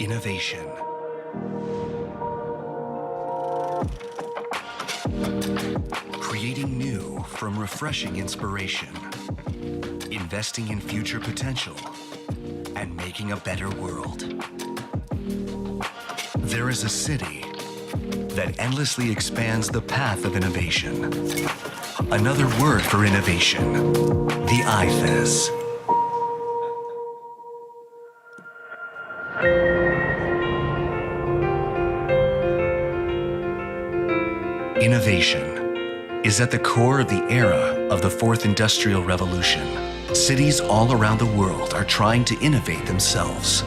Innovation. Creating new from refreshing inspiration. Investing in future potential and making a better world. There is a city that endlessly expands the path of innovation. Another word for innovation, the IFEZ. Innovation is at the core of the era of the Fourth Industrial Revolution. Cities all around the world are trying to innovate themselves.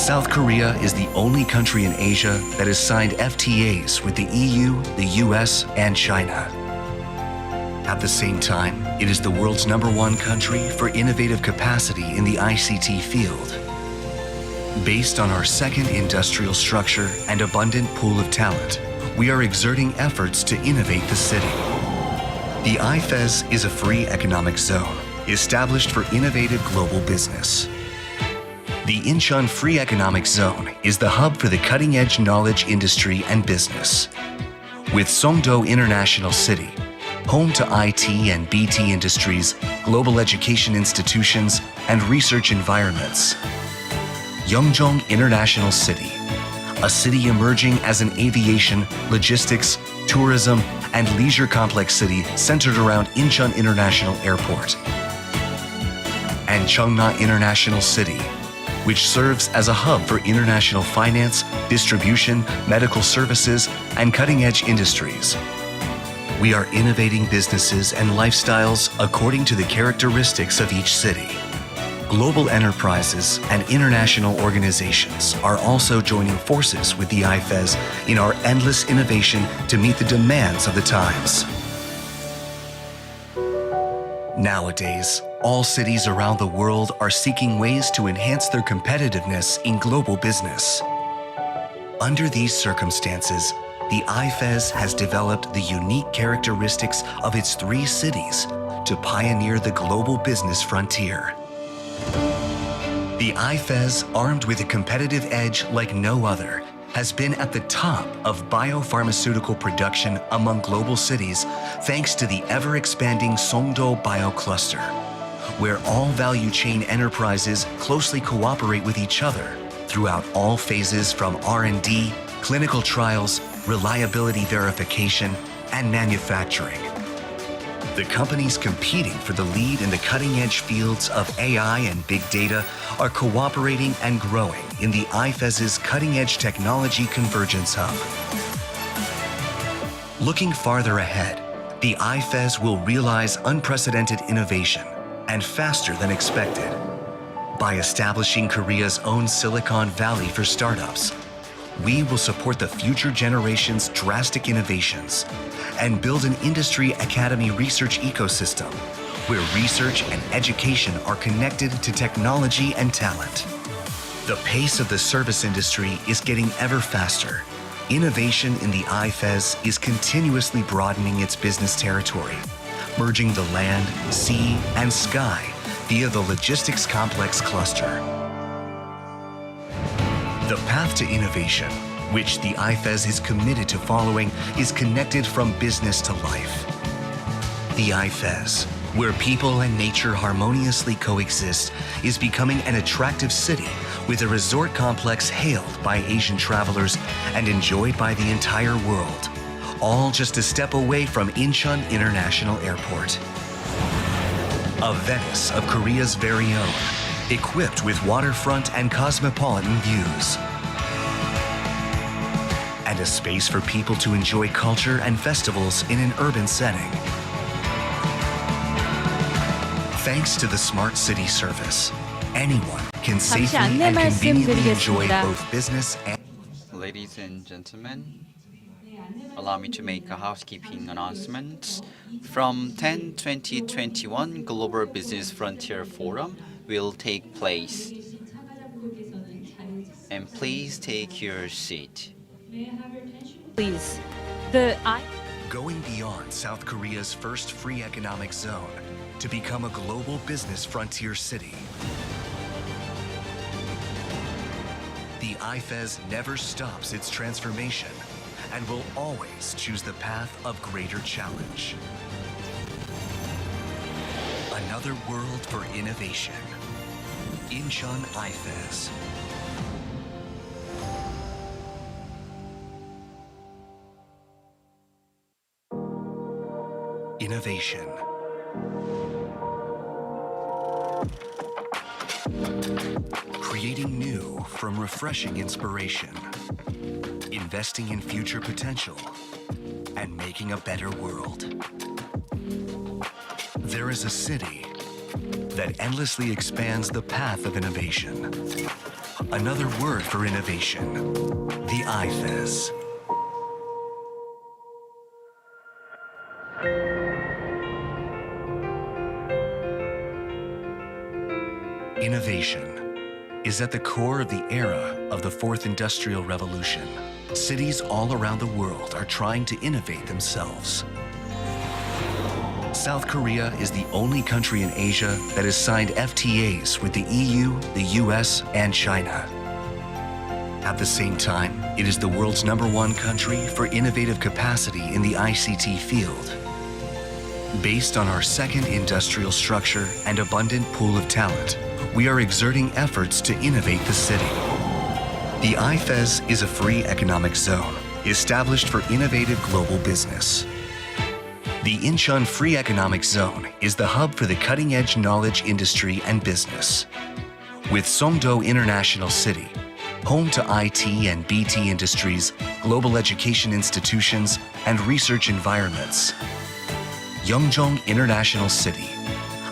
South Korea is the only country in Asia that has signed FTAs with the EU, the US, and China. At the same time, it is the world's #1 country for innovative capacity in the ICT field. Based on our second industrial structure and abundant pool of talent, we are exerting efforts to innovate the city. The IFEZ is a free economic zone established for innovative global business. The Incheon Free Economic Zone is the hub for the cutting-edge knowledge industry and business. With Songdo International City, home to IT and BT industries, global education institutions, and research environments. Yeongjong International City, a city emerging as an aviation, logistics, tourism, and leisure complex city centered around Incheon International Airport. And Cheongna International City, which serves as a hub for international finance, distribution, medical services, and cutting-edge industries. We are innovating businesses and lifestyles according to the characteristics of each city. Global enterprises and international organizations are also joining forces with the IFEZ in our endless innovation to meet the demands of the times. Nowadays, all cities around the world are seeking ways to enhance their competitiveness in global business. Under these circumstances, the IFEZ has developed the unique characteristics of its 3 cities to pioneer the global business frontier. The IFEZ, armed with a competitive edge like no other, has been at the top of biopharmaceutical production among global cities thanks to the ever-expanding Songdo Biocluster, where all value chain enterprises closely cooperate with each other throughout all phases from R&D, clinical trials, reliability verification, and manufacturing. The companies competing for the lead in the cutting-edge fields of AI and big data are cooperating and growing in the IFEZ's cutting-edge technology convergence hub. Looking farther ahead, the IFEZ will realize unprecedented innovation and faster than expected. By establishing Korea's own Silicon Valley for startups, we will support the future generation's drastic innovations and build an industry academy research ecosystem where research and education are connected to technology and talent. The pace of the service industry is getting ever faster. Innovation in the IFEZ is continuously broadening its business territory, merging the land, sea, and sky via the logistics complex cluster. The path to innovation, which the IFEZ is committed to following, is connected from business to life. The IFEZ, where people and nature harmoniously coexist, is becoming an attractive city with a resort complex hailed by Asian travelers and enjoyed by the entire world, all just a step away from Incheon International Airport. A Venice of Korea's very own, equipped with waterfront and cosmopolitan views. And a space for people to enjoy culture and festivals in an urban setting. Thanks to the Smart City service, anyone can safely and conveniently enjoy both business and... Ladies and gentlemen, allow me to make a housekeeping announcement. From 10-2021 Global Business Frontier Forum will take place. And please take your seat. Please. Going beyond South Korea's first free economic zone to become a global business frontier city. The IFEZ never stops its transformation and will always choose the path of greater challenge. Another world for innovation. Incheon IFEZ. Innovation. Creating new from refreshing inspiration. Investing in future potential and making a better world. There is a city that endlessly expands the path of innovation. Another word for innovation, the IFEZ. Innovation is at the core of the era of the Fourth Industrial Revolution. Cities all around the world are trying to innovate themselves. South Korea is the only country in Asia that has signed FTAs with the EU, the US, and China. At the same time, it is the world's #1 country for innovative capacity in the ICT field. Based on our second industrial structure and abundant pool of talent, we are exerting efforts to innovate the city. The IFEZ is a free economic zone established for innovative global business. The Incheon Free Economic Zone is the hub for the cutting-edge knowledge industry and business. With Songdo International City, home to IT and BT industries, global education institutions, and research environments. Yeongjong International City,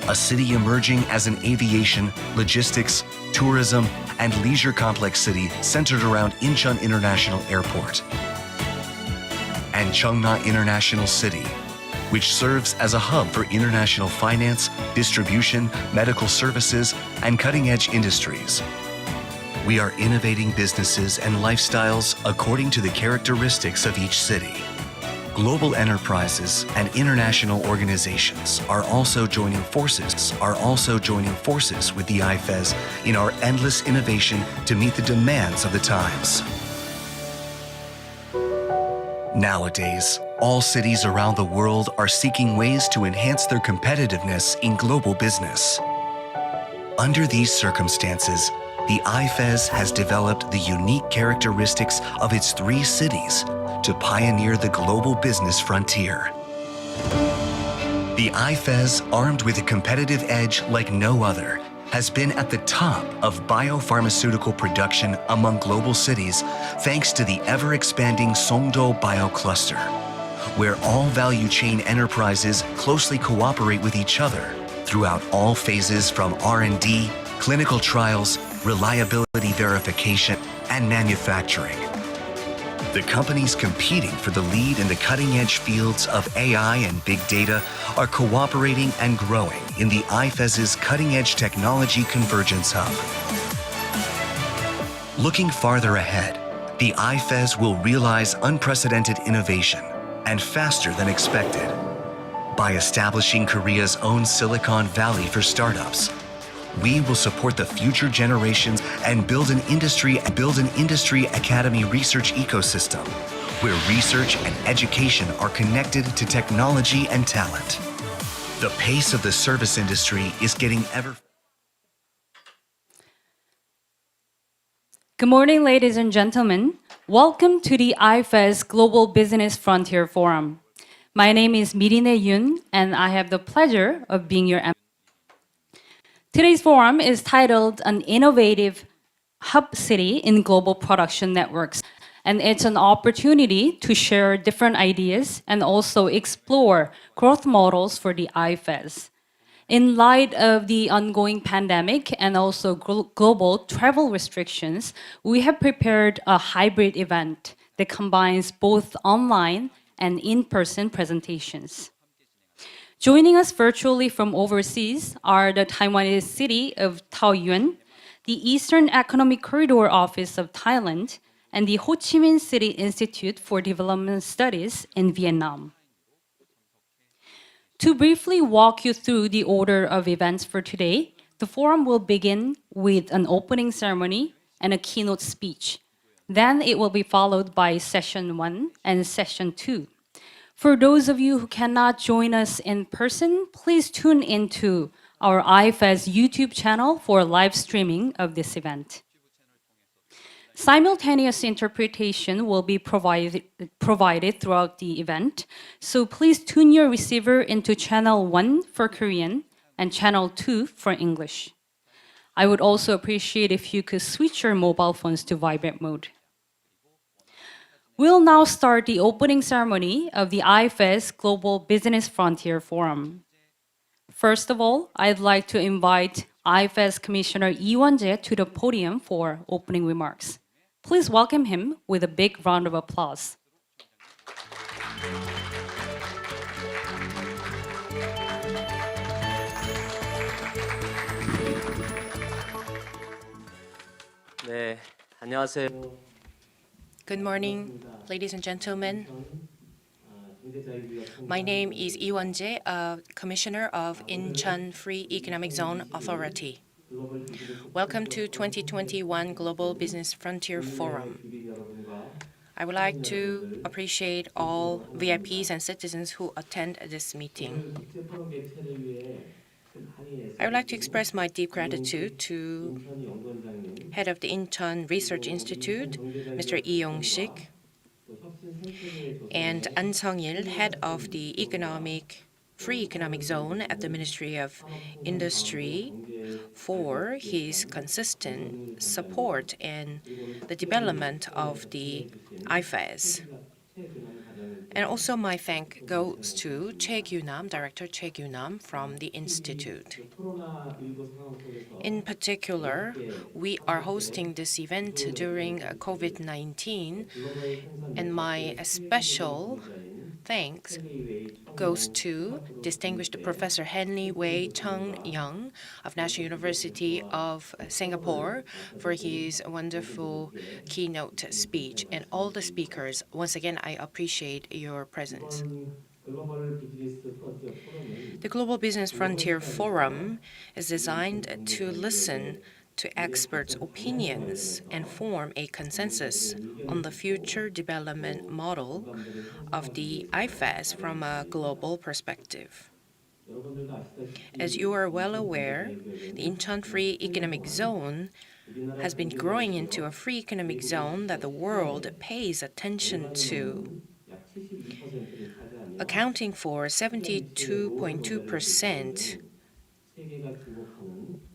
a city emerging as an aviation, logistics, tourism, and leisure complex city centered around Incheon International Airport. And Cheongna International City, which serves as a hub for international finance, distribution, medical services, and cutting-edge industries. We are innovating businesses and lifestyles according to the characteristics of each city. Global enterprises and international organizations are also joining forces with the IFEZ in our endless innovation to meet the demands of the times. Nowadays, all cities around the world are seeking ways to enhance their competitiveness in global business. Under these circumstances, the IFEZ has developed the unique characteristics of its 3 cities to pioneer the global business frontier. The IFEZ, armed with a competitive edge like no other, has been at the top of biopharmaceutical production among global cities thanks to the ever-expanding Songdo Biocluster, where all value chain enterprises closely cooperate with each other throughout all phases from R&D, clinical trials, reliability verification, and manufacturing. The companies competing for the lead in the cutting-edge fields of AI and big data are cooperating and growing in the IFEZ's cutting-edge technology convergence hub. Looking farther ahead, the IFEZ will realize unprecedented innovation and faster than expected by establishing Korea's own Silicon Valley for startups. We will support the future generations and build an industry academy research ecosystem where research and education are connected to technology and talent. The pace of the service industry is getting ever. Good morning, ladies and gentlemen. Welcome to the IFEZ Global Business Frontier Forum. My name is Mirine Yoon, and I have the pleasure of being your MC. Today's forum is titled An Innovative Hub City in Global Production Networks, and it's an opportunity to share different ideas and also explore growth models for the IFEZ. In light of the ongoing pandemic and also global travel restrictions, we have prepared a hybrid event that combines both online and in-person presentations. Joining us virtually from overseas are the Taiwanese city of Taoyuan, the Eastern Economic Corridor Office of Thailand, and the Ho Chi Minh City Institute for Development Studies in Vietnam. To briefly walk you through the order of events for today, the forum will begin with an opening ceremony and a keynote speech. Then it will be followed by session 1 and session 2. For those of you who cannot join us in person, please tune into our IFEZ YouTube channel for live streaming of this event. Simultaneous interpretation will be provided throughout the event, so please tune your receiver into channel 1 for Korean and channel 2 for English. I would also appreciate if you could switch your mobile phones to vibrate mode. We'll now start the opening ceremony of the IFEZ Global Business Frontier Forum. First of all, I'd like to invite IFEZ Commissioner Lee Won-jae to the podium for opening remarks. Please welcome him with a big round of applause. 네, 안녕하세요. Good morning, ladies and gentlemen. My name is Lee Won-jae, Commissioner of Incheon Free Economic Zone Authority. Welcome to 2021 Global Business Frontier Forum. I would like to appreciate all VIPs and citizens who attend this meeting. I would like to express my deep gratitude to head of the Incheon Research Institute, Mr. Lee Yong-sik, and An Sung-il, head of the Free Economic Zone at the Ministry of Industry, for his consistent support in the development of the IFEZ. And also my thank goes to Director Chae Kyu-nam from the Institute. In particular, we are hosting this event during COVID-19, and my special thanks goes to distinguished Professor Henry Wei Chung Young of National University of Singapore for his wonderful keynote speech. And all the speakers, once again, I appreciate your presence. The Global Business Frontier Forum is designed to listen to experts' opinions and form a consensus on the future development model of the IFEZ from a global perspective. As you are well aware, the Incheon Free Economic Zone has been growing into a free economic zone that the world pays attention to, accounting for 72.2%,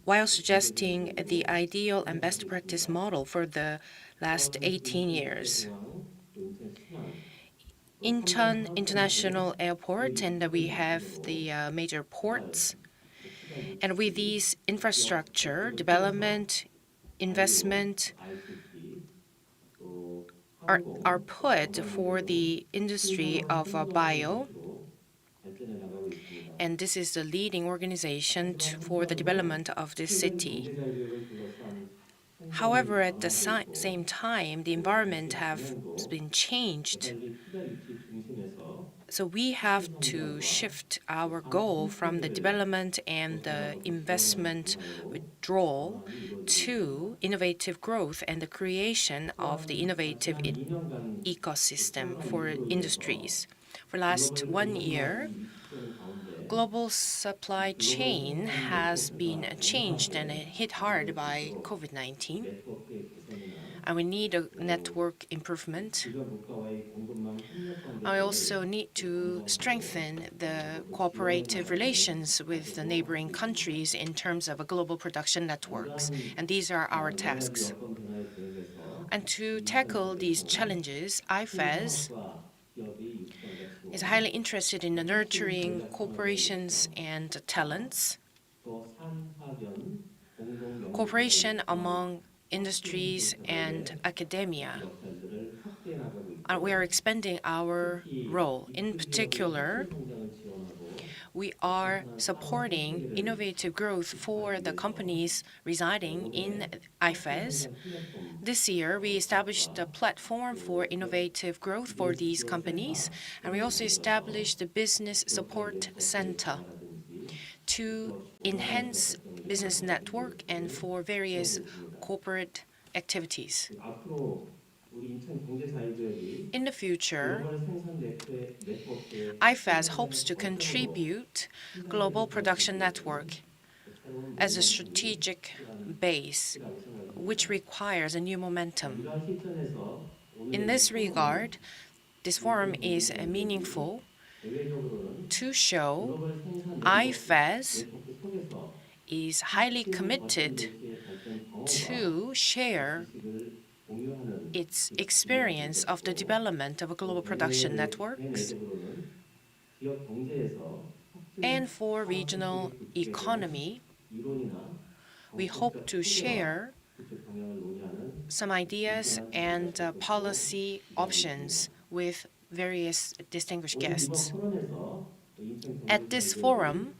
while suggesting the ideal and best practice model for the last 18 years. Incheon International Airport, and we have the major ports. And with these infrastructure, development, investment are put for the industry of bio. And this is the leading organization for the development of this city. However, at the same time, the environment has been changed. So we have to shift our goal from the development and the investment withdrawal to innovative growth and the creation of the innovative ecosystem for industries. For last 1 year, global supply chain has been changed and hit hard by COVID-19. And we need a network improvement. I also need to strengthen the cooperative relations with the neighboring countries in terms of a global production networks. And these are our tasks. And to tackle these challenges, IFEZ is highly interested in nurturing corporations and talents, cooperation among industries and academia. We are expanding our role. In particular, we are supporting innovative growth for the companies residing in IFEZ. This year, we established a platform for innovative growth for these companies, and we also established the Business Support Center to enhance business network and for various corporate activities. 앞으로 우리 인천 경제자유구역이 In the future, 글로벌 생산 네트워크에 IFEZ hopes to contribute global production network as a strategic base, which requires a new momentum. 이러한 시점에서 In 오늘 this regard, this forum is meaningful 대외적으로는 to show 글로벌 생산 IFEZ 네트워크 속에서 is highly 어떤 committed 도시의 발전 경험과 to share 지식을 공유하는 its experience of the development of a global production networks 대내적으로는 지역 경제에서 and for regional economy. 이론이나 We hope to share 정책 방향을 논의하는 some ideas and policy options with various distinguished 오늘 이번 guests. 토론에서 인천 At this forum,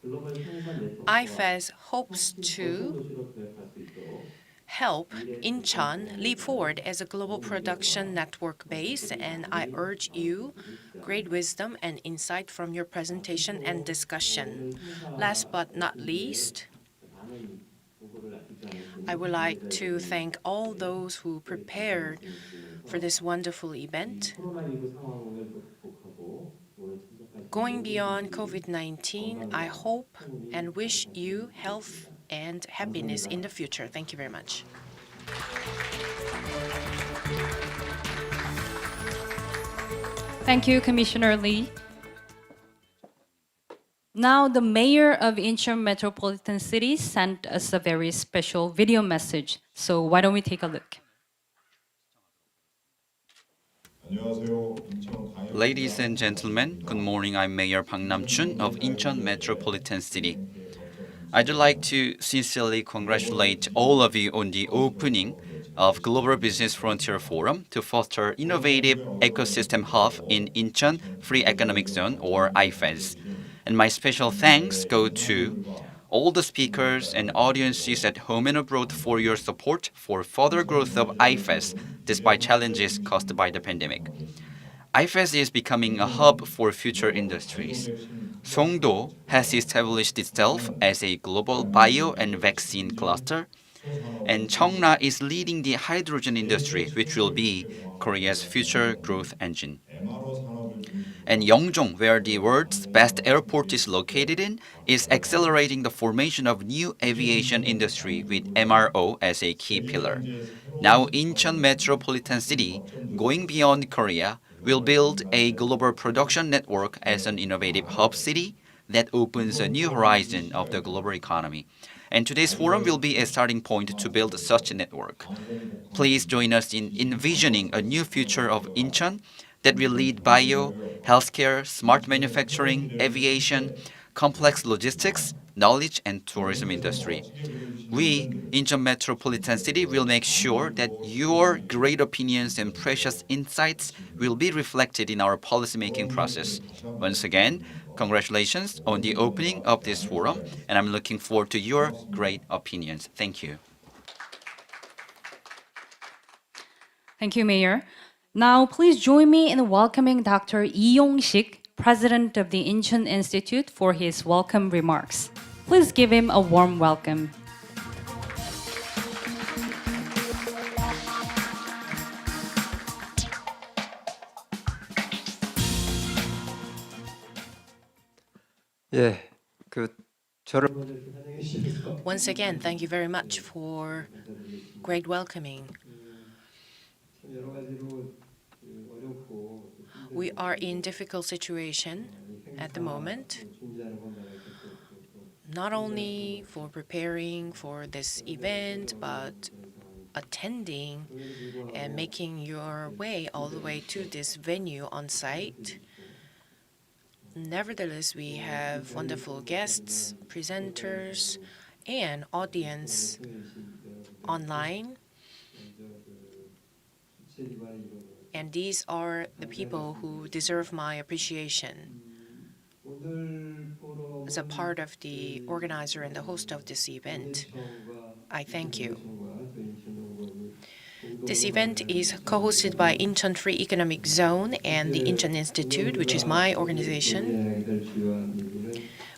글로벌 생산 네트워크와 IFEZ hopes 거점 to 도시로 도약할 수 있도록 help Incheon leap forward as a global production network base, and I urge you great wisdom and insight from your presentation and discussion. Last but not least, 많은 보고를 아끼지 않으신 I would like to thank all those who prepared for this wonderful event. 코로나19 상황을 극복하고 오늘 참석하신 Going beyond COVID-19, I hope and wish you health and happiness in the future. Thank you very much. Thank you, Commissioner Lee. Now, the mayor of Incheon Metropolitan City sent us a very special video message. So why don't we take a look? Ladies and gentlemen, good morning. I'm Mayor Park Nam-chun of Incheon Metropolitan City. I'd like to sincerely congratulate all of you on the opening of Global Business Frontier Forum to foster innovative ecosystem hub in Incheon Free Economic Zone, or IFEZ. And my special thanks go to all the speakers and audiences at home and abroad for your support for further growth of IFEZ despite challenges caused by the pandemic. IFEZ is becoming a hub for future industries. Songdo has established itself as a global bio and vaccine cluster, and Cheongna is leading the hydrogen industry, which will be Korea's future growth engine. And Yeongjong, where the world's best airport is located in, is accelerating the formation of new aviation industry with MRO as a key pillar. Now Incheon Metropolitan City, going beyond Korea, will build a global production network as an innovative hub city that opens a new horizon of the global economy. And today's forum will be a starting point to build such a network. Please join us in envisioning a new future of Incheon that will lead bio, healthcare, smart manufacturing, aviation, complex logistics, knowledge, and tourism industry. We, Incheon Metropolitan City, will make sure that your great opinions and precious insights will be reflected in our policymaking process. Once again, congratulations on the opening of this forum, and I'm looking forward to your great opinions. Thank you. Thank you, Mayor. Now, please join me in welcoming Dr. Lee Yong-sik, President of the Incheon Institute, for his welcome remarks. Please give him a warm welcome. 예, 저를 Once again, thank you very much for great welcoming. 여러 가지로 어렵고 We are in difficult situation at the moment, 준비하는 것만 not only for preparing for this event, but attending and making your way all the way to this venue on site. Nevertheless, we have wonderful guests, presenters, and audience online. And these are the people who deserve my appreciation. As a part of the organizer and the host of this event, I thank you. This event is co-hosted by Incheon Free Economic Zone and the Incheon Institute, which is my organization.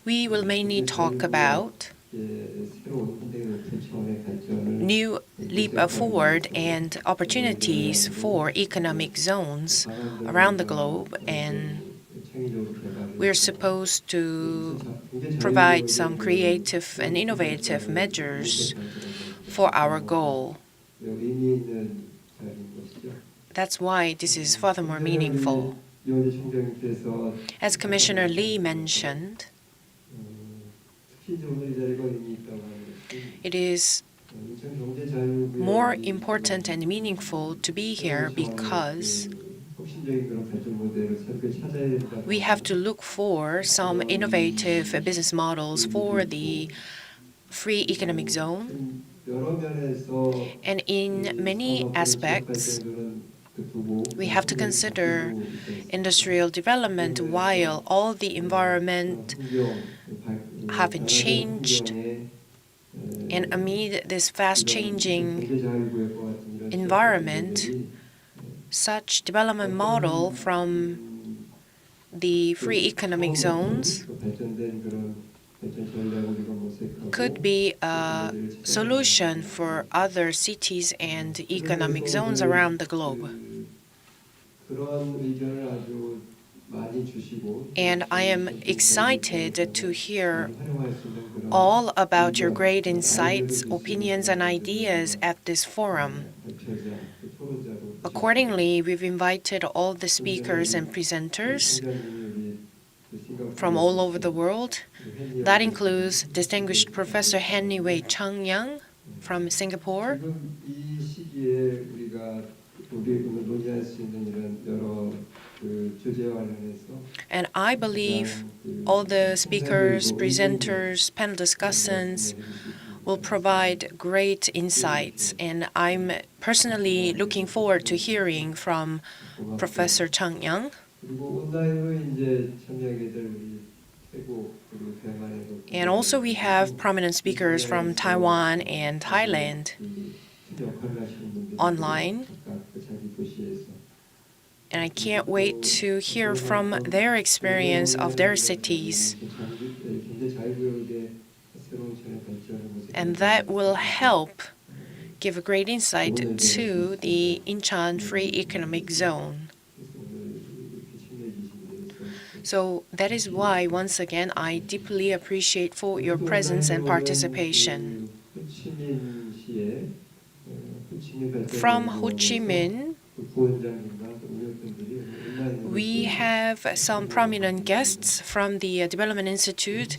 We will mainly talk about new leap forward and opportunities for economic zones around the globe, and we're supposed to provide some creative and innovative measures for our goal. That's why this is furthermore meaningful. As Commissioner Lee mentioned, it is more important and meaningful to be here because we have to look for some innovative business models for the free economic zone. And in many aspects, we have to consider industrial development while all the environment haven't changed. And amid this fast-changing environment, such development model from the free economic zones could be a solution for other cities and economic zones around the globe. And I am excited to hear all about your great insights, opinions, and ideas at this forum. Accordingly, we've invited all the speakers and presenters from all over the world. That includes distinguished Professor Henry Wei Chung-Yang from Singapore, and I believe all the speakers, presenters, panel discussants will provide great insights, and I'm personally looking forward to hearing from Professor Chung-Yang. And also we have prominent speakers from Taiwan and Thailand online. And I can't wait to hear from their experience of their cities. And that will help give a great insight to the Incheon Free Economic Zone. So that is why, once again, I deeply appreciate for your presence and participation. From Ho Chi Minh, we have some prominent guests from the Development Institute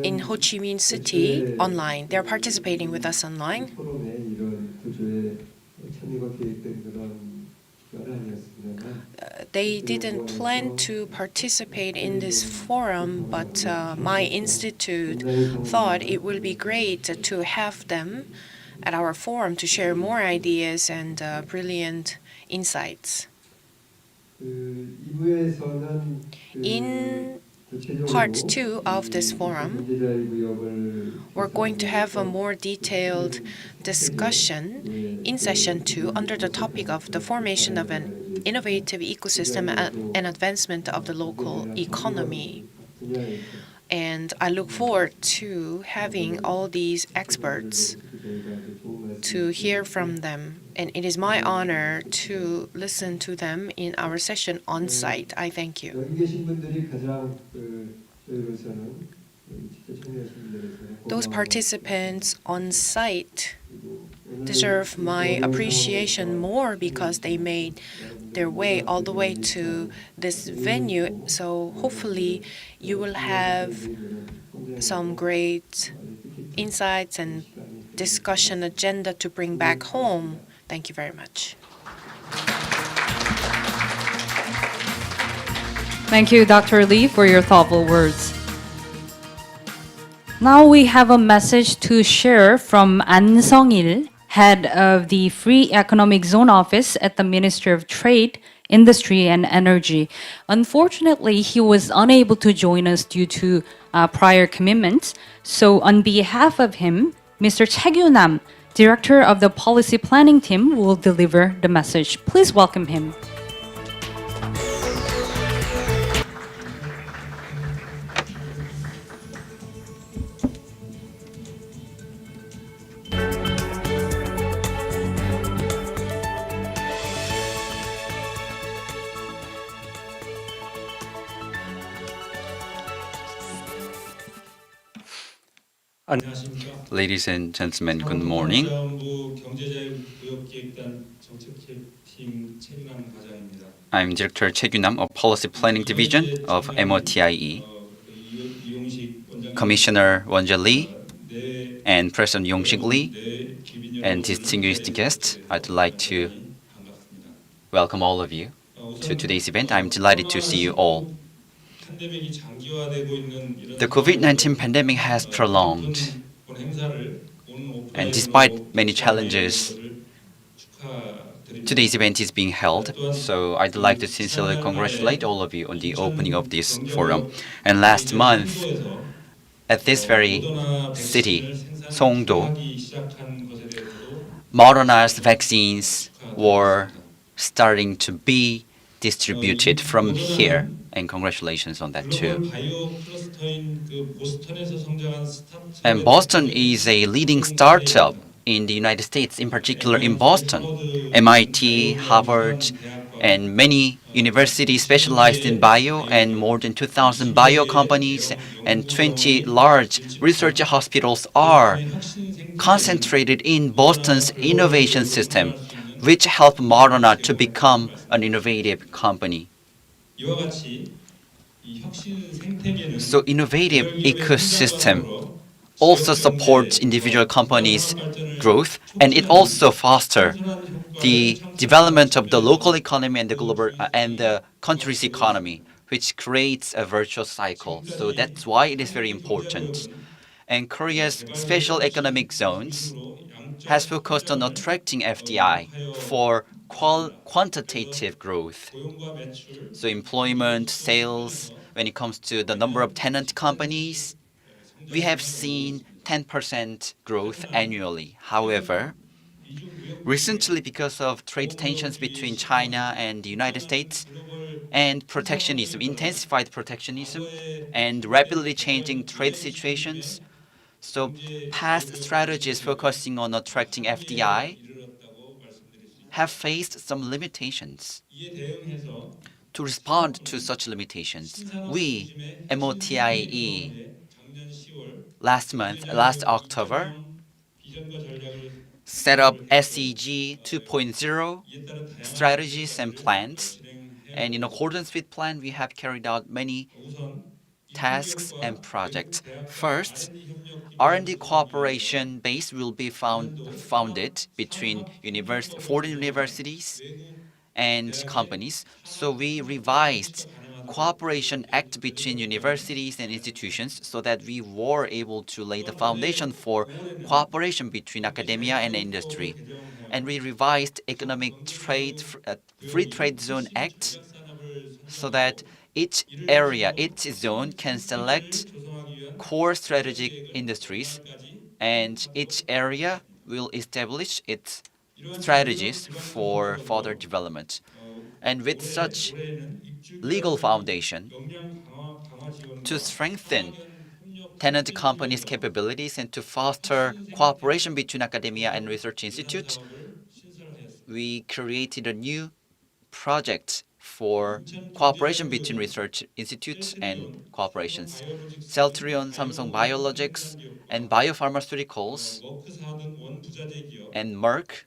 in Ho Chi Minh City online. They're participating with us online. They didn't plan to participate in this forum, but my institute thought it would be great to have them at our forum to share more ideas and brilliant insights. In part 2 of this forum, we're going to have a more detailed discussion in session 2 under the topic of the formation of an innovative ecosystem and advancement of the local economy. And I look forward to having all these experts to hear from them. And it is my honor to listen to them in our session on site. I thank you. Those participants on site deserve my appreciation more because they made their way all the way to this venue. So hopefully you will have some great insights and discussion agenda to bring back home. Thank you very much. Thank you, Dr. Lee, for your thoughtful words. Now we have a message to share from An Sung-il, head of the Free Economic Zone Office at the Ministry of Trade, Industry and Energy. Unfortunately, he was unable to join us due to prior commitments. So on behalf of him, Mr. Chae Kyu-nam, Director of the Policy Planning Team, will deliver the message. Please welcome him. 안녕하십니까? Ladies and gentlemen, good morning. 산업통합자원부 경제자유구역기획단 정책팀 최균남 과장입니다. I'm Director Choi Gyun-nam of Policy Planning Division of MOTIE. 이용식 원장님, Commissioner Won-jae Lee 네, and President Yong-sik Lee 네, 기빈 and 여러분, distinguished guests, I'd like to 반갑습니다. welcome all of you to 우선 today's event. I'm delighted to see you all. 팬데믹이 장기화되고 있는 이런 The COVID-19 pandemic has prolonged, 본 행사를 오늘 and despite many challenges, today's event is being held. So I'd like to sincerely congratulate all of you on the opening of this forum. And last month, at this very city, Songdo, modernized vaccines were starting to be distributed from here. And congratulations on that too. And Boston is a leading startup in the United States, in particular in Boston. MIT, Harvard, and many universities specialized in bio, and more than 2,000 bio companies and 20 large research hospitals are concentrated in Boston's innovation system, which helped Moderna to become an innovative company. So innovative ecosystem also supports individual companies' growth, and it also fosters the development of the local economy and the global and the country's economy, which creates a virtuous cycle. So that's why it is very important. And Korea's special economic zones has focused on attracting FDI for quantitative growth. So employment, sales, when it comes to the number of tenant companies, we have seen 10% growth annually. However, recently, because of trade tensions between China and the United States and protectionism, intensified protectionism, and rapidly changing trade situations, so past strategies focusing on attracting FDI have faced some limitations. To respond to such limitations, we, MOTIE, last October, set up SEG 2.0 strategies and plans. And in accordance with plan, we have carried out many tasks and projects. First, R&D cooperation base will be founded between foreign universities and companies. So we revised Cooperation Act between universities and institutions so that we were able to lay the foundation for cooperation between academia and industry. And we revised Economic Free Trade Zone Act so that each zone can select core strategic industries, and each area will establish its strategies for further development. And with such legal foundation to strengthen tenant companies' capabilities and to foster cooperation between academia and research institutes, we created a new project for cooperation between research institutes and cooperations. Celltrion, Samsung Biologics, and biopharmaceuticals, and Merck,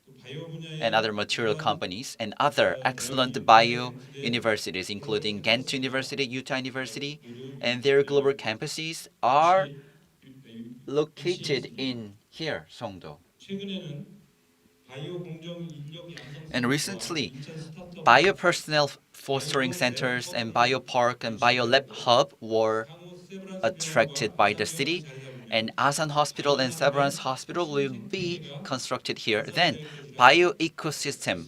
and other material companies, and other excellent bio universities, including Ghent University, Utah University, and their global campuses are located in here, Songdo. And recently, biopersonnel fostering centers and biopark and biolab hub were attracted by the city, and Asan Hospital and Severance Hospital will be constructed here. Then, bioindustry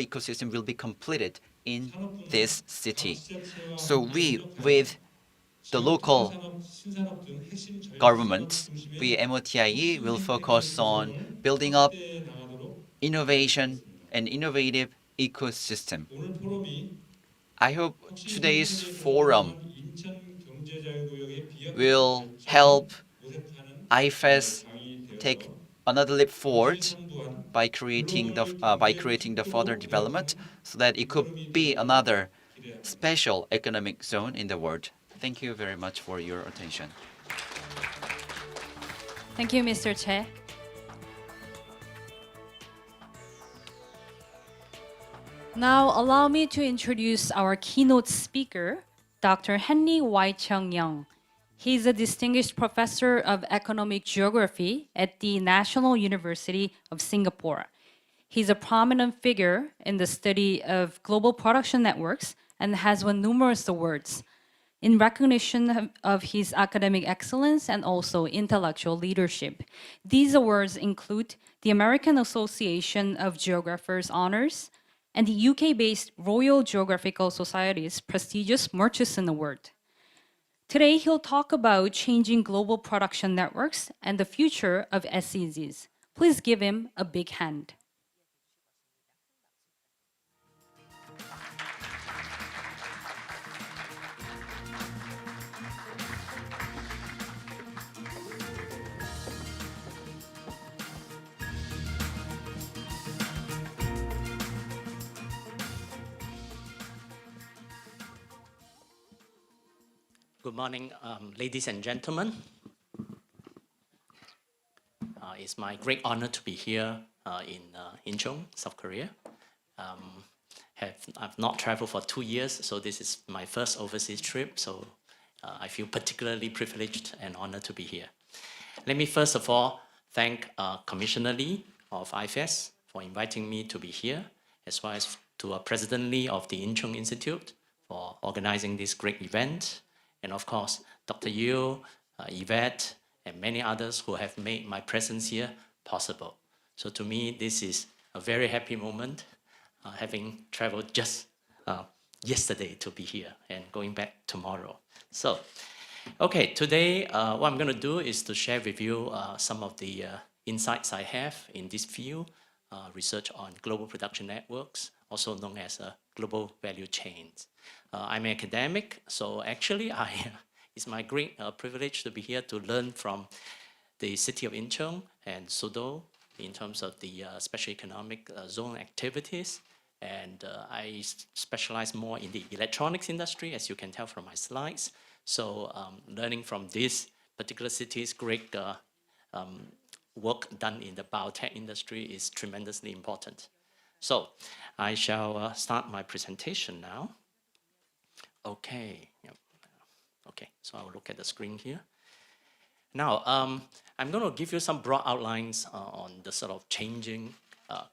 ecosystem will be completed in this city. So we, with the local government, we MOTIE will focus on building up innovation and innovative ecosystem. I hope today's forum will help IFEZ take another leap forward by creating the further development so that it could be another special economic zone in the world. Thank you very much for your attention. Thank you, Mr. Che. Now, allow me to introduce our keynote speaker, Dr. Henry Y. Chung-young. He's a distinguished professor of economic geography at the National University of Singapore. He's a prominent figure in the study of global production networks and has won numerous awards in recognition of his academic excellence and also intellectual leadership. These awards include the American Association of Geographers Honors and the UK-based Royal Geographical Society's prestigious Murchison Award. Today, he'll talk about changing global production networks and the future of SEZs. Please give him a big hand. Good morning, ladies and gentlemen. It's my great honor to be here in Incheon, South Korea. I've not traveled for 2 years, so this is my first overseas trip, so I feel particularly privileged and honored to be here. Let me first of all thank Commissioner Lee of IFEZ for inviting me to be here, as well as to President Lee of the Incheon Institute for organizing this great event, and of course, Dr. Yu, Yvette, and many others who have made my presence here possible. So to me, this is a very happy moment, having traveled just yesterday to be here and going back tomorrow. So, okay, today what I'm going to do is to share with you some of the insights I have in this field, research on global production networks, also known as global value chains. I'm an academic, so actually it's my great privilege to be here to learn from the city of Incheon and Sudo in terms of the special economic zone activities. And I specialize more in the electronics industry, as you can tell from my slides. So learning from this particular city's great work done in the biotech industry is tremendously important. So I shall start my presentation now. Okay, yep. Okay, so I'll look at the screen here. Now, I'm going to give you some broad outlines on the sort of changing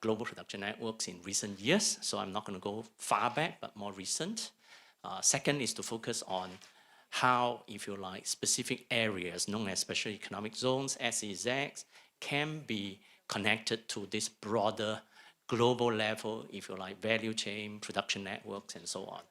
global production networks in recent years. So I'm not going to go far back, but more recent. Second is to focus on how, if you like, specific areas known as special economic zones, SEZs, can be connected to this broader global level, if you like, value chain, production networks, and so on,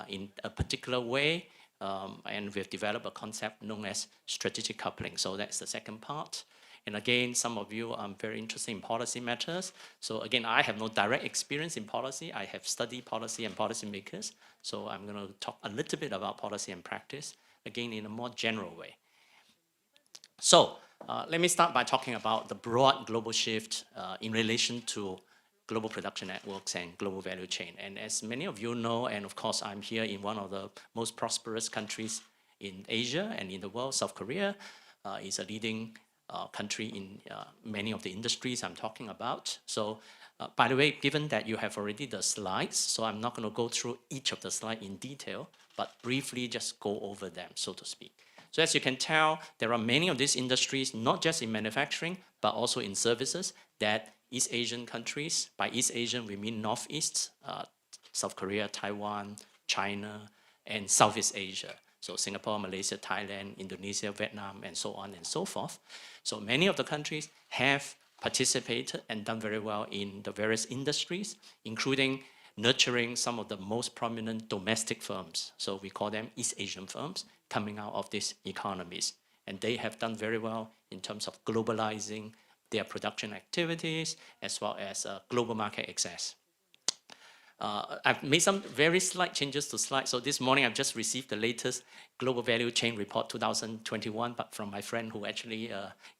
in a particular way. And we've developed a concept known as strategic coupling. So that's the second part. And again, some of you are very interested in policy matters. So again, I have no direct experience in policy. I have studied policy and policymakers. So I'm going to talk a little bit about policy and practice, again, in a more general way. So let me start by talking about the broad global shift in relation to global production networks and global value chain. And as many of you know, and of course I'm here in one of the most prosperous countries in Asia and in the world, South Korea is a leading country in many of the industries I'm talking about. So by the way, given that you have already the slides, so I'm not going to go through each of the slides in detail, but briefly just go over them, so to speak. So as you can tell, there are many of these industries, not just in manufacturing, but also in services that East Asian countries, by East Asian we mean Northeast, South Korea, Taiwan, China, and Southeast Asia. So Singapore, Malaysia, Thailand, Indonesia, Vietnam, and so on and so forth. So many of the countries have participated and done very well in the various industries, including nurturing some of the most prominent domestic firms. So we call them East Asian firms coming out of these economies. And they have done very well in terms of globalizing their production activities as well as global market access. I've made some very slight changes to slides. So this morning I've just received the latest Global Value Chain Report 2021, but from my friend who actually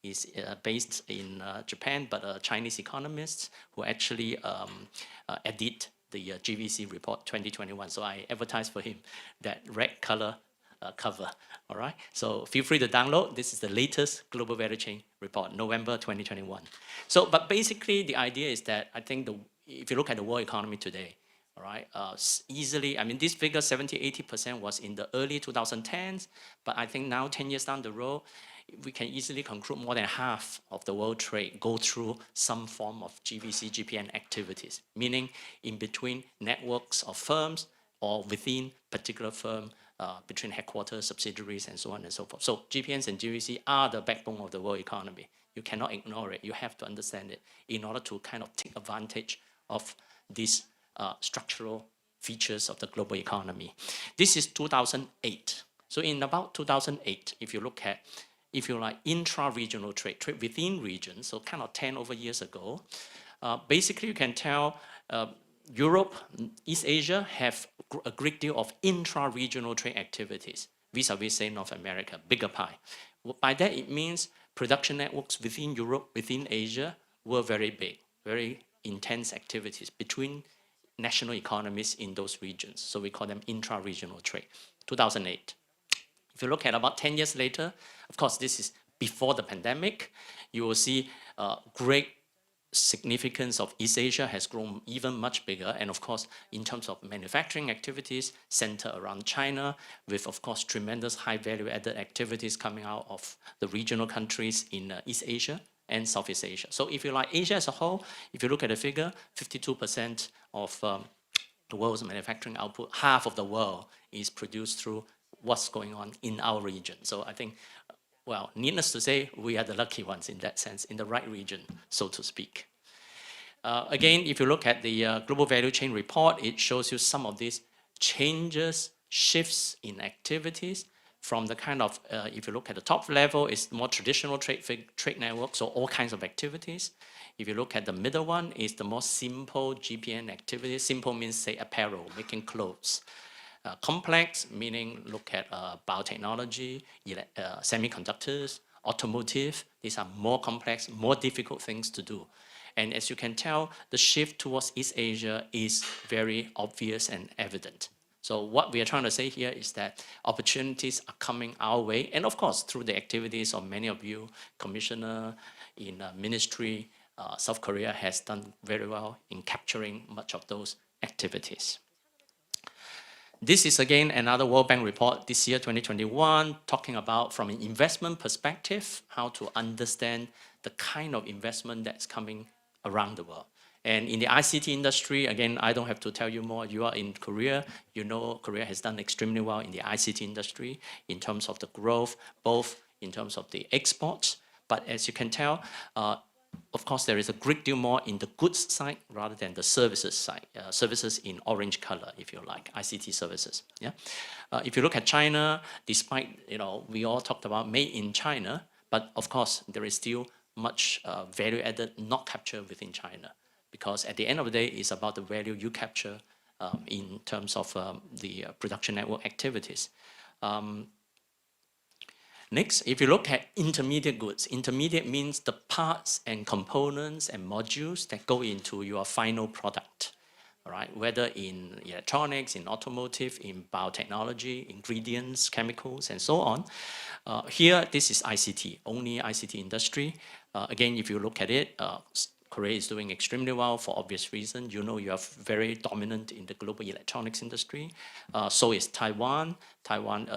is based in Japan, but a Chinese economist who actually edit the GVC report 2021. So I advertised for him that red color cover. All right. So feel free to download. This is the latest Global Value Chain report, November 2021. So, but basically the idea is that I think if you look at the world economy today, all right, easily, I mean, this figure 70–80% was in the early 2010s, but I think now 10 years down the road, we can easily conclude more than half of the world trade go through some form of GVC, GPN activities, meaning in between networks of firms or within particular firm, between headquarters, subsidiaries, and so on and so forth. So GPNs and GVC are the backbone of the world economy. You cannot ignore it. You have to understand it in order to kind of take advantage of these structural features of the global economy. This is 2008. So in about 2008, if you look at, if you like, intra-regional trade, trade within regions, so kind of 10 over years ago, basically you can tell Europe, East Asia have a great deal of intra-regional trade activities, vis-a-vis, say, North America, bigger pie. By that, it means production networks within Europe, within Asia, were very big, very intense activities between national economies in those regions. So we call them intra-regional trade, 2008. If you look at about 10 years later, of course, this is before the pandemic, you will see great significance of East Asia has grown even much bigger. And of course, in terms of manufacturing activities centered around China, with of course, tremendous high value added activities coming out of the regional countries in East Asia and Southeast Asia. So if you like Asia as a whole, if you look at the figure, 52% of the world's manufacturing output, half of the world is produced through what's going on in our region. So I think, well, needless to say, we are the lucky ones in that sense, in the right region, so to speak. Again, if you look at the Global Value Chain report, it shows you some of these changes, shifts in activities from the kind of, if you look at the top level, it's more traditional trade networks, so all kinds of activities. If you look at the middle one, it's the more simple GPN activities. Simple means, say, apparel, making clothes. Complex, meaning look at biotechnology, semiconductors, automotive. These are more complex, more difficult things to do. And as you can tell, the shift towards East Asia is very obvious and evident. So what we are trying to say here is that opportunities are coming our way. And of course, through the activities of many of you, commissioner in ministry, South Korea has done very well in capturing much of those activities. This is again another World Bank report this year, 2021, talking about from an investment perspective, how to understand the kind of investment that's coming around the world. And in the ICT industry, again, I don't have to tell you more. You are in Korea. You know Korea has done extremely well in the ICT industry in terms of the growth, both in terms of the exports. But as you can tell, of course, there is a great deal more in the goods side rather than the services side. Services in orange color, if you like, ICT services. Yeah. If you look at China, despite, we all talked about made in China, but of course, there is still much value added not captured within China. Because at the end of the day, it's about the value you capture in terms of the production network activities. Next, if you look at intermediate goods, intermediate means the parts and components and modules that go into your final product, all right? Whether in electronics, in automotive, in biotechnology, ingredients, chemicals, and so on. Here, this is ICT, only ICT industry. Again, if you look at it, Korea is doing extremely well for obvious reasons. You know you are very dominant in the global electronics industry. So is Taiwan. Taiwan,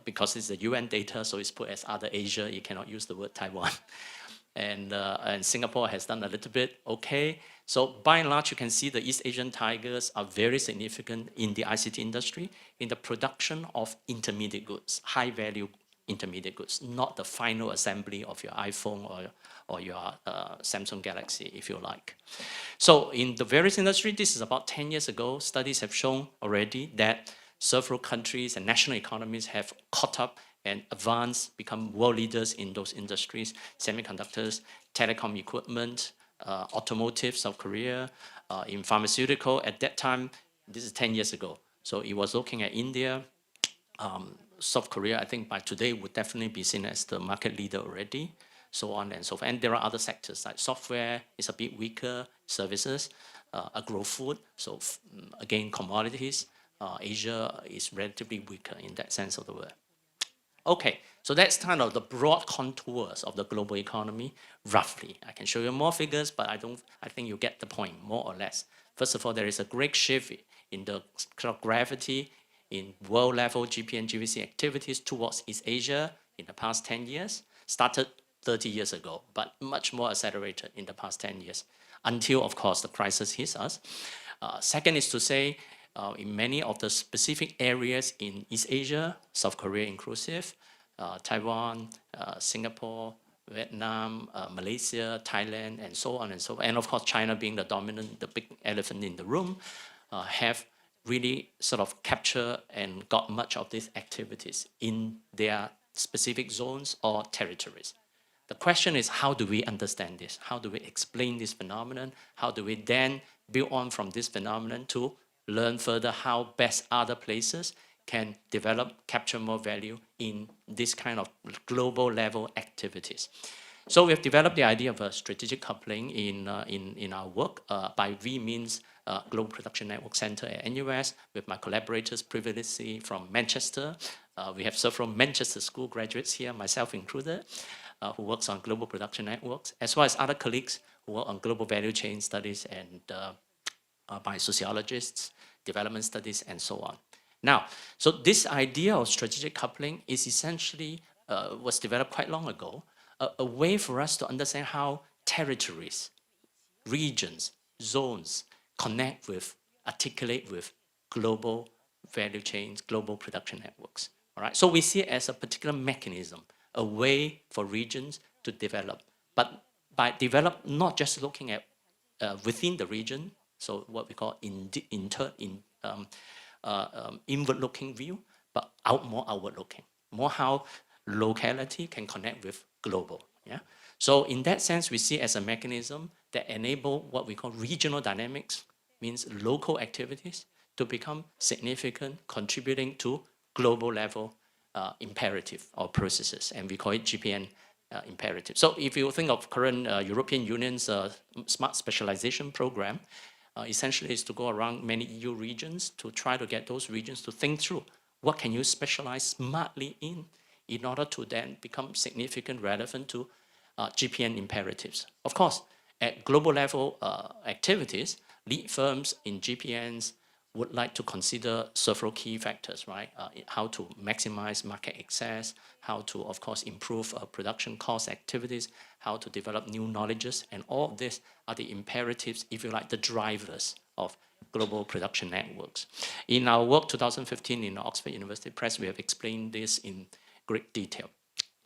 because it's the UN data, so it's put as other Asia. You cannot use the word Taiwan. And Singapore has done a little bit okay. So by and large, you can see the East Asian tigers are very significant in the ICT industry, in the production of intermediate goods, high value intermediate goods, not the final assembly of your iPhone or your Samsung Galaxy, if you like. So in the various industry, this is about 10 years ago, studies have shown already that several countries and national economies have caught up and advanced, become world leaders in those industries, semiconductors, telecom equipment, automotive, South Korea, in pharmaceutical. At that time, this is 10 years ago. So it was looking at India, South Korea, I think by today would definitely be seen as the market leader already, so on and so forth. And there are other sectors like software is a bit weaker, services, agro-food, so again, commodities. Asia is relatively weaker in that sense of the word. Okay, so that's kind of the broad contours of the global economy, roughly. I can show you more figures, but I think you get the point, more or less. First of all, there is a great shift in the gravity in world level GP and GVC activities towards East Asia in the past 10 years. Started 30 years ago, but much more accelerated in the past 10 years, until, of course, the crisis hits us. Second is to say, in many of the specific areas in East Asia, South Korea inclusive, Taiwan, Singapore, Vietnam, Malaysia, Thailand, and so on and so on, and of course China being the dominant, the big elephant in the room, have really sort of captured and got much of these activities in their specific zones or territories. The question is, how do we understand this? How do we explain this phenomenon? How do we then build on from this phenomenon to learn further how best other places can develop, capture more value in this kind of global level activities? So we have developed the idea of a strategic coupling in our work. By we means Global Production Network Center at NUS, with my collaborators previously from Manchester. We have several Manchester School graduates here, myself included, who works on global production networks, as well as other colleagues who work on global value chain studies and by sociologists, development studies, and so on. Now, so this idea of strategic coupling is essentially, was developed quite long ago, a way for us to understand how territories, regions, zones connect with, articulate with global value chains, global production networks. All right, so we see it as a particular mechanism, a way for regions to develop, but by develop, not just looking at within the region, so what we call inward-looking view, but more outward-looking, more how locality can connect with global. Yeah. So in that sense, we see it as a mechanism that enable what we call regional dynamics, means local activities, to become significant, contributing to global level imperative or processes, and we call it GPN imperative. So if you think of current European Union's smart specialization program, essentially is to go around many EU regions to try to get those regions to think through what can you specialize smartly in order to then become significant, relevant to GPN imperatives. Of course, at global level activities, lead firms in GPNs would like to consider several key factors, right? How to maximize market access, how to, of course, improve production cost activities, how to develop new knowledges, and all of this are the imperatives, if you like, the drivers of global production networks. In our work 2015 in Oxford University Press, we have explained this in great detail.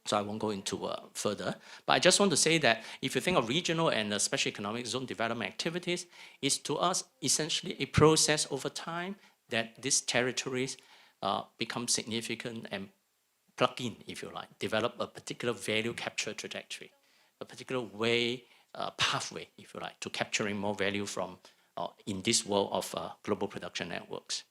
So I won't go into further, but I just want to say that if you think of regional and special economic zone development activities, it's to us essentially a process over time that these territories become significant and plug in, if you like, develop a particular value capture trajectory, a particular way, pathway, if you like, to capturing more value from in this world of global production networks.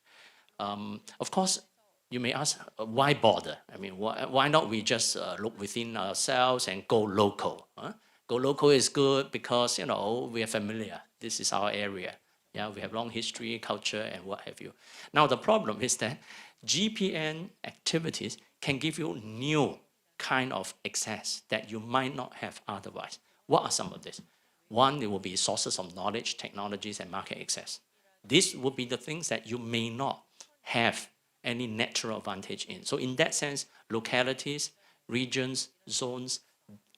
Of course, you may ask, why bother? I mean, why not we just look within ourselves and go local? Huh? Go local is good because, you know, we are familiar. This is our area. Yeah, we have long history, culture, and what have you. Now, the problem is that GPN activities can give you new kind of access that you might not have otherwise. What are some of this? One, it will be sources of knowledge, technologies, and market access. These would be the things that you may not have any natural advantage in. So in that sense, localities, regions, zones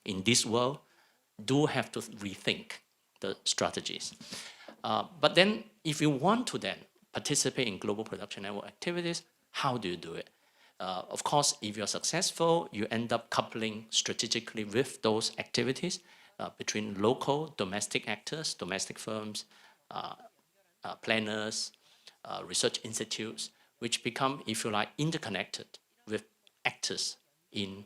in this world do have to rethink the strategies. But then if you want to then participate in global production network activities, how do you do it? Of course, if you're successful, you end up coupling strategically with those activities between local, domestic actors, domestic firms, planners, research institutes, which become, if you like, interconnected with actors in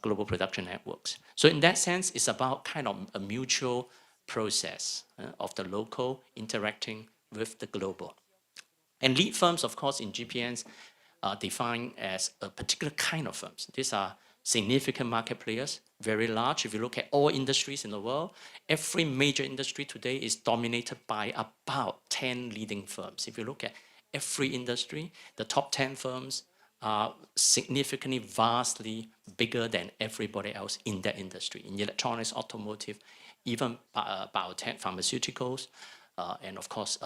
global production networks. So in that sense, it's about kind of a mutual process of the local interacting with the global. And lead firms, of course, in GPNs are defined as a particular kind of firms. These are significant market players, very large. If you look at all industries in the world, every major industry today is dominated by about 10 leading firms. If you look at every industry, the top 10 firms are significantly, vastly bigger than everybody else in that industry, in electronics, automotive, even biotech, pharmaceuticals, and of course,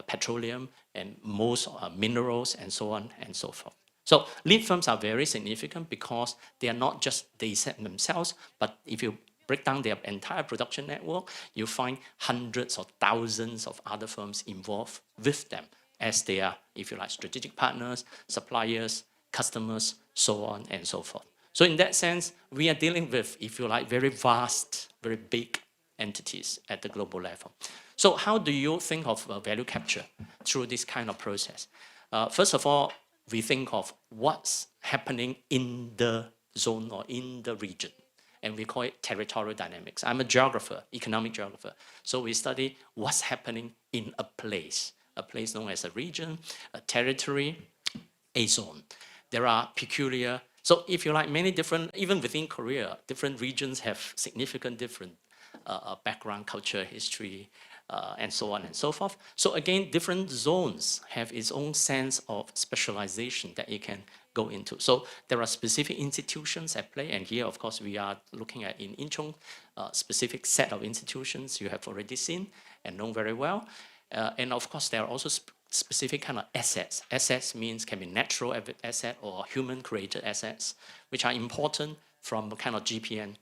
petroleum, and most minerals, and so on and so forth. So lead firms are very significant because they are not just they themselves, but if you break down their entire production network, you find hundreds or thousands of other firms involved with them as they are, if you like, strategic partners, suppliers, customers, so on and so forth. So in that sense, we are dealing with, if you like, very vast, very big entities at the global level. So how do you think of value capture through this kind of process? First of all, we think of what's happening in the zone or in the region, and we call it territorial dynamics. I'm a geographer, economic geographer, so we study what's happening in a place known as a region, a territory, a zone. There are peculiar, so if you like, many different, even within Korea, different regions have significant different background, culture, history, and so on and so forth. So again, different zones have its own sense of specialization that it can go into. So there are specific institutions at play, and here, of course, we are looking at in Incheon, specific set of institutions you have already seen and known very well. And of course, there are also specific kind of assets. Assets means can be natural asset or human-created assets, which are important from a kind of GPN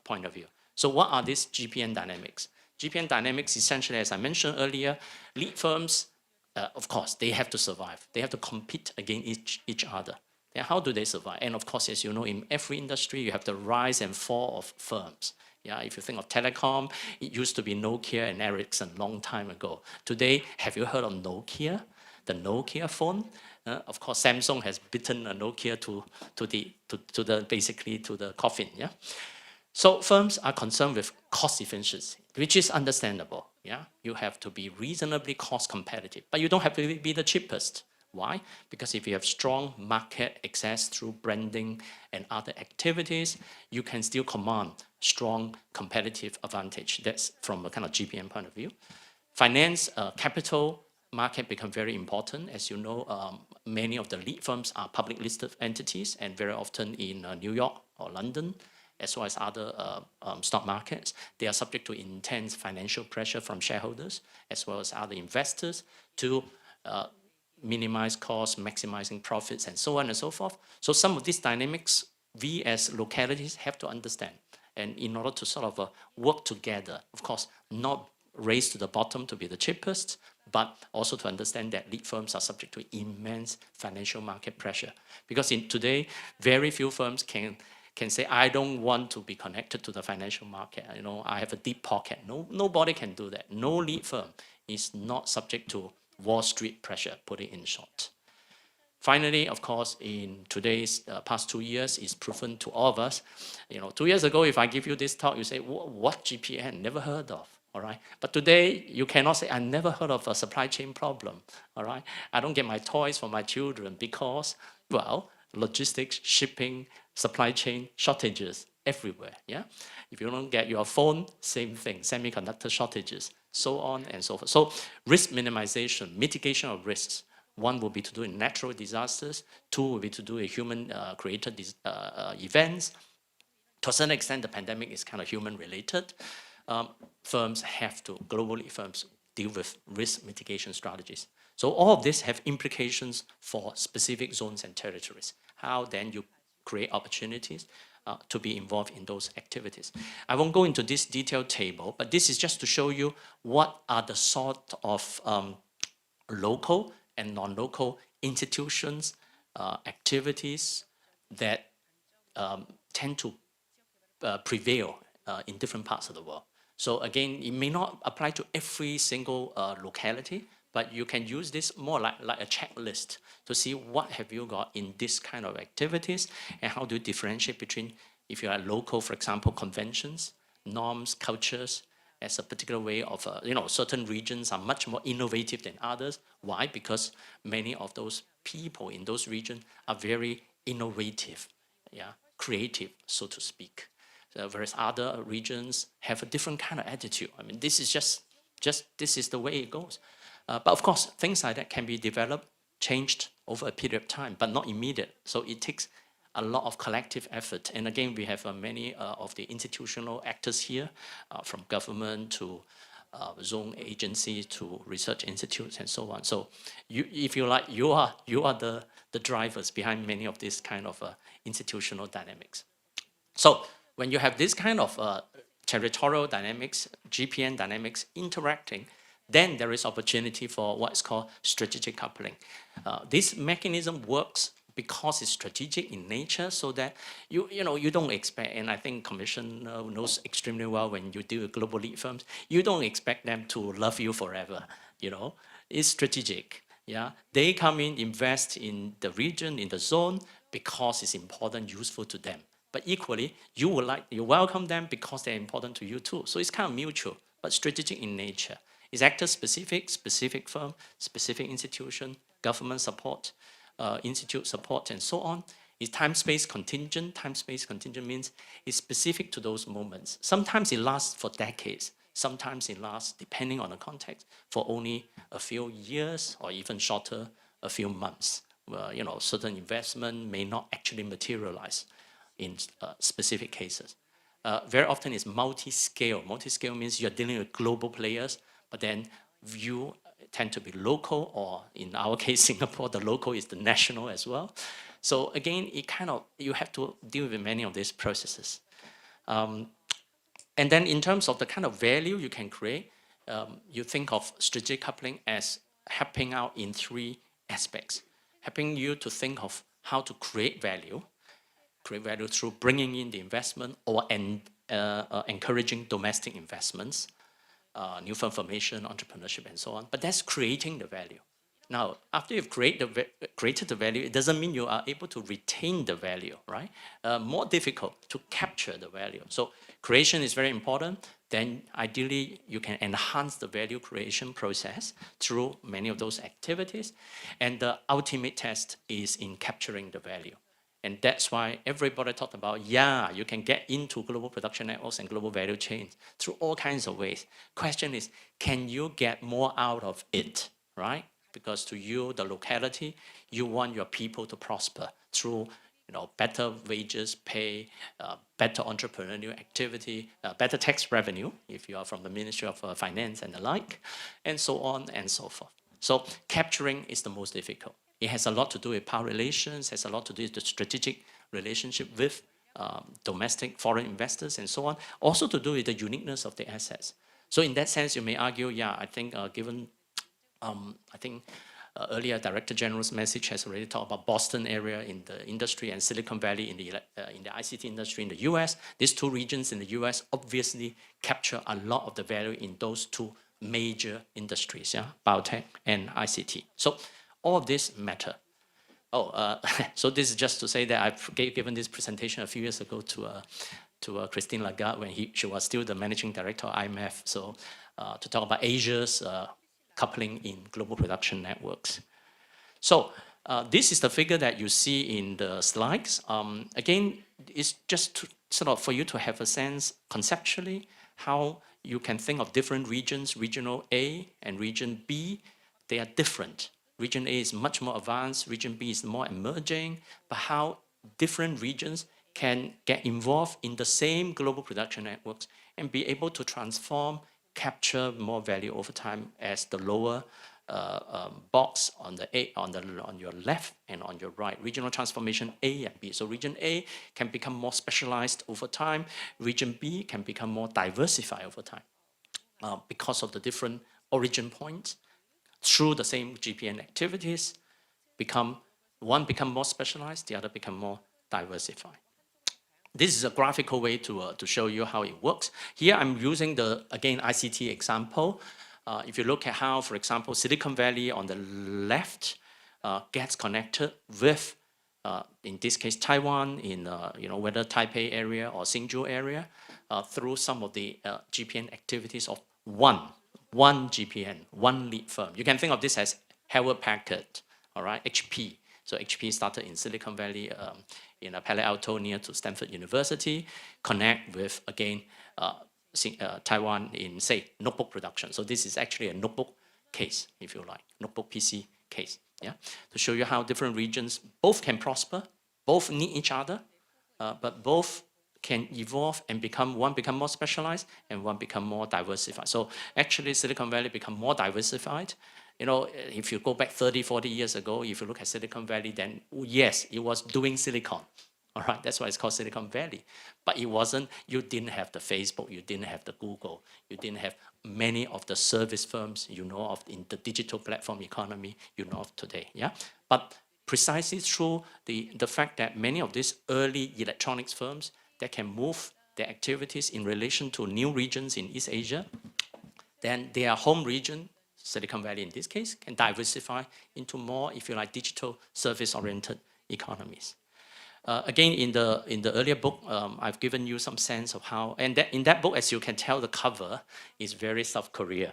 point of view. So what are these GPN dynamics? GPN dynamics, essentially, as I mentioned earlier, lead firms, of course, they have to survive. They have to compete against each other. Then how do they survive? And of course, as you know, in every industry, you have the rise and fall of firms. Yeah, if you think of telecom, it used to be Nokia and Ericsson a long time ago. Today, have you heard of Nokia? The Nokia phone? Of course, Samsung has bitten a Nokia basically to the coffin. Yeah. So firms are concerned with cost efficiency, which is understandable. Yeah, you have to be reasonably cost competitive, but you don't have to be the cheapest. Why? Because if you have strong market access through branding and other activities, you can still command strong competitive advantage. That's from a kind of GPM point of view. Finance, capital market become very important. As you know, many of the lead firms are public listed entities, and very often in New York or London, as well as other stock markets. They are subject to intense financial pressure from shareholders, as well as other investors, to minimize costs, maximizing profits, and so on and so forth. So some of these dynamics, we as localities have to understand. And in order to sort of work together, of course, not race to the bottom to be the cheapest, but also to understand that lead firms are subject to immense financial market pressure. Because in today, very few firms can say, I don't want to be connected to the financial market. You know, I have a deep pocket. No, nobody can do that. No lead firm is not subject to Wall Street pressure, put it in short. Finally, of course, in today's past 2 years, it's proven to all of us. You know, 2 years ago, if I give you this talk, you say, what GPN? Never heard of. All right. But today, you cannot say, I never heard of a supply chain problem. All right. I don't get my toys for my children because, well, logistics, shipping, supply chain shortages everywhere. Yeah. If you don't get your phone, same thing, semiconductor shortages, so on and so forth. So risk minimization, mitigation of risks. One will be to do in natural disasters. Two will be to do in human created events. To a certain extent, the pandemic is kind of human related. Firms have to, globally firms, deal with risk mitigation strategies. So all of this have implications for specific zones and territories. How then you create opportunities to be involved in those activities. I won't go into this detailed table, but this is just to show you what are the sort of local and non-local institutions, activities that tend to prevail in different parts of the world. So again, it may not apply to every single locality, but you can use this more like a checklist to see what have you got in this kind of activities and how do you differentiate between, if you are local, for example, conventions, norms, cultures, as a particular way of, certain regions are much more innovative than others. Why? Because many of those people in those regions are very innovative, yeah, creative, so to speak. Whereas other regions have a different kind of attitude. I mean, this is just this is the way it goes. But of course, things like that can be developed changed over a period of time, but not immediate. So it takes a lot of collective effort. And again, we have many of the institutional actors here, from government to zone agencies to research institutes and so on. So if you like, you are the drivers behind many of these kind of institutional dynamics. So when you have this kind of territorial dynamics, GPN dynamics interacting, then there is opportunity for what's called strategic coupling. This mechanism works because it's strategic in nature, so that you don't expect, and I think Commission knows extremely well when you deal with global lead firms, you don't expect them to love you forever. It's strategic. Yeah, they come in, invest in the region, in the zone, because it's important, useful to them. But equally, you welcome them because they're important to you too. So it's kind of mutual, but strategic in nature. It's actor specific, specific firm, specific institution, government support, institute support, and so on. It's time-space contingent. Time-space contingent means it's specific to those moments. Sometimes it lasts for decades. Sometimes it lasts, depending on the context, for only a few years or even shorter, a few months. Certain investment may not actually materialize in specific cases. Very often it's multi-scale. Multi-scale means you're dealing with global players, but then you tend to be local, or in our case, Singapore, the local is the national as well. So again, you have to deal with many of these processes. And then in terms of the kind of value you can create, you think of strategic coupling as helping out in three aspects. Helping you to think of how to create value through bringing in the investment or encouraging domestic investments, new firm formation, entrepreneurship, and so on. But that's creating the value. Now, after you've created the value, it doesn't mean you are able to retain the value, right? More difficult to capture the value. So creation is very important. Then ideally, you can enhance the value creation process through many of those activities. And the ultimate test is in capturing the value. And that's why everybody talked about, you can get into global production networks and global value chains through all kinds of ways. Question is, can you get more out of it, right? Because to you, the locality, you want your people to prosper through better wages, pay, better entrepreneurial activity, better tax revenue, if you are from the Ministry of Finance and the like, and so on and so forth. So capturing is the most difficult. It has a lot to do with power relations, has a lot to do with the strategic relationship with domestic foreign investors and so on, also to do with the uniqueness of the assets. So in that sense, you may argue, I think given, earlier Director General's message has already talked about Boston area in the industry and Silicon Valley in the ICT industry in the US. These two regions in the US obviously capture a lot of the value in those two major industries, biotech and ICT. So all of this matter. So this is just to say that I've given this presentation a few years ago to Christine Lagarde when she was still the managing director of IMF. So to talk about Asia's coupling in global production networks. So this is the figure that you see in the slides. Again, it's just to, sort of for you to have a sense conceptually how you can think of different regions, regional A and region B. They are different. Region A is much more advanced, region B is more emerging, but how different regions can get involved in the same global production networks and be able to transform, capture more value over time as the lower box on your left and on your right. Regional transformation A and B. So region A can become more specialized over time. Region B can become more diversified over time because of the different origin points. Through the same GPN activities, one become more specialized, the other become more diversified. This is a graphical way to show you how it works. Here I'm using the, again, ICT example. If you look at how, for example, Silicon Valley on the left gets connected with, in this case, Taiwan, in whether Taipei area or Hsinchu area, through some of the GPN activities of one GPN, one lead firm. You can think of this as Hewlett Packard, all right, HP. So HP started in Silicon Valley, in Palo Alto near to Stanford University, connect with, again, Taiwan in, say, notebook production. So this is actually a notebook case, if you like, notebook PC case. yeah, to show you how different regions both can prosper, both need each other, but both can evolve and one become more specialized and one become more diversified. So actually Silicon Valley become more diversified. You know, if you go back 30, 40 years ago, if you look at Silicon Valley, then yes, it was doing silicon. All right, that's why it's called Silicon Valley. But it wasn't, you didn't have the Facebook, you didn't have the Google, you didn't have many of the service firms you know of in the digital platform economy you know of today, yeah? But precisely through the fact that many of these early electronics firms that can move their activities in relation to new regions in East Asia, then their home region, Silicon Valley in this case, can diversify into more, if you like, digital service-oriented economies. Again, in the earlier book, I've given you some sense of how, and in that book, as you can tell, the cover is very South Korea.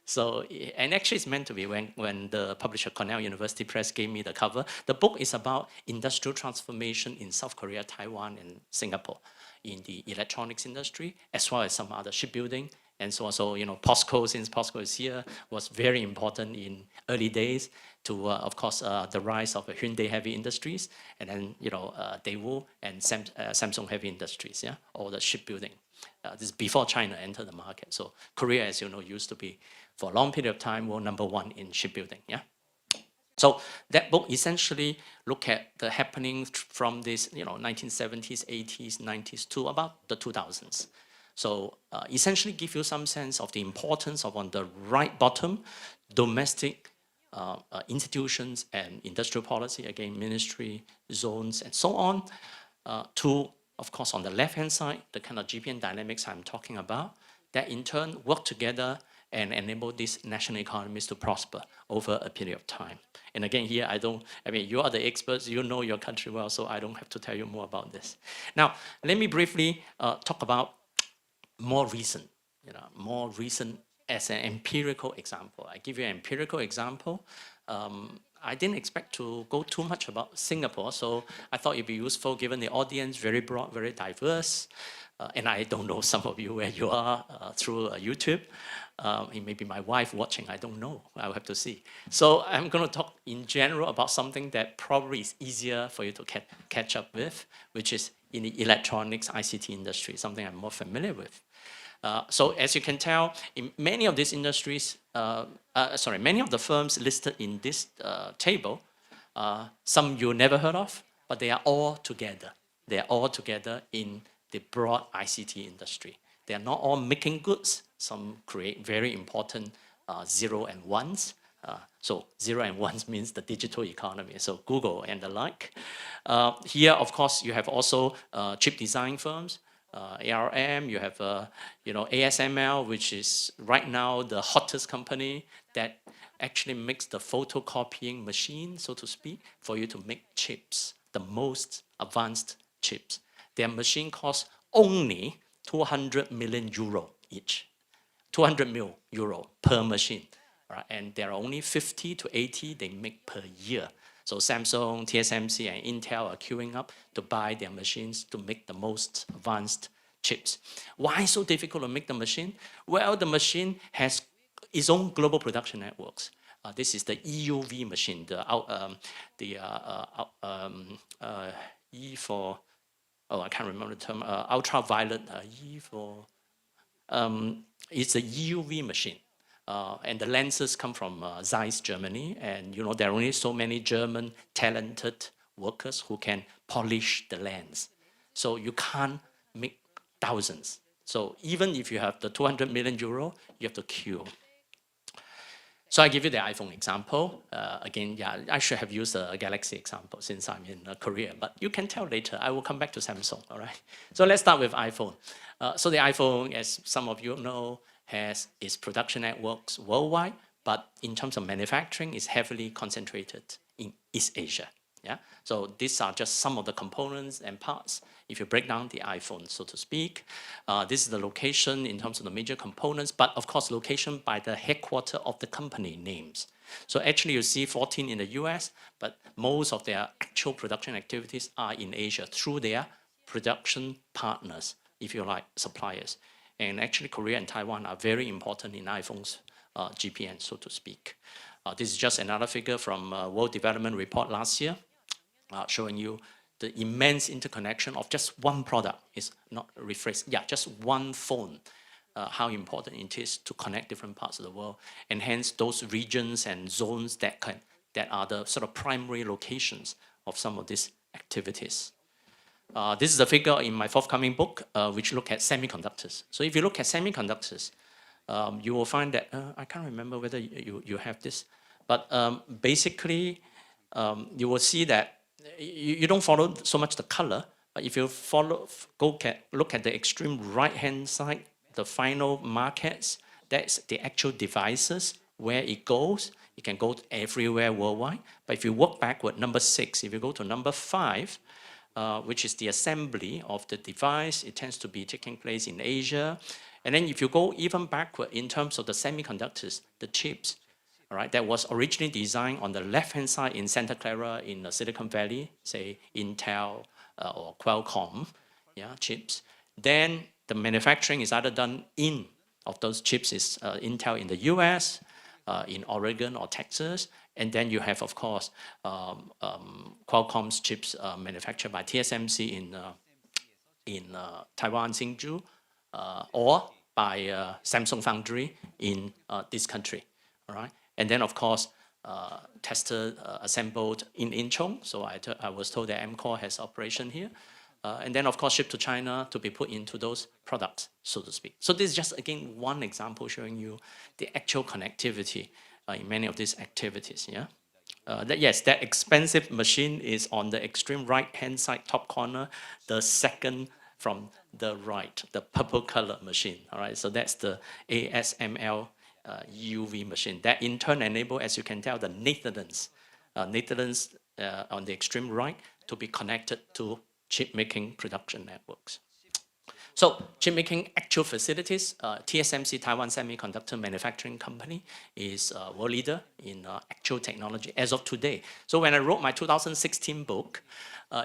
So, and actually it's meant to be when the publisher Cornell University Press gave me the cover. The book is about industrial transformation in South Korea, Taiwan, and Singapore in the electronics industry, as well as some other shipbuilding. And so on. So, you know, POSCO, since POSCO is here, was very important in early days to, of course, the rise of Hyundai Heavy Industries, and then, you know, Daewoo and Samsung Heavy Industries, yeah, all the shipbuilding. This is before China entered the market. So Korea, as you know, used to be, for a long period of time, world #1 in shipbuilding, yeah. So that book essentially look at the happening from this, you know, 1970s, 80s, 90s to about the 2000s. So essentially give you some sense of the importance of, on the right bottom, domestic institutions and industrial policy, again, ministry, zones, and so on, to, of course, on the left-hand side, the kind of GPN dynamics I'm talking about, that in turn work together and enable these national economies to prosper over a period of time. And again, here, I mean, you are the experts, you know your country well, so I don't have to tell you more about this. Now, let me briefly talk about more recent as an empirical example. I give you an empirical example. I didn't expect to go too much about Singapore, so I thought it'd be useful given the audience, very broad, very diverse. And I don't know some of you where you are through YouTube. It may be my wife watching, I don't know, I'll have to see. So I'm gonna talk in general about something that probably is easier for you to catch up with, which is in the electronics ICT industry, something I'm more familiar with. So as you can tell, in many of these industries, many of the firms listed in this table, some you never heard of, but they are all together. They are all together in the broad ICT industry. They are not all making goods. Some create very important zero and ones. So zero and ones means the digital economy. So Google and the like. Here, of course, you have also chip design firms. ARM, you have ASML, which is right now the hottest company that actually makes the photocopying machine, so to speak, for you to make chips, the most advanced chips. Their machine costs only 200 million euro each, 200 million euro per machine, right? And there are only 50 to 80 they make per year. So Samsung, TSMC, and Intel are queuing up to buy their machines to make the most advanced chips. Why so difficult to make the machine? Well, the machine has its own global production networks. This is the EUV machine, E for, I can't remember the term, ultraviolet, E for, it's a EUV machine. And the lenses come from Zeiss, Germany, and you know there are only so many German talented workers who can polish the lens. So you can't make thousands. So even if you have the 200 million euro, you have to queue. So I give you the iPhone example. Again, yeah, I should have used a Galaxy example since I'm in Korea, but you can tell later. I will come back to Samsung, all right? So let's start with iPhone. So the iPhone, as some of you know, has its production networks worldwide, but in terms of manufacturing, is heavily concentrated in East Asia. Yeah, so these are just some of the components and parts. If you break down the iPhone, so to speak, this is the location in terms of the major components, but of course, location by the headquarter of the company names. So actually, you see 14 in the US, but most of their actual production activities are in Asia through their production partners, if you like, suppliers. And actually, Korea and Taiwan are very important in iPhone's GPN, so to speak. This is just another figure from World Development Report last year, showing you the immense interconnection of just one product. Is not rephrased, yeah, just one phone. How important it is to connect different parts of the world, and hence those regions and zones that are the sort of primary locations of some of these activities. This is a figure in my forthcoming book, which look at semiconductors. So if you look at semiconductors, you will find that, I can't remember whether you have this, but basically you will see that you don't follow so much the color, but if you look at the extreme right-hand side, the final markets, that's the actual devices, where it goes. It can go everywhere worldwide. But if you work backward, number 6, if you go to number 5, which is the assembly of the device, it tends to be taking place in Asia. And then if you go even backward in terms of the semiconductors, the chips, all right, that was originally designed on the left-hand side in Santa Clara in Silicon Valley, say Intel or Qualcomm, yeah, chips. Then the manufacturing is either done of those chips is Intel in the US, in Oregon or Texas, and then you have, of course, Qualcomm's chips manufactured by TSMC in Taiwan, Hsinchu, or by Samsung Foundry in this country, all right? And then, of course, tested, assembled in Incheon. So I was told that MCore has operation here. And then, of course, shipped to China to be put into those products, so to speak. So this is just, again, one example showing you the actual connectivity in many of these activities, yeah? Yes, that expensive machine is on the extreme right-hand side top corner, the second from the right, the purple color machine, all right? So that's the ASML UV machine. That in turn enable, as you can tell, the Netherlands on the extreme right to be connected to chip-making production networks. So chip-making actual facilities, TSMC, Taiwan Semiconductor Manufacturing Company, is a world leader in actual technology as of today. So when I wrote my 2016 book,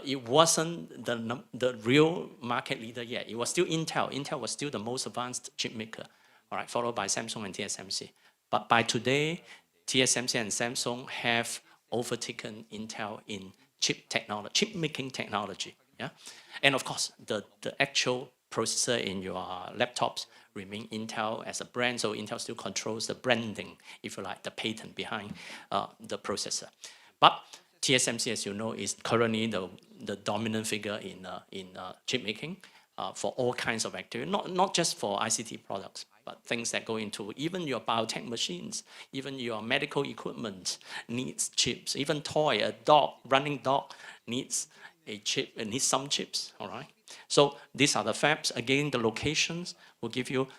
it wasn't the real market leader yet. It was still Intel. Intel was still the most advanced chip maker, all right, followed by Samsung and TSMC. But by today, TSMC and Samsung have overtaken Intel in chip-making technology. Yeah, and of course, the actual processor in your laptops remain Intel as a brand, so Intel still controls the branding, if you like, the patent behind the processor. But TSMC, as you know, is currently the dominant figure in chip making for all kinds of activity, not just for ICT products, but things that go into even your biotech machines, even your medical equipment needs chips, even a running dog needs a chip, it needs some chips, all right? So these are the fabs. Again, the locations will give you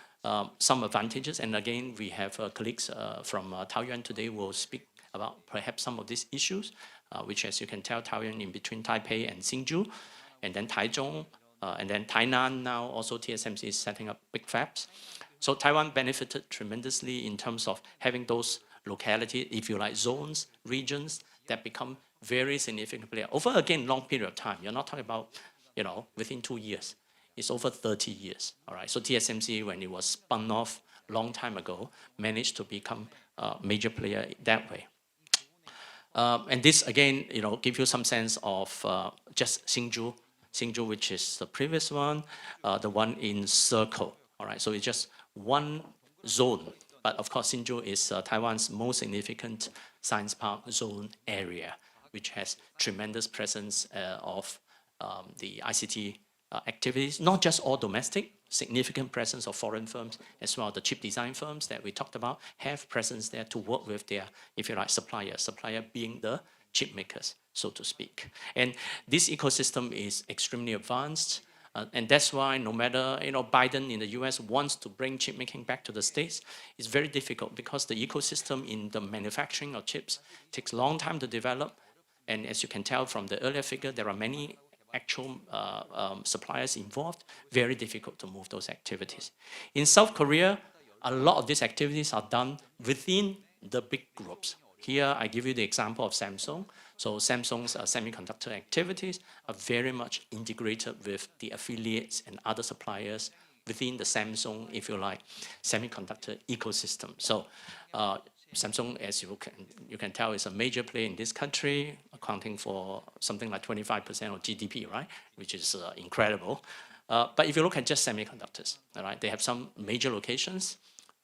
some advantages. And again, we have colleagues from Taoyuan today will speak about perhaps some of these issues, which, as you can tell, Taoyuan in between Taipei and Hsinchu, and then Taichung, and then Tainan now also TSMC is setting up big fabs. So Taiwan benefited tremendously in terms of having those localities, if you like, zones, regions that become very significant player over, again, long period of time. You're not talking about, within 2 years. It's over 30 years, all right? So TSMC, when it was spun off a long time ago, managed to become a major player that way. And this, again, give you some sense of just Hsinchu, which is the previous one, the one in circle, all right? So it's just one zone. But of course, Hsinchu is Taiwan's most significant science park zone area, which has tremendous presence of the ICT activities, not just all domestic, significant presence of foreign firms, as well the chip design firms that we talked about have presence there to work with their, if you like, supplier being the chip makers, so to speak. And this ecosystem is extremely advanced. And that's why no matter, Biden in the US wants to bring chip making back to the States, it's very difficult because the ecosystem in the manufacturing of chips takes a long time to develop. And as you can tell from the earlier figure, there are many actual suppliers involved, very difficult to move those activities. In South Korea, a lot of these activities are done within the big groups. Here, I give you the example of Samsung. So Samsung's semiconductor activities are very much integrated with the affiliates and other suppliers within the Samsung, if you like, semiconductor ecosystem. So Samsung, as you can tell, is a major player in this country, accounting for something like 25% of GDP, right? Which is incredible. But if you look at just semiconductors, all right, they have some major locations.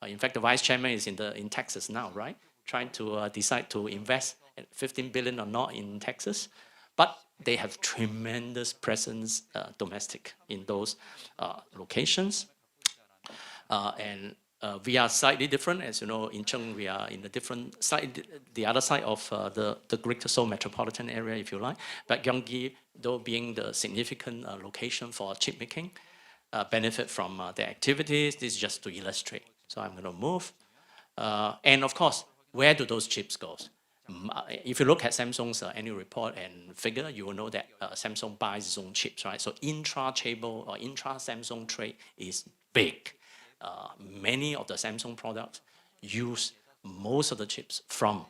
In fact, the vice chairman is in Texas now, right? Trying to decide to invest 15 billion or not in Texas. But they have tremendous presence domestic in those locations. And we are slightly different. As you know, in Cheng, we are in a different side, the other side of the Greater Seoul metropolitan area, if you like. But Gyeonggi, though being the significant location for chip making, benefit from their activities. This is just to illustrate. So I'm going to move. And of course, where do those chips go? If you look at Samsung's annual report and figure, you will know that Samsung buys its own chips, right? So intra-chamber or intra-Samsung trade is big. Many of the Samsung products use most of the chips from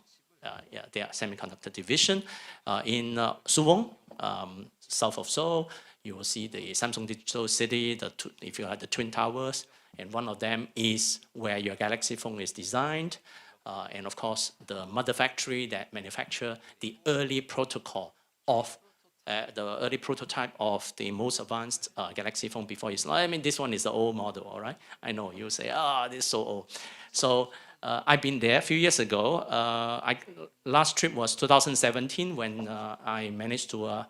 their semiconductor division. In Suwon, south of Seoul, you will see the Samsung Digital City, if you like, the Twin Towers, and one of them is where your Galaxy phone is designed. And of course, the mother factory that manufacture the early protocol of the early prototype of the most advanced Galaxy phone before it's, I mean, this one is the old model, all right? I know, you say, this is so old. So I've been there a few years ago. Last trip was 2017 when I managed to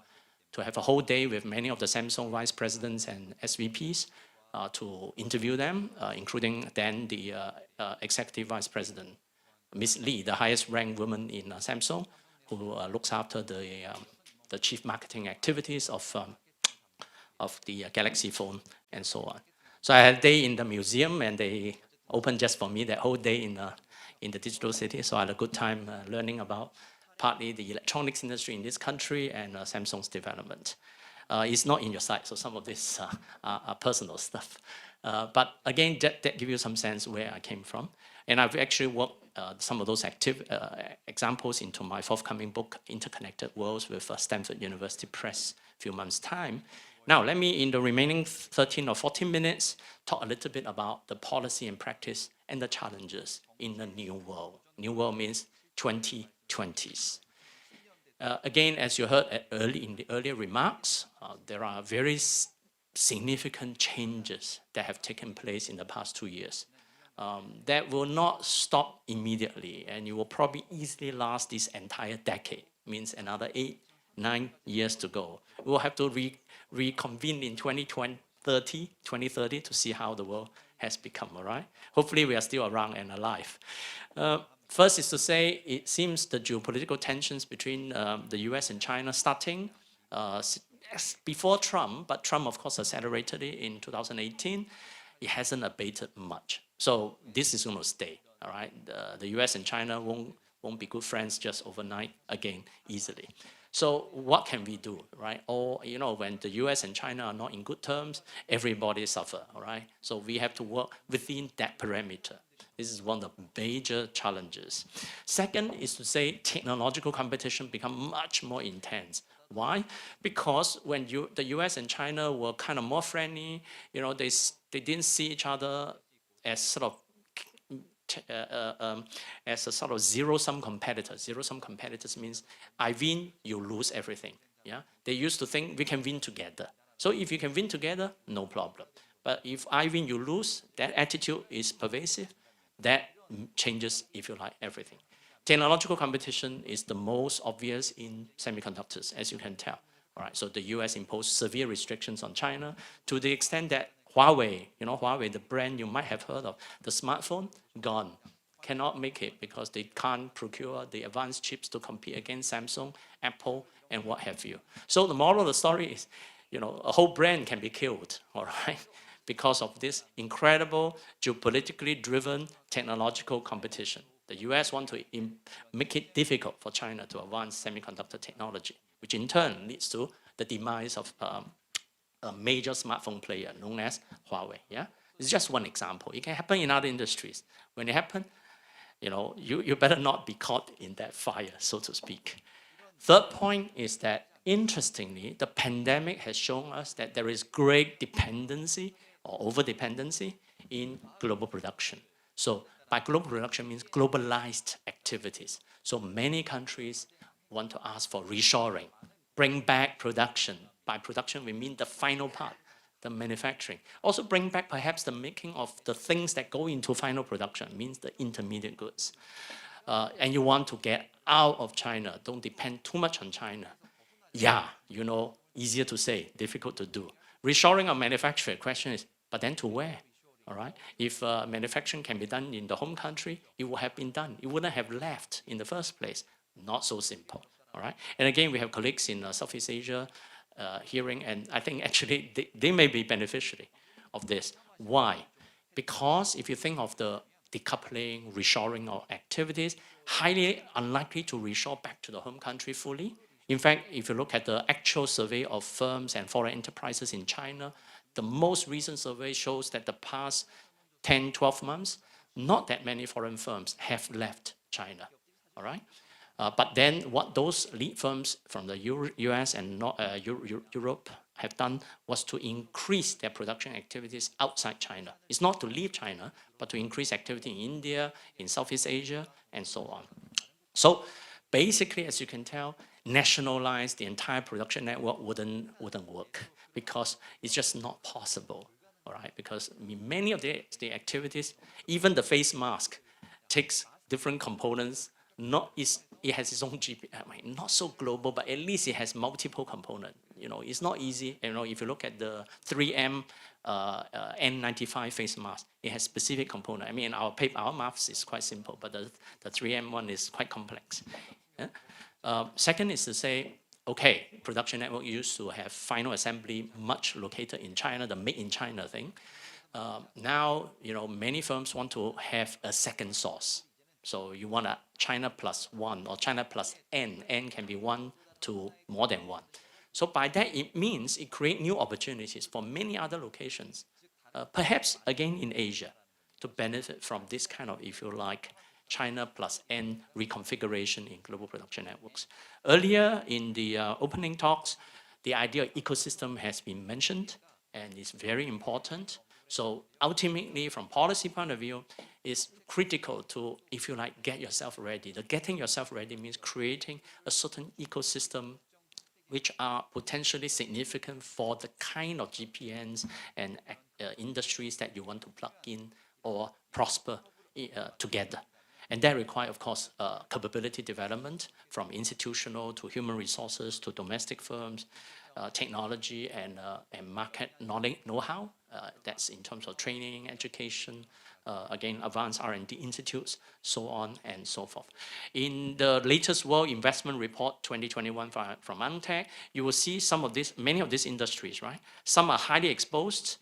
have a whole day with many of the Samsung vice presidents and SVPs to interview them, including then the executive vice president, Ms. Lee, the highest ranked woman in Samsung, who looks after the chief marketing activities of the Galaxy phone and so on. So I had a day in the museum, and they opened just for me that whole day in the digital city. So I had a good time learning about partly the electronics industry in this country and Samsung's development. It's not in your site, so some of this are personal stuff. But again, that gives you some sense where I came from. And I've actually worked some of those examples into my forthcoming book, Interconnected Worlds, with Stanford University Press a few months' time. Now, let me, in the remaining 13 or 14 minutes, talk a little bit about the policy and practice and the challenges in the new world. New world means 2020s. Again, as you heard in the earlier remarks, there are very significant changes that have taken place in the past 2 years. That will not stop immediately, and it will probably easily last this entire decade, means another 8-9 years to go. We'll have to reconvene in 2030 to see how the world has become, all right? Hopefully we are still around and alive. First is to say, it seems the geopolitical tensions between the US and China starting before Trump, but Trump, of course, accelerated it in 2018. It hasn't abated much. So this is going to stay, all right? The US and China won't be good friends just overnight again easily. So what can we do, right? Or, you know, when the US and China are not in good terms, everybody suffer, all right? So we have to work within that parameter. This is one of the major challenges. Second is to say technological competition become much more intense. Why? Because when the US and China were kind of more friendly, you know, they didn't see each other as sort of as a sort of zero-sum competitor. Zero-sum competitors means I win, you lose everything. Yeah, they used to think we can win together. So if you can win together, no problem. But if I win, you lose, that attitude is pervasive. That changes, if you like, everything. Technological competition is the most obvious in semiconductors, as you can tell. All right, so the US imposed severe restrictions on China to the extent that Huawei, you know, Huawei, the brand you might have heard of, the smartphone, gone. Cannot make it because they can't procure the advanced chips to compete against Samsung, Apple, and what have you. So the moral of the story is, you know, a whole brand can be killed, all right, because of this incredible geopolitically driven technological competition. The US want to make it difficult for China to advance semiconductor technology, which in turn leads to the demise of a major smartphone player known as Huawei. Yeah, it's just one example. It can happen in other industries. When it happens, you know, you better not be caught in that fire, so to speak. Third point is that, interestingly, the pandemic has shown us that there is great dependency or over-dependency in global production. So by global production means globalized activities. So many countries want to ask for reshoring, bring back production. By production, we mean the final part, the manufacturing. Also bring back perhaps the making of the things that go into final production, means the intermediate goods. And you want to get out of China, don't depend too much on China. Yeah, you know, easier to say, difficult to do. Reshoring of manufacturing, question is, but then to where? All right. If manufacturing can be done in the home country, it would have been done. It wouldn't have left in the first place. Not so simple. All right. And again, we have colleagues in Southeast Asia hearing, and I think actually they may be beneficiary of this. Why? Because if you think of the decoupling, reshoring of activities, highly unlikely to reshore back to the home country fully. In fact, if you look at the actual survey of firms and foreign enterprises in China, the most recent survey shows that the past 10, 12 months, not that many foreign firms have left China, all right? But then what those lead firms from the US and Europe have done was to increase their production activities outside China. It's not to leave China, but to increase activity in India, in Southeast Asia, and so on. So basically, as you can tell, nationalize the entire production network wouldn't work because it's just not possible, all right? Because many of the activities, even the face mask, takes different components. It has its own GP, not so global, but at least it has multiple components. You know, it's not easy. You know, if you look at the 3M N95 face mask, it has specific components. I mean, our mask is quite simple, but the 3M one is quite complex. Yeah? Second is to say, okay, production network used to have final assembly much located in China, the made in China thing. Now, you know, many firms want to have a second source. So you want a China plus one or China plus N. N can be one to more than one. So by that, it means it creates new opportunities for many other locations, perhaps again in Asia, to benefit from this kind of, if you like, China plus N reconfiguration in global production networks. Earlier in the opening talks, the idea of ecosystem has been mentioned and is very important. So ultimately, from policy point of view, it's critical to, if you like, get yourself ready. The getting yourself ready means creating a certain ecosystem which are potentially significant for the kind of GPNs and industries that you want to plug in or prosper together. And that requires, of course, capability development from institutional to human resources to domestic firms, technology and market knowledge, know-how. That's in terms of training, education, again, advanced R&D institutes, so on and so forth. In the latest World Investment Report 2021 from UNTAC, you will see many of these industries, right? Some are highly exposed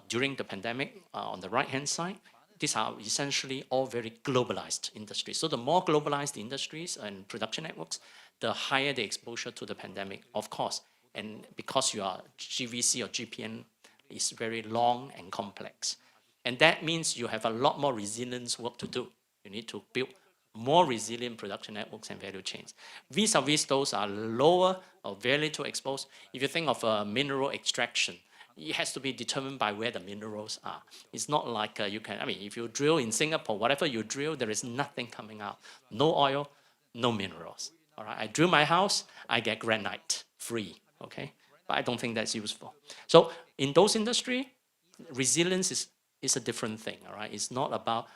during the pandemic on the right-hand side. These are essentially all very globalized industries. So the more globalized the industries and production networks, the higher the exposure to the pandemic, of course. And because you are GVC or GPN is very long and complex. And that means you have a lot more resilience work to do. You need to build more resilient production networks and value chains. Vis-a-vis those are lower or very little exposed. If you think of mineral extraction, it has to be determined by where the minerals are. It's not like if you drill in Singapore, whatever you drill, there is nothing coming out. No oil, no minerals. All right, I drill my house, I get granite, free, okay? But I don't think that's useful. So in those industries, resilience is a different thing, all right? It's not about,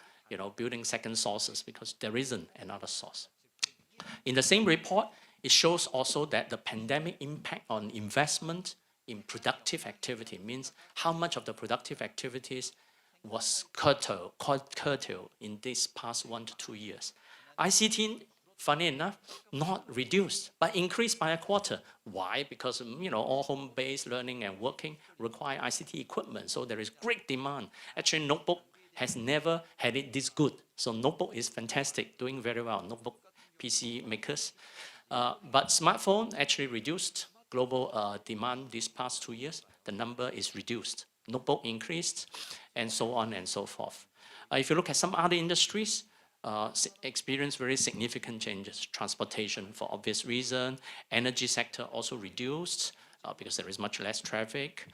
building second sources because there isn't another source. In the same report, it shows also that the pandemic impact on investment in productive activity means how much of the productive activities was curtailed in this past 1 to 2 years. ICT, funny enough, not reduced, but increased by a quarter. Why? Because all home-based learning and working require ICT equipment, so there is great demand. Actually, notebook has never had it this good. So notebook is fantastic, doing very well, notebook PC makers. But smartphone actually reduced global demand these past 2 years. The number is reduced. Notebook increased, and so on and so forth. If you look at some other industries, experience very significant changes. Transportation, for obvious reason. Energy sector also reduced. because there is much less traffic.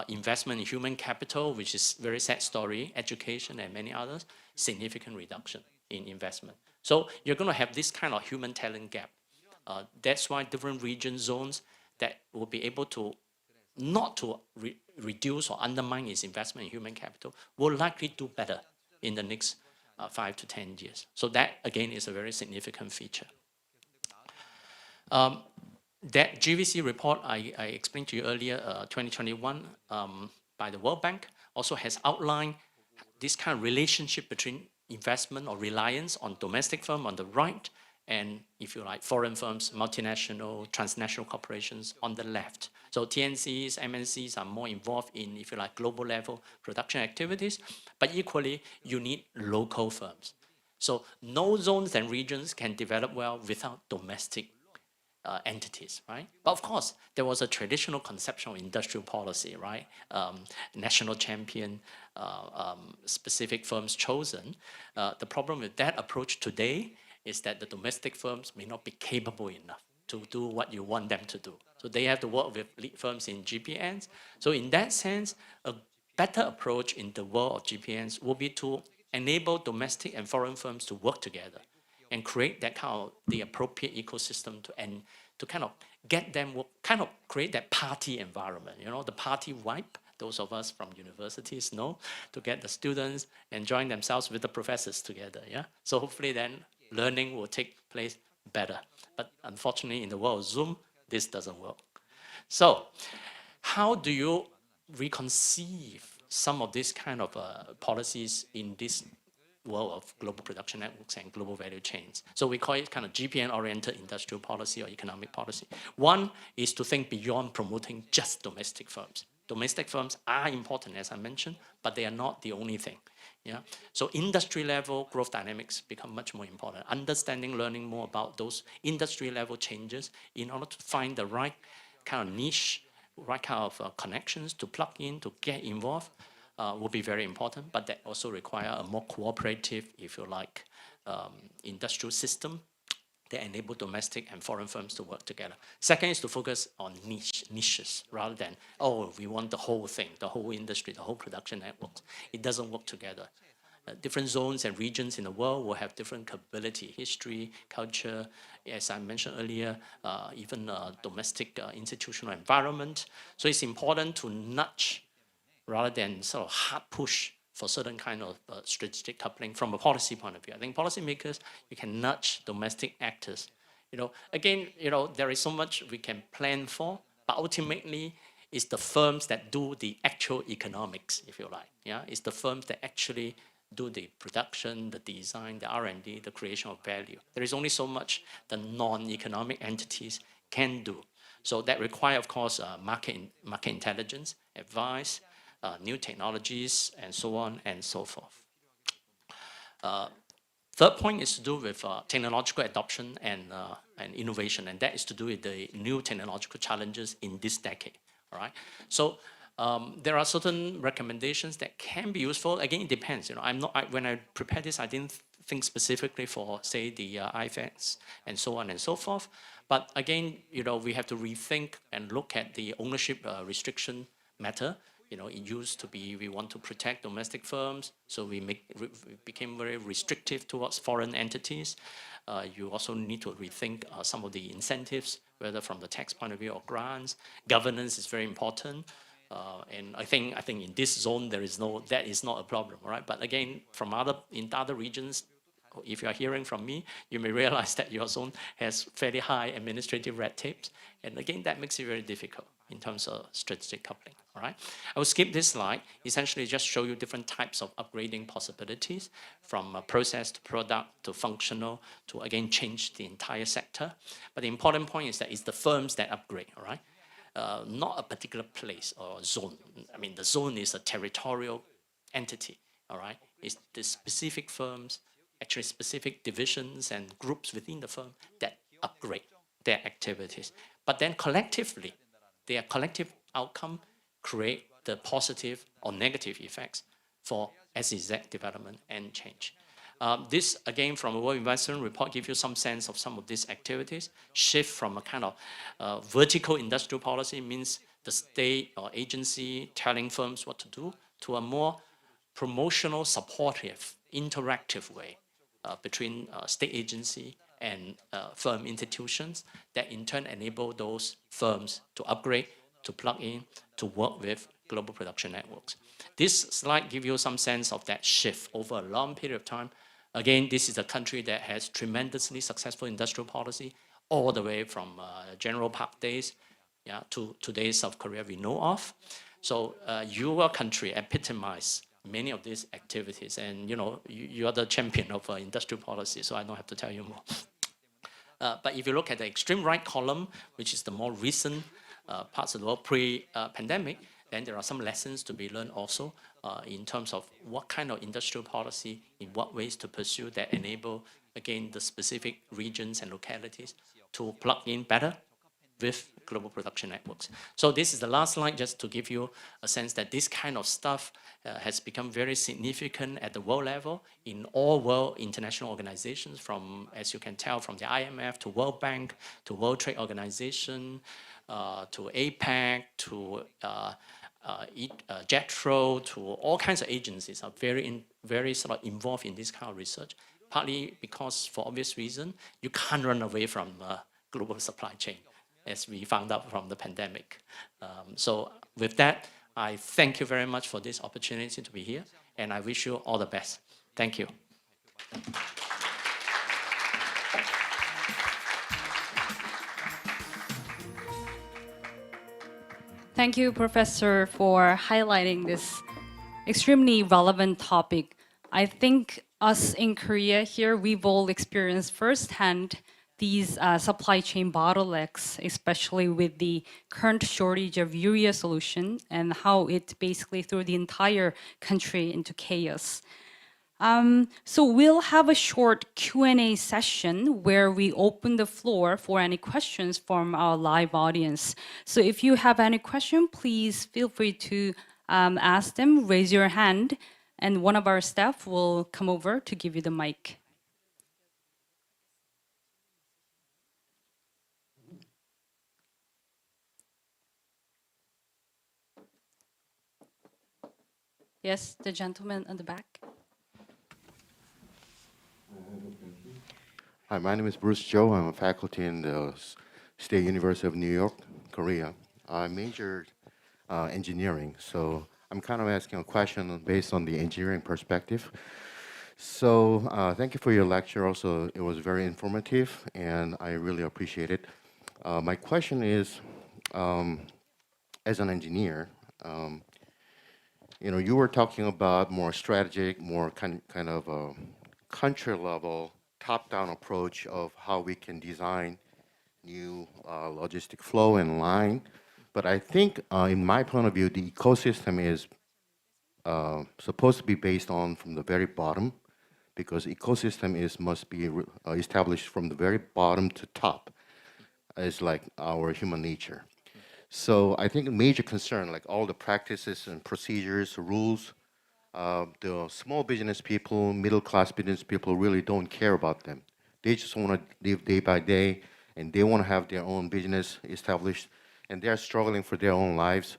Investment in human capital, which is very sad story, education and many others, significant reduction in investment. So you're going to have this kind of human talent gap. That's why different region zones that will be able to not to reduce or undermine its investment in human capital will likely do better in the next 5 to 10 years. So that, again, is a very significant feature. That GVC report I explained to you earlier, 2021, by the World Bank, also has outlined this kind of relationship between investment or reliance on domestic firm on the right, and, if you like, foreign firms, multinational, transnational corporations on the left. So TNCs, MNCs are more involved in, if you like, global level production activities, but equally, you need local firms. So no zones and regions can develop well without domestic entities, right? But of course, there was a traditional conception of industrial policy, right? National champion, specific firms chosen. The problem with that approach today is that the domestic firms may not be capable enough to do what you want them to do. So they have to work with lead firms in GPNs. So in that sense, a better approach in the world of GPNs will be to enable domestic and foreign firms to work together and create that kind of the appropriate ecosystem to kind of get them, kind of create that party environment, you know, the party vibe, those of us from universities know, to get the students enjoying themselves with the professors together, yeah? So hopefully then learning will take place better. But unfortunately, in the world of Zoom, this doesn't work. So how do you reconceive some of these kind of policies in this world of global production networks and global value chains? So we call it kind of GPN-oriented industrial policy or economic policy. One is to think beyond promoting just domestic firms. Domestic firms are important, as I mentioned, but they are not the only thing. Yeah? So industry level growth dynamics become much more important. Understanding, learning more about those industry level changes in order to find the right kind of niche, right kind of connections to plug in, to get involved, will be very important, but that also require a more cooperative, if you like, industrial system that enable domestic and foreign firms to work together. Second is to focus on niches rather than, oh, we want the whole thing, the whole industry, the whole production network. It doesn't work together. Different zones and regions in the world will have different capability, history, culture, as I mentioned earlier, even domestic institutional environment. So it's important to nudge rather than sort of hard push for certain kind of strategic coupling from a policy point of view. I think policymakers, you can nudge domestic actors. You know, again, you know, there is so much we can plan for, but ultimately, it's the firms that do the actual economics, if you like. Yeah, it's the firms that actually do the production, the design, the R&D, the creation of value. There is only so much the non-economic entities can do. So that require, of course, market intelligence, advice, new technologies, and so on and so forth. Third point is to do with technological adoption and innovation, and that is to do with the new technological challenges in this decade. All right. So there are certain recommendations that can be useful. Again, it depends. You know, when I prepared this, I didn't think specifically for, say, the IFEZ and so on and so forth. But again, you know, we have to rethink and look at the ownership restriction matter. You know, it used to be we want to protect domestic firms, so we became very restrictive towards foreign entities. You also need to rethink some of the incentives, whether from the tax point of view or grants. Governance is very important, and I think in this zone that is not a problem, right? But again, in other regions, if you are hearing from me, you may realize that your zone has fairly high administrative red tapes, and again, that makes it very difficult in terms of strategic coupling, all right? I will skip this slide, essentially just show you different types of upgrading possibilities from process to product to functional to, again, change the entire sector. But the important point is that it's the firms that upgrade, all right? Not a particular place or zone. I mean, the zone is a territorial entity, all right? It's the specific firms, actually specific divisions and groups within the firm that upgrade their activities. But then collectively, their collective outcome create the positive or negative effects for SEZ development and change. This, again, from a World Investment Report, gives you some sense of some of these activities. Shift from a kind of vertical industrial policy, means the state or agency telling firms what to do, to a more promotional, supportive, interactive way between state agency and firm institutions that in turn enable those firms to upgrade, to plug in, to work with global production networks. This slide gives you some sense of that shift over a long period of time. Again, this is a country that has tremendously successful industrial policy, all the way from General Park days to today's South Korea we know of. So your country epitomizes many of these activities, and you are the champion of industrial policy, so I don't have to tell you more. But if you look at the extreme right column, which is the more recent parts of the world pre-pandemic, then there are some lessons to be learned also in terms of what kind of industrial policy, in what ways to pursue that enable, again, the specific regions and localities to plug in better with global production networks. So this is the last slide, just to give you a sense that this kind of stuff has become very significant at the world level in all world international organizations, from, as you can tell, from the IMF to World Bank to World Trade Organization to APEC to JETRO, to all kinds of agencies are very sort of involved in this kind of research, partly because, for obvious reason, you can't run away from global supply chain, as we found out from the pandemic. So with that, I thank you very much for this opportunity to be here, and I wish you all the best. Thank you. Thank you, Professor, for highlighting this extremely relevant topic. I think us in Korea here, we've all experienced firsthand these supply chain bottlenecks, especially with the current shortage of urea solution and how it basically threw the entire country into chaos. So we'll have a short Q&A session where we open the floor for any questions from our live audience. So if you have any question, please feel free to ask them, raise your hand, and one of our staff will come over to give you the mic. Yes, the gentleman on the back. Hi, my name is Bruce Cho. I'm a faculty in the State University of New York, Korea. I majored engineering, so I'm kind of asking a question based on the engineering perspective. So thank you for your lecture. Also, it was very informative, and I really appreciate it. My question is, as an engineer, you were talking about more strategic, more kind of a country level, top-down approach of how we can design new logistic flow and line. But I think, in my point of view, the ecosystem is supposed to be based on from the very bottom, because ecosystem must be established from the very bottom to top. It's like our human nature. So I think a major concern, like all the practices and procedures, rules, the small business people, middle class business people really don't care about them. They just want to live day by day, and they want to have their own business established, and they're struggling for their own lives.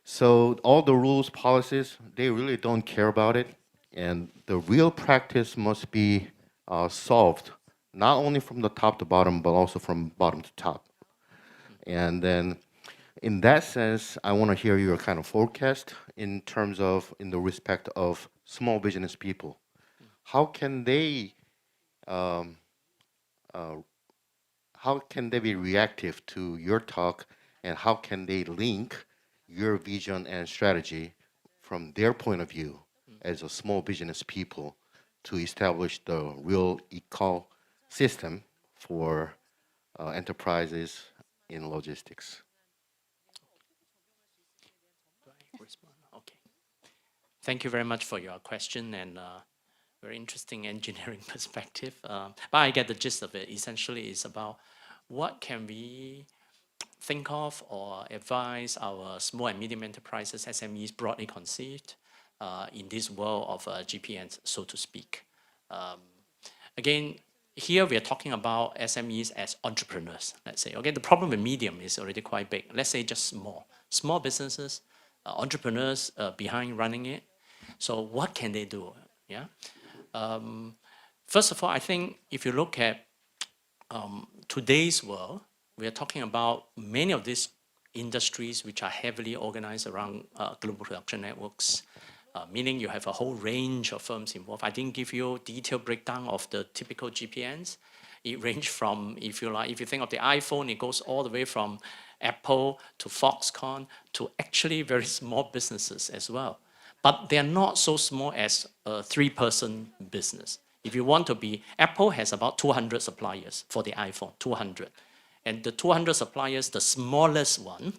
So all the rules, policies, they really don't care about it, and the real practice must be solved, not only from the top to bottom, but also from bottom to top. And then in that sense, I want to hear your kind of forecast in terms of, in the respect of small business people. How can they be reactive to your talk, and how can they link your vision and strategy from their point of view as a small business people to establish the real ecosystem for enterprises in logistics? Okay. Thank you very much for your question, and very interesting engineering perspective. But I get the gist of it. Essentially, it's about what can we think of or advise our small and medium enterprises, SMEs broadly conceived, in this world of GPNs, so to speak. Again, here we are talking about SMEs as entrepreneurs, let's say. Okay, the problem with medium is already quite big. Let's say just small businesses, entrepreneurs behind running it. So what can they do? Yeah. First of all, I think if you look at today's world, we are talking about many of these industries which are heavily organized around global production networks, meaning you have a whole range of firms involved. I didn't give you detailed breakdown of the typical GPNs. It ranges from, if you think of the iPhone, it goes all the way from Apple to Foxconn to actually very small businesses as well. But they're not so small as a 3-person business. If you want to be, Apple has about 200 suppliers for the iPhone, 200. And the 200 suppliers, the smallest one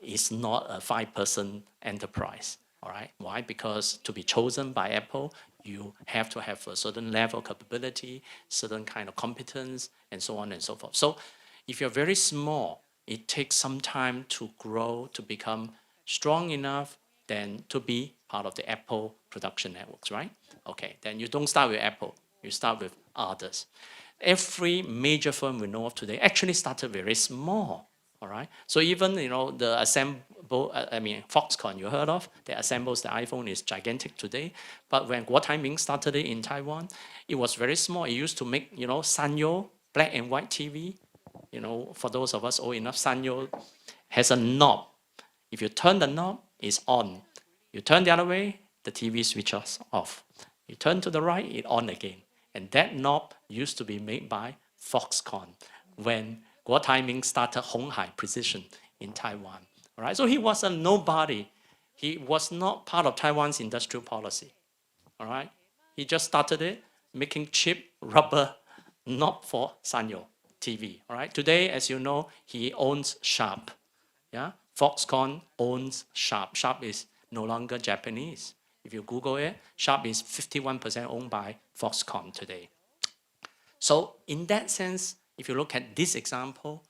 is not a 5-person enterprise. All right, why? Because to be chosen by Apple, you have to have a certain level of capability, certain kind of competence, and so on and so forth. So if you're very small, it takes some time to grow, to become strong enough then to be part of the Apple production networks, right? Okay, then you don't start with Apple, you start with others. Every major firm we know of today actually started very small, all right? So even, the Foxconn you heard of, that assembles the iPhone is gigantic today. But when Guo Taiming started it in Taiwan, it was very small. It used to make, Sanyo, black and white TV. For those of us old enough, Sanyo has a knob. If you turn the knob, it's on. You turn the other way, the TV switches off. You turn to the right, it's on again. And that knob used to be made by Foxconn when Guo Taiming started Honghai Precision in Taiwan. All right, so he was a nobody. He was not part of Taiwan's industrial policy. All right, he just started it, making cheap rubber knob for Sanyo TV. All right, today, as you know, he owns Sharp. Yeah, Foxconn owns Sharp. Sharp is no longer Japanese. If you Google it, Sharp is 51% owned by Foxconn today. So in that sense, if you look at this example,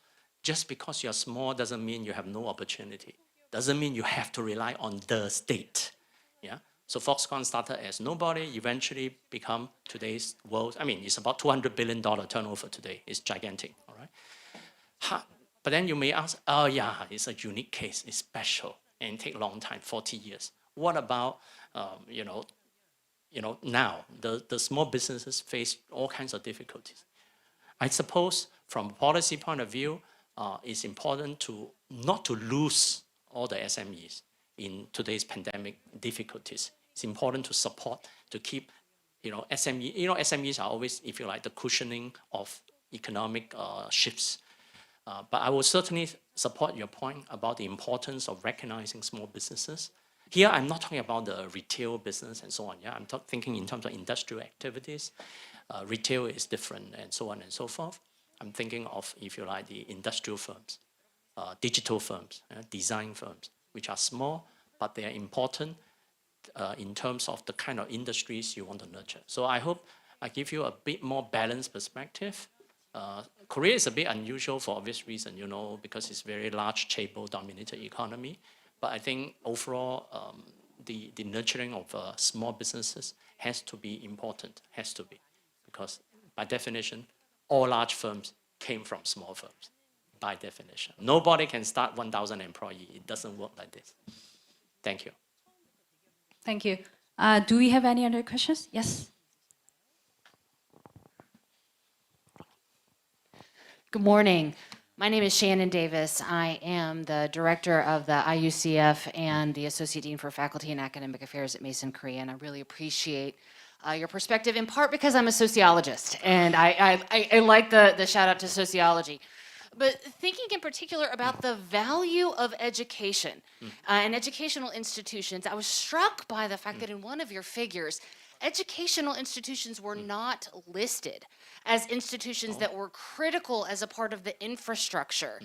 just because you're small doesn't mean you have no opportunity. Doesn't mean you have to rely on the state. Yeah. So Foxconn started as nobody, eventually become today's world. It's about $200 billion turnover today. It's gigantic. All right. But then you may ask, oh yeah, it's a unique case. It's special and take a long time, 40 years. What about now the small businesses face all kinds of difficulties. I suppose from a policy point of view, it's important not to lose all the SMEs in today's pandemic difficulties. It's important to support, to keep, SME. SMEs are always, if you like, the cushioning of economic shifts. But I will certainly support your point about the importance of recognizing small businesses. Here, I'm not talking about the retail business and so on. Yeah, I'm thinking in terms of industrial activities. Retail is different and so on and so forth. I'm thinking of, if you like, the industrial firms, digital firms, design firms, which are small, but they are important in terms of the kind of industries you want to nurture. So I hope I give you a bit more balanced perspective. Korea is a bit unusual for obvious reason, because it's a very large chaebol-dominated economy. But I think overall, the nurturing of small businesses has to be important, because by definition, all large firms came from small firms, by definition. Nobody can start 1,000 employees. It doesn't work like this. Thank you. Thank you. Do we have any other questions? Yes. Good morning. My name is Shannon Davis. I am the director of the IUCF and the Associate Dean for Faculty and Academic Affairs at Mason Korea, and I really appreciate your perspective, in part because I'm a sociologist, and I like the shout out to sociology. But thinking in particular about the value of education and educational institutions, I was struck by the fact that in one of your figures, educational institutions were not listed as institutions that were critical as a part of the infrastructure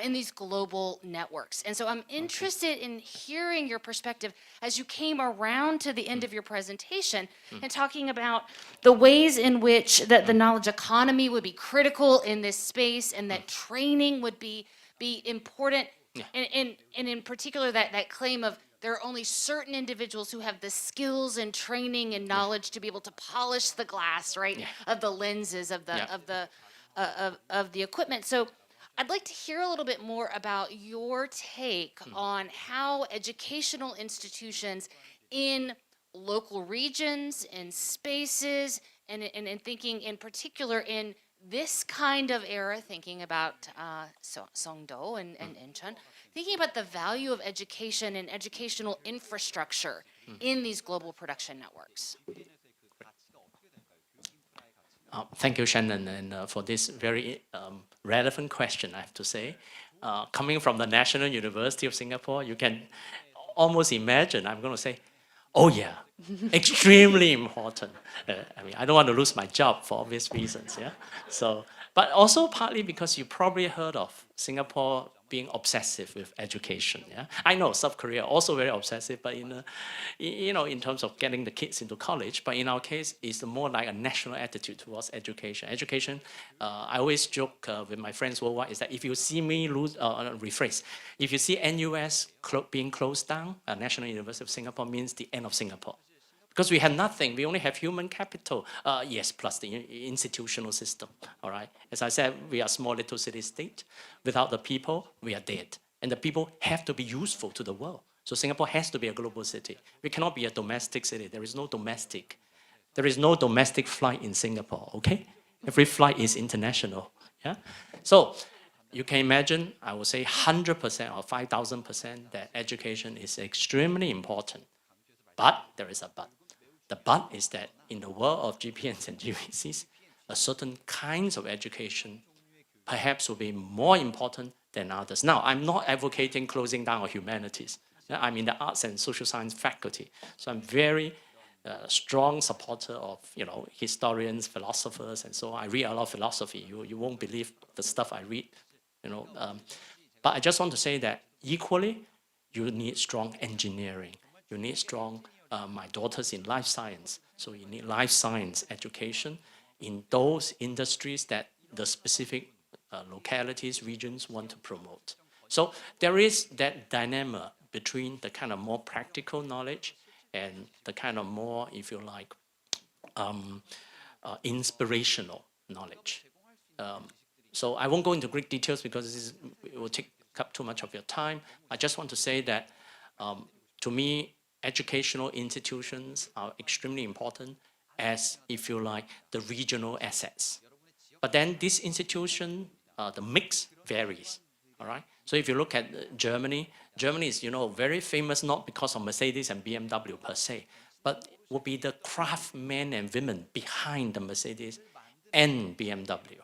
in these global networks. And so I'm interested in hearing your perspective as you came around to the end of your presentation and talking about the ways in which that the knowledge economy would be critical in this space and that training would be important. And in particular, that claim of there are only certain individuals who have the skills and training and knowledge to be able to polish the glass, right, of the lenses of the equipment. So I'd like to hear a little bit more about your take on how educational institutions in local regions and spaces, and thinking in particular in this kind of era, thinking about Songdo and Incheon, thinking about the value of education and educational infrastructure in these global production networks. Thank you, Shannon, and for this very relevant question, I have to say. Coming from the National University of Singapore, you can almost imagine I'm going to say, oh yeah, extremely important. I mean, I don't want to lose my job for obvious reasons, yeah? So, but also partly because you probably heard of Singapore being obsessive with education, yeah? I know South Korea also very obsessive, but in terms of getting the kids into college, but in our case, it's more like a national attitude towards education. Education, I always joke with my friends worldwide, is that if you see me rephrase, if you see NUS being closed down, National University of Singapore means the end of Singapore. Because we have nothing, we only have human capital, yes, plus the institutional system, all right? As I said, we are a small little city-state. Without the people, we are dead. And the people have to be useful to the world. So Singapore has to be a global city. We cannot be a domestic city. There is no domestic. There is no domestic flight in Singapore, okay? Every flight is international, yeah? So you can imagine, I would say 100% or 5,000% that education is extremely important. But there is a but. The but is that in the world of GPNs and GVCs, a certain kinds of education perhaps will be more important than others. Now, I'm not advocating closing down of humanities. I'm in the arts and social science faculty, so I'm very strong supporter of historians, philosophers, and so on. I read a lot of philosophy. You won't believe the stuff I read, But I just want to say that equally, you need strong engineering. You need strong. My daughter's in life science, so you need life science education in those industries that the specific localities, regions want to promote. So there is that dilemma between the kind of more practical knowledge and the kind of more, if you like, inspirational knowledge. So I won't go into great details because it will take up too much of your time. I just want to say that to me, educational institutions are extremely important as, if you like, the regional assets. But then this institution, the mix varies, all right? So if you look at Germany, Germany is, very famous not because of Mercedes and BMW per se, but will be the craftsmen and women behind the Mercedes and BMW.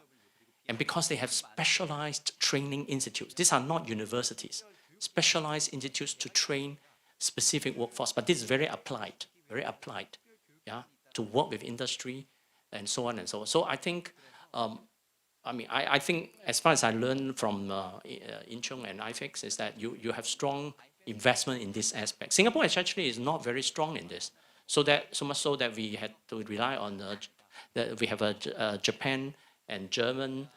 And because they have specialized training institutes, these are not universities, specialized institutes to train specific workforce, but this is very applied, yeah, to work with industry and so on and so on. So I think, I think as far as I learned from Incheon and IFEZ is that you have strong investment in this aspect. Singapore actually is not very strong in this, so much so that we had to rely on that we have a Japan and German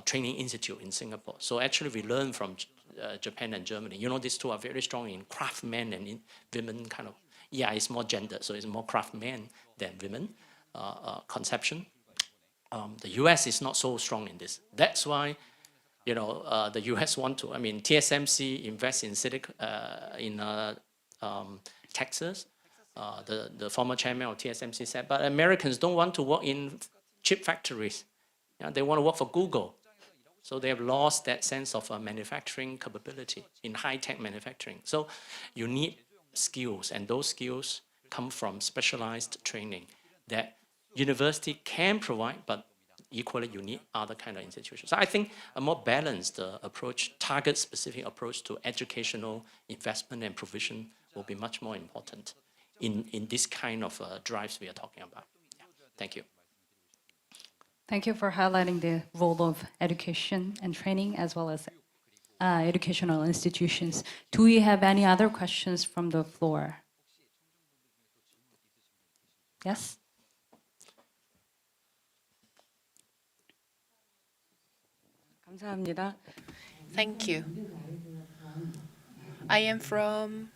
training institute in Singapore. So actually we learn from Japan and Germany. These two are very strong in craftsmen and in women kind of, it's more gender, so it's more craftsmen than women conception. The US is not so strong in this. That's why, the US want to, TSMC invests in Texas. The former chairman of TSMC said, but Americans don't want to work in chip factories. They want to work for Google. So they have lost that sense of manufacturing capability in high-tech manufacturing. So you need skills, and those skills come from specialized training that university can provide, but equally you need other kind of institutions. So I think a more balanced approach, target-specific approach to educational investment and provision will be much more important in this kind of drives we are talking about. Yeah. Thank you. Thank you for highlighting the role of education and training as well as educational institutions. Do we have any other questions from the floor? Yes? Thank you. I am from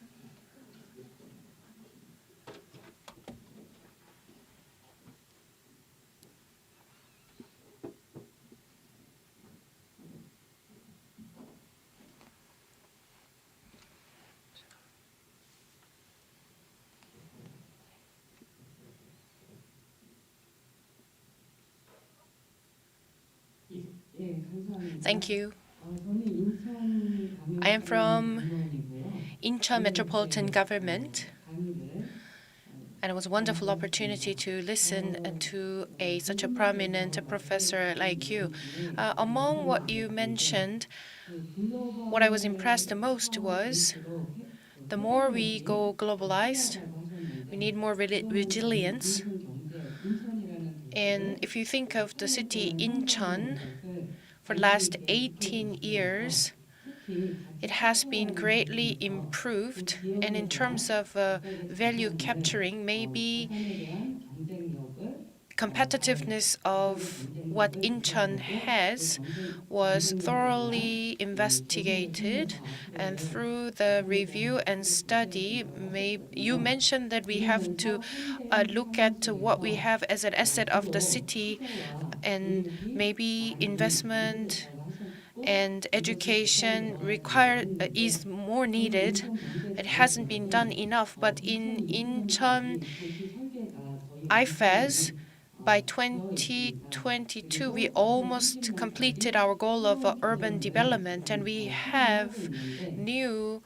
Thank you. I am from Incheon Metropolitan Government, and it was a wonderful opportunity to listen to such a prominent professor like you. Among what you mentioned, what I was impressed the most was the more we go globalized, we need more resilience. And if you think of the city Incheon, for the last 18 years, it has been greatly improved. And in terms of value capturing, maybe competitiveness of what Incheon has was thoroughly investigated, and through the review and study, you mentioned that we have to look at what we have as an asset of the city, and maybe investment and education is more needed. It hasn't been done enough, but in Incheon IFEZ, by 2022, we almost completed our goal of urban development, and we have new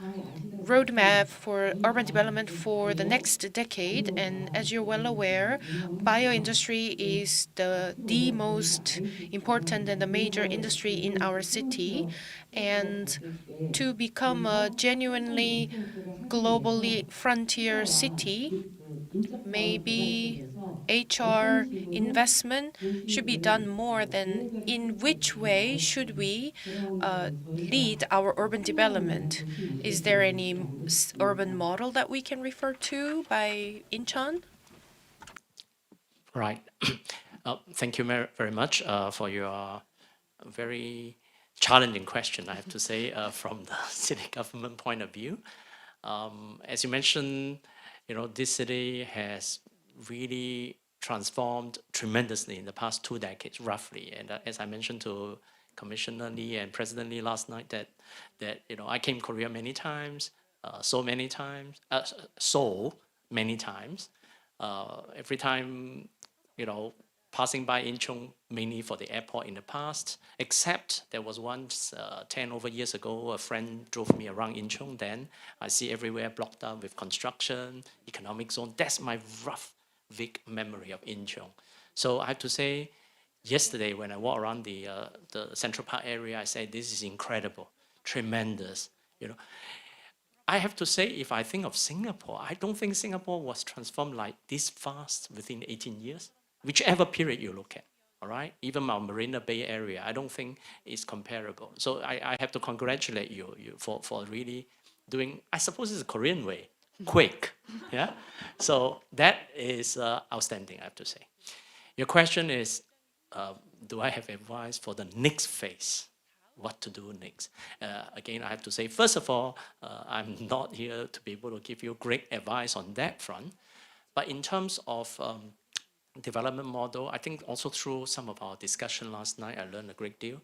roadmap for urban development for the next decade. And as you're well aware, bioindustry is the most important and the major industry in our city. And to become a genuinely globally frontier city, maybe HR investment should be done more than in which way should we lead our urban development. Is there any urban model that we can refer to by Incheon? Right. Thank you very much for your very challenging question, I have to say, from the city government point of view. As you mentioned, this city has really transformed tremendously in the past 2 decades, roughly. And as I mentioned to Commissioner Lee and President Lee last night, that I came to Korea many times, so many times. Every time, passing by Incheon mainly for the airport in the past, except there was once 10 over years ago, a friend drove me around Incheon. Then I see everywhere blocked up with construction, economic zone. That's my rough, vague memory of Incheon. So I have to say, yesterday when I walked around the Central Park area, I said, this is incredible, tremendous. I have to say, if I think of Singapore, I don't think Singapore was transformed like this fast within 18 years. Whichever period you look at, all right? Even our Marina Bay area, I don't think is comparable. So I have to congratulate you for really doing, I suppose it's a Korean way, quick, yeah? So that is outstanding, I have to say. Your question is, do I have advice for the next phase? What to do next? Again, I have to say, first of all, I'm not here to be able to give you great advice on that front. But in terms of development model, I think also through some of our discussion last night, I learned a great deal.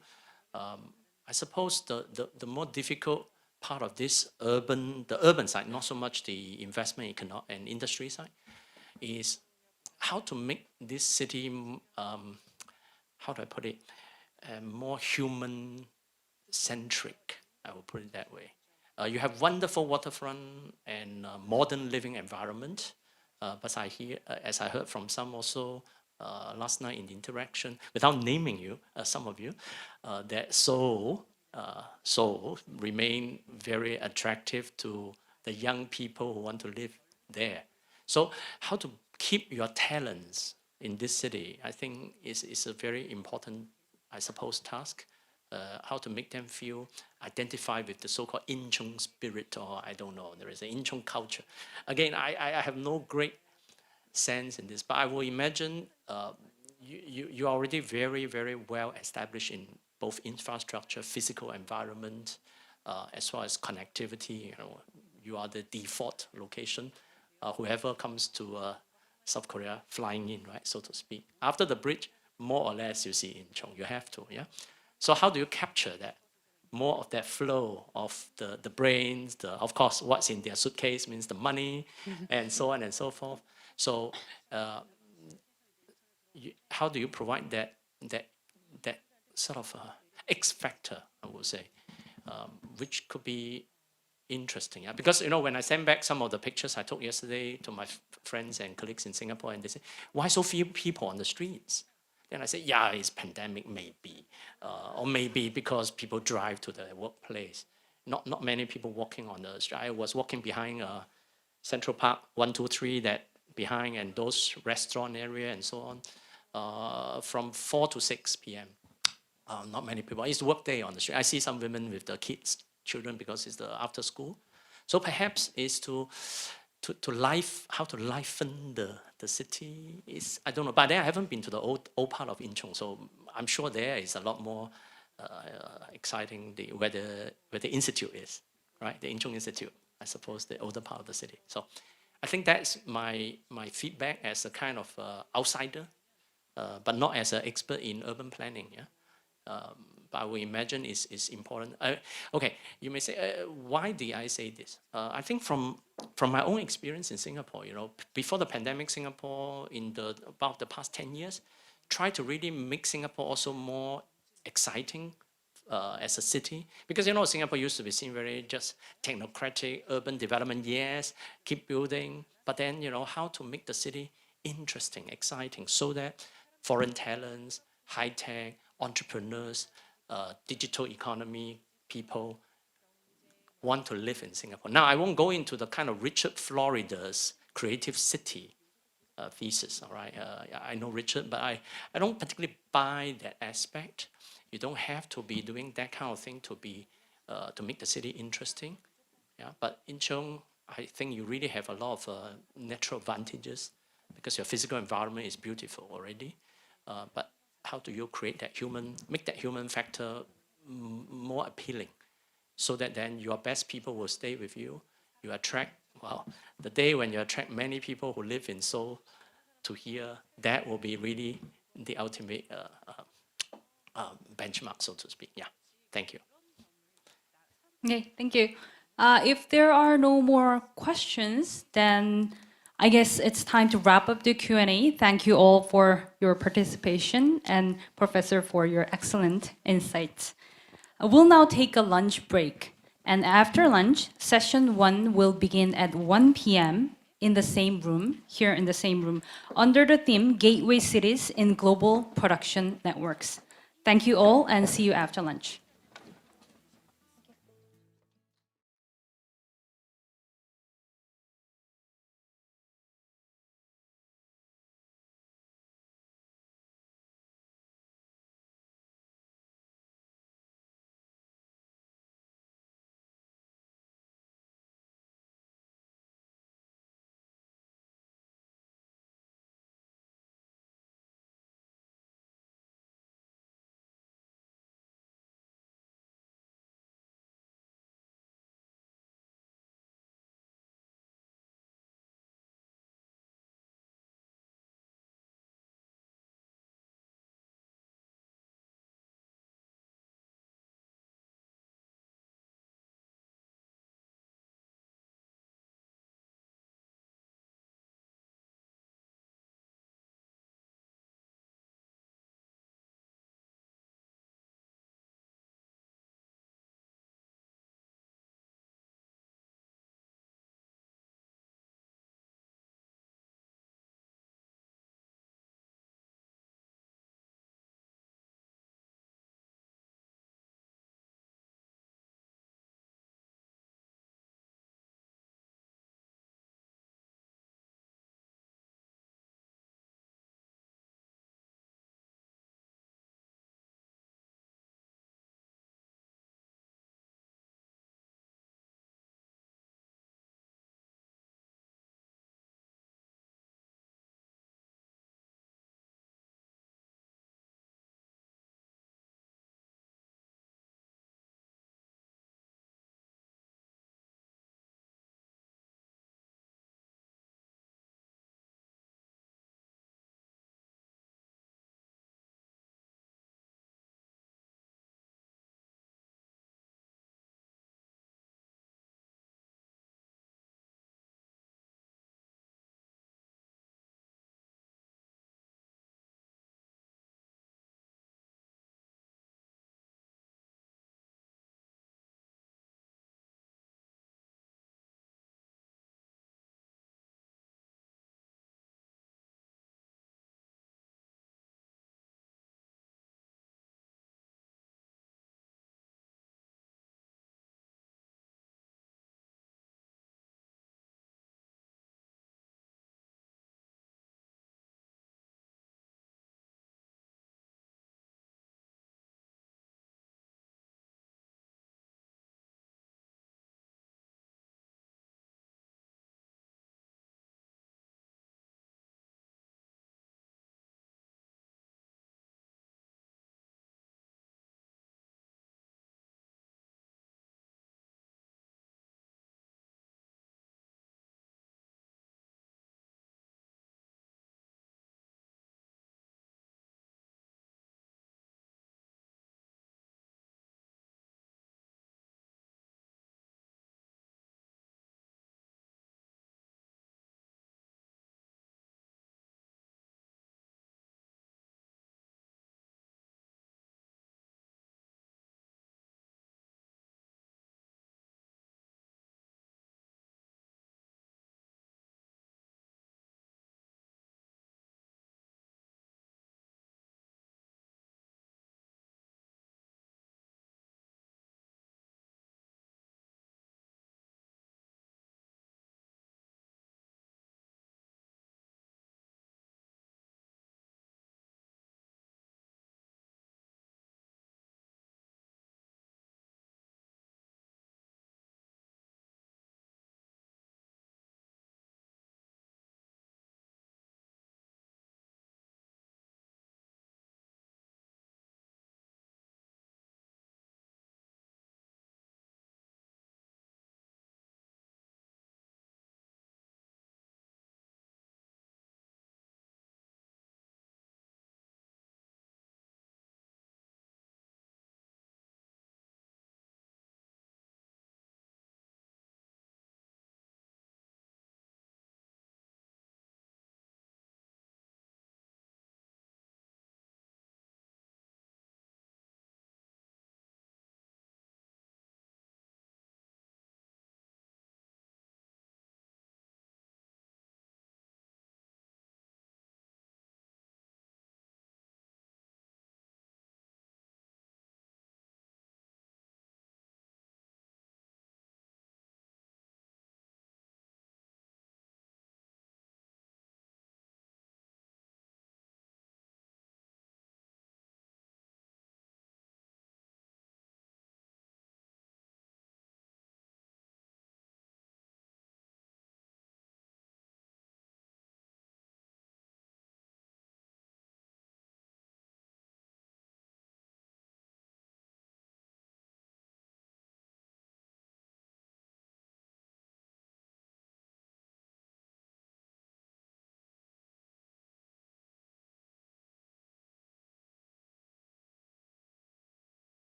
I suppose the more difficult part of this the urban side, not so much the investment and industry side, is how to make this city, how do I put it, more human-centric, I will put it that way. You have wonderful waterfront and modern living environment, but as I heard from some also last night in the interaction, without naming you, some of you, that Seoul remain very attractive to the young people who want to live there. So how to keep your talents in this city, I think is a very important, I suppose, task. How to make them feel identified with the so-called Incheon spirit, or I don't know, there is an Incheon culture. Again, I have no great sense in this, but I will imagine you are already very, very well established in both infrastructure, physical environment, as well as connectivity. You are the default location. Whoever comes to South Korea flying in, right, so to speak. After the bridge, more or less you see Incheon. You have to, yeah. So how do you capture that? More of that flow of the brains, of course, what's in their suitcase means the money, and so on and so forth. So how do you provide that sort of X factor, I would say, which could be interesting. Yeah? Because when I send back some of the pictures I took yesterday to my friends and colleagues in Singapore, and they say, why so few people on the streets? Then I say, yeah, it's pandemic maybe, or maybe because people drive to the workplace. Not many people walking on the street. I was walking behind Central Park 123, that behind, and those restaurant area and so on, from 4 to 6 p.m. Not many people. It's work day on the street. I see some women with the kids, children, because it's the after school. So perhaps is how to liven the city is, I don't know. But then I haven't been to the old part of Incheon, so I'm sure there is a lot more exciting where the institute is, right? The Incheon Institute, I suppose, the older part of the city. So I think that's my feedback as a kind of outsider, but not as an expert in urban planning. Yeah. But I would imagine is important. Okay, you may say, why did I say this? I think from my own experience in Singapore, before the pandemic, Singapore about the past 10 years, tried to really make Singapore also more exciting as a city. Because Singapore used to be seen very just technocratic, urban development, yes, keep building, but then how to make the city interesting, exciting, so that foreign talents, high tech, entrepreneurs, digital economy people want to live in Singapore. Now, I won't go into the kind of Richard Florida's creative city thesis, all right? I know Richard, but I don't particularly buy that aspect. You don't have to be doing that kind of thing to make the city interesting. Yeah, but in Incheon, I think you really have a lot of natural advantages because your physical environment is beautiful already. But how do you make that human factor more appealing, so that then your best people will stay with you. You attract, the day when you attract many people who live in Seoul to here, that will be really the ultimate benchmark, so to speak. Yeah, thank you. Okay, thank you. If there are no more questions, then I guess it's time to wrap up the Q&A. Thank you all for your participation, and Professor for your excellent insights. We'll now take a lunch break, and after lunch, session 1 will begin at 1 p.m. in the same room, here in the same room, under the theme Gateway Cities in Global Production Networks. Thank you all, and see you after lunch.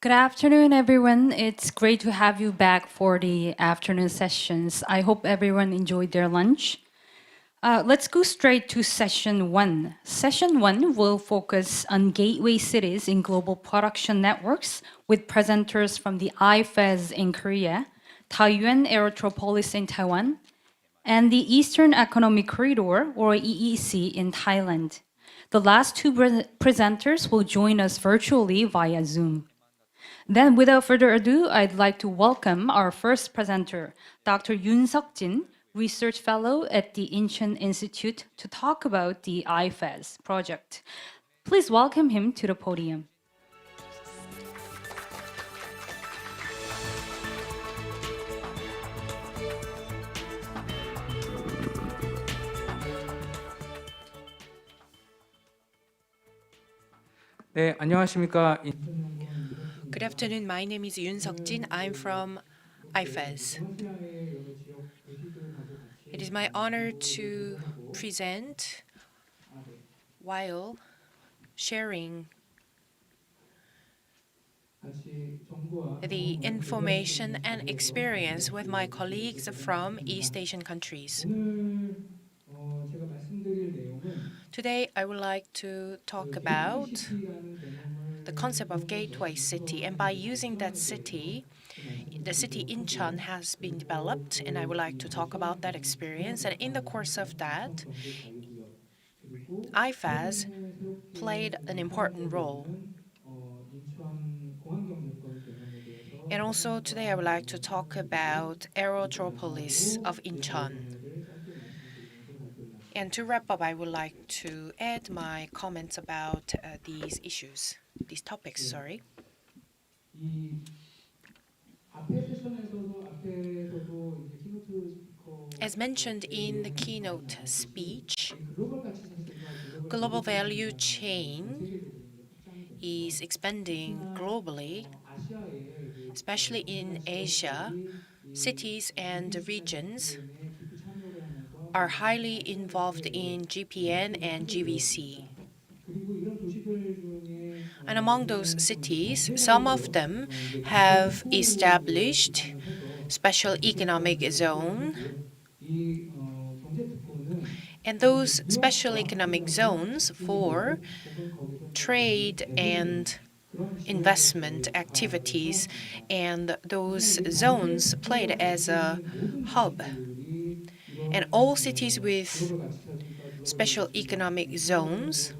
Good afternoon, everyone. It's great to have you back for the afternoon sessions. I hope everyone enjoyed their lunch. Let's go straight to session one. Session one will focus on gateway cities in global production networks with presenters from the IFEZ in Korea, Taiyuan Aerotropolis in Taiwan, and the Eastern Economic Corridor, or EEC, in Thailand. The last two presenters will join us virtually via Zoom. Then, without further ado, I'd like to welcome our first presenter, Dr. Yoon Seok-jin, Research Fellow at the Incheon Institute, to talk about the IFEZ project. Please welcome him to the podium. 네, 안녕하십니까. Good afternoon. My name is Yoon Seok-jin. I'm from IFEZ. It is my honor to present while sharing the information and experience with my colleagues from East Asian countries. Today, I would like to talk about the concept of gateway city, and by using that city, the city Incheon has been developed, and I would like to talk about that experience. And in the course of that, IFEZ played an important role. And also today I would like to talk about Aerotropolis of Incheon. And to wrap up, I would like to add my comments about these topics. As mentioned in the keynote speech, global value chain is expanding globally, especially in Asia. Cities and regions are highly involved in GPN and GVC. And among those cities, some of them have established special economic zone. And those special economic zones for trade and investment activities, and those zones played as a hub. And all cities with special economic zones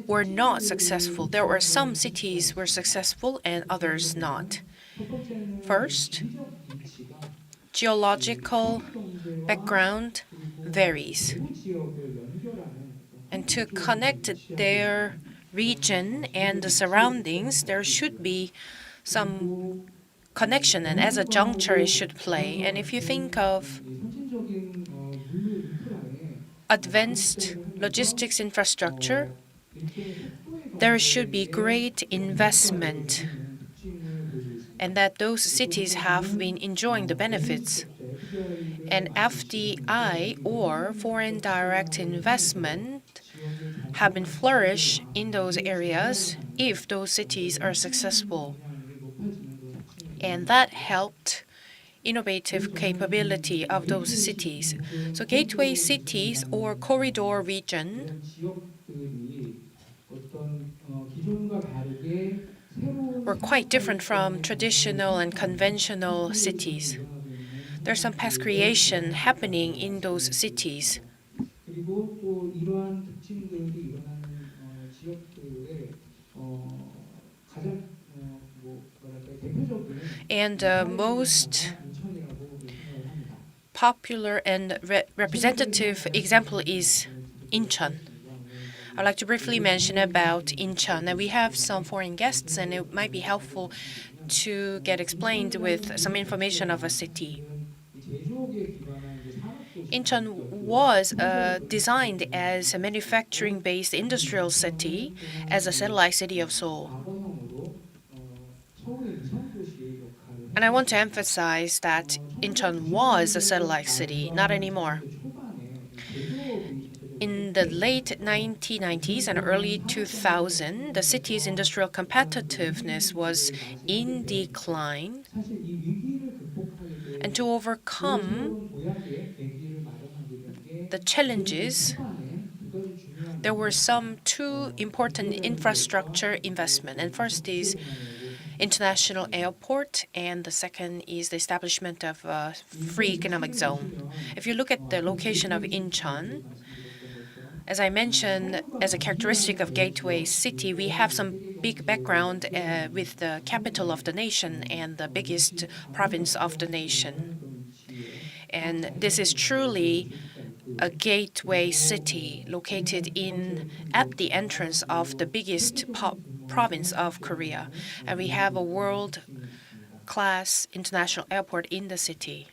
were not successful. There were some cities were successful and others not. First, geological background varies. And to connect their region and the surroundings, there should be some connection, and as a juncture it should play. And if you think of advanced logistics infrastructure, there should be great investment, and that those cities have been enjoying the benefits. And FDI, or foreign direct investment, have been flourished in those areas if those cities are successful. And that helped innovative capability of those cities. So gateway cities or corridor region were quite different from traditional and conventional cities. There's some past creation happening in those cities. And the most popular and representative example is Incheon. I'd like to briefly mention about Incheon. And we have some foreign guests, and it might be helpful to get explained with some information of a city. Incheon was designed as a manufacturing-based industrial city, as a satellite city of Seoul. And I want to emphasize that Incheon was a satellite city, not anymore. In the late 1990s and early 2000, the city's industrial competitiveness was in decline. And to overcome the challenges, there were two important infrastructure investment. And first is international airport, and the second is the establishment of a free economic zone. If you look at the location of Incheon, as I mentioned, as a characteristic of gateway city, we have some big background with the capital of the nation and the biggest province of the nation. And this is truly a gateway city located at the entrance of the biggest province of Korea. And we have a world-class international airport in the city.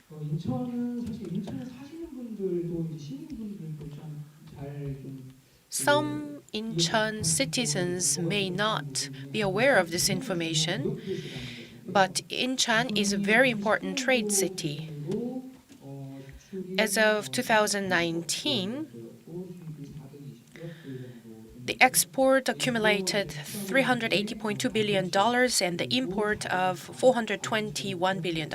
Some Incheon citizens may not be aware of this information, but Incheon is a very important trade city. As of 2019, the export accumulated $380.2 billion and the import of $421 billion.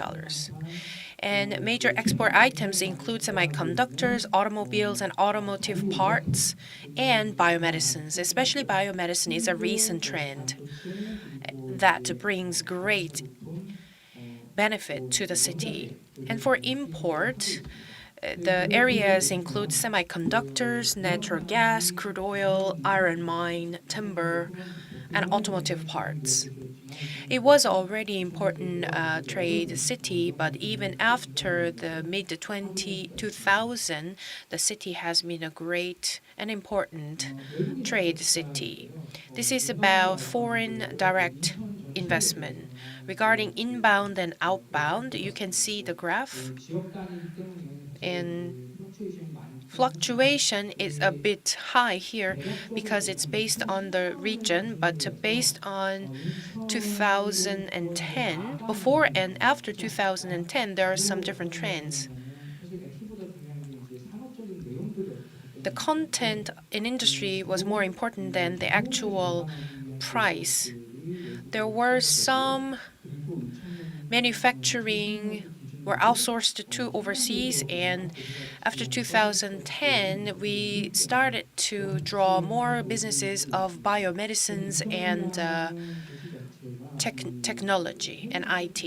And major export items include semiconductors, automobiles and automotive parts, and biomedicines. Especially biomedicine is a recent trend that brings great benefit to the city. And for import, the areas include semiconductors, natural gas, crude oil, iron mine, timber, and automotive parts. It was already important trade city, but even after the mid-2000, the city has been a great and important trade city. This is about foreign direct investment. Regarding inbound and outbound, you can see the graph. And fluctuation is a bit high here because it's based on the region, but based on 2010, before and after 2010, there are some different trends. The content in industry was more important than the actual price. There were some manufacturing were outsourced to overseas, and after 2010, we started to draw more businesses of biomedicines and technology and IT.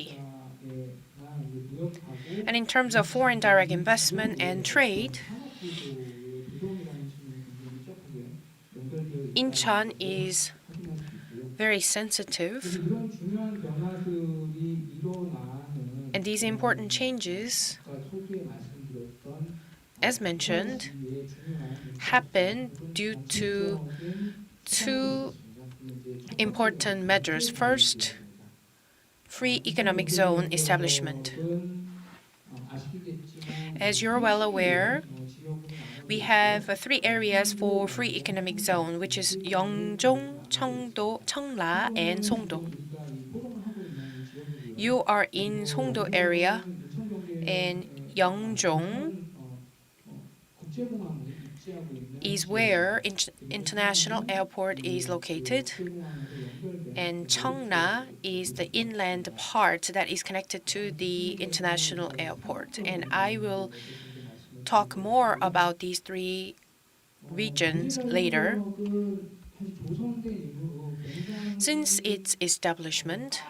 And in terms of foreign direct investment and trade, Incheon is very sensitive, and these important changes, as mentioned, happen due to two important measures. First, free economic zone establishment. As you're well aware, we have three areas for free economic zone, which is Yeongjong, Cheongdo, Cheongla, and Songdo. You are in Songdo area, and Yeongjong is where international airport is located, and Cheongla is the inland part that is connected to the international airport. And I will talk more about these three regions later. Since its establishment,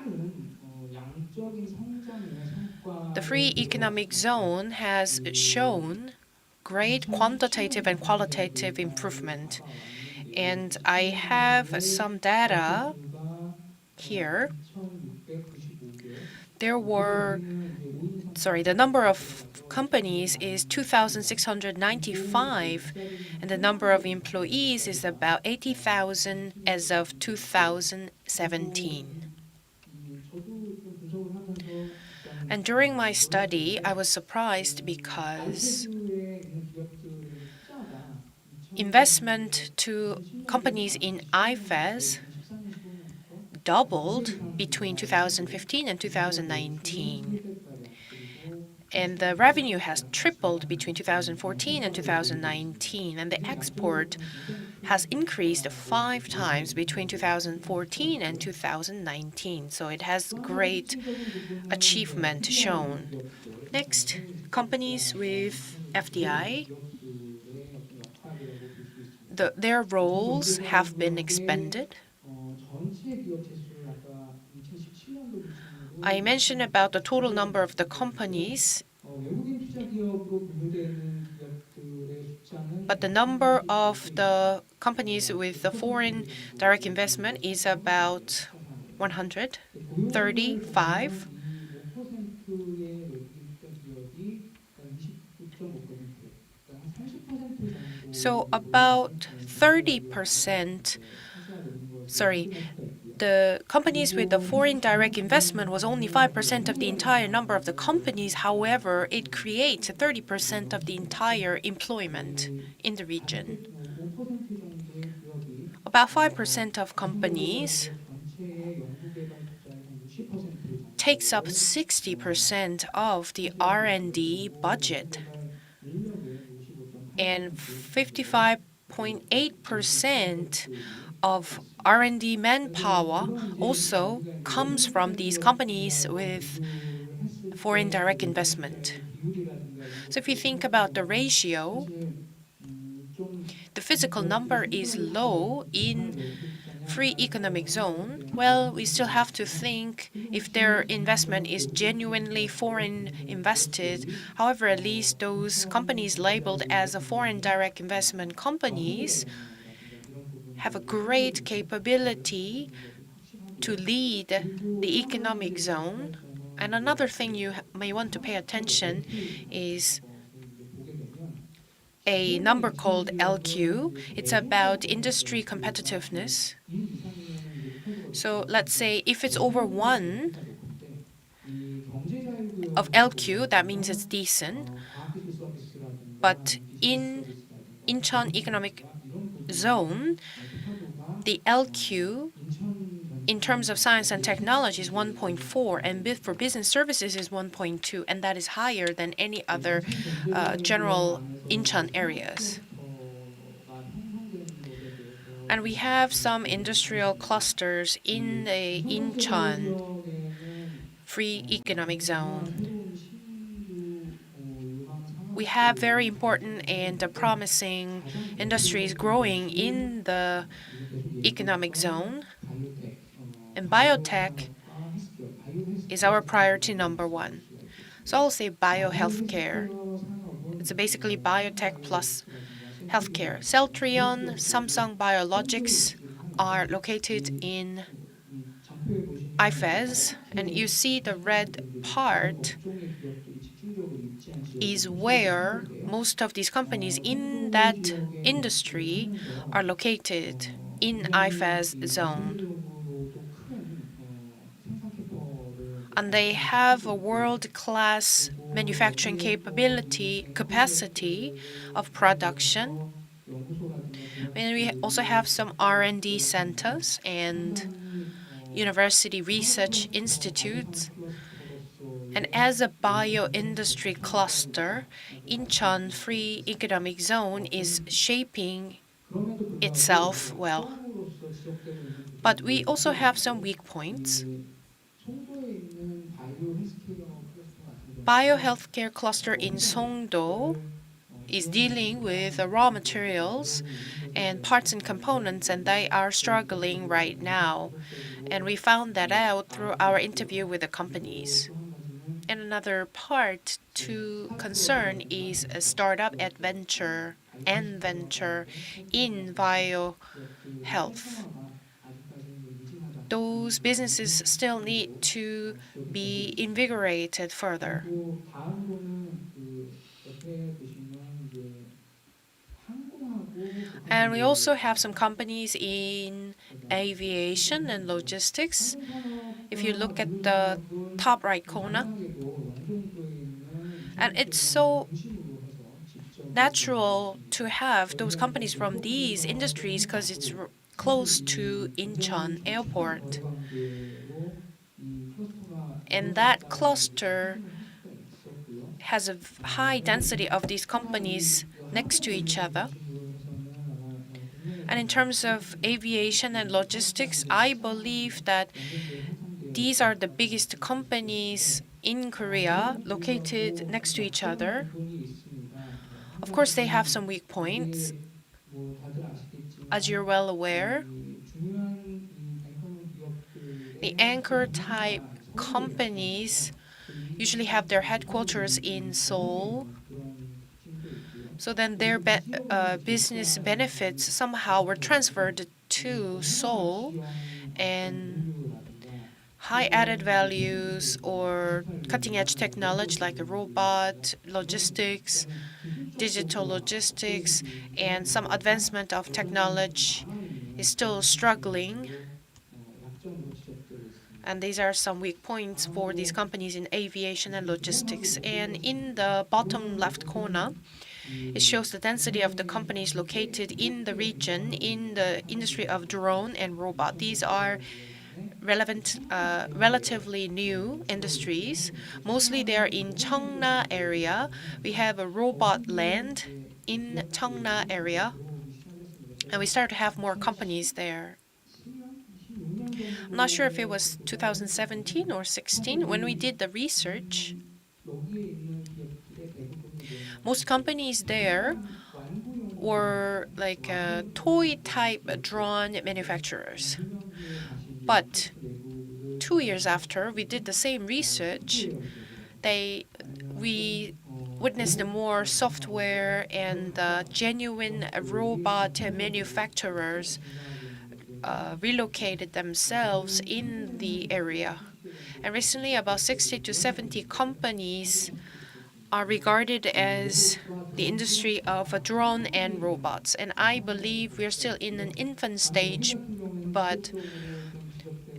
the free economic zone has shown great quantitative and qualitative improvement. And I have some data here. The number of companies is 2,695, and the number of employees is about 80,000 as of 2017. And during my study, I was surprised because investment to companies in IFEZ doubled between 2015 and 2019. And the revenue has tripled between 2014 and 2019, and the export has increased 5 times between 2014 and 2019. So it has great achievement shown. Next, companies with FDI. Their roles have been expanded. I mentioned about the total number of the companies, but the number of the companies with the foreign direct investment is about 135. So about 30%, sorry, the companies with the foreign direct investment was only 5% of the entire number of the companies. However, it creates 30% of the entire employment in the region. About 5% of companies takes up 60% of the R&D budget, and 55.8% of R&D manpower also comes from these companies with foreign direct investment. So if you think about the ratio, the physical number is low in free economic zone. Well, we still have to think if their investment is genuinely foreign invested. However, at least those companies labeled as a foreign direct investment companies have a great capability to lead the economic zone. And another thing you may want to pay attention is a number called LQ. It's about industry competitiveness. So let's say if it's over 1 of LQ, that means it's decent. But in Incheon Economic Zone, the LQ in terms of science and technology is 1.4, and for business services is 1.2, and that is higher than any other general Incheon areas. And we have some industrial clusters in the Incheon Free Economic Zone. We have very important and promising industries growing in the economic zone, and biotech is our priority number 1. So I'll say biohealthcare. It's basically biotech plus healthcare. Celltrion, Samsung Biologics are located in IFEZ, and you see the red part is where most of these companies in that industry are located in IFEZ zone. And they have a world-class manufacturing capacity of production. And we also have some R&D centers and university research institutes. And as a bio-industry cluster, Incheon Free Economic Zone is shaping itself well. But we also have some weak points. Biohealthcare cluster in Songdo is dealing with raw materials and parts and components, and they are struggling right now. And we found that out through our interview with the companies. And another part to concern is a startup adventure and venture in biohealth. Those businesses still need to be invigorated further. And we also have some companies in aviation and logistics. If you look at the top right corner, and it's so natural to have those companies from these industries because it's close to Incheon Airport. And that cluster has a high density of these companies next to each other. And in terms of aviation and logistics, I believe that these are the biggest companies in Korea located next to each other. Of course, they have some weak points. As you're well aware, the anchor type companies usually have their headquarters in Seoul. So then their business benefits somehow were transferred to Seoul, and high added values or cutting edge technology like a robot, logistics, digital logistics, and some advancement of technology is still struggling. And these are some weak points for these companies in aviation and logistics. And in the bottom left corner, it shows the density of the companies located in the region in the industry of drone and robot. These are relatively new industries. Mostly they are in Cheongna area. We have a robot land in Cheongna area, and we start to have more companies there. I'm not sure if it was 2017 or 16 when we did the research. Most companies there were like toy type drone manufacturers. But 2 years after we did the same research, we witnessed more software and genuine robot manufacturers relocated themselves in the area. And recently, about 60 to 70 companies are regarded as the industry of drone and robots. And I believe we're still in an infant stage, but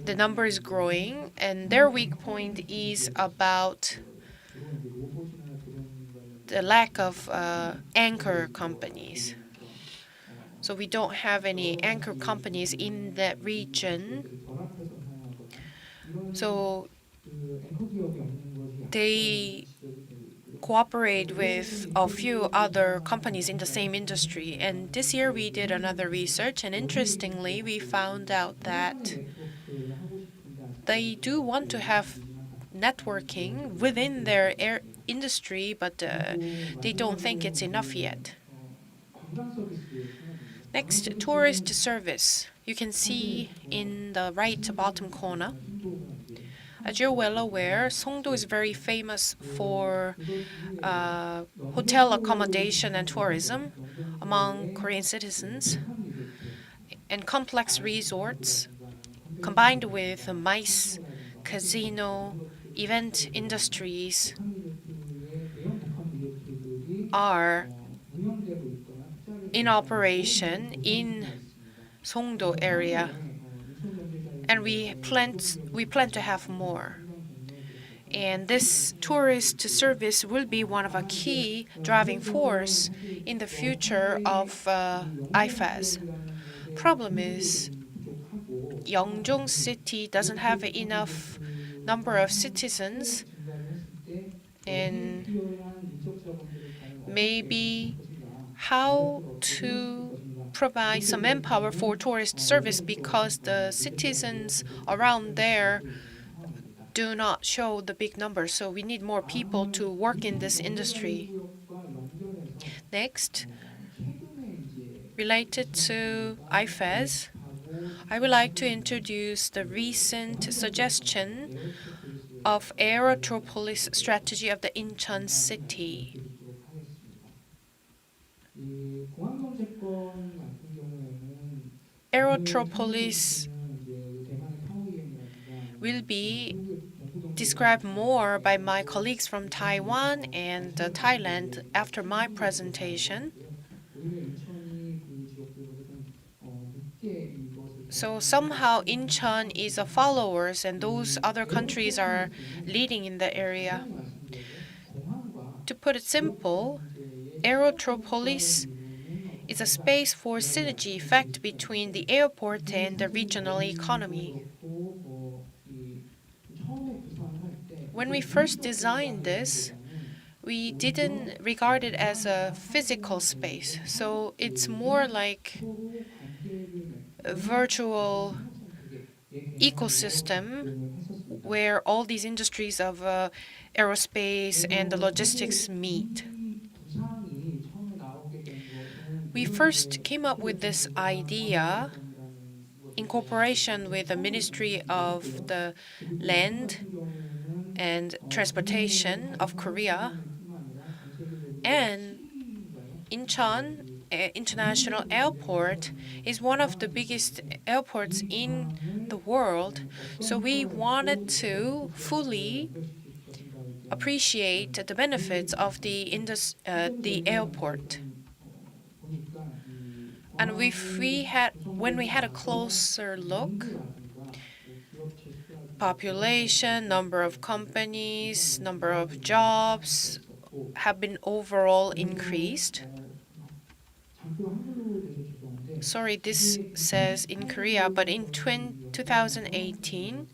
the number is growing, and their weak point is about the lack of anchor companies. So we don't have any anchor companies in that region. So they cooperate with a few other companies in the same industry. And this year we did another research, and interestingly, we found out that they do want to have networking within their industry, but they don't think it's enough yet. Next, tourist service. You can see in the right bottom corner. As you're well aware, Songdo is very famous for hotel accommodation and tourism among Korean citizens, and complex resorts combined with MICE, casino, event industries are in operation in Songdo area, and we plan to have more. And this tourist service will be one of a key driving force in the future of IFEZ. Problem is, Yeongjong City doesn't have enough number of citizens, and maybe how to provide some manpower for tourist service, because the citizens around there do not show the big numbers. So we need more people to work in this industry. Next, related to IFEZ, I would like to introduce the recent suggestion of Aerotropolis strategy of the Incheon city. Aerotropolis will be described more by my colleagues from Taiwan and Thailand after my presentation. So somehow Incheon is a followers, and those other countries are leading in the area. To put it simple, Aerotropolis is a space for synergy effect between the airport and the regional economy. When we first designed this, we didn't regard it as a physical space. So it's more like a virtual ecosystem where all these industries of aerospace and the logistics meet. We first came up with this idea in cooperation with the Ministry of the Land and Transportation of Korea, and Incheon International Airport is one of the biggest airports in the world. So we wanted to fully appreciate the benefits of the airport. And when we had a closer look, population, number of companies, number of jobs have been overall increased. Sorry, this says in Korea, but in 2018,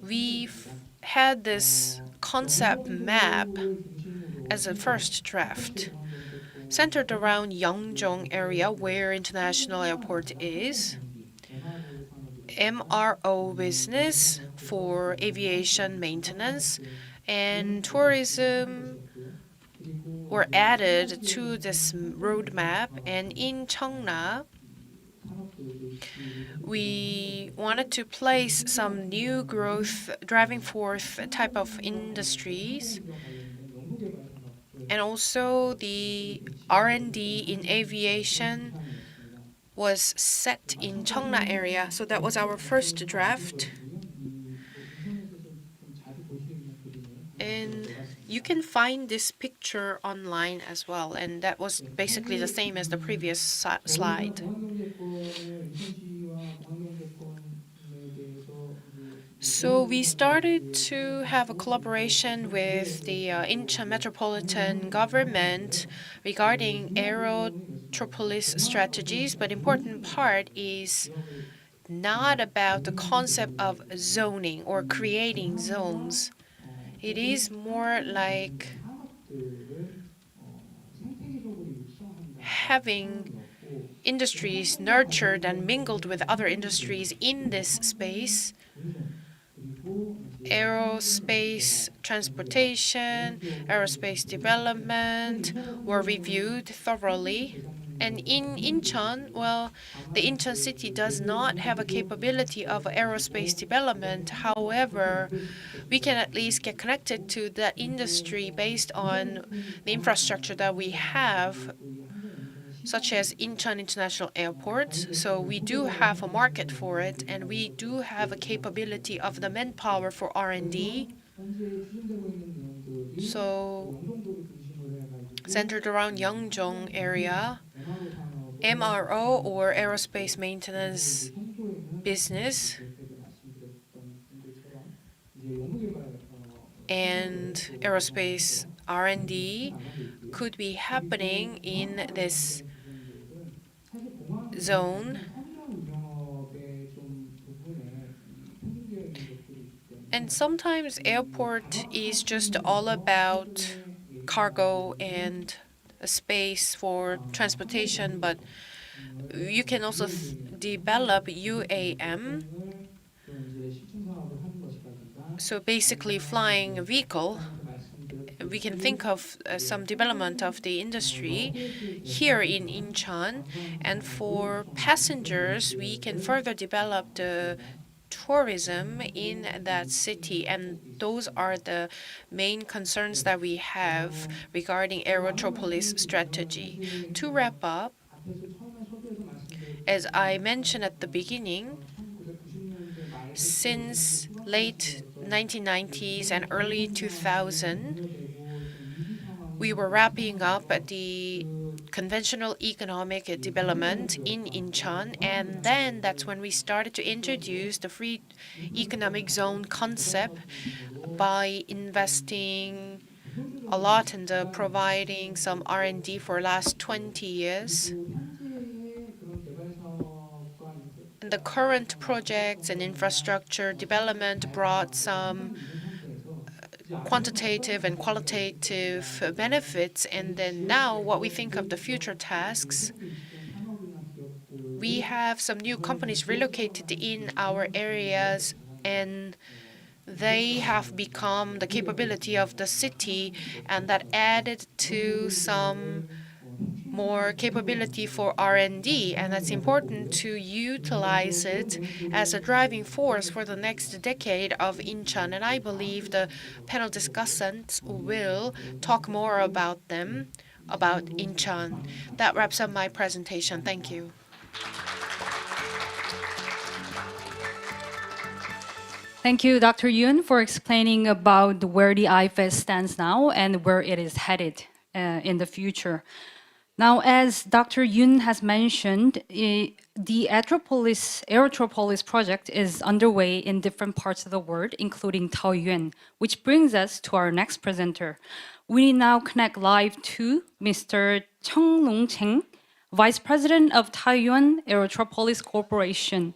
we had this concept map as a first draft, centered around Yeongjong area where International Airport is, MRO business for aviation maintenance, and tourism were added to this roadmap. And in Cheongna, we wanted to place some new growth driving forth type of industries, and also the R&D in aviation was set in Cheongna area. So that was our first draft. And you can find this picture online as well, and that was basically the same as the previous slide. So we started to have a collaboration with the Incheon metropolitan government regarding aerotropolis strategies, but important part is not about the concept of zoning or creating zones. It is more like having industries nurtured and mingled with other industries in this space. Aerospace transportation, aerospace development were reviewed thoroughly. And in Incheon, well, the Incheon city does not have a capability of aerospace development. However, we can at least get connected to that industry based on the infrastructure that we have, such as Incheon International Airport. So we do have a market for it, and we do have a capability of the manpower for R&D. So centered around Yeongjong area, MRO or aerospace maintenance business and aerospace R&D could be happening in this zone. And sometimes airport is just all about cargo and a space for transportation, but you can also develop UAM. So basically flying a vehicle. We can think of some development of the industry here in Incheon. And for passengers, we can further develop the tourism in that city. And those are the main concerns that we have regarding Aerotropolis strategy. To wrap up, as I mentioned at the beginning, since late 1990s and early 2000, we were wrapping up the conventional economic development in Incheon, and then that's when we started to introduce the free economic zone concept by investing a lot and providing some R&D for last 20 years. And the current projects and infrastructure development brought some quantitative and qualitative benefits. And then now what we think of the future tasks, we have some new companies relocated in our areas, and they have become the capability of the city, and that added to some more capability for R&D, and that's important to utilize it as a driving force for the next decade of Incheon. And I believe the panel discussants will talk more about them, about Incheon. That wraps up my presentation. Thank you. Thank you, Dr. Yoon, for explaining about where the IFEZ stands now and where it is headed in the future. Now, as Dr. Yoon has mentioned, the Aerotropolis project is underway in different parts of the world, including Taoyuan, which brings us to our next presenter. We now connect live to Mr. Chung Long-cheng, Vice President of Taoyuan Aerotropolis Corporation.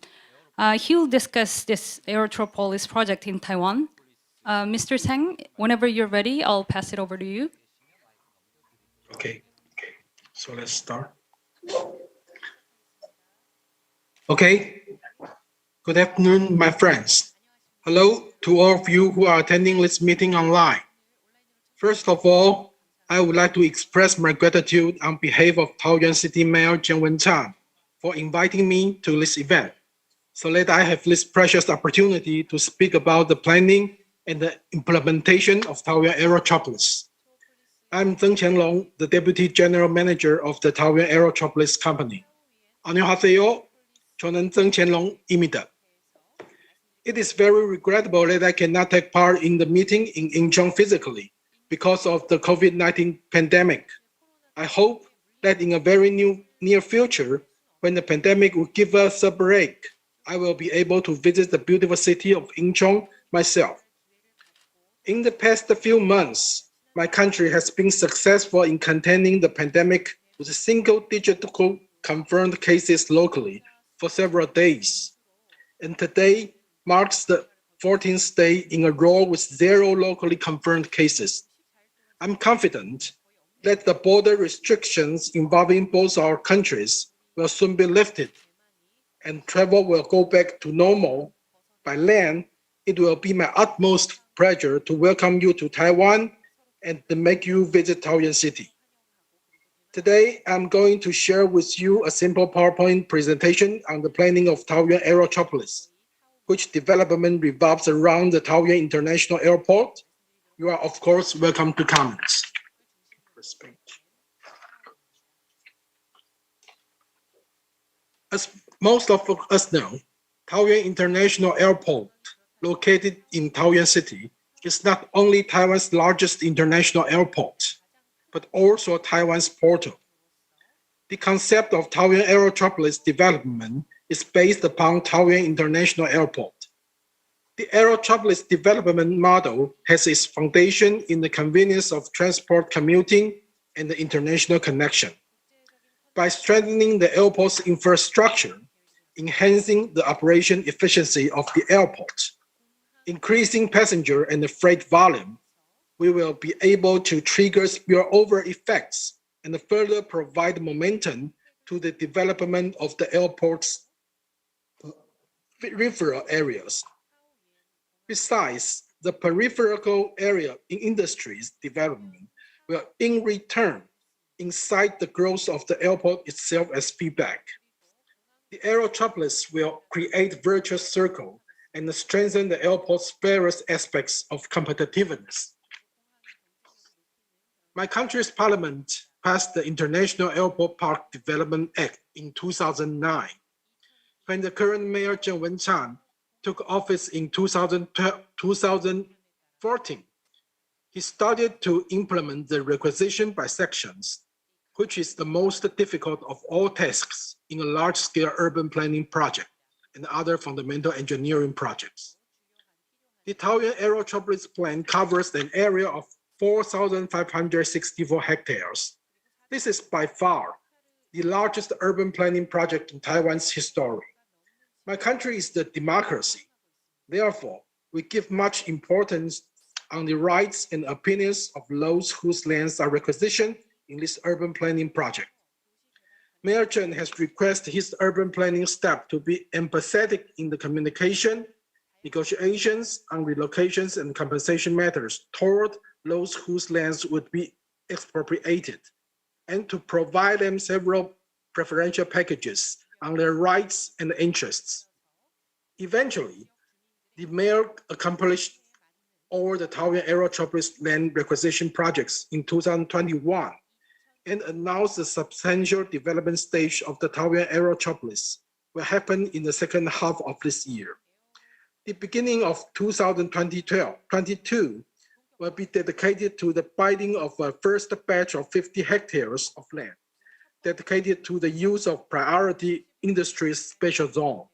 He'll discuss this Aerotropolis project in Taiwan. Mr. Cheng, whenever you're ready, I'll pass it over to you. Okay, so let's start. Okay, good afternoon, my friends. Hello to all of you who are attending this meeting online. First of all, I would like to express my gratitude on behalf of Taoyuan City Mayor Jian Wenchan for inviting me to this event, so that I have this precious opportunity to speak about the planning and the implementation of Taoyuan Aerotropolis. I'm Zeng Qianlong, the Deputy General Manager of the Taoyuan Aerotropolis Company. 안녕하세요. 저는 Zeng Qianlong입니다. It is very regrettable that I cannot take part in the meeting in Incheon physically because of the COVID-19 pandemic. I hope that in a very near future, when the pandemic will give us a break, I will be able to visit the beautiful city of Incheon myself. In the past few months, my country has been successful in containing the pandemic with single-digit confirmed cases locally for several days. And today marks the 14th day in a row with 0 locally confirmed cases. I'm confident that the border restrictions involving both our countries will soon be lifted and travel will go back to normal. By land, it will be my utmost pleasure to welcome you to Taiwan and to make you visit Taoyuan City. Today, I'm going to share with you a simple PowerPoint presentation on the planning of Taoyuan Aerotropolis, which development revolves around the Taoyuan International Airport. You are, of course, welcome to comments. First page. As most of us know, Taoyuan International Airport, located in Taoyuan City, is not only Taiwan's largest international airport, but also Taiwan's portal. The concept of Taoyuan Aerotropolis development is based upon Taoyuan International Airport. The Aerotropolis development model has its foundation in the convenience of transport commuting and the international connection. By strengthening the airport's infrastructure, enhancing the operation efficiency of the airport, increasing passenger and the freight volume, we will be able to trigger spillover effects and further provide momentum to the development of the airport's peripheral areas. Besides, the peripheral area in industries development will in return incite the growth of the airport itself as feedback. The Aerotropolis will create virtuous circle and strengthen the airport's various aspects of competitiveness. My country's parliament passed the International Airport Park Development Act in 2009. When the current mayor, Jian Wenchan, took office in 2014, he started to implement the requisition by sections, which is the most difficult of all tasks in a large-scale urban planning project and other fundamental engineering projects. The Taoyuan Aerotropolis plan covers an area of 4,564 hectares. This is by far the largest urban planning project in Taiwan's history. My country is the democracy. Therefore, we give much importance on the rights and opinions of those whose lands are requisitioned in this urban planning project. Mayor Chen has requested his urban planning staff to be empathetic in the communication, negotiations on relocations and compensation matters toward those whose lands would be expropriated, and to provide them several preferential packages on their rights and interests. Eventually, the mayor accomplished all the Taoyuan Aerotropolis land requisition projects in 2021 and announced the substantial development stage of the Taoyuan Aerotropolis will happen in the second half of this year. The beginning of 2022 will be dedicated to the binding of a first batch of 50 hectares of land, dedicated to the use of priority industries special zone.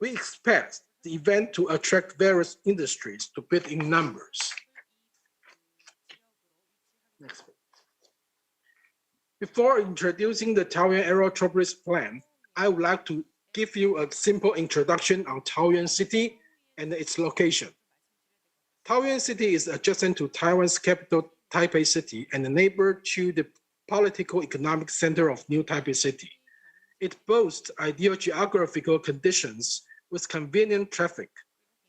We expect the event to attract various industries to bid in numbers. Next. Before introducing the Taoyuan Aerotropolis plan, I would like to give you a simple introduction on Taoyuan City and its location. Taoyuan City is adjacent to Taiwan's capital, Taipei City, and a neighbor to the political economic center of New Taipei City. It boasts ideal geographical conditions with convenient traffic,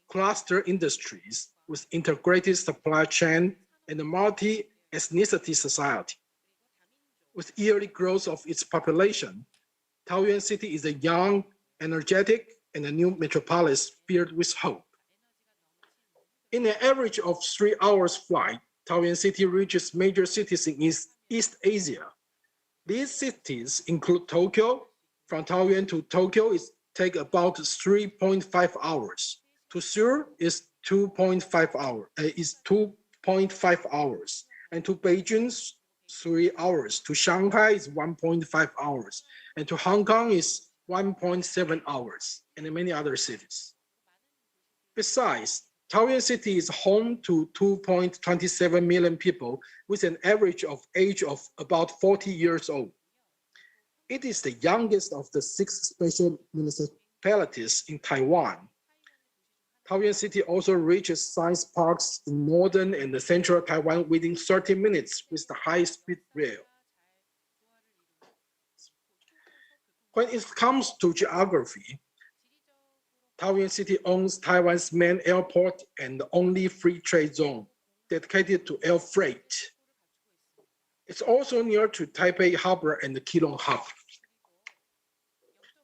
cluster industries with integrated supply chain, and a multi-ethnicity society. With yearly growth of its population, Taoyuan City is a young, energetic, and a new metropolis filled with hope. In an average of 3 hours flight, Taoyuan City reaches major cities in East Asia. These cities include Tokyo. From Taoyuan to Tokyo, it takes about 3.5 hours. To Seoul is 2.5 hours, and to Beijing 3 hours. To Shanghai is 1.5 hours, and to Hong Kong is 1.7 hours, and many other cities. Besides, Taoyuan City is home to 2.27 million people with an average of age of about 40 years old. It is the youngest of the 6 special municipalities in Taiwan. Taoyuan City also reaches science parks in northern and the central Taiwan within 30 minutes with the high-speed rail. When it comes to geography, Taoyuan City owns Taiwan's main airport and the only free trade zone dedicated to air freight. It's also near to Taipei Harbor and the Keelung Harbor.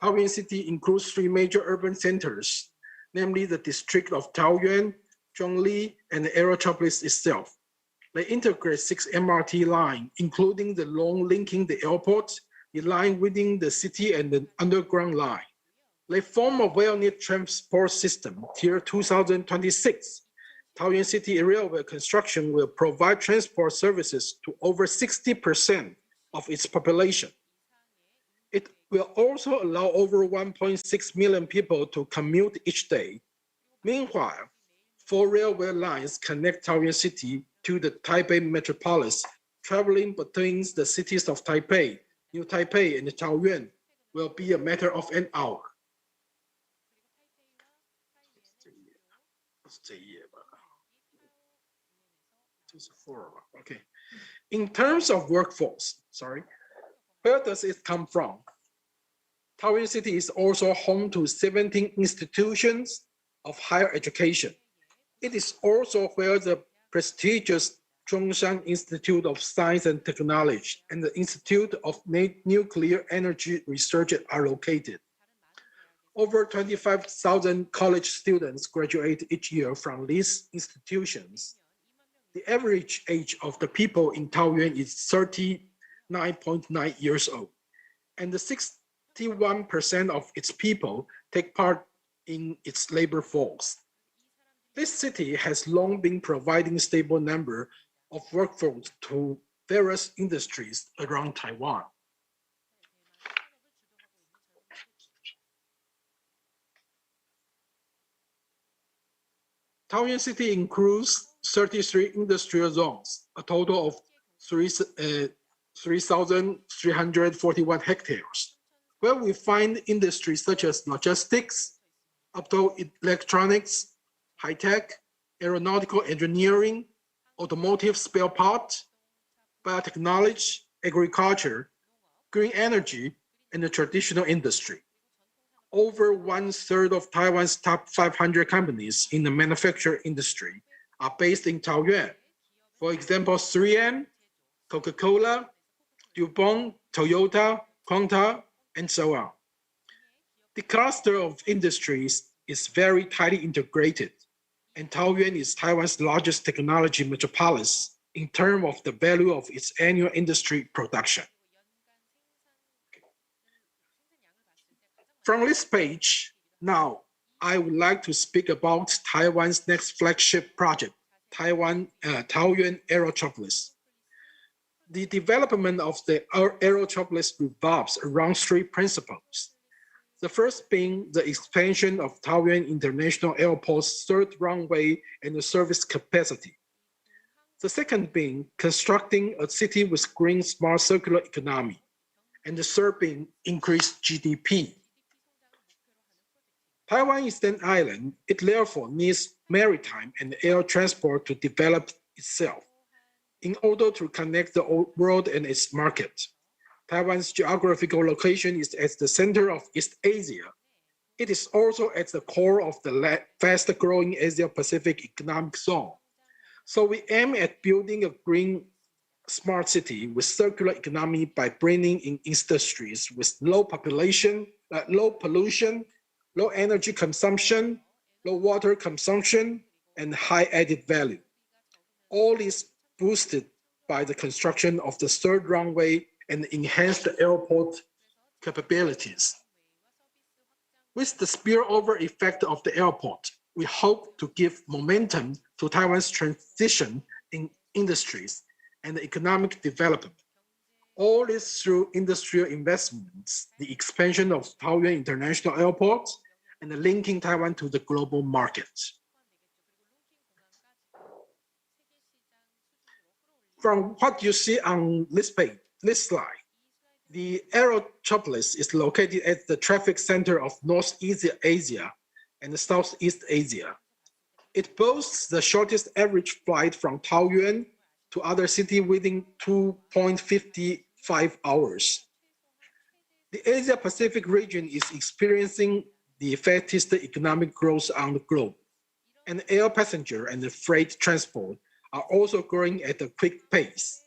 Taoyuan City includes 3 major urban centers, namely the district of Taoyuan, Zhongli, and the Aerotropolis itself. They integrate 6 MRT lines, including the long linking the airport, the line within the city, and the underground line. They form a well-knit transport system. Till 2026, Taoyuan City railway construction will provide transport services to over 60% of its population. It will also allow over 1.6 million people to commute each day. Meanwhile, 4 railway lines connect Taoyuan City to the Taipei metropolis. Traveling between the cities of Taipei, New Taipei, and Taoyuan will be a matter of an hour. Okay. In terms of workforce, where does it come from? Taoyuan City is also home to 17 institutions of higher education. It is also where the prestigious Zhongshan Institute of Science and Technology and the Institute of Nuclear Energy Research are located. Over 25,000 college students graduate each year from these institutions. The average age of the people in Taoyuan is 39.9 years old, and 61% of its people take part in its labor force. This city has long been providing a stable number of workforce to various industries around Taiwan. Taoyuan City includes 33 industrial zones, a total of 3,341 hectares. where we find industries such as logistics, optoelectronics, high-tech, aeronautical engineering, automotive spare parts, biotechnology, agriculture, green energy, and the traditional industry. Over 1/3 of Taiwan's top 500 companies in the manufacturing industry are based in Taoyuan. For example, 3M, Coca-Cola, DuPont, Toyota, Quanta, and so on. The cluster of industries is very tightly integrated, and Taoyuan is Taiwan's largest technology metropolis in terms of the value of its annual industry production. From this page, now I would like to speak about Taiwan's next flagship project, Taoyuan Aerotropolis. The development of the Aerotropolis revolves around three principles. The first being the expansion of Taoyuan International Airport's third runway and the service capacity. The second being constructing a city with green smart circular economy. And the third being increased GDP. Taiwan is an island. It therefore needs maritime and air transport to develop itself in order to connect the world and its market. Taiwan's geographical location is at the center of East Asia. It is also at the core of the fast-growing Asia-Pacific economic zone. So we aim at building a green smart city with circular economy by bringing in industries with low population, low pollution, low energy consumption, low water consumption, and high added value. All is boosted by the construction of the third runway and enhanced airport capabilities. With the spillover effect of the airport, we hope to give momentum to Taiwan's transition in industries and economic development. All this through industrial investments, the expansion of Taoyuan International Airport, and the linking Taiwan to the global market. From what you see on this page, this slide, the Aerotropolis is located at the traffic center of Northeast Asia and Southeast Asia. It boasts the shortest average flight from Taoyuan to other cities within 2.55 hours. The Asia-Pacific region is experiencing the fastest economic growth on the globe, and air passenger and the freight transport are also growing at a quick pace.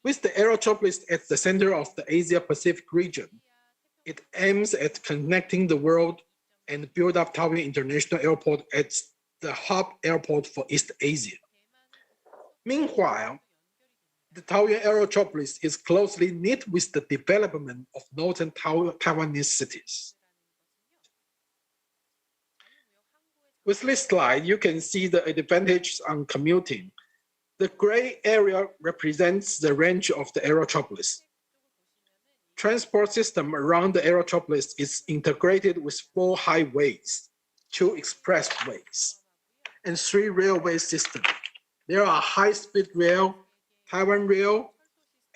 With the Aerotropolis at the center of the Asia-Pacific region, it aims at connecting the world and build up Taoyuan International Airport as the hub airport for East Asia. Meanwhile, the Taoyuan Aerotropolis is closely knit with the development of northern Taiwanese cities. With this slide, you can see the advantages on commuting. The gray area represents the range of the Aerotropolis. Transport system around the Aerotropolis is integrated with 4 highways, 2 expressways, and 3 railway systems. There are high-speed rail, Taiwan Rail,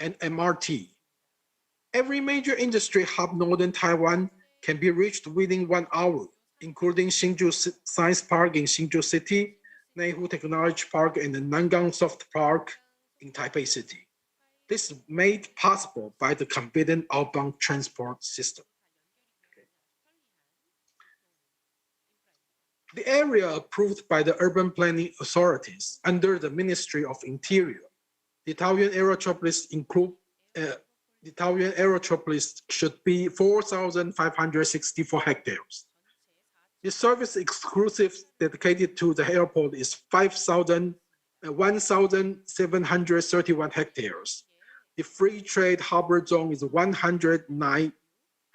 and MRT. Every major industry hub northern Taiwan can be reached within 1 hour, including Hsinchu Science Park in Hsinchu City, Neihu Technology Park, and the Nangang Soft Park in Taipei City. This is made possible by the convenient outbound transport system. The area approved by the urban planning authorities under the Ministry of Interior, the Taoyuan Aerotropolis should be 4,564 hectares. The service exclusive dedicated to the airport is 1,731 hectares. The free trade harbor zone is 109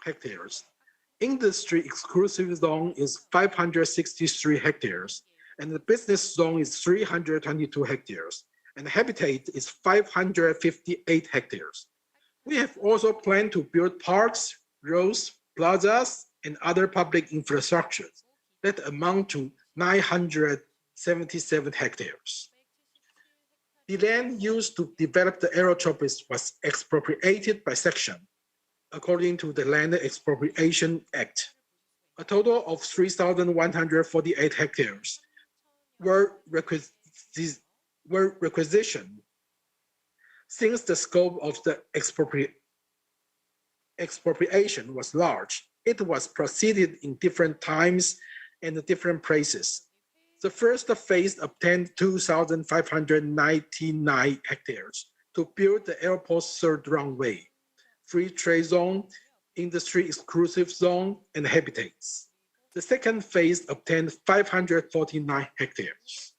hectares. Industry exclusive zone is 563 hectares, and the business zone is 322 hectares, and habitat is 558 hectares. We have also planned to build parks, roads, plazas, and other public infrastructures that amount to 977 hectares. The land used to develop the Aerotropolis was expropriated by section, according to the Land Expropriation Act. A total of 3,148 hectares were requisitioned. Since the scope of the expropriation was large, it was proceeded in different times and different places. The first phase obtained 2,599 hectares to build the airport's third runway, free trade zone, industry exclusive zone, and habitats. The second phase obtained 549 hectares.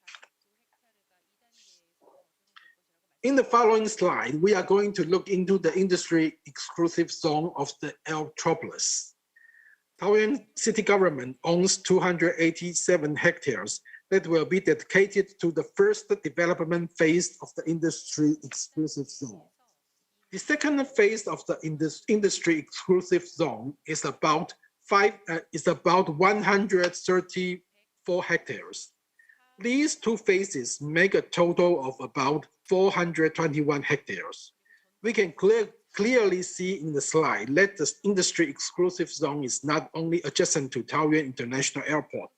In the following slide, we are going to look into the industry exclusive zone of the Aerotropolis. Taoyuan city government owns 287 hectares that will be dedicated to the first development phase of the industry exclusive zone. The second phase of the industry exclusive zone is about 134 hectares. These two phases make a total of about 421 hectares. We can clearly see in the slide that the industry exclusive zone is not only adjacent to Taoyuan International Airport,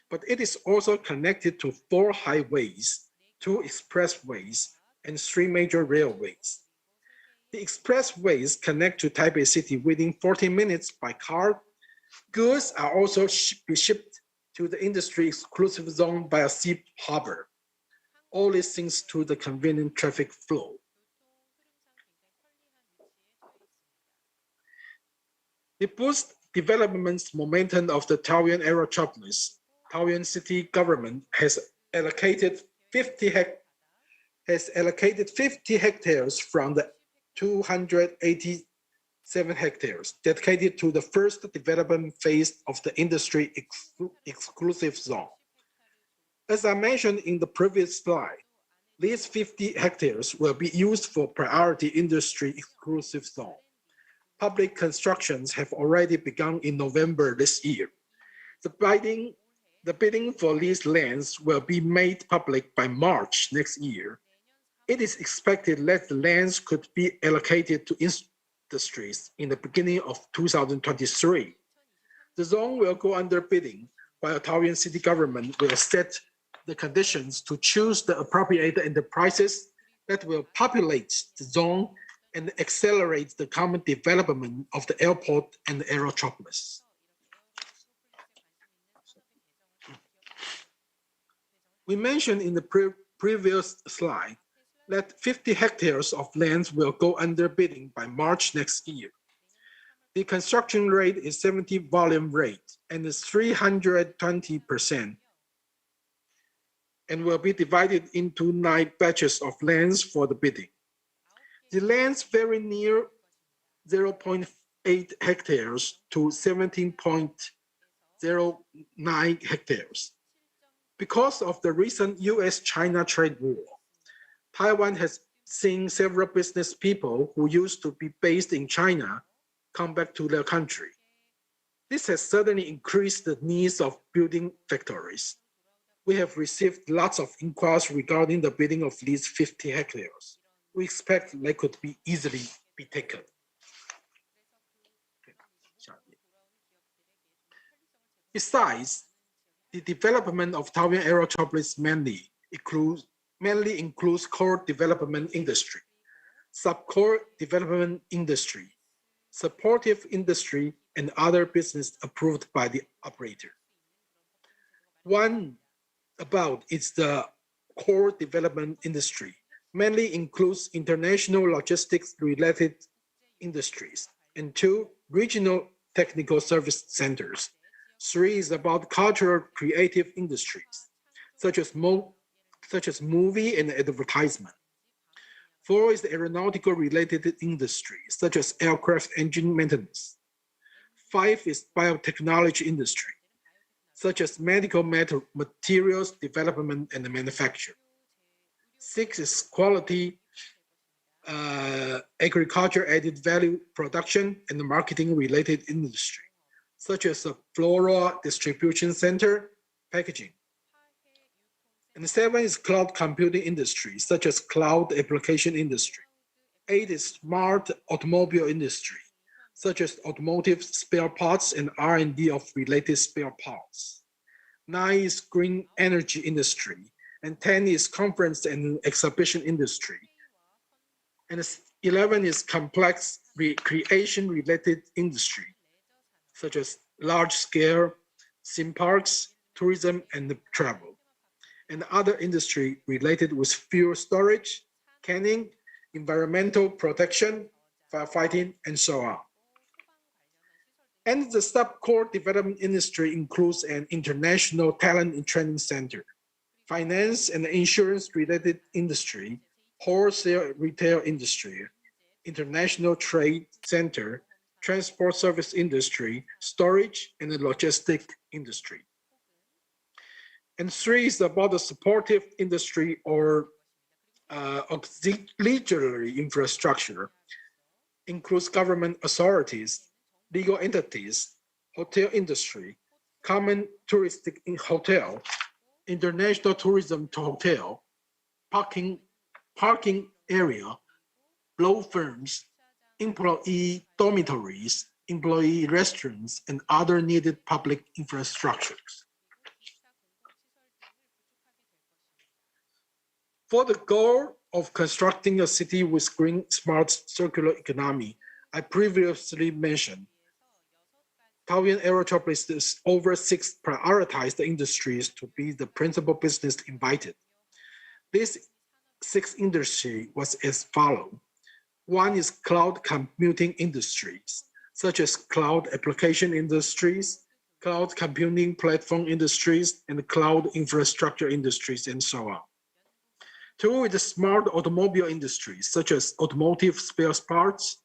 but it is also connected to 4 highways, 2 expressways, and 3 major railways. The expressways connect to Taipei City within 40 minutes by car. Goods are also be shipped to the industry exclusive zone by a sea harbor. All this thanks to the convenient traffic flow. To boost development's momentum of the Taoyuan Aerotropolis, Taoyuan city government has allocated 50 hectares from the 287 hectares dedicated to the first development phase of the industry exclusive zone. As I mentioned in the previous slide, these 50 hectares will be used for priority industry exclusive zone. Public constructions have already begun in November this year. The bidding for these lands will be made public by March next year. It is expected that the lands could be allocated to industries in the beginning of 2023. The zone will go under bidding, while Taoyuan city government will set the conditions to choose the appropriate enterprises that will populate the zone and accelerate the common development of the airport and the Aerotropolis. We mentioned in the previous slide that 50 hectares of lands will go under bidding by March next year. The construction rate is 70 volume rate and is 320% and will be divided into 9 batches of lands for the bidding. The lands vary near 0.8 hectares to 17.09 hectares. Because of the recent US-China trade war, Taiwan has seen several business people who used to be based in China come back to their country. This has certainly increased the needs of building factories. We have received lots of inquiries regarding the bidding of these 50 hectares. We expect they could be easily be taken. Besides, the development of Taoyuan Aerotropolis mainly includes core development industry, sub-core development industry, supportive industry, and other business approved by the operator. One about is the core development industry, mainly includes international logistics related industries, and 2, regional technical service centers. 3 is about cultural creative industries, such as movie and advertisement. 4 is the aeronautical related industry, such as aircraft engine maintenance. 5 is biotechnology industry, such as medical materials development and manufacture. 6 is quality agriculture added value production and marketing related industry, such as a floral distribution center, packaging. And 7 is cloud computing industry, such as cloud application industry. 8 is smart automobile industry, such as automotive spare parts and R&D of related spare parts. 9 is green energy industry, and 10 is conference and exhibition industry. And 11 is complex recreation-related industry, such as large-scale theme parks, tourism, and travel, and other industry related with fuel storage, canning, environmental protection, firefighting, and so on. And the sub-core development industry includes an international talent and training center, finance and insurance-related industry, wholesale retail industry, international trade center, transport service industry, storage, and the logistic industry. And 3 is about the supportive industry or auxiliary infrastructure, includes government authorities, legal entities, hotel industry, common touristic hotel, international tourism to hotel, parking area, law firms, employee dormitories, employee restaurants, and other needed public infrastructures. For the goal of constructing a city with green, smart, circular economy, I previously mentioned, Taoyuan Aerotropolis over 6 prioritized industries to be the principal business invited. This 6 industry was as follows. 1 is cloud computing industries, such as cloud application industries, cloud computing platform industries, and cloud infrastructure industries, and so on. 2 is the smart automobile industries, such as automotive spare parts,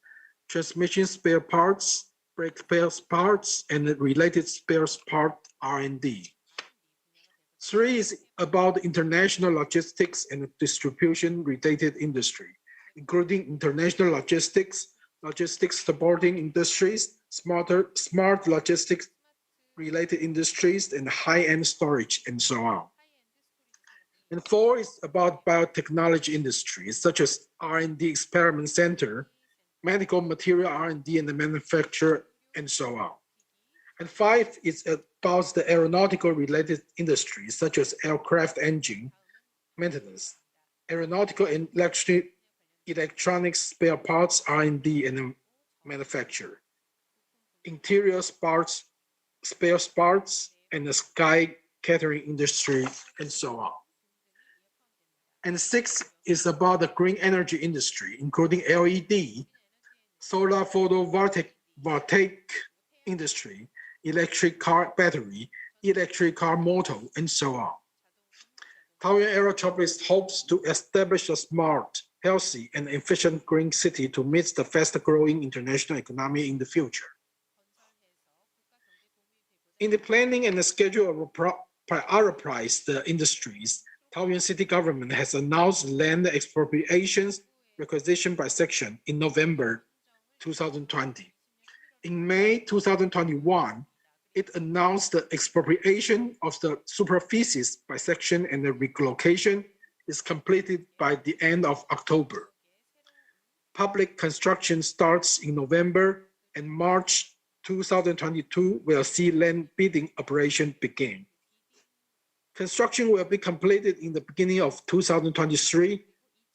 transmission spare parts, brake spare parts, and related spare part R&D. 3 is about international logistics and distribution related industry, including international logistics, logistics supporting industries, smart logistics related industries, and high-end storage, and so on. And 4 is about biotechnology industries, such as R&D experiment center, medical material R&D and the manufacture, and so on. And 5 is about the aeronautical related industries, such as aircraft engine maintenance, aeronautical and electronics spare parts R&D and manufacture, interior parts, spare parts, and the sky catering industry, and so on. And 6 is about the green energy industry, including LED, solar photovoltaic industry, electric car battery, electric car motor, and so on. Taoyuan Aerotropolis hopes to establish a smart, healthy, and efficient green city to meet the fast-growing international economy in the future. In the planning and the schedule of prioritized industries, Taoyuan City government has announced land expropriations requisition by section in November 2020. In May 2021, it announced the expropriation of the superficies by section, and the relocation is completed by the end of October. Public construction starts in November, and March 2022 will see land bidding operation begin. Construction will be completed in the beginning of 2023,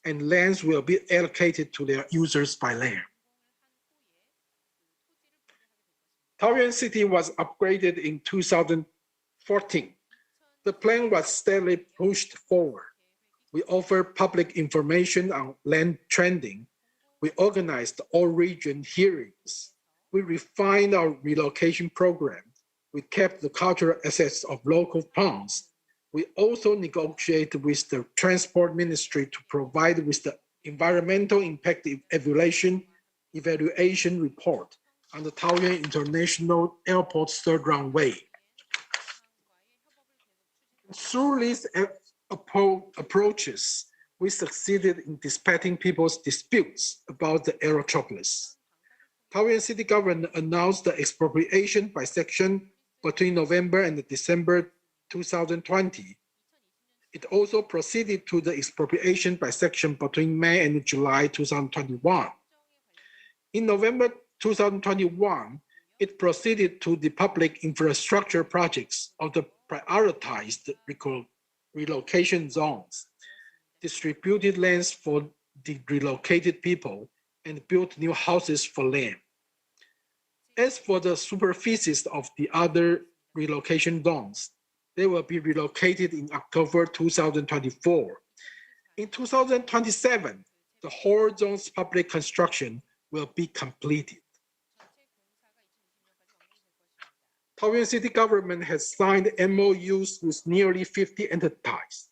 and lands will be allocated to their users by land. Taoyuan City was upgraded in 2014. The plan was steadily pushed forward. We offer public information on land trending. We organized all-region hearings. We refined our relocation program. We kept the cultural assets of local towns. We also negotiated with the Transport Ministry to provide with the environmental impact evaluation report on the Taoyuan International Airport's third runway. Through these approaches, we succeeded in dispatching people's disputes about the Aerotropolis. Taoyuan City government announced the expropriation by section between November and December 2020. It also proceeded to the expropriation by section between May and July 2021. In November 2021, it proceeded to the public infrastructure projects of the prioritized relocation zones, distributed lands for the relocated people, and built new houses for them. As for the superficies of the other relocation zones, they will be relocated in October 2024. In 2027, the whole zone's public construction will be completed. Taoyuan City government has signed MOUs with nearly 50 entities,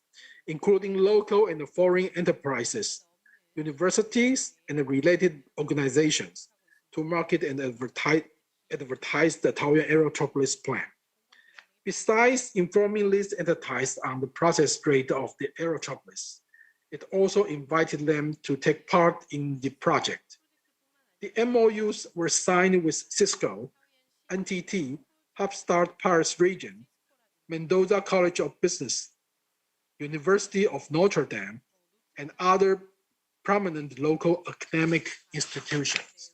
including local and foreign enterprises, universities, and related organizations to market and advertise the Taoyuan Aerotropolis plan. Besides informing these entities on the process rate of the Aerotropolis, it also invited them to take part in the project. The MOUs were signed with Cisco, NTT, Upstart Paris Region, Mendoza College of Business, University of Notre Dame, and other prominent local academic institutions.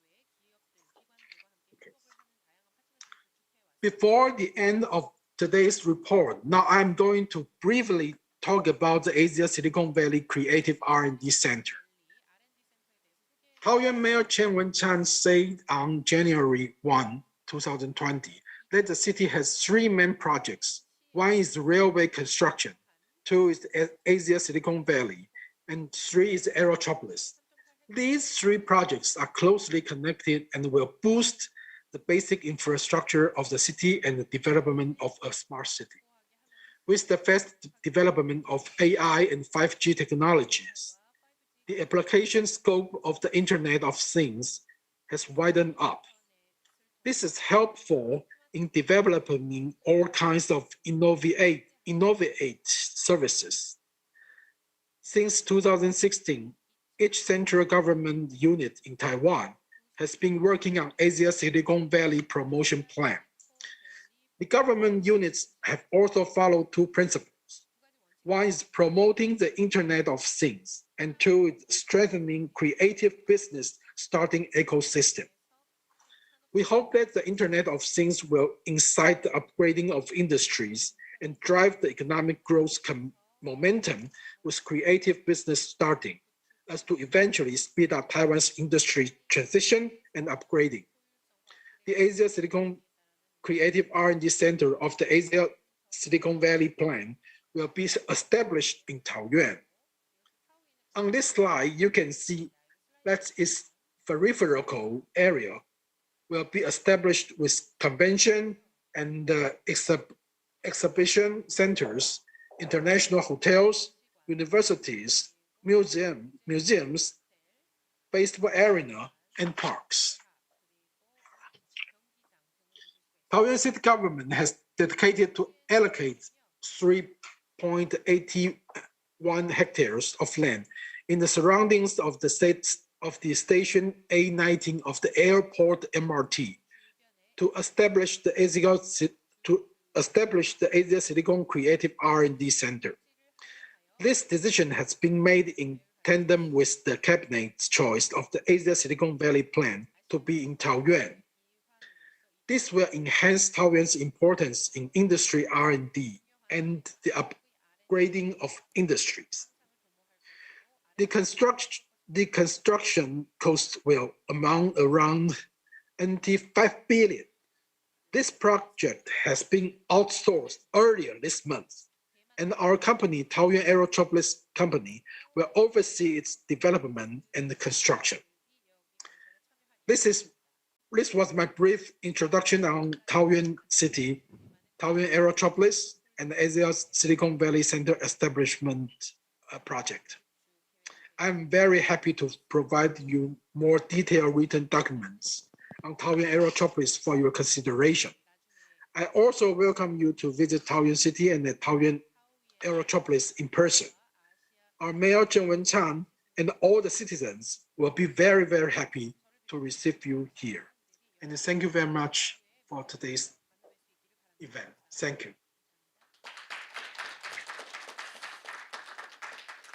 Before the end of today's report, now I'm going to briefly talk about the Asia Silicon Valley Creative R&D Center. Taoyuan Mayor Chen Wen-chan said on January 1, 2020, that the city has three main projects. One is railway construction, two is Asia Silicon Valley, and three is Aerotropolis. These three projects are closely connected and will boost the basic infrastructure of the city and the development of a smart city. With the fast development of AI and 5G technologies, the application scope of the Internet of Things has widened up. This is helpful in developing all kinds of innovate services. Since 2016, each central government unit in Taiwan has been working on Asia Silicon Valley promotion plan. The government units have also followed two principles. One is promoting the Internet of Things, and two is strengthening creative business starting ecosystem. We hope that the Internet of Things will incite the upgrading of industries and drive the economic growth momentum with creative business starting, as to eventually speed up Taiwan's industry transition and upgrading. The Asia Silicon Creative R&D Center of the Asia Silicon Valley Plan will be established in Taoyuan. On this slide, you can see that its peripheral area will be established with convention and exhibition centers, international hotels, universities, museums, baseball arena, and parks. Taoyuan City government has dedicated to allocate 3.81 hectares of land in the surroundings of the station A19 of the airport MRT to establish the Asia Silicon Creative R&D Center. This decision has been made in tandem with the cabinet's choice of the Asia Silicon Valley plan to be in Taoyuan. This will enhance Taoyuan's importance in industry R&D and the upgrading of industries. The construction cost will amount around 5 billion. This project has been outsourced earlier this month, and our company, Taoyuan Aerotropolis Company, will oversee its development and the construction. This was my brief introduction on Taoyuan City, Taoyuan Aerotropolis, and the Asia Silicon Valley Center establishment project. I'm very happy to provide you more detailed written documents on Taoyuan Aerotropolis for your consideration. I also welcome you to visit Taoyuan City and the Taoyuan Aerotropolis in person. Our Mayor Chen Wen-chan and all the citizens will be very, very happy to receive you here. And thank you very much for today's event. Thank you.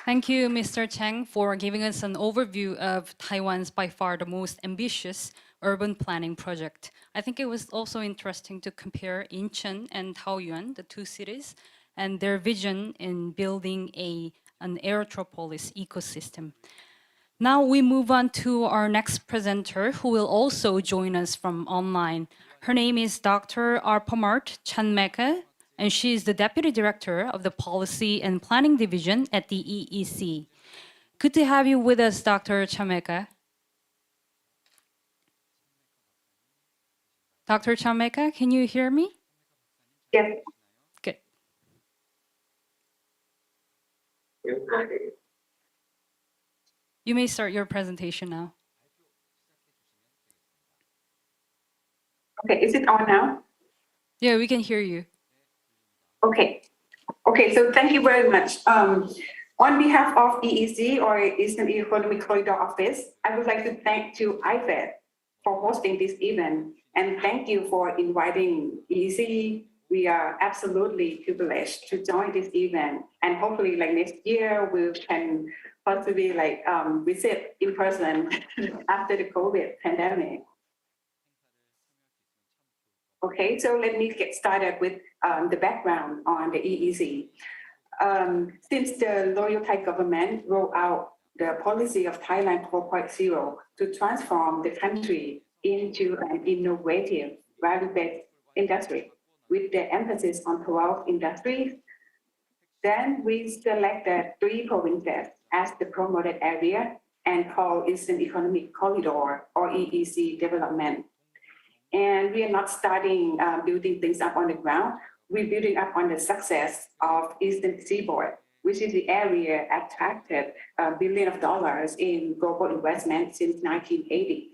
Thank you, Mr. Cheng, for giving us an overview of Taiwan's by far the most ambitious urban planning project. I think it was also interesting to compare Incheon and Taoyuan, the two cities, and their vision in building an aerotropolis ecosystem. Now we move on to our next presenter, who will also join us from online. Her name is Dr. Arpamart Chanmeka, and she is the Deputy Director of the Policy and Planning Division at the EEC. Good to have you with us, Dr. Chanmeka. Dr. Chanmeka, can you hear me? Yes. Good. You may start your presentation now. Okay, is it on now? Yeah, we can hear you. Okay. Okay, so thank you very much. On behalf of EEC, or Eastern Economic Corridor Office, I would like to thank to IFEZ for hosting this event, and thank you for inviting EEC. We are absolutely privileged to join this event, and hopefully like next year we can possibly like visit in person after the COVID pandemic. Okay, so let me get started with the background on the EEC. Since the loyal Thai government rolled out the policy of Thailand 4.0 to transform the country into an innovative, value-based industry with the emphasis on 12 industries, then we selected 3 provinces as the promoted area and called Eastern Economic Corridor, or EEC development. And we are not starting building things up on the ground. We're building up on the success of Eastern Seaboard, which is the area attracted billions of dollars in global investment since 1980.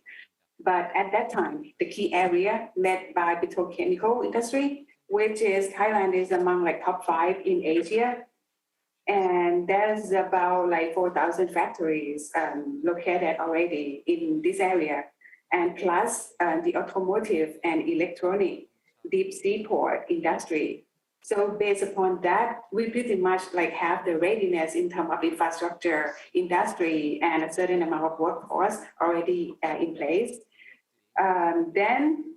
But at that time, the key area led by petrochemical industry, which is Thailand is among like top 5 in Asia. And there's about like 4,000 factories located already in this area. And plus the automotive and electronic deep sea port industry. So based upon that, we pretty much like have the readiness in terms of infrastructure, industry, and a certain amount of workforce already in place. Then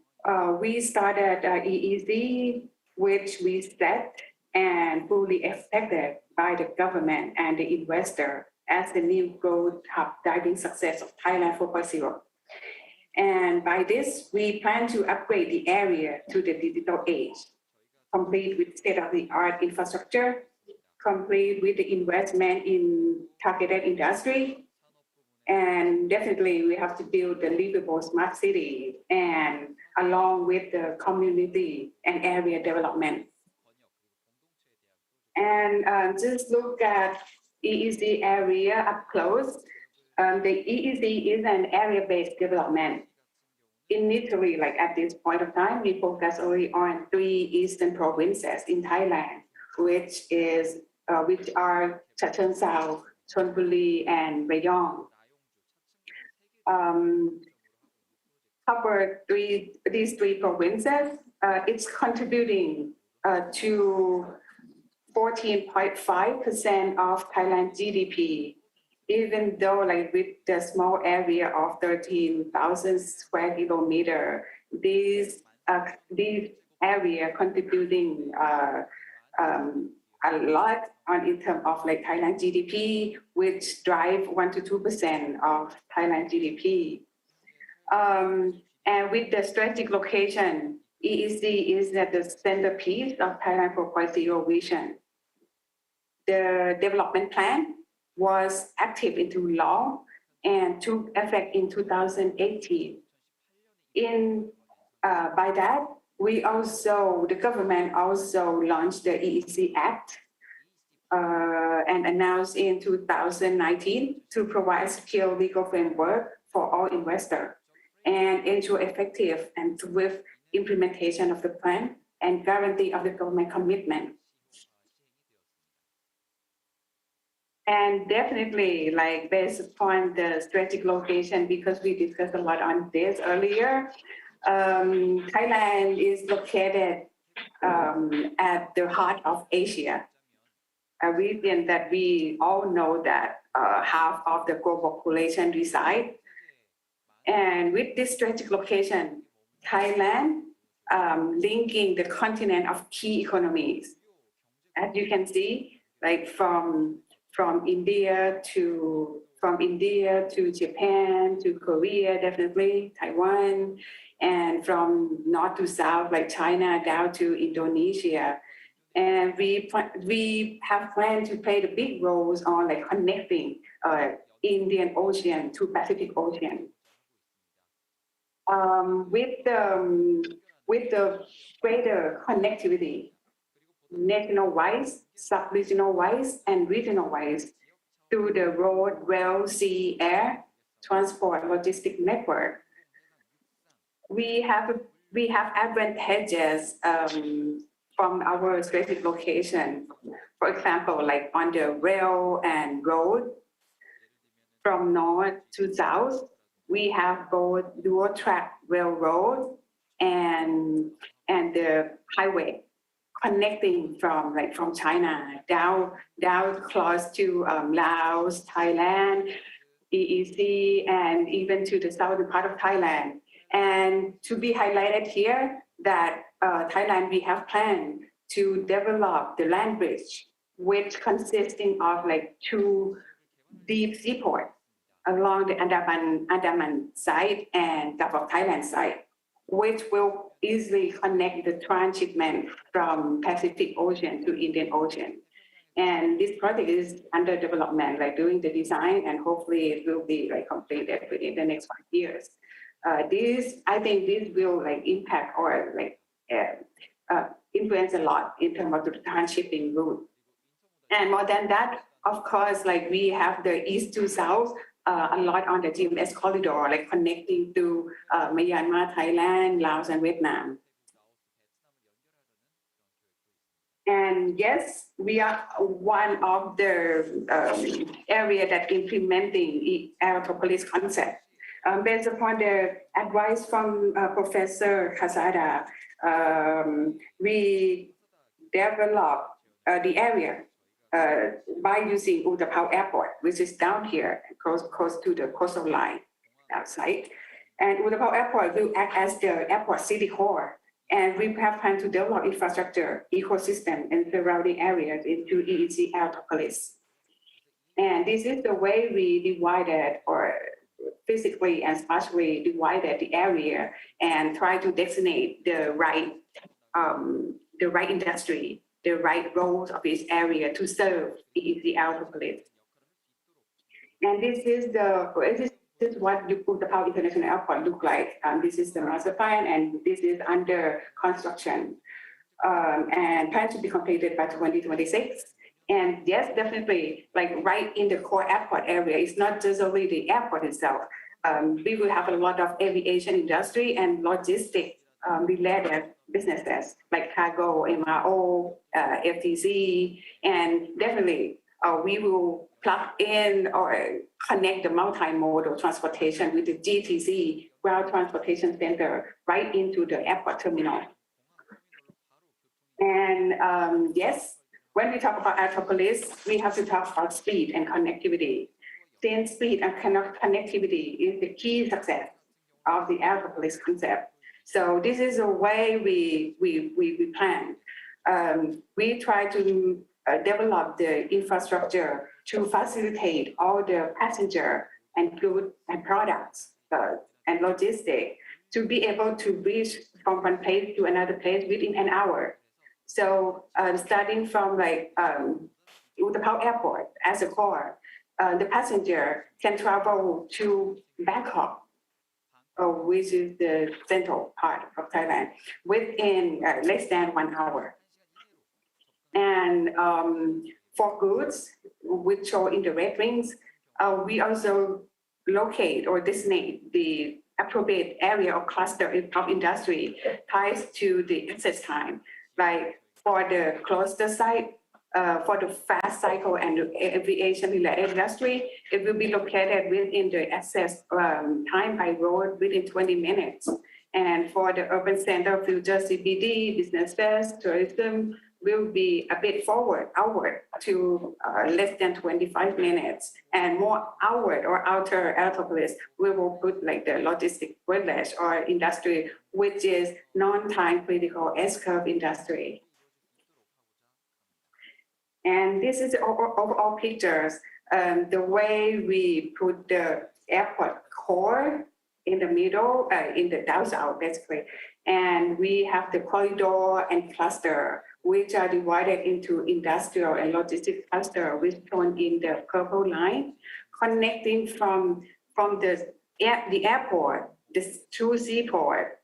we started EEC, which we set and fully expected by the government and the investor as the new growth hub driving success of Thailand 4.0. And by this, we plan to upgrade the area to the digital age, complete with state-of-the-art infrastructure, complete with the investment in targeted industry, and definitely we have to build the livable smart city and along with the community and area development. And just look at EEC area up close. The EEC is an area-based development. Initially, like at this point of time, we focus only on 3 eastern provinces in Thailand, which are Chachoengsao, Chonburi, and Rayong. Cover these 3 provinces, it's contributing to 14.5% of Thailand GDP, even though like with the small area of 13,000 square kilometer, these area contributing a lot in terms of like Thailand GDP, which drive 1 to 2% of Thailand GDP. And with the strategic location, EEC is at the centerpiece of Thailand 4.0 vision. The development plan was active into law and took effect in 2018. By that, the government also launched the EEC Act and announced in 2019 to provide secure legal framework for all investors and ensure effective and swift implementation of the plan and guarantee of the government commitment. And definitely, like based upon the strategic location, because we discussed a lot on this earlier, Thailand is located at the heart of Asia, a region that we all know that half of the global population reside. And with this strategic location, Thailand linking the continent of key economies. As you can see, like from India to Japan to Korea, definitely Taiwan, and from north to south, like China down to Indonesia. And we have planned to play the big roles on like connecting Indian Ocean to Pacific Ocean. With the greater connectivity, national-wise, sub-regional-wise, and regional-wise, through the road, rail, sea, air, transport, logistic network, we have advantages from our strategic location. For example, like on the rail and road, from north to south, we have both dual track railroad and the highway connecting from China down close to Laos, Thailand, EEZ, and even to the southern part of Thailand. And to be highlighted here that Thailand, we have planned to develop the land bridge, which consisting of like 2 deep seaports along the Andaman side and Gulf of Thailand side, which will easily connect the transshipment from Pacific Ocean to Indian Ocean. And this project is under development, like doing the design, and hopefully it will be like completed within the next 5 years. I think this will like impact or like influence a lot in terms of the transshipping route. And more than that, of course, like we have the east to south, a lot on the GMS corridor, like connecting to Myanmar, Thailand, Laos, and Vietnam. And yes, we are one of the area that implementing Aerotropolis concept. Based upon the advice from Professor Kasada, we developed the area by using Utapao Airport, which is down here, close to the coastal line outside. And Utapao Airport will act as the airport city core. And we have planned to develop infrastructure, ecosystem, and surrounding areas into EEZ Aerotropolis. And this is the way we divided, or physically and spatially divided the area and try to designate the right industry, the right roles of each area to serve the Aerotropolis. And this is what Utapao International Airport look like. This is the master plan, and this is under construction and planned to be completed by 2026. And yes, definitely, like right in the core airport area, it's not just only the airport itself. We will have a lot of aviation industry and logistic related businesses like cargo, MRO, FTZ, and definitely we will plug in or connect the multimodal transportation with the GTC, Ground Transportation Center, right into the airport terminal. And yes, when we talk about Aerotropolis, we have to talk about speed and connectivity. Since speed and connectivity is the key success of the Aerotropolis concept. So this is a way we plan. We try to develop the infrastructure to facilitate all the passenger and goods and products and logistics to be able to reach from one place to another place within an hour. So starting from like Utapao Airport as a core, the passenger can travel to Bangkok, which is the central part of Thailand, within less than 1 hour. And for goods, which show in the red rings, we also locate or designate the appropriate area or cluster of industry ties to the access time. Like for the cluster site, for the fast cycle and the aviation related industry, it will be located within the access time by road within 20 minutes. And for the urban center, future CBD, business fest, tourism, will be a bit outward to less than 25 minutes, and more outward or outer Altopolis, we will put like the logistic village or industry, which is non-time critical S-curve industry. And this is overall pictures. The way we put the airport core in the middle, in the down-south, basically. And we have the corridor and cluster, which are divided into industrial and logistics cluster, which shown in the purple line, connecting from the airport, to seaport,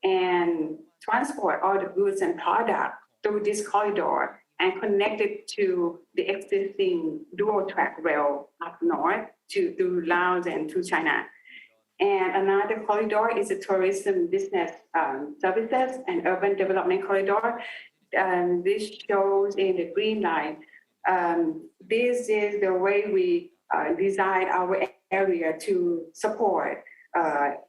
and transport all the goods and products through this corridor, and connected to the existing dual track rail up north to Laos and to China. And another corridor is the tourism business services and urban development corridor. This shows in the green line. This is the way we design our area to support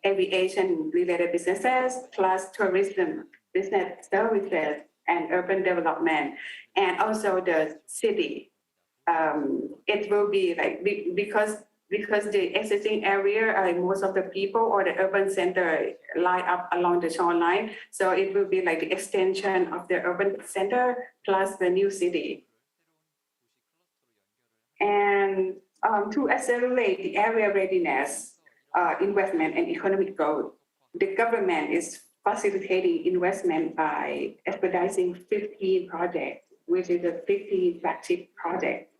aviation related businesses plus tourism business services and urban development, and also the city. It will be like, because the existing area, most of the people or the urban center lie up along the shoreline. So it will be like the extension of the urban center plus the new city. And to accelerate the area readiness, investment and economic growth, the government is facilitating investment by expediting 15 projects, which is a 15 flagship project,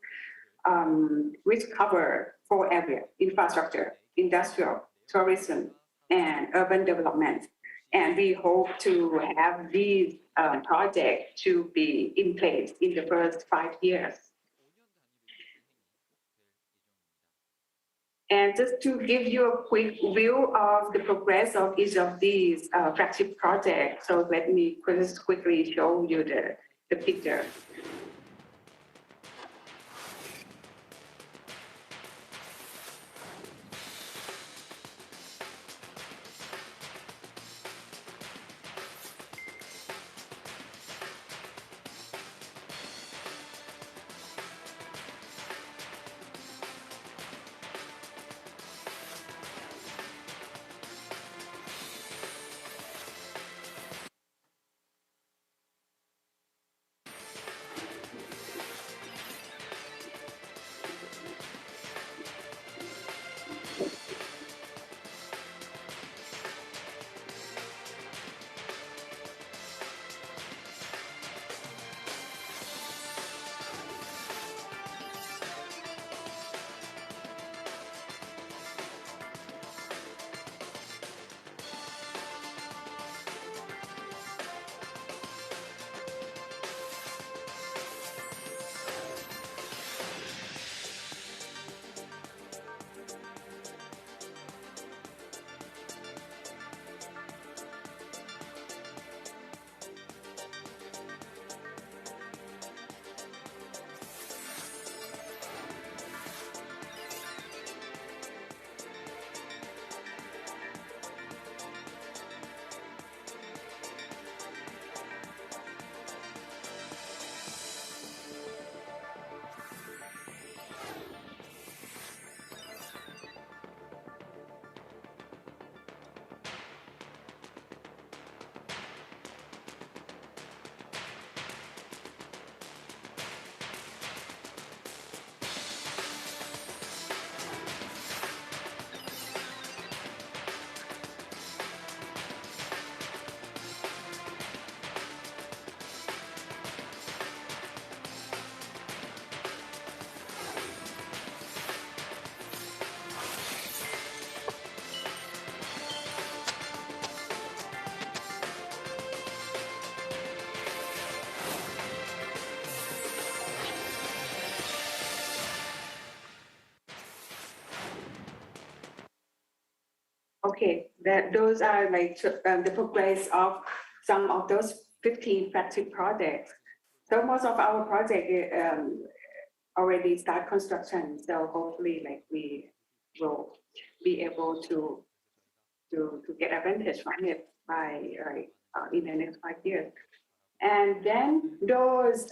which cover 4 areas: infrastructure, industrial, tourism, and urban development. And we hope to have these projects to be in place in the first 5 years. And just to give you a quick view of the progress of each of these flagship projects, so let me just quickly show you the picture. Okay, those are like the progress of some of those 15 flagship projects. So most of our project already start construction. So hopefully, like we will be able to get advantage from it by in the next 5 years. And then those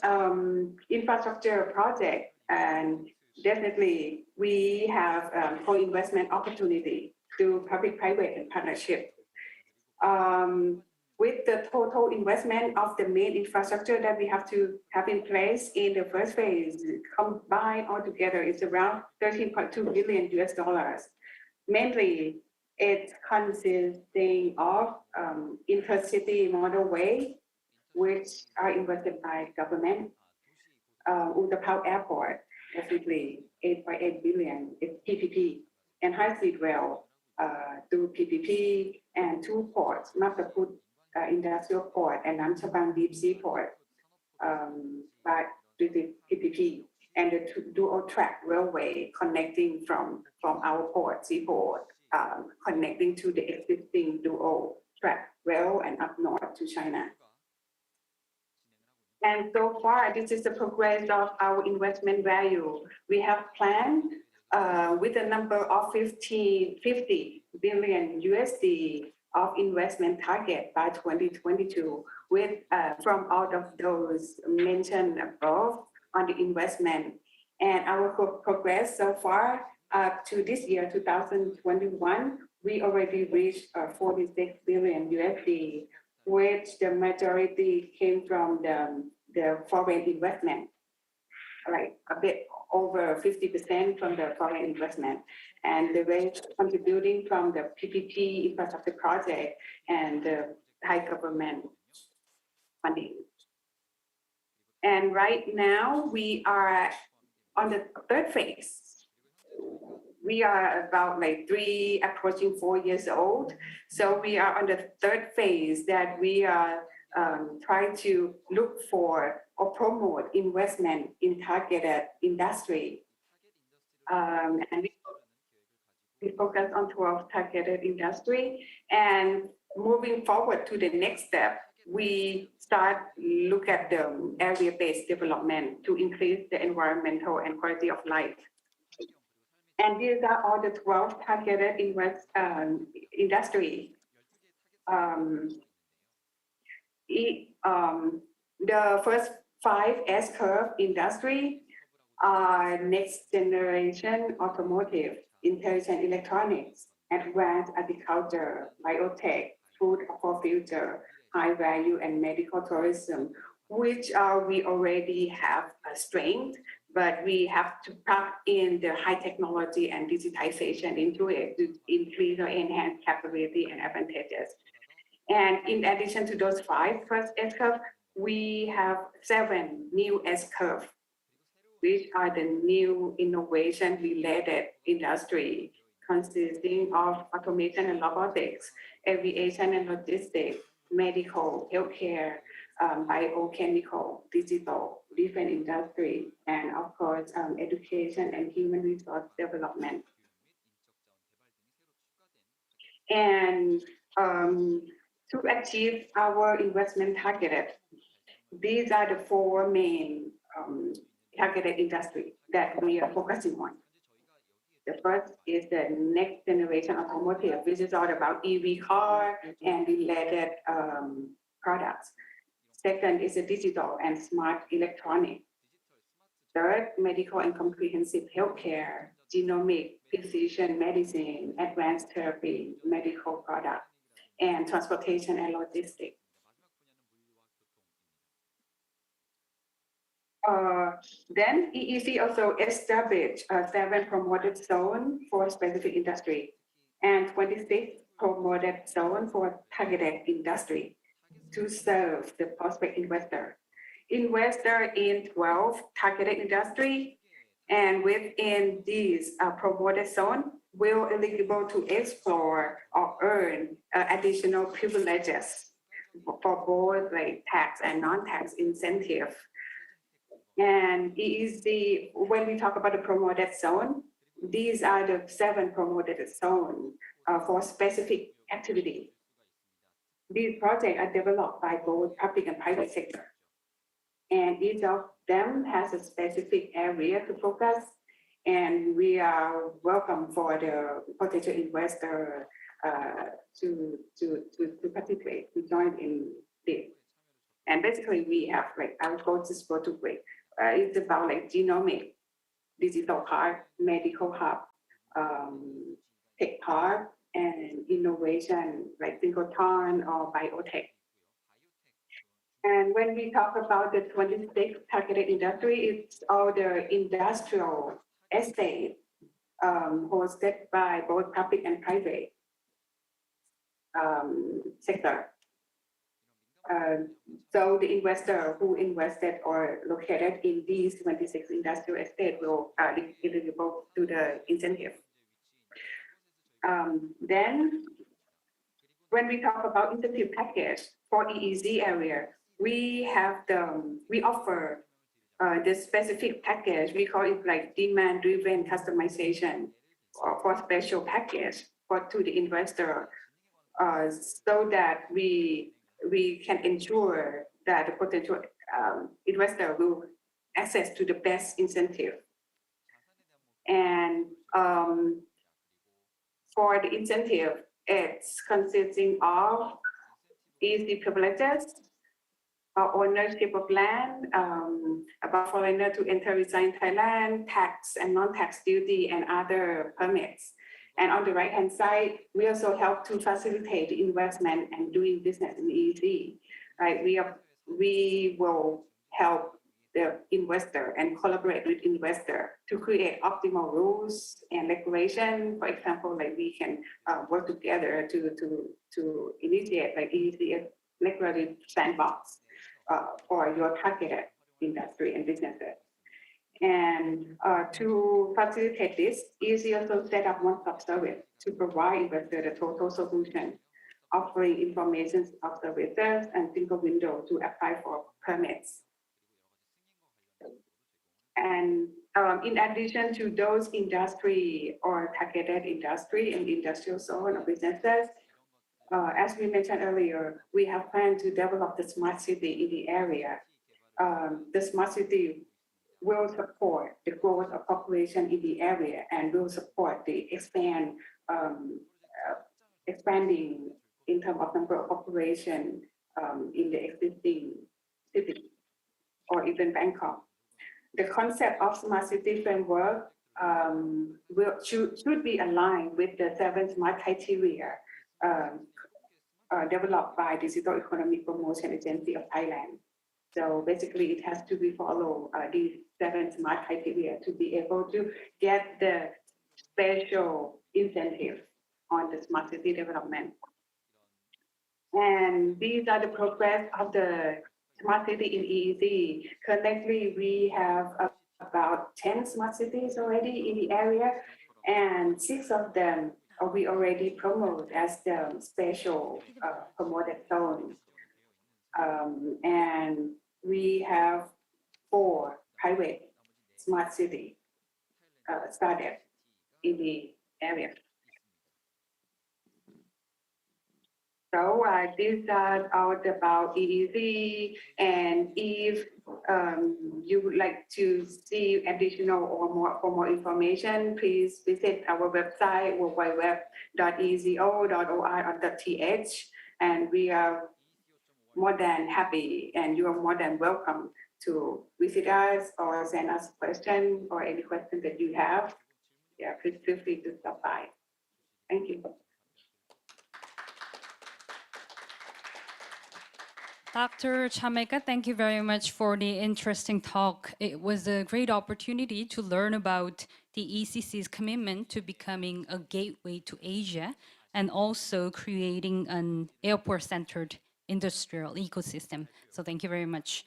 infrastructure projects, and definitely we have co-investment opportunity through public-private and partnership. With the total investment of the main infrastructure that we have to have in place in the first phase, combined altogether, it's around 13.2 billion US dollars. Mainly, it's consisting of intercity motorway, which are invested by government, Utapao Airport, definitely 8.8 billion, it's PPP, and high-speed rail through PPP, and two ports, Mataput Industrial Port and Nam Chabang Deep Sea Port, but with the PPP, and the dual track railway connecting from our port, seaport, connecting to the existing dual track rail and up north to China. And so far, this is the progress of our investment value. We have planned with a number of 50 billion USD of investment target by 2022, with from out of those mentioned above on the investment. And our progress so far up to this year, 2021, we already reached 46 billion USD, which the majority came from the foreign investment, like a bit over 50% from the foreign investment, and the rest contributing from the PPP infrastructure project and the Thai government funding. And right now we are on the third phase. We are about like approaching 4 years old. So we are on the third phase that we are trying to look for or promote investment in targeted industry. And we focus on 12 targeted industry, and moving forward to the next step, we start look at the area-based development to increase the environmental and quality of life. And these are all the 12 targeted industry. The first 5 S-curve industry are next generation automotive, intelligent electronics, advanced agriculture, biotech, food for future, high value, and medical tourism, which we already have a strength, but we have to plug in the high technology and digitization into it to increase or enhance capability and advantages. And in addition to those 5 first S-curve, we have 7 new S-curve, which are the new innovation related industry consisting of automation and robotics, aviation and logistics, medical, healthcare, biochemical, digital, different industry, and of course, education and human resource development. And to achieve our investment targeted, these are the 4 main targeted industry that we are focusing on. The first is the next generation automotive, which is all about EV car and related products. Second is the digital and smart electronic. Third, medical and comprehensive healthcare, genomic, precision medicine, advanced therapy, medical product, and transportation and logistics. Then EEC also established 7 promoted zones for specific industry and 26 promoted zones for targeted industry to serve the prospect investor. Investor in 12 targeted industry, and within these promoted zone will eligible to explore or earn additional privileges for both like tax and non-tax incentive. And EEC, when we talk about the promoted zone, these are the 7 promoted zones for specific activity. These projects are developed by both public and private sector. And each of them has a specific area to focus. And we are welcome for the potential investor to participate, to join in this. And basically we have like, I will go just go to quick. It's about like genomic, digital park, medical hub, tech park, and innovation like synchrotron or biotech. And when we talk about the 26 targeted industry, it's all the industrial estate hosted by both public and private sector. So the investor who invested or located in these 26 industrial estate will be eligible to the incentive. Then when we talk about incentive package for EEZ area, we offer the specific package. We call it like demand-driven customization for special package to the investor, so that we can ensure that the potential investor will access to the best incentive. And for the incentive, it's consisting of easy privileges, ownership of land, about foreigner to enter reside in Thailand, tax and non-tax duty and other permits. And on the right-hand side, we also help to facilitate the investment and doing business in EEZ. Right? We will help the investor and collaborate with investor to create optimal rules and regulation. For example, like we can work together to initiate like EEZ regulatory sandbox for your targeted industry and businesses. And to facilitate this, EEZ also set up one-stop service to provide investor the total solution, offering information of services and single window to apply for permits. And in addition to those industry or targeted industry and industrial zone of businesses, as we mentioned earlier, we have planned to develop the smart city in the area. The smart city will support the growth of population in the area and will support the expanding in terms of number of population in the existing city or even Bangkok. The concept of smart city framework should be aligned with the 7 smart criteria developed by Digital Economy Promotion Agency of Thailand. So basically it has to be follow these 7 smart criteria to be able to get the special incentive on the smart city development. And these are the progress of the smart city in EEZ. Currently, we have about 10 smart cities already in the area, and 6 of them we already promote as the special promoted zone. And we have 4 private smart city started in the area. So these are all about EEZ, and if you would like to see additional or more information, please visit our website www.eezo.or.th, and we are more than happy, and you are more than welcome to visit us or send us a question or any question that you have. Yeah, please feel free to stop by. Thank you. Dr. Chameka, thank you very much for the interesting talk. It was a great opportunity to learn about the ECC's commitment to becoming a gateway to Asia and also creating an airport-centered industrial ecosystem. So thank you very much.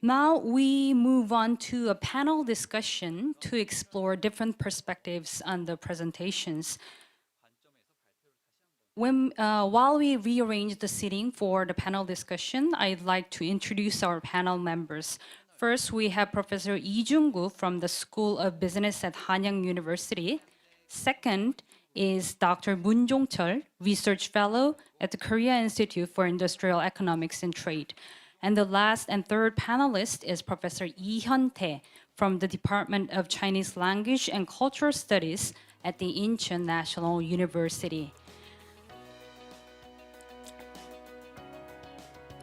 Now we move on to a panel discussion to explore different perspectives on the presentations. While we rearrange the seating for the panel discussion, I'd like to introduce our panel members. First, we have Professor Lee Jung-gu from the School of Business at Hanyang University. Second is Dr. Moon Jong-chul, Research Fellow at the Korea Institute for Industrial Economics and Trade. And the last and third panelist is Professor Lee Hyun-tae from the Department of Chinese Language and Cultural Studies at the Incheon National University.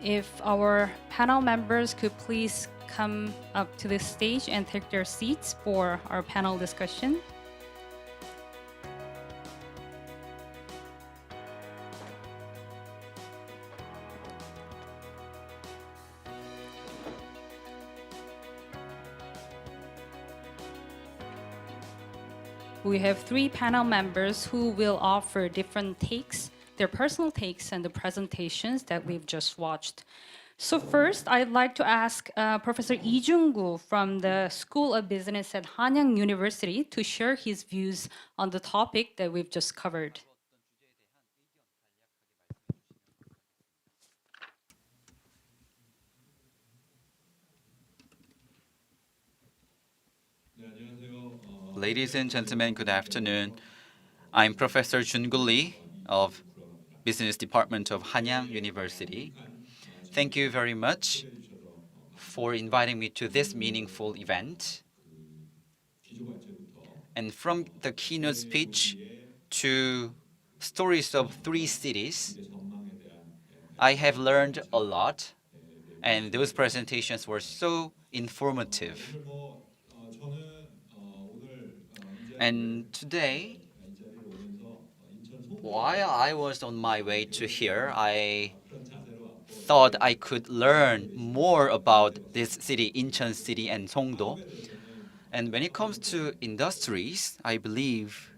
if our panel members could please come up to the stage and take their seats for our panel discussion. We have 3 panel members who will offer different takes, their personal takes, and the presentations that we've just watched. So first, I'd like to ask Professor Lee Jung-gu from the School of Business at Hanyang University to share his views on the topic that we've just covered. Ladies and gentlemen, good afternoon. I'm Professor Jung-gu Lee of Business Department of Hanyang University. Thank you very much for inviting me to this meaningful event. And from the keynote speech to stories of 3 cities, I have learned a lot, and those presentations were so informative. And today, while I was on my way to here, I thought I could learn more about this city, Incheon City and Songdo. And when it comes to industries, I believe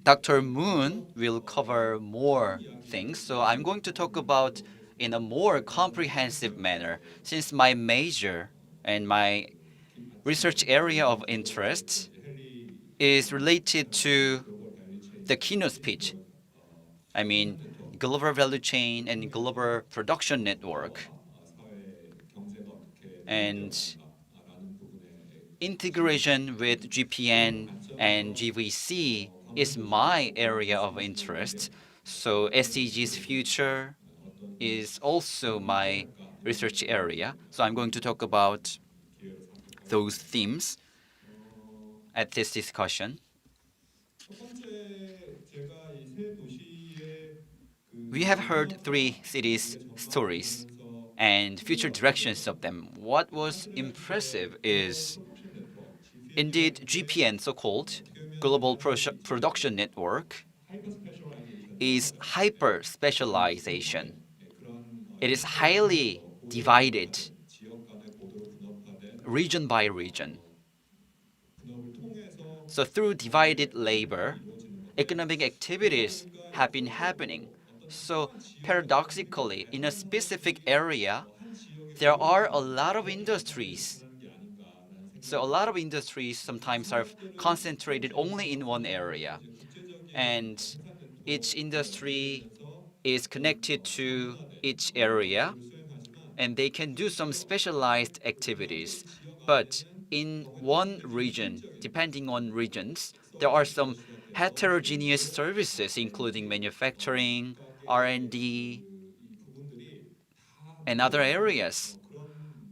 Dr. Moon will cover more things. So I'm going to talk about in a more comprehensive manner, since my major and my research area of interest is related to the keynote speech. I mean, global value chain and global production network. And integration with GPN and GVC is my area of interest. So SDG's future is also my research area. So I'm going to talk about those themes at this discussion. We have heard 3 cities' stories and future directions of them. What was impressive is indeed GPN, so-called Global Production Network, is hyper-specialization. It is highly divided region by region. So through divided labor, economic activities have been happening. So paradoxically, in a specific area, there are a lot of industries. So a lot of industries sometimes are concentrated only in one area. And each industry is connected to each area, and they can do some specialized activities. But in one region, depending on regions, there are some heterogeneous services, including manufacturing, R&D, and other areas.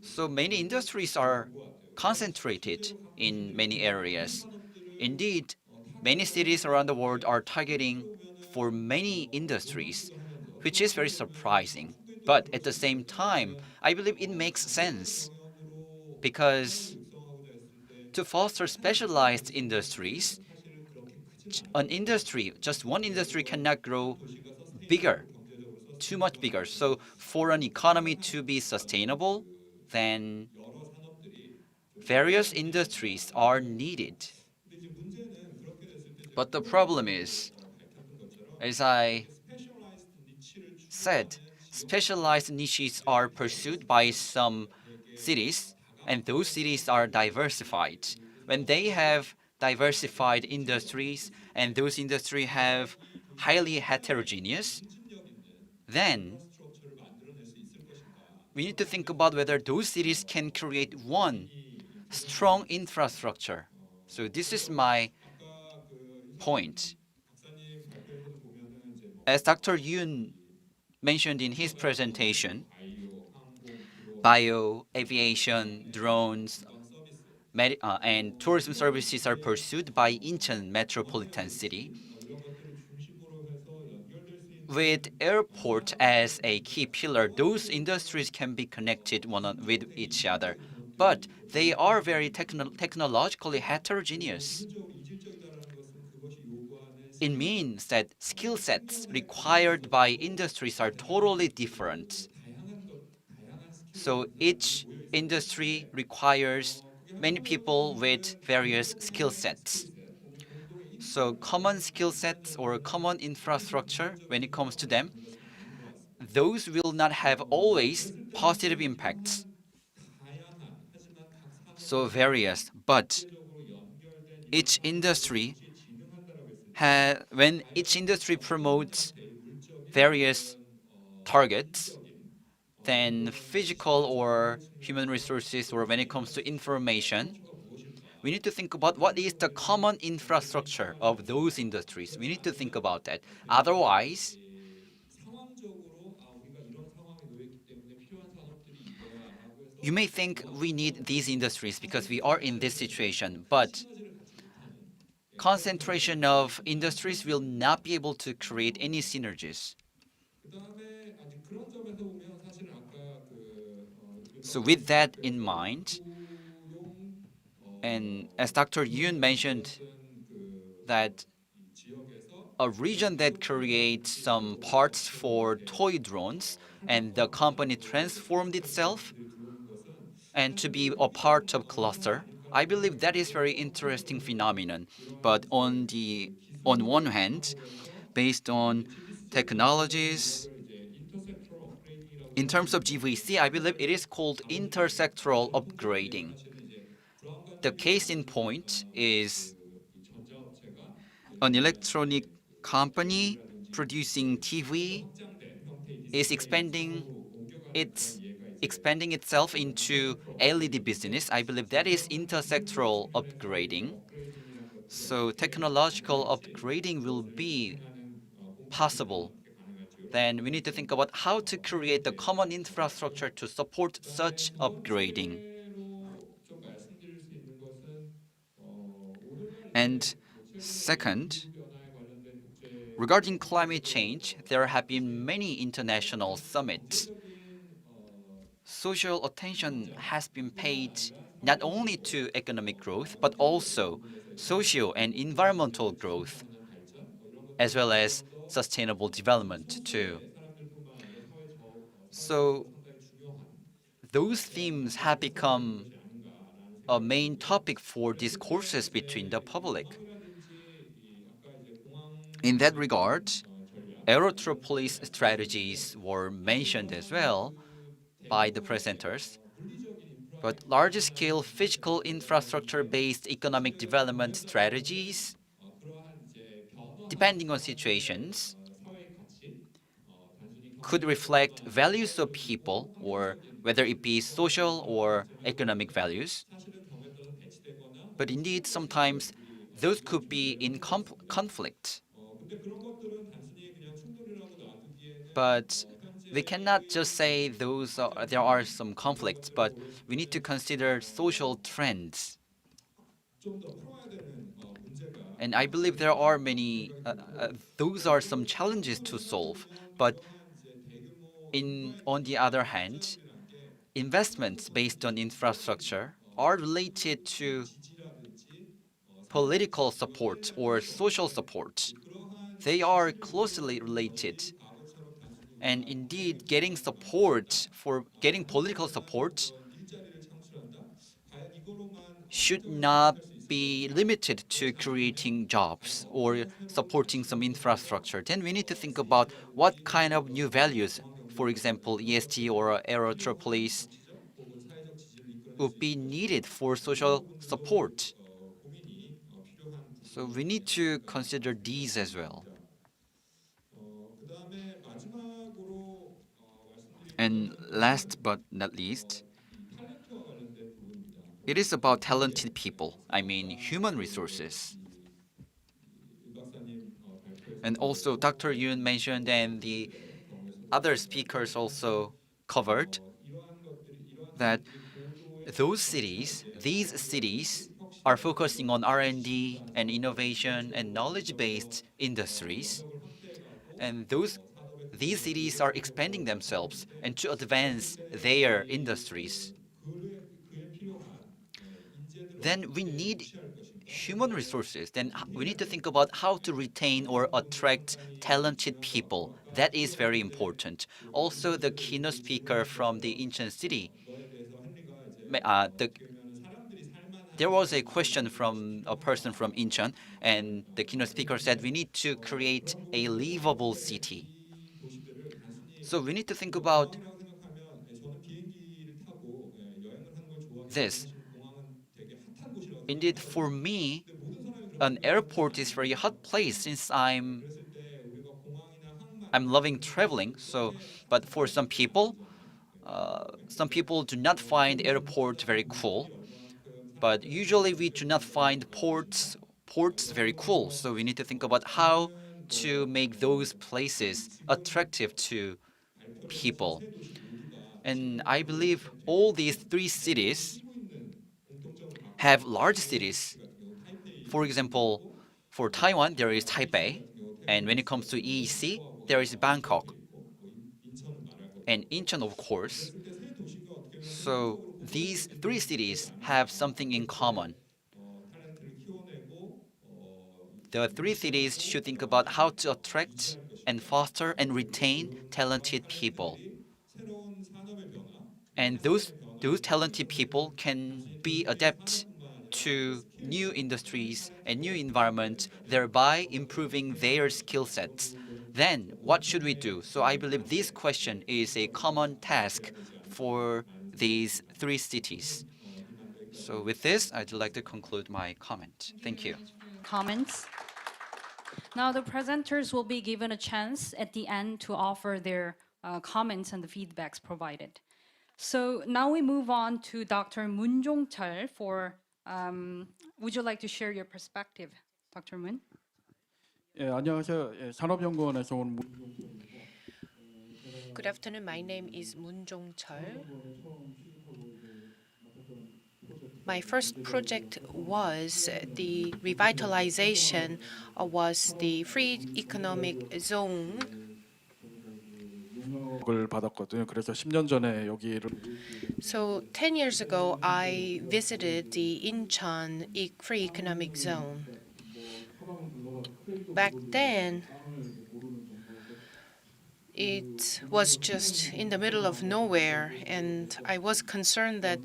So many industries are concentrated in many areas. Indeed, many cities around the world are targeting for many industries, which is very surprising. But at the same time, I believe it makes sense because to foster specialized industries, just one industry cannot grow bigger, too much bigger. So for an economy to be sustainable, then various industries are needed. But the problem is, as I said, specialized niches are pursued by some cities, and those cities are diversified. When they have diversified industries and those industries have highly heterogeneous, then we need to think about whether those cities can create one strong infrastructure. So this is my point. As Dr. Yoon mentioned in his presentation, bio, aviation, drones, and tourism services are pursued by Incheon metropolitan city. with airport as a key pillar, those industries can be connected with each other, but they are very technologically heterogeneous. It means that skill sets required by industries are totally different. So each industry requires many people with various skill sets. So common skill sets or common infrastructure, when it comes to them, those will not have always positive impacts. So various, but each industry when each industry promotes various targets, then physical or human resources, or when it comes to information, we need to think about what is the common infrastructure of those industries. We need to think about that. Otherwise, you may think we need these industries because we are in this situation, but concentration of industries will not be able to create any synergies. So with that in mind, and as Dr. Yoon mentioned, that a region that creates some parts for toy drones and the company transformed itself and to be a part of cluster, I believe that is very interesting phenomenon. But on one hand, based on technologies, in terms of GVC, I believe it is called intersectoral upgrading. The case in point is an electronic company producing TV is expanding itself into LED business. I believe that is intersectoral upgrading. So technological upgrading will be possible. Then we need to think about how to create the common infrastructure to support such upgrading. And second, regarding climate change, there have been many international summits. Social attention has been paid not only to economic growth, but also socio and environmental growth, as well as sustainable development too. So those themes have become a main topic for discourses between the public. In that regard, aerotropolis strategies were mentioned as well by the presenters, but large-scale physical infrastructure-based economic development strategies, depending on situations, could reflect values of people, or whether it be social or economic values. But indeed, sometimes those could be in conflict. But we cannot just say there are some conflicts, but we need to consider social trends. And I believe there are those are some challenges to solve. But on the other hand, investments based on infrastructure are related to political support or social support. They are closely related. And indeed, getting political support should not be limited to creating jobs or supporting some infrastructure. Then we need to think about what kind of new values, for example, ESG or aerotropolis, would be needed for social support. So we need to consider these as well. And last but not least, it is about talented people. I mean, human resources. And also, Dr. Yoon mentioned, and the other speakers also covered, that these cities, are focusing on R&D and innovation and knowledge-based industries. And those these cities are expanding themselves and to advance their industries, then we need human resources. Then we need to think about how to retain or attract talented people. That is very important. Also, the keynote speaker from the Incheon city, there was a question from a person from Incheon, and the keynote speaker said we need to create a livable city. So we need to think about this. Indeed, for me, an airport is very hot place since I'm loving traveling. So, but for some people do not find airport very cool. But usually we do not find ports very cool. So we need to think about how to make those places attractive to people. And I believe all these three cities have large cities. For example, for Taiwan, there is Taipei. And when it comes to EEC, there is Bangkok and Incheon, of course. So these three cities have something in common. The three cities should think about how to attract and foster and retain talented people. And those talented people can be adept to new industries and new environments, thereby improving their skill sets. Then what should we do? So I believe this question is a common task for these three cities. So with this, I'd like to conclude my comment. Thank you. Comments? Now the presenters will be given a chance at the end to offer their comments and the feedbacks provided. So now we move on to Dr. Moon Jong-chul for, would you like to share your perspective, Dr. Moon? 예, 안녕하세요. 예, 산업연구원에서 온 Good afternoon. My name is Moon Jong-chul. My first project was the revitalization was the free economic zone. 을 받았거든요. 그래서 10년 전에 여기를 So 10 years ago, I visited the Incheon Free Economic Zone. Back then, it was just in the middle of nowhere, and I was concerned that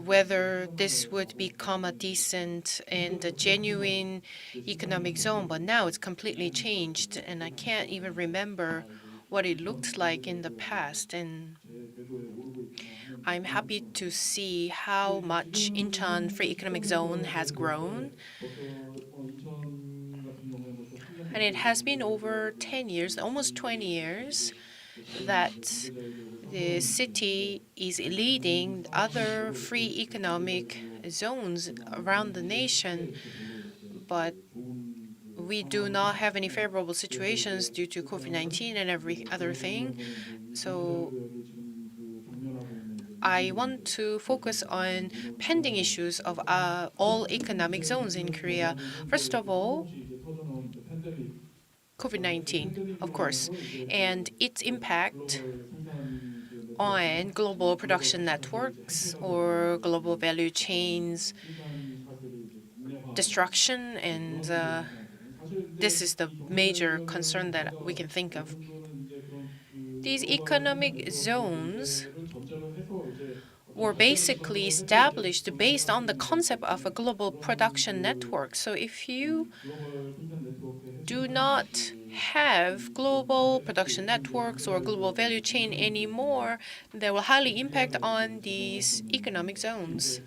whether this would become a decent and a genuine economic zone, but now it's completely changed, and I can't even remember what it looked like in the past. And I'm happy to see how much Incheon Free Economic Zone has grown. And it has been over 10 years, almost 20 years, that the city is leading other free economic zones around the nation. But we do not have any favorable situations due to COVID-19 and every other thing. So I want to focus on pending issues of all economic zones in Korea. First of all, COVID-19, of course, and its impact on global production networks or global value chains destruction, and this is the major concern that we can think of. These economic zones were basically established based on the concept of a global production network. So if you do not have global production networks or global value chain anymore, they will highly impact on these economic zones.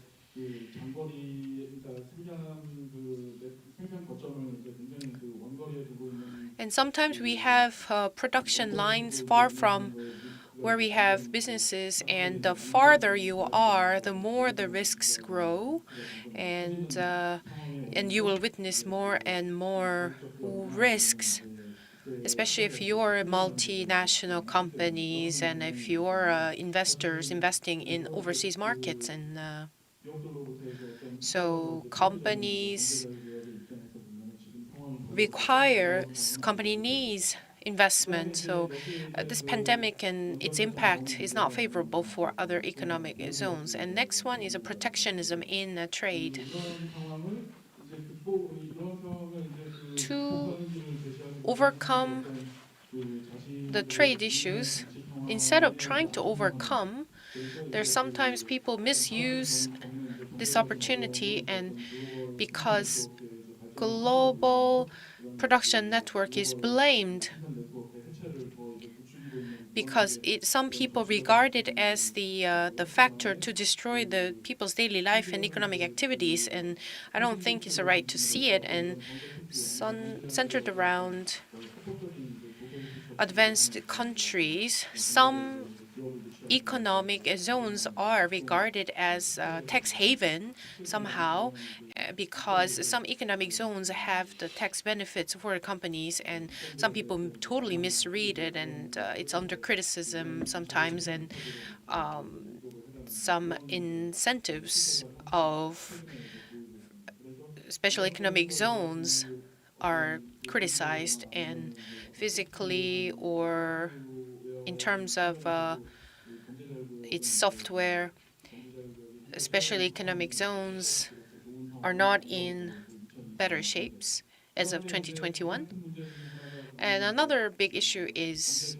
And sometimes we have production lines far from where we have businesses, and the farther you are, the more the risks grow, and you will witness more and more risks, especially if you're multinational companies and if you're investors investing in overseas markets. And so company needs investment. So this pandemic and its impact is not favorable for other economic zones. And next one is a protectionism in trade. To overcome the trade issues, instead of trying to overcome, there's sometimes people misuse this opportunity, and because global production network is blamed because some people regard it as the factor to destroy the people's daily life and economic activities, and I don't think it's a right to see it. And centered around advanced countries, some economic zones are regarded as tax haven somehow because some economic zones have the tax benefits for the companies, and some people totally misread it, and it's under criticism sometimes, and some incentives of special economic zones are criticized, and physically or in terms of its software, special economic zones are not in better shapes as of 2021. And another big issue is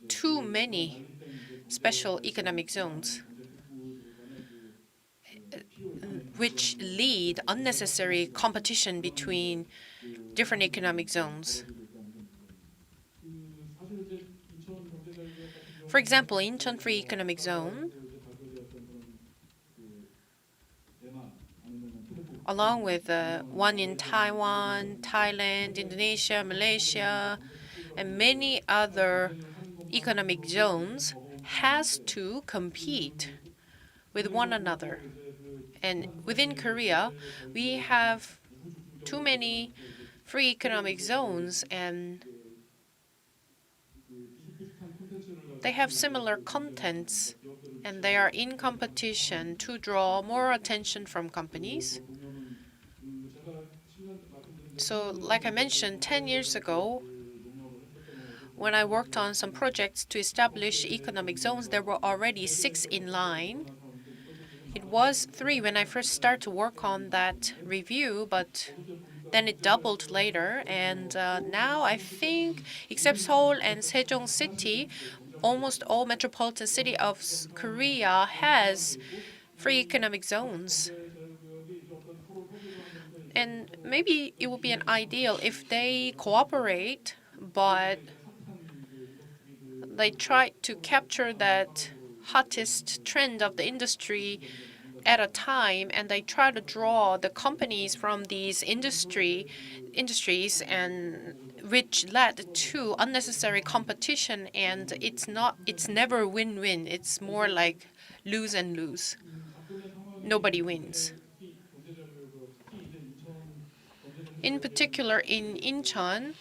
too many special economic zones, which lead unnecessary competition between different economic zones. For example, Incheon Free Economic Zone, along with one in Taiwan, Thailand, Indonesia, Malaysia, and many other economic zones, has to compete with one another. And within Korea, we have too many free economic zones, and they have similar contents, and they are in competition to draw more attention from companies. So, like I mentioned, 10 years ago, when I worked on some projects to establish economic zones, there were already 6 in line. It was 3 when I first started to work on that review, but then it doubled later. And now I think, except Seoul and Sejong City, almost all metropolitan city of Korea has free economic zones. And maybe it would be an ideal if they cooperate, but they try to capture that hottest trend of the industry at a time, and they try to draw the companies from these industries, and which led to unnecessary competition. And it's never win-win. It's more like lose and lose. Nobody wins. In particular, in Incheon,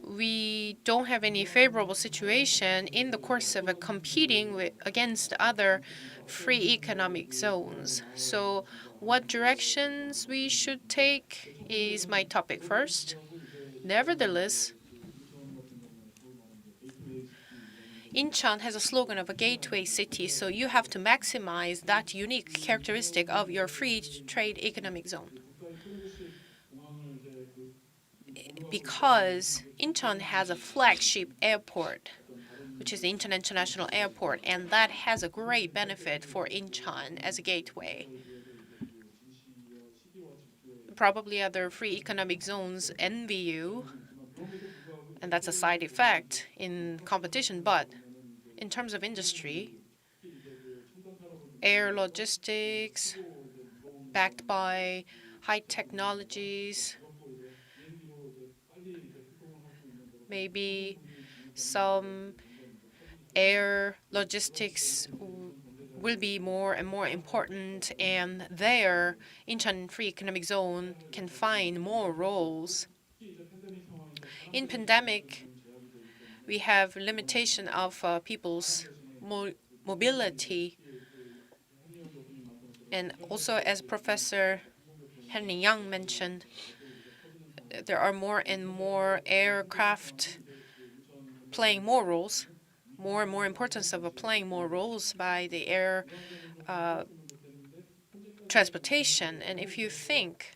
we don't have any favorable situation in the course of competing against other free economic zones. So what directions we should take is my topic first. Nevertheless, Incheon has a slogan of a gateway city, so you have to maximize that unique characteristic of your free trade economic zone. Because Incheon has a flagship airport, which is the Incheon International Airport, and that has a great benefit for Incheon as a gateway. Probably other free economic zones envy you, and that's a side effect in competition. But in terms of industry, air logistics, backed by high technologies, maybe some air logistics will be more and more important, and there, Incheon Free Economic Zone can find more roles. In pandemic, we have limitation of people's mobility, and also as Professor Henry Yang mentioned, there are more and more aircraft playing more roles, more and more importance of playing more roles by the air transportation. And if you think,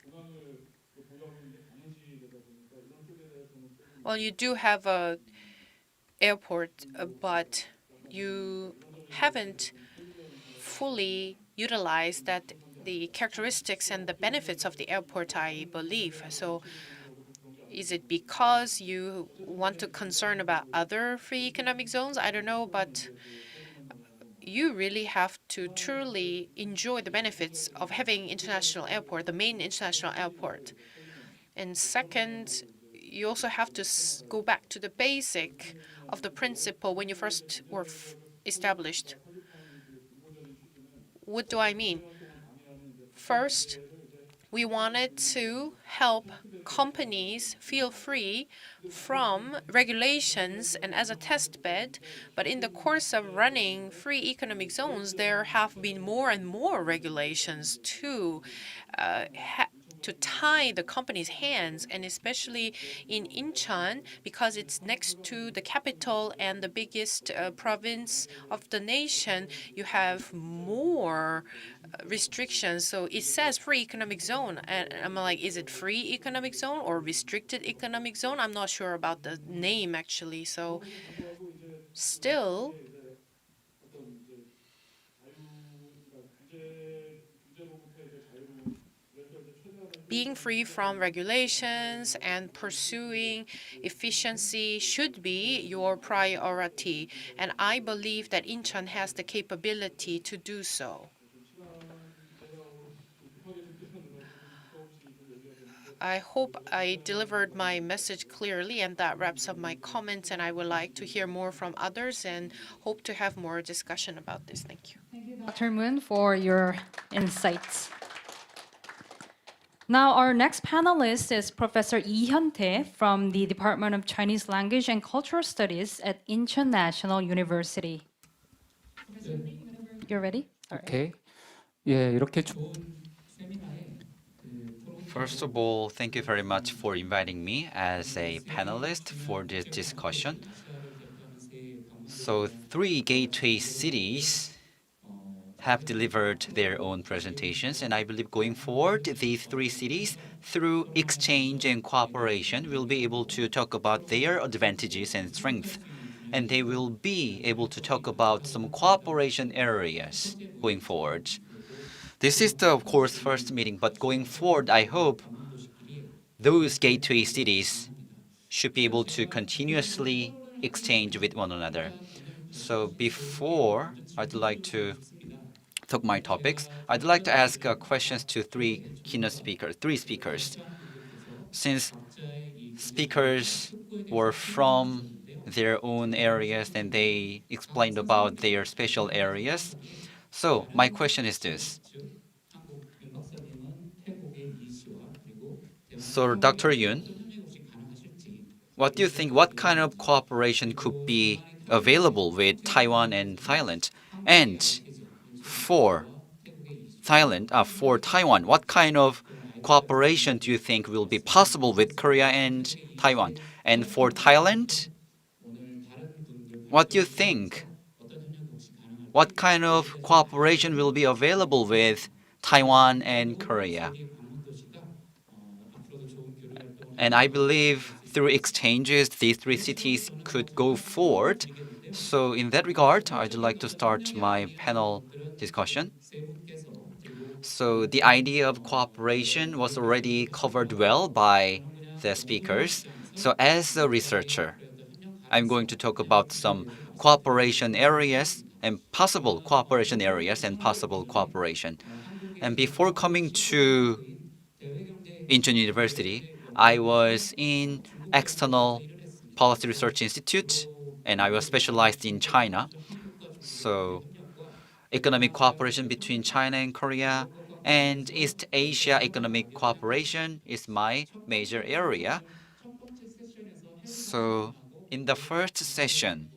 well, you do have a airport, but you haven't fully utilized that the characteristics and the benefits of the airport, I believe. So is it because you want to concern about other free economic zones? I don't know, but you really have to truly enjoy the benefits of having international airport, the main international airport. And second, you also have to go back to the basic of the principle when you first were established. What do I mean? First, we wanted to help companies feel free from regulations and as a test bed, but in the course of running free economic zones, there have been more and more regulations to tie the company's hands, and especially in Incheon, because it's next to the capital and the biggest province of the nation, you have more restrictions. So it says free economic zone, and I'm like, is it free economic zone or restricted economic zone? I'm not sure about the name actually. So still, being free from regulations and pursuing efficiency should be your priority. And I believe that Incheon has the capability to do so. I hope I delivered my message clearly, and that wraps up my comments, and I would like to hear more from others and hope to have more discussion about this. Thank you. Dr. Moon, for your insights. Now, our next panelist is Professor Lee Hyun-tae from the Department of Chinese Language and Cultural Studies at Incheon National University. You're ready? All right. 오케이. 예, 이렇게 좋은 세미나에 First of all, thank you very much for inviting me as a panelist for this discussion. So, three gateway cities have delivered their own presentations, and I believe going forward, these three cities, through exchange and cooperation, will be able to talk about their advantages and strengths, and they will be able to talk about some cooperation areas going forward. This is the, of course, first meeting, but going forward, I hope those gateway cities should be able to continuously exchange with one another. So before I'd like to talk my topics, I'd like to ask questions to three speakers. Since speakers were from their own areas and they explained about their special areas, so my question is this. So Dr. Yoon, what do you think, what kind of cooperation could be available with Taiwan and Thailand? And for Taiwan, what kind of cooperation do you think will be possible with Korea and Taiwan? And for Thailand, what do you think? What kind of cooperation will be available with Taiwan and Korea? And I believe through exchanges, these three cities could go forward. So in that regard, I'd like to start my panel discussion. So the idea of cooperation was already covered well by the speakers. So as a researcher, I'm going to talk about some cooperation areas and possible cooperation areas and possible cooperation. And before coming to Incheon University, I was in External Policy Research Institute, and I was specialized in China. So economic cooperation between China and Korea and East Asia economic cooperation is my major area. So in the first session,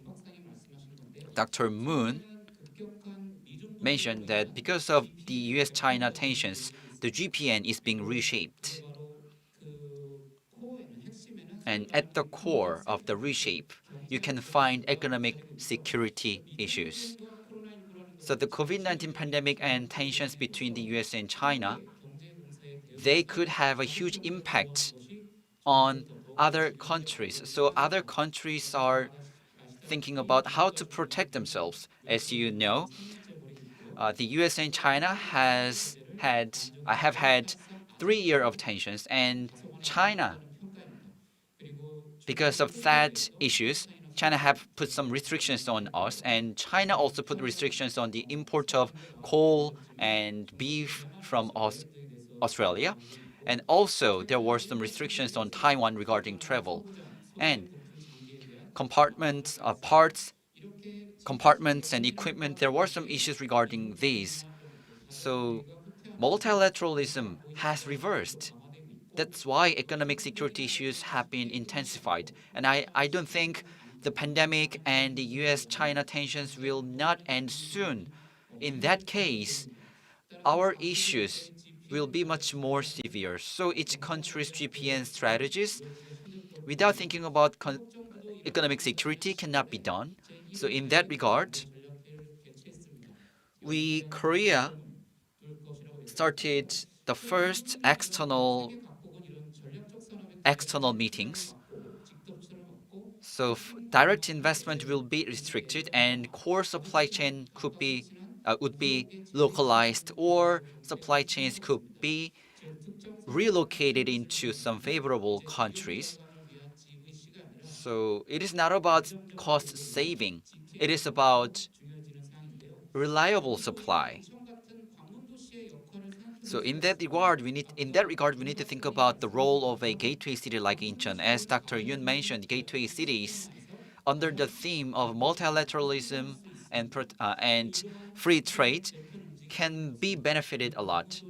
Dr. Moon mentioned that because of the US-China tensions, the GPN is being reshaped. And at the core of the reshape, you can find economic security issues. So the COVID-19 pandemic and tensions between the US and China, they could have a huge impact on other countries. So other countries are thinking about how to protect themselves. As you know, the US and China have had 3 years of tensions, and China, because of that issues, China have put some restrictions on us, and China also put restrictions on the import of coal and beef from Australia. And also there were some restrictions on Taiwan regarding travel. And parts, compartments and equipment, there were some issues regarding these. So multilateralism has reversed. That's why economic security issues have been intensified. And I don't think the pandemic and the US-China tensions will not end soon. In that case, our issues will be much more severe. So each country's GPN strategies, without thinking about economic security, cannot be done. So in that regard, Korea started the first external meetings. So direct investment will be restricted, and core supply chain would be localized, or supply chains could be relocated into some favorable countries. So it is not about cost saving. It is about reliable supply. So in that regard, we need to think about the role of a gateway city like Incheon. As Dr. Yoon mentioned, gateway cities, under the theme of multilateralism and free trade, can be benefited a lot.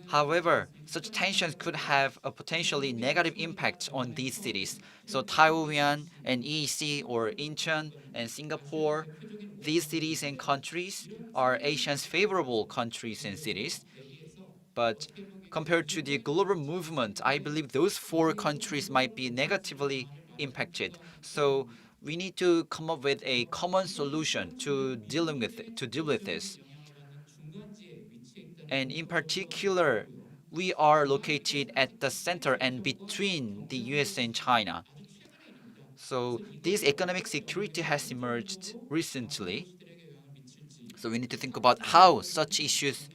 However, such tensions could have a potentially negative impact on these cities. So Taiwan and EEC, or Incheon and Singapore, these cities and countries are Asia's favorable countries and cities. But compared to the global movement, I believe those four countries might be negatively impacted. So we need to come up with a common solution to deal with this. And in particular, we are located at the center and between the US and China. So this economic security has emerged recently. So we need to think about how such issues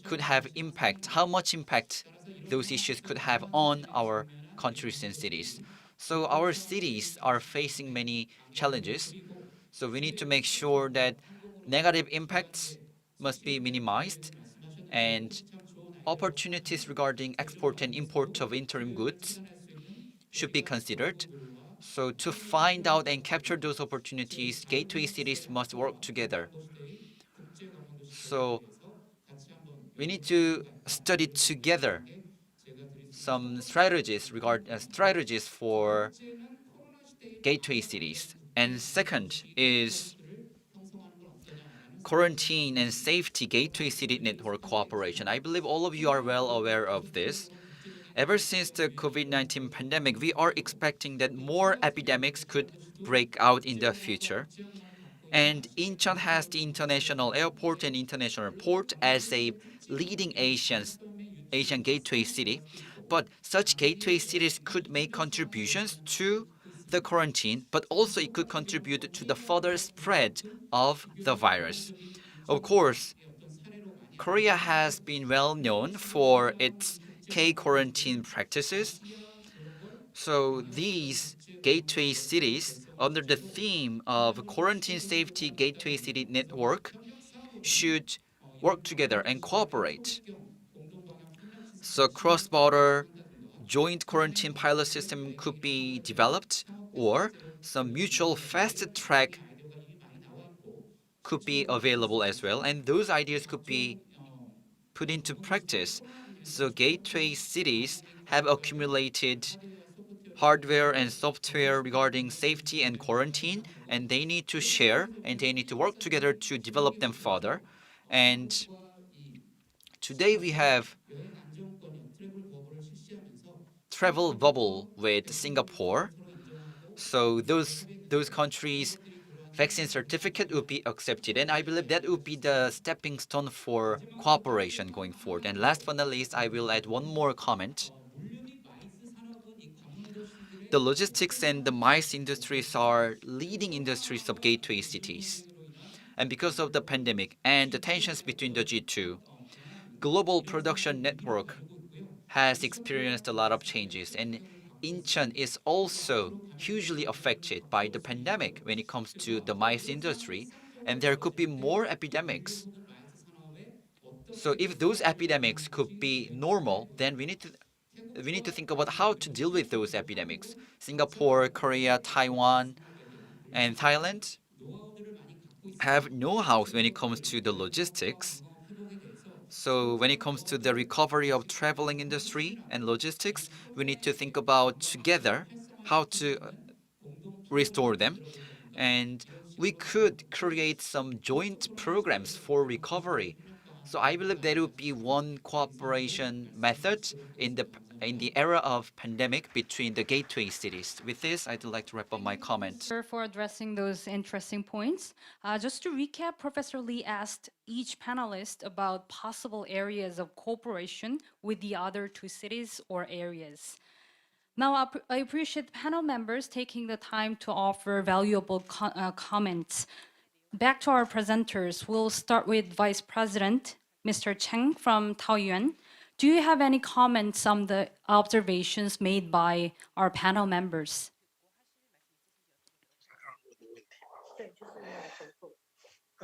could have impact, how much impact those issues could have on our countries and cities. So our cities are facing many challenges. So we need to make sure that negative impacts must be minimized, and opportunities regarding export and import of interim goods should be considered. So to find out and capture those opportunities, gateway cities must work together. So we need to study together some strategies for gateway cities. And second is quarantine and safety gateway city network cooperation. I believe all of you are well aware of this. Ever since the COVID-19 pandemic, we are expecting that more epidemics could break out in the future. And Incheon has the international airport and international port as a leading Asian gateway city. But such gateway cities could make contributions to the quarantine, but also it could contribute to the further spread of the virus. Of course, Korea has been well known for its K-quarantine practices. So these gateway cities, under the theme of Quarantine Safety Gateway City Network, should work together and cooperate. So cross-border joint quarantine pilot system could be developed, or some mutual fast-track could be available as well, and those ideas could be put into practice. So gateway cities have accumulated hardware and software regarding safety and quarantine, and they need to share and they need to work together to develop them further. And today we have travel bubble with Singapore. So those countries' vaccine certificate would be accepted, and I believe that would be the stepping stone for cooperation going forward. And last but not least, I will add one more comment. The logistics and the MICE industries are leading industries of gateway cities. And because of the pandemic and the tensions between the G2, global production network has experienced a lot of changes, and Incheon is also hugely affected by the pandemic when it comes to the MICE industry, and there could be more epidemics. So if those epidemics could be normal, then we need to think about how to deal with those epidemics. Singapore, Korea, Taiwan, and Thailand have know-how when it comes to the logistics. So when it comes to the recovery of traveling industry and logistics, we need to think about together how to restore them. And we could create some joint programs for recovery. So I believe that would be one cooperation method in the era of pandemic between the gateway cities. With this, I'd like to wrap up my comment. Sir, for addressing those interesting points. Just to recap, Professor Lee asked each panelist about possible areas of cooperation with the other two cities or areas. Now, I appreciate panel members taking the time to offer valuable comments. Back to our presenters, we'll start with Vice President, Mr. Cheng from Taoyuan. Do you have any comments on the observations made by our panel members?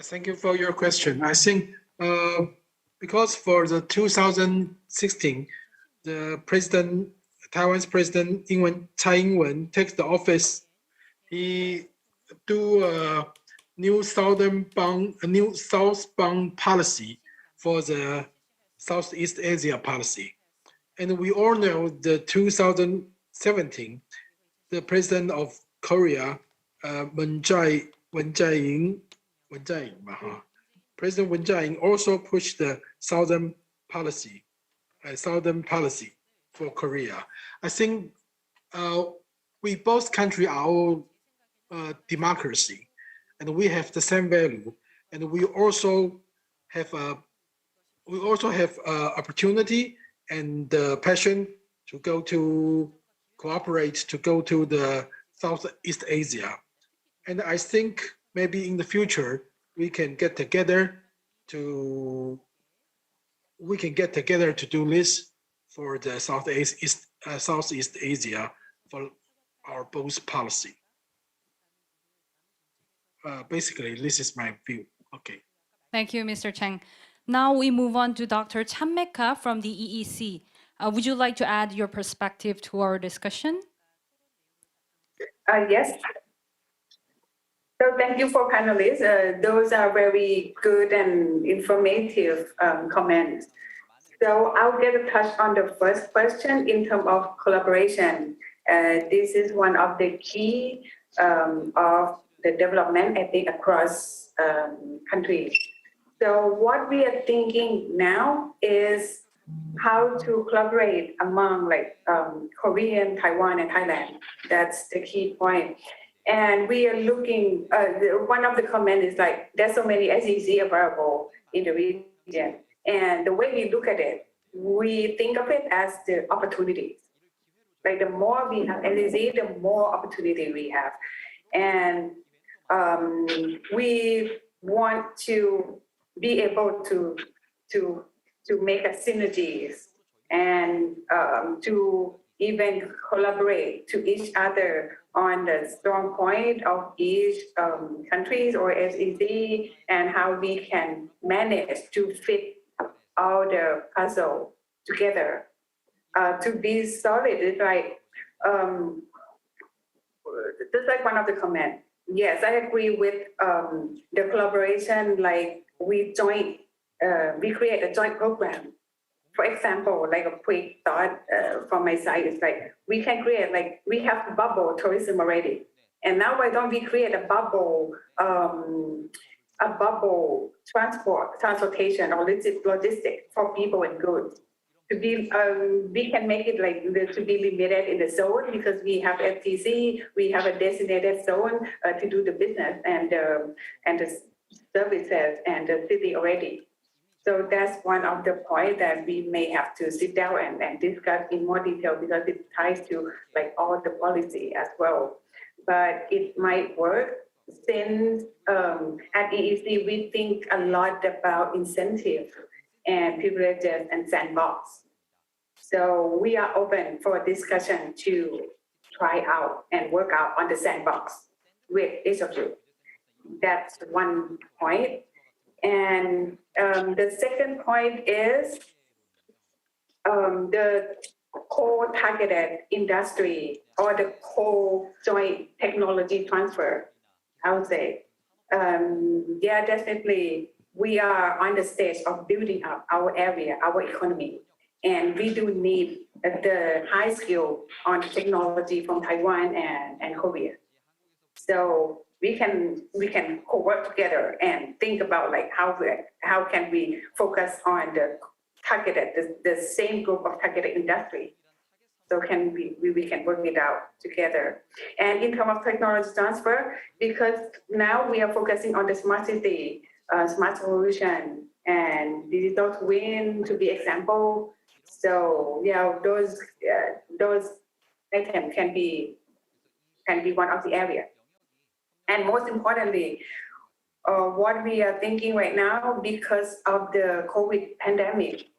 Thank you for your question. I think because for the 2016, the Taiwan's President Tsai Ing-wen takes the office, he do a new southbound policy for the Southeast Asia policy. And we all know the 2017, the President of Korea, President Wen Jae-in also pushed the southern policy for Korea. I think we both countries are all democracy, and we have the same value, and we also have opportunity and the passion to go to cooperate to go to the Southeast Asia. And I think maybe in the future we can get together to do this for the Southeast Asia for our both policy. Basically, this is my view. Okay. Thank you, Mr. Cheng. Now we move on to Dr. Chanmeka from the EEC. Would you like to add your perspective to our discussion? Yes. So thank you for panelists. Those are very good and informative comments. So I'll get a touch on the first question in terms of collaboration. This is one of the key of the development, I think, across countries. So what we are thinking now is how to collaborate among Korean, Taiwan, and Thailand. That's the key point. And we are looking, one of the comments is like, there's so many SEC available in the region. And the way we look at it, we think of it as the opportunities. Like the more we have SEC, the more opportunity we have. And we want to be able to make a synergies and to even collaborate to each other on the strong point of each countries or SEC and how we can manage to fit all the puzzle together. To be solid, it's like, just like one of the comments. Yes, I agree with the collaboration, like we create a joint program. For example, like a quick thought from my side is like, we can create, like we have bubble tourism already. And now why don't we create a bubble transportation or logistic for people and goods? to be we can make it like to be limited in the zone because we have FTC, we have a designated zone to do the business and the services and the city already. So that's one of the points that we may have to sit down and discuss in more detail because it ties to like all the policy as well. But it might work since at EEC we think a lot about incentive and privileges and sandbox. So we are open for discussion to try out and work out on the sandbox with each of you. That's one point. And the second point is the co-targeted industry or the co-joint technology transfer, I would say. Yeah, definitely we are on the stage of building up our area, our economy. And we do need the high skill on technology from Taiwan and Korea. So we can co-work together and think about like how can we focus on the targeted the same group of targeted industry. So can we can work it out together. And in terms of technology transfer, because now we are focusing on the smart city, smart solution, and digital twin to be example. So yeah, those items can be one of the area. And most importantly, what we are thinking right now, because of the COVID pandemic,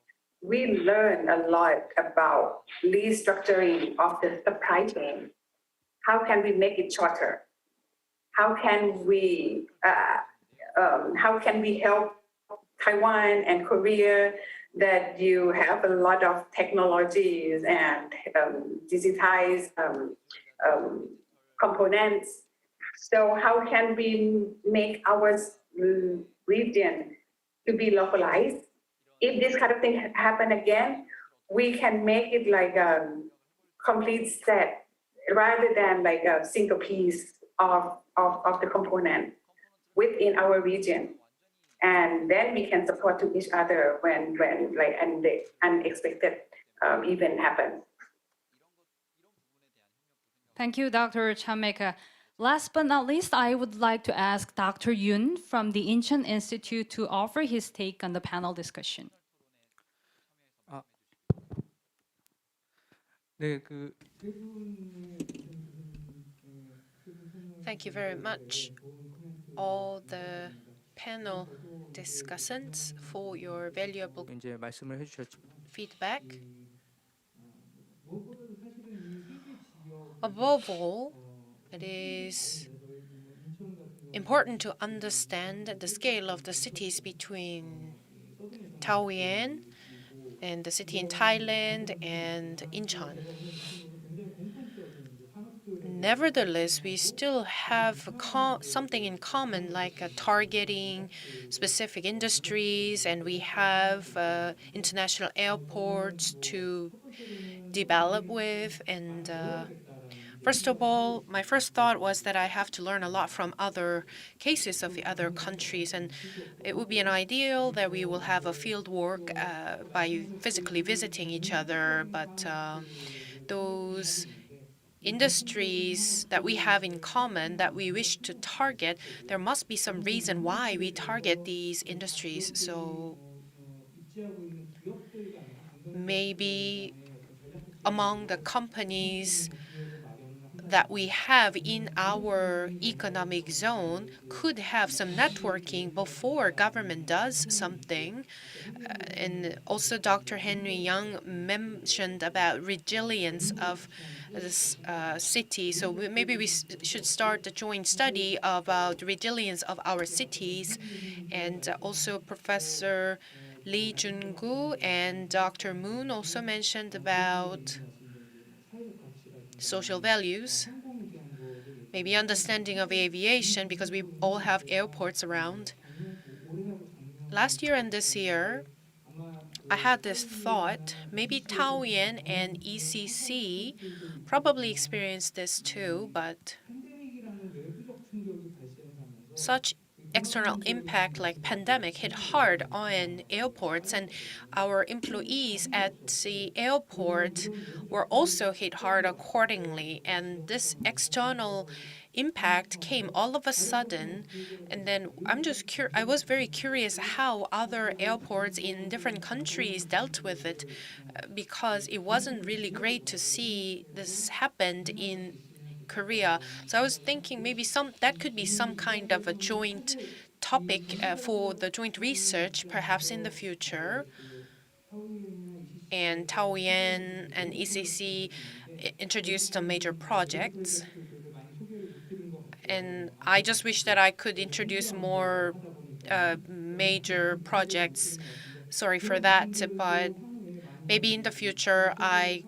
we learned a lot about restructuring of the supply chain. How can we make it shorter? How can we help Taiwan and Korea that you have a lot of technologies and digitized components? So how can we make our region to be localized? If this kind of thing happen again, we can make it like a complete set rather than like a single piece of the component within our region. And then we can support to each other when like the unexpected event happens. Thank you, Dr. Chameka. Last but not least, I would like to ask Dr. Yoon from the Incheon Institute to offer his take on the panel discussion. Thank you very much, all the panel discussants, for your valuable feedback. Above all, it is important to understand the scale of the cities between Taoyuan and the city in Thailand and Incheon. Nevertheless, we still have something in common, like targeting specific industries, and we have international airports to develop with. And first of all, my first thought was that I have to learn a lot from other cases of the other countries, and it would be an ideal that we will have a field work by physically visiting each other, but those industries that we have in common that we wish to target, there must be some reason why we target these industries. So maybe among the companies that we have in our economic zone could have some networking before government does something. And also Dr. Henry Young mentioned about resilience of this city. So maybe we should start a joint study about resilience of our cities. And also Professor Lee Jun-gu and Dr. Moon also mentioned about social values, maybe understanding of aviation, because we all have airports around. Last year and this year, I had this thought, maybe Taoyuan and ECC probably experienced this too, but such external impact like pandemic hit hard on airports, and our employees at the airport were also hit hard accordingly. And this external impact came all of a sudden, and then I was very curious how other airports in different countries dealt with it, because it wasn't really great to see this happened in Korea. So I was thinking maybe that could be some kind of a joint topic for the joint research, perhaps in the future. And Taoyuan and ECC introduced some major projects. And I just wish that I could introduce more major projects. Sorry for that, but maybe in the future I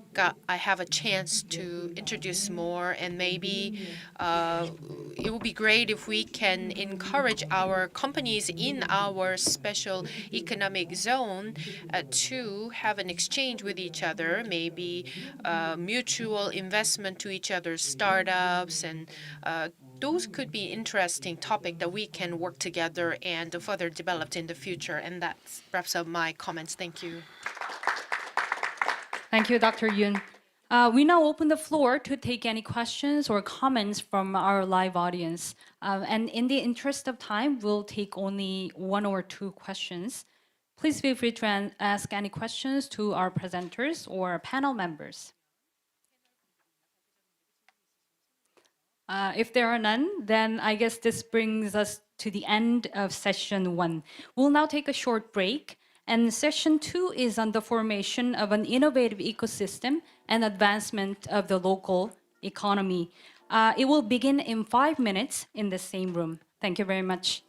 have a chance to introduce more, and maybe it would be great if we can encourage our companies in our special economic zone to have an exchange with each other, maybe mutual investment to each other's startups, and those could be interesting topic that we can work together and further develop in the future. And that wraps up my comments. Thank you. Thank you, Dr. Yoon. We now open the floor to take any questions or comments from our live audience. And in the interest of time, we'll take only 1 or 2 questions. Please feel free to ask any questions to our presenters or panel members. If there are none, then I guess this brings us to the end of session 1. We'll now take a short break. And session 2 is on the formation of an innovative ecosystem and advancement of the local economy. It will begin in 5 minutes in the same room. Thank you very much.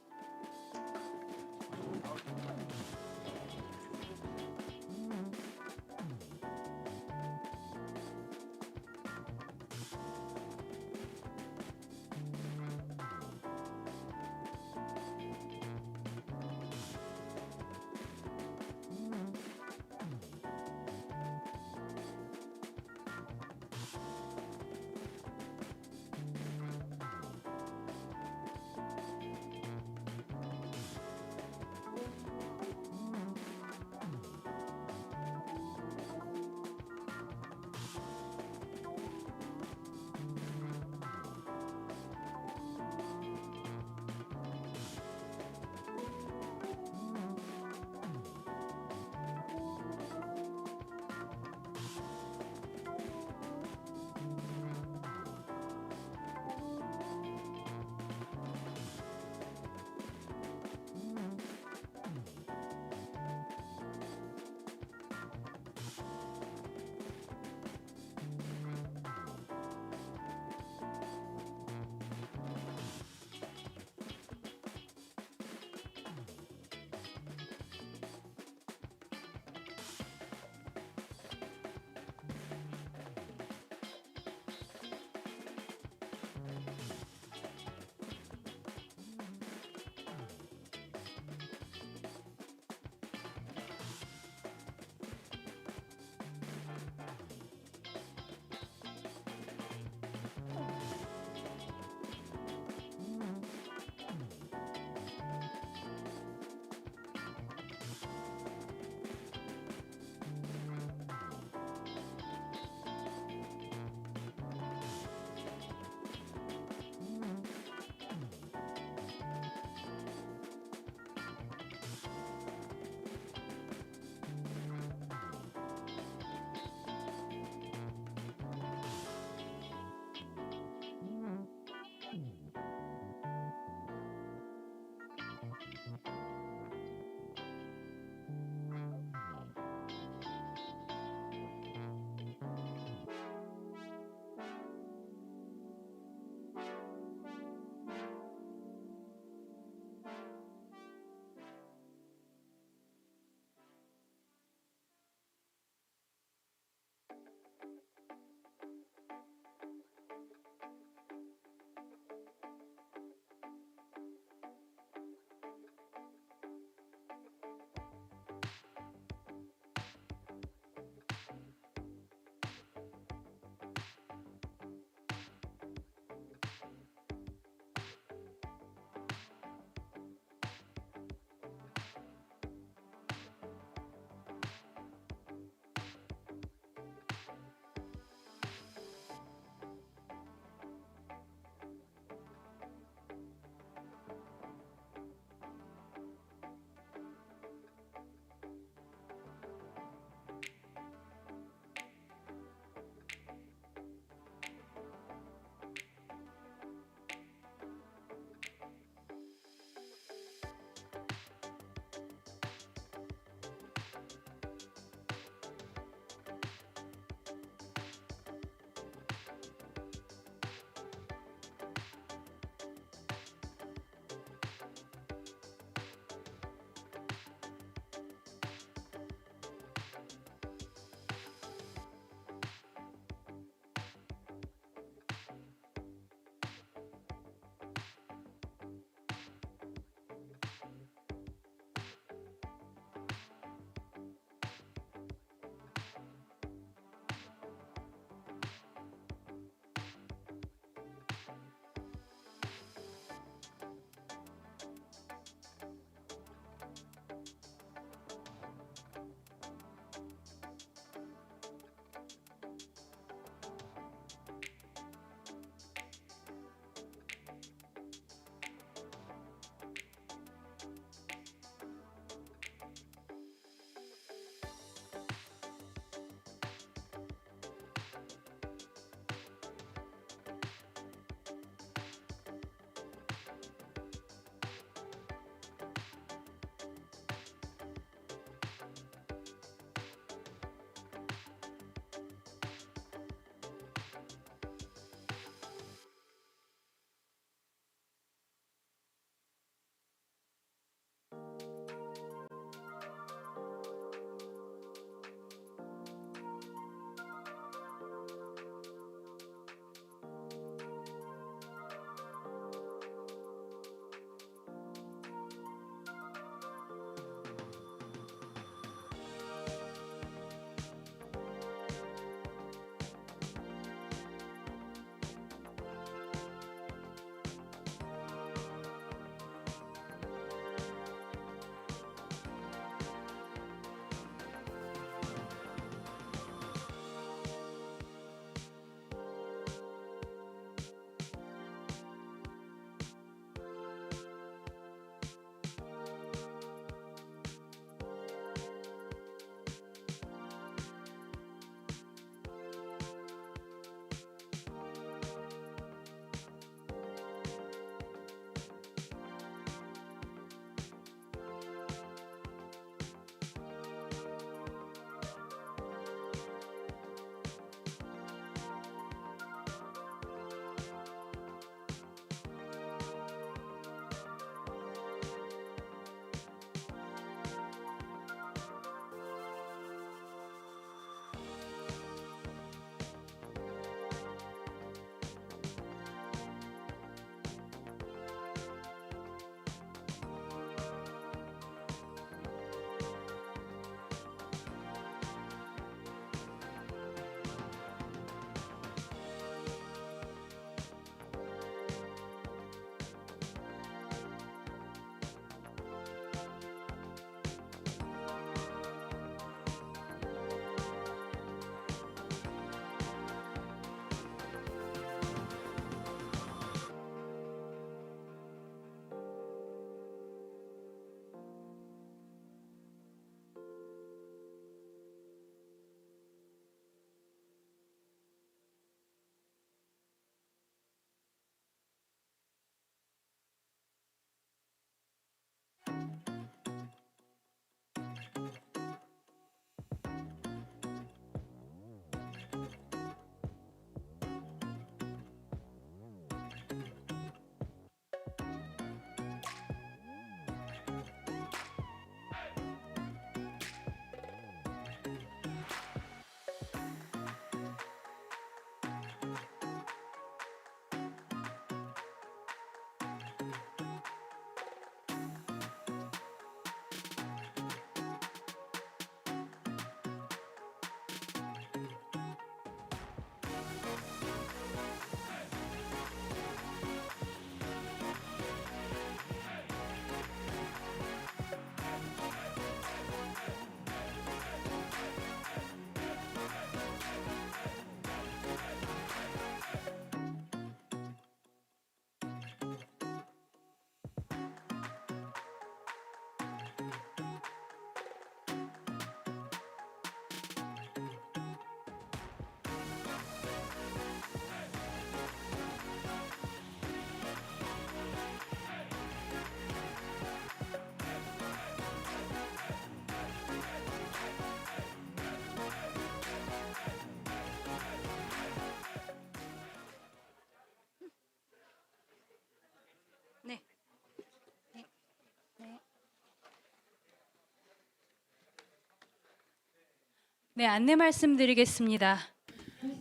네, 안내 말씀드리겠습니다.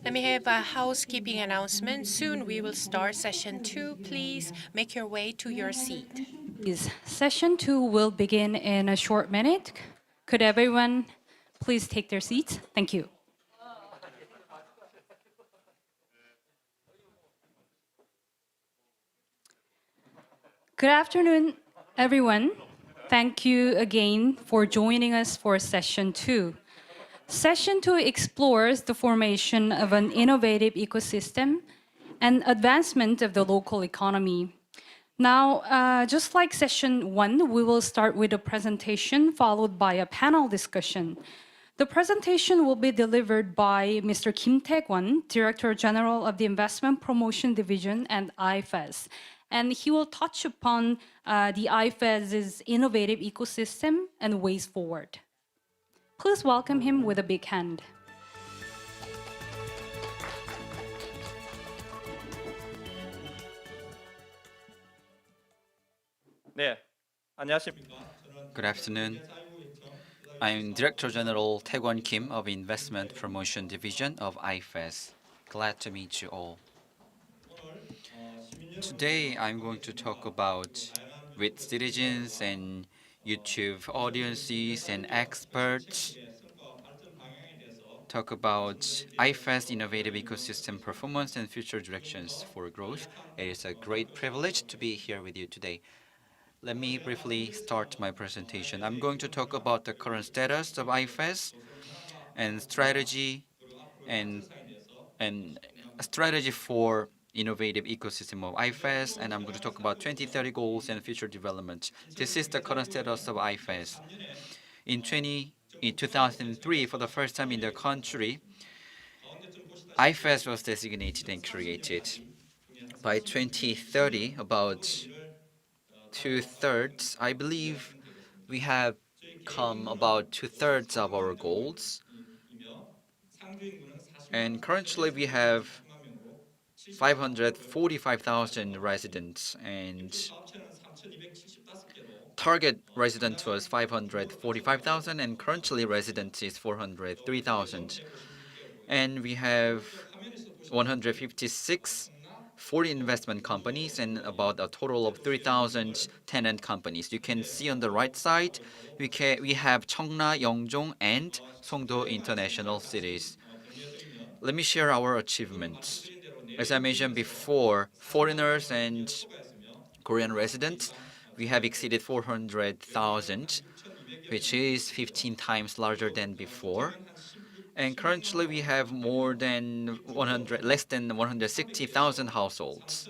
Let me have a housekeeping announcement. Soon we will start session 2. Please make your way to your seat. Session 2 will begin in a short minute. Could everyone please take their seats? Thank you. Good afternoon, everyone. Thank you again for joining us for Session 2. Session 2 explores the formation of an innovative ecosystem and advancement of the local economy. Now, just like Session 1, we will start with a presentation followed by a panel discussion. The presentation will be delivered by Mr. Kim Tae-kwon, Director General of the Investment Promotion Division and IFEZ. And he will touch upon the IFEZ's innovative ecosystem and ways forward. Please welcome him with a big hand. 네, 안녕하십니까. Good afternoon. I'm Director General Tae-kwon Kim of Investment Promotion Division of IFEZ. Glad to meet you all. Today, I'm going to talk about with citizens and YouTube audiences and experts, talk about IFEZ innovative ecosystem performance and future directions for growth. It is a great privilege to be here with you today. Let me briefly start my presentation. I'm going to talk about the current status of IFEZ and strategy and strategy for innovative ecosystem of IFEZ, and I'm going to talk about 2030 goals and future development. This is the current status of IFEZ. In 2003, for the first time in the country, IFEZ was designated and created. By 2030, about two-thirds, I believe we have come about two-thirds of our goals. And currently we have 545,000 residents, and target resident was 545,000, and currently resident is 403,000. And we have 156 foreign investment companies and about a total of 3,000 tenant companies. You can see on the right side, we have Cheongna, Yeongjong, and Songdo international cities. Let me share our achievements. As I mentioned before, foreigners and Korean residents, we have exceeded 400,000, which is 15 times larger than before. And currently we have less than 160,000 households.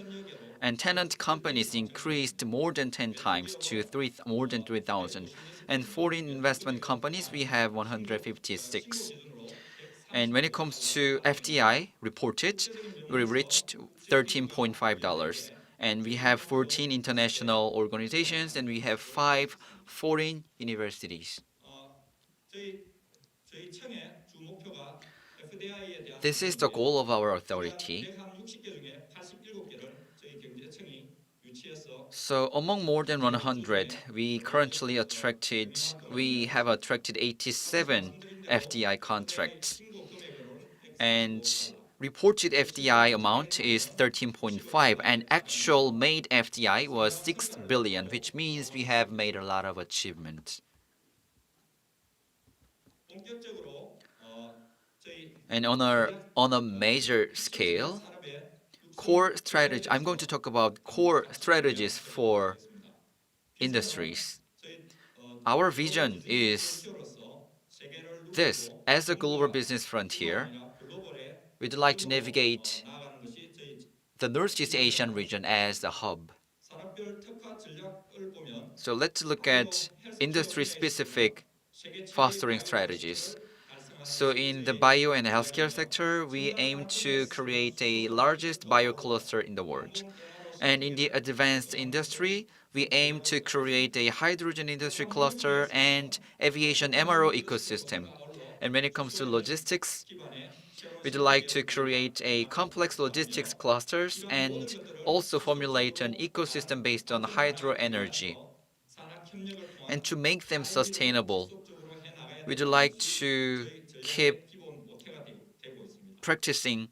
And tenant companies increased more than 10 times to more than 3,000. And foreign investment companies, we have 156. And when it comes to FDI reported, we reached $13.5. And we have 14 international organizations, and we have 5 foreign universities. This is the goal of our authority. So among more than 100, we have attracted 87 FDI contracts. And reported FDI amount is 13.5, and actual made FDI was 6 billion, which means we have made a lot of achievements. And on a major scale, core strategy. I'm going to talk about core strategies for industries. Our vision is this: as a global business frontier, we'd like to navigate the Northeast Asian region as a hub. So let's look at industry-specific fostering strategies. So in the bio and healthcare sector, we aim to create the largest bio cluster in the world. And in the advanced industry, we aim to create a hydrogen industry cluster and aviation MRO ecosystem. And when it comes to logistics, we'd like to create a complex logistics clusters and also formulate an ecosystem based on hydro energy. And to make them sustainable, we'd like to keep practicing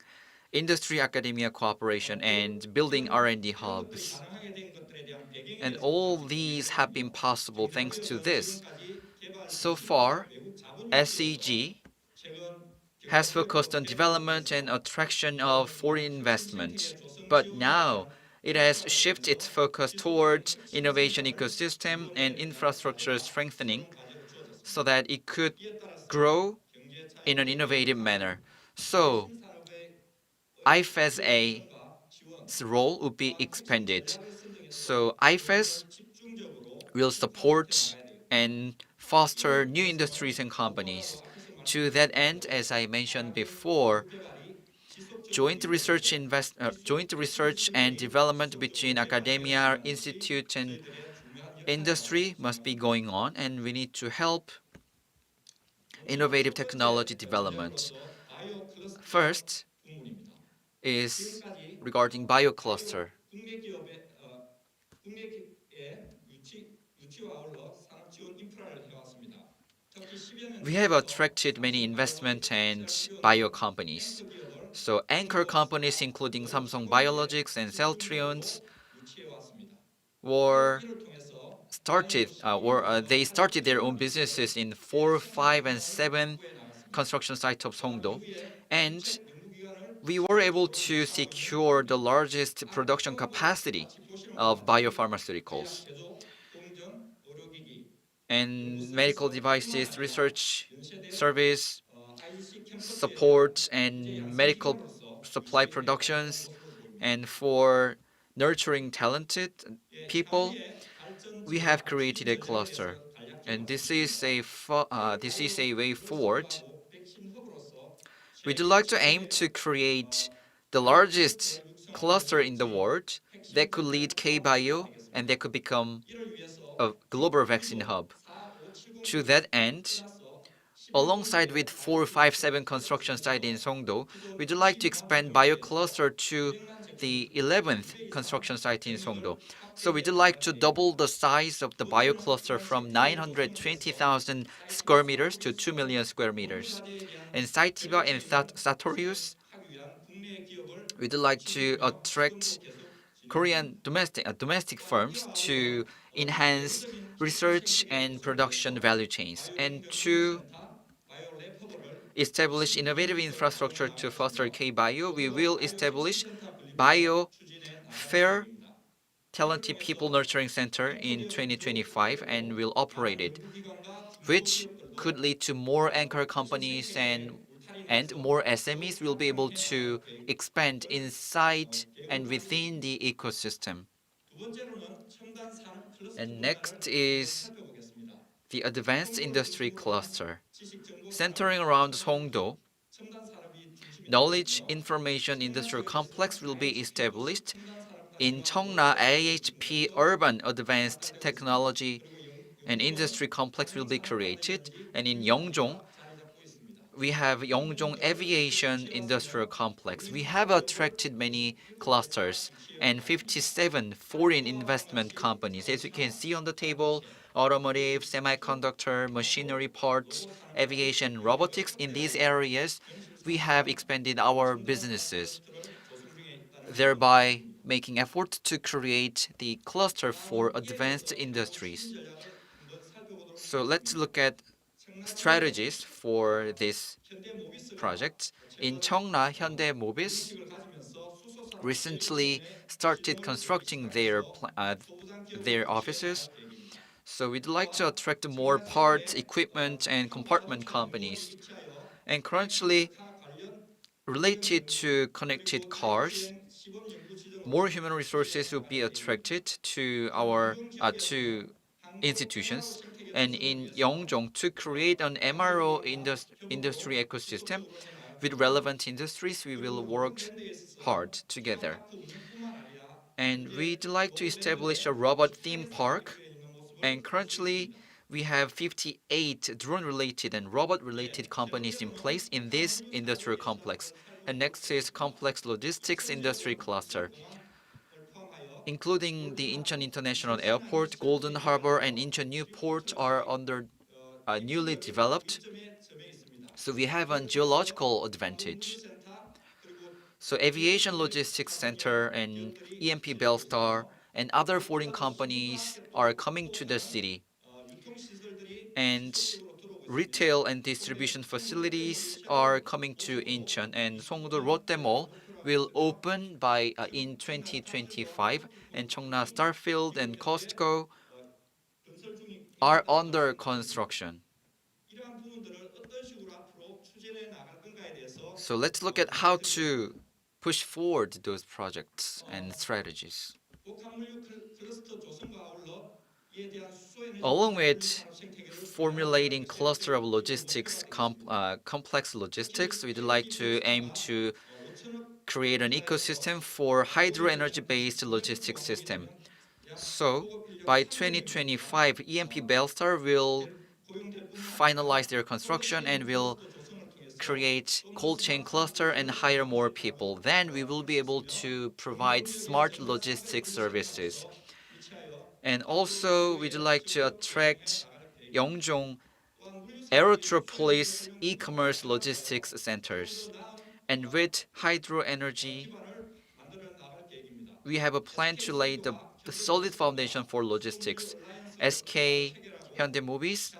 industry academia cooperation and building R&D hubs. And all these have been possible thanks to this. So far, SEG has focused on development and attraction of foreign investment. But now it has shifted its focus towards innovation ecosystem and infrastructure strengthening so that it could grow in an innovative manner. So IFEZ's role would be expanded. So IFEZ will support and foster new industries and companies. To that end, as I mentioned before, joint research and development between academia, institute, and industry must be going on, and we need to help innovative technology development. First is regarding biocluster. We have attracted many investment and bio companies. So anchor companies including Samsung Biologics and Celltrions were they started their own businesses in 4, 5, and 7 construction sites of Songdo, and we were able to secure the largest production capacity of biopharmaceuticals and medical devices research service support and medical supply productions. And for nurturing talented people, we have created a cluster, and this is a way forward. We'd like to aim to create the largest cluster in the world that could lead K-Bio and that could become a global vaccine hub. To that end, alongside with 4, 5, 7 construction site in Songdo, we'd like to expand BioCluster to the 11th construction site in Songdo. So we'd like to double the size of the BioCluster from 920,000 square meters to 2 million square meters. And Saitiba and Sartorius, we'd like to attract Korean domestic firms to enhance research and production value chains and to establish innovative infrastructure to foster K-Bio. We will establish Bio Fair Talented People Nurturing Center in 2025 and will operate it, which could lead to more anchor companies and more SMEs will be able to expand inside and within the ecosystem. And next is the Advanced Industry Cluster. Centering around Songdo, Knowledge Information Industrial Complex will be established. In Cheongna, AHP Urban Advanced Technology and Industry Complex will be created. And in Yeongjong, we have Yeongjong Aviation Industrial Complex. We have attracted many clusters and 57 foreign investment companies. As you can see on the table, automotive, semiconductor, machinery parts, aviation, robotics. In these areas, we have expanded our businesses, thereby making effort to create the cluster for advanced industries. So let's look at strategies for this project. In Cheongna, Hyundai Mobis recently started constructing their offices. So we'd like to attract more parts, equipment, and compartment companies. And currently, related to connected cars, more human resources will be attracted to our to institutions. And in Yeongjong, to create an MRO industry ecosystem with relevant industries, we will work hard together. And we'd like to establish a robot theme park. And currently, we have 58 drone-related and robot-related companies in place in this industrial complex. And next is Complex Logistics Industry Cluster, including the Incheon International Airport, Golden Harbor, and Incheon New Port are newly developed. So we have a geological advantage. So Aviation Logistics Center and EMP Bellstar and other foreign companies are coming to the city. And retail and distribution facilities are coming to Incheon, and Songdo Lotte Mall will open by in 2025, and Cheongna Starfield and Costco are under construction. So let's look at how to push forward those projects and strategies. Along with formulating cluster of logistics, complex logistics, we'd like to aim to create an ecosystem for hydro energy-based logistics system. So by 2025, EMP Bellstar will finalize their construction and will create cold chain cluster and hire more people. Then we will be able to provide smart logistics services. And also, we'd like to attract Yeongjong Aerotropolis e-commerce logistics centers. And with hydro energy, we have a plan to lay the solid foundation for logistics. SK Hyundai Movies,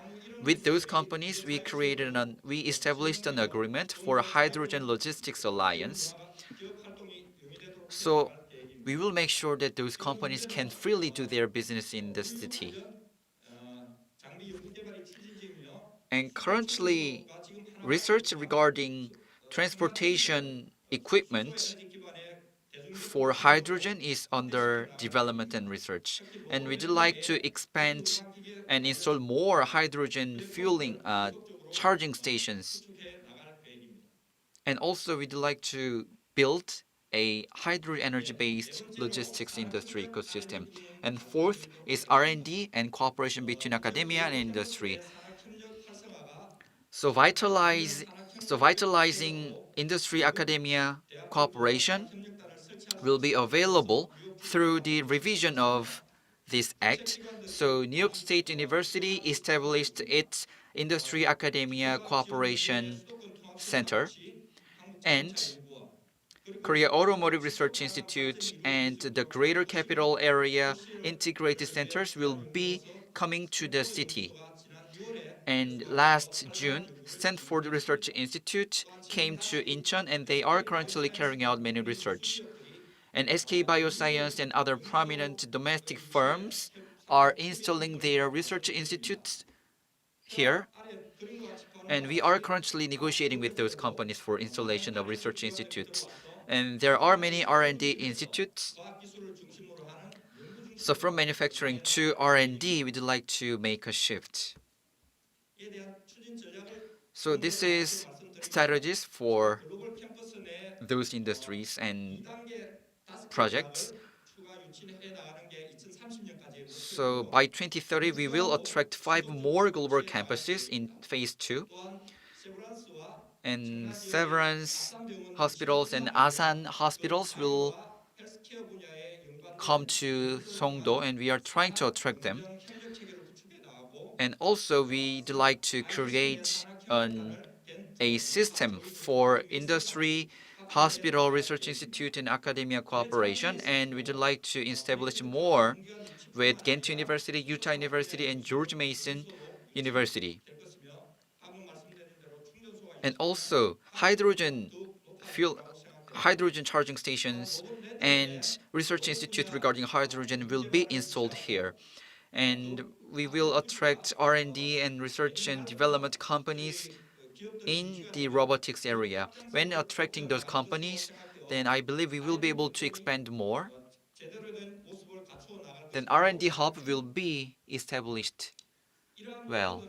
with those companies, we established an agreement for a hydrogen logistics alliance. So we will make sure that those companies can freely do their business in the city. And currently, research regarding transportation equipment for hydrogen is under development and research. And we'd like to expand and install more hydrogen fueling charging stations. And also, we'd like to build a hydro energy-based logistics industry ecosystem. And fourth is R&D and cooperation between academia and industry. So vitalizing industry academia cooperation will be available through the revision of this act. So New York State University established its Industry Academia Cooperation Center, and Korea Automotive Research Institute and the Greater Capital Area Integrated Centers will be coming to the city. And last June, Stanford Research Institute came to Incheon, and they are currently carrying out many research. And SK Bioscience and other prominent domestic firms are installing their research institutes here. And we are currently negotiating with those companies for installation of research institutes. And there are many R&D institutes. So from manufacturing to R&D, we'd like to make a shift. So this is strategies for those industries and projects. So by 2030, we will attract 5 more global campuses in phase 2. And Severance hospitals and Asan hospitals will come to Songdo, and we are trying to attract them. And also, we'd like to create a system for industry, hospital, research institute, and academia cooperation, and we'd like to establish more with Ghent University, Utah University, and George Mason University. And also, hydrogen charging stations and research institute regarding hydrogen will be installed here. And we will attract R&D and research and development companies in the robotics area. When attracting those companies, then I believe we will be able to expand more. Then R&D hub will be established. Well,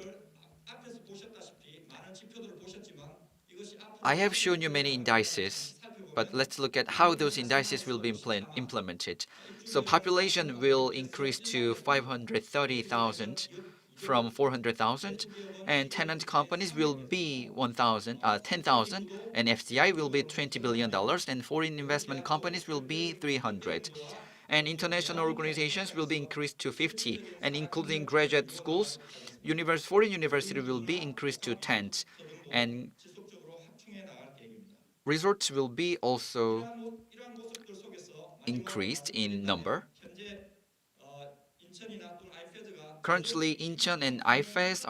I have shown you many indices, but let's look at how those indices will be implemented. So population will increase to 530,000 from 400,000, and tenant companies will be 10,000, and FDI will be $20 billion, and foreign investment companies will be 300. And international organizations will be increased to 50, and including graduate schools, foreign university will be increased to 10. and resorts will be also increased in number. Currently, Incheon and IFEZ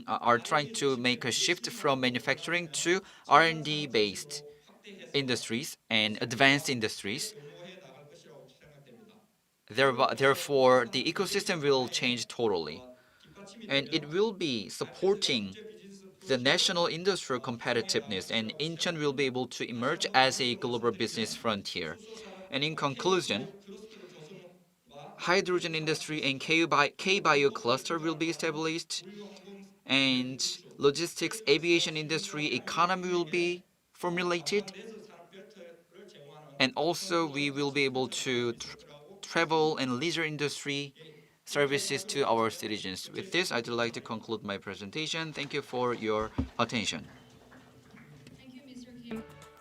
are trying to make a shift from manufacturing to R&D based industries and advanced industries. Therefore, the ecosystem will change totally, and it will be supporting the national industrial competitiveness, and Incheon will be able to emerge as a global business frontier. And in conclusion, hydrogen industry and K-Bio cluster will be established, and logistics, aviation industry, economy will be formulated, and also we will be able to travel and leisure industry services to our citizens. With this, I'd like to conclude my presentation. Thank you for your attention.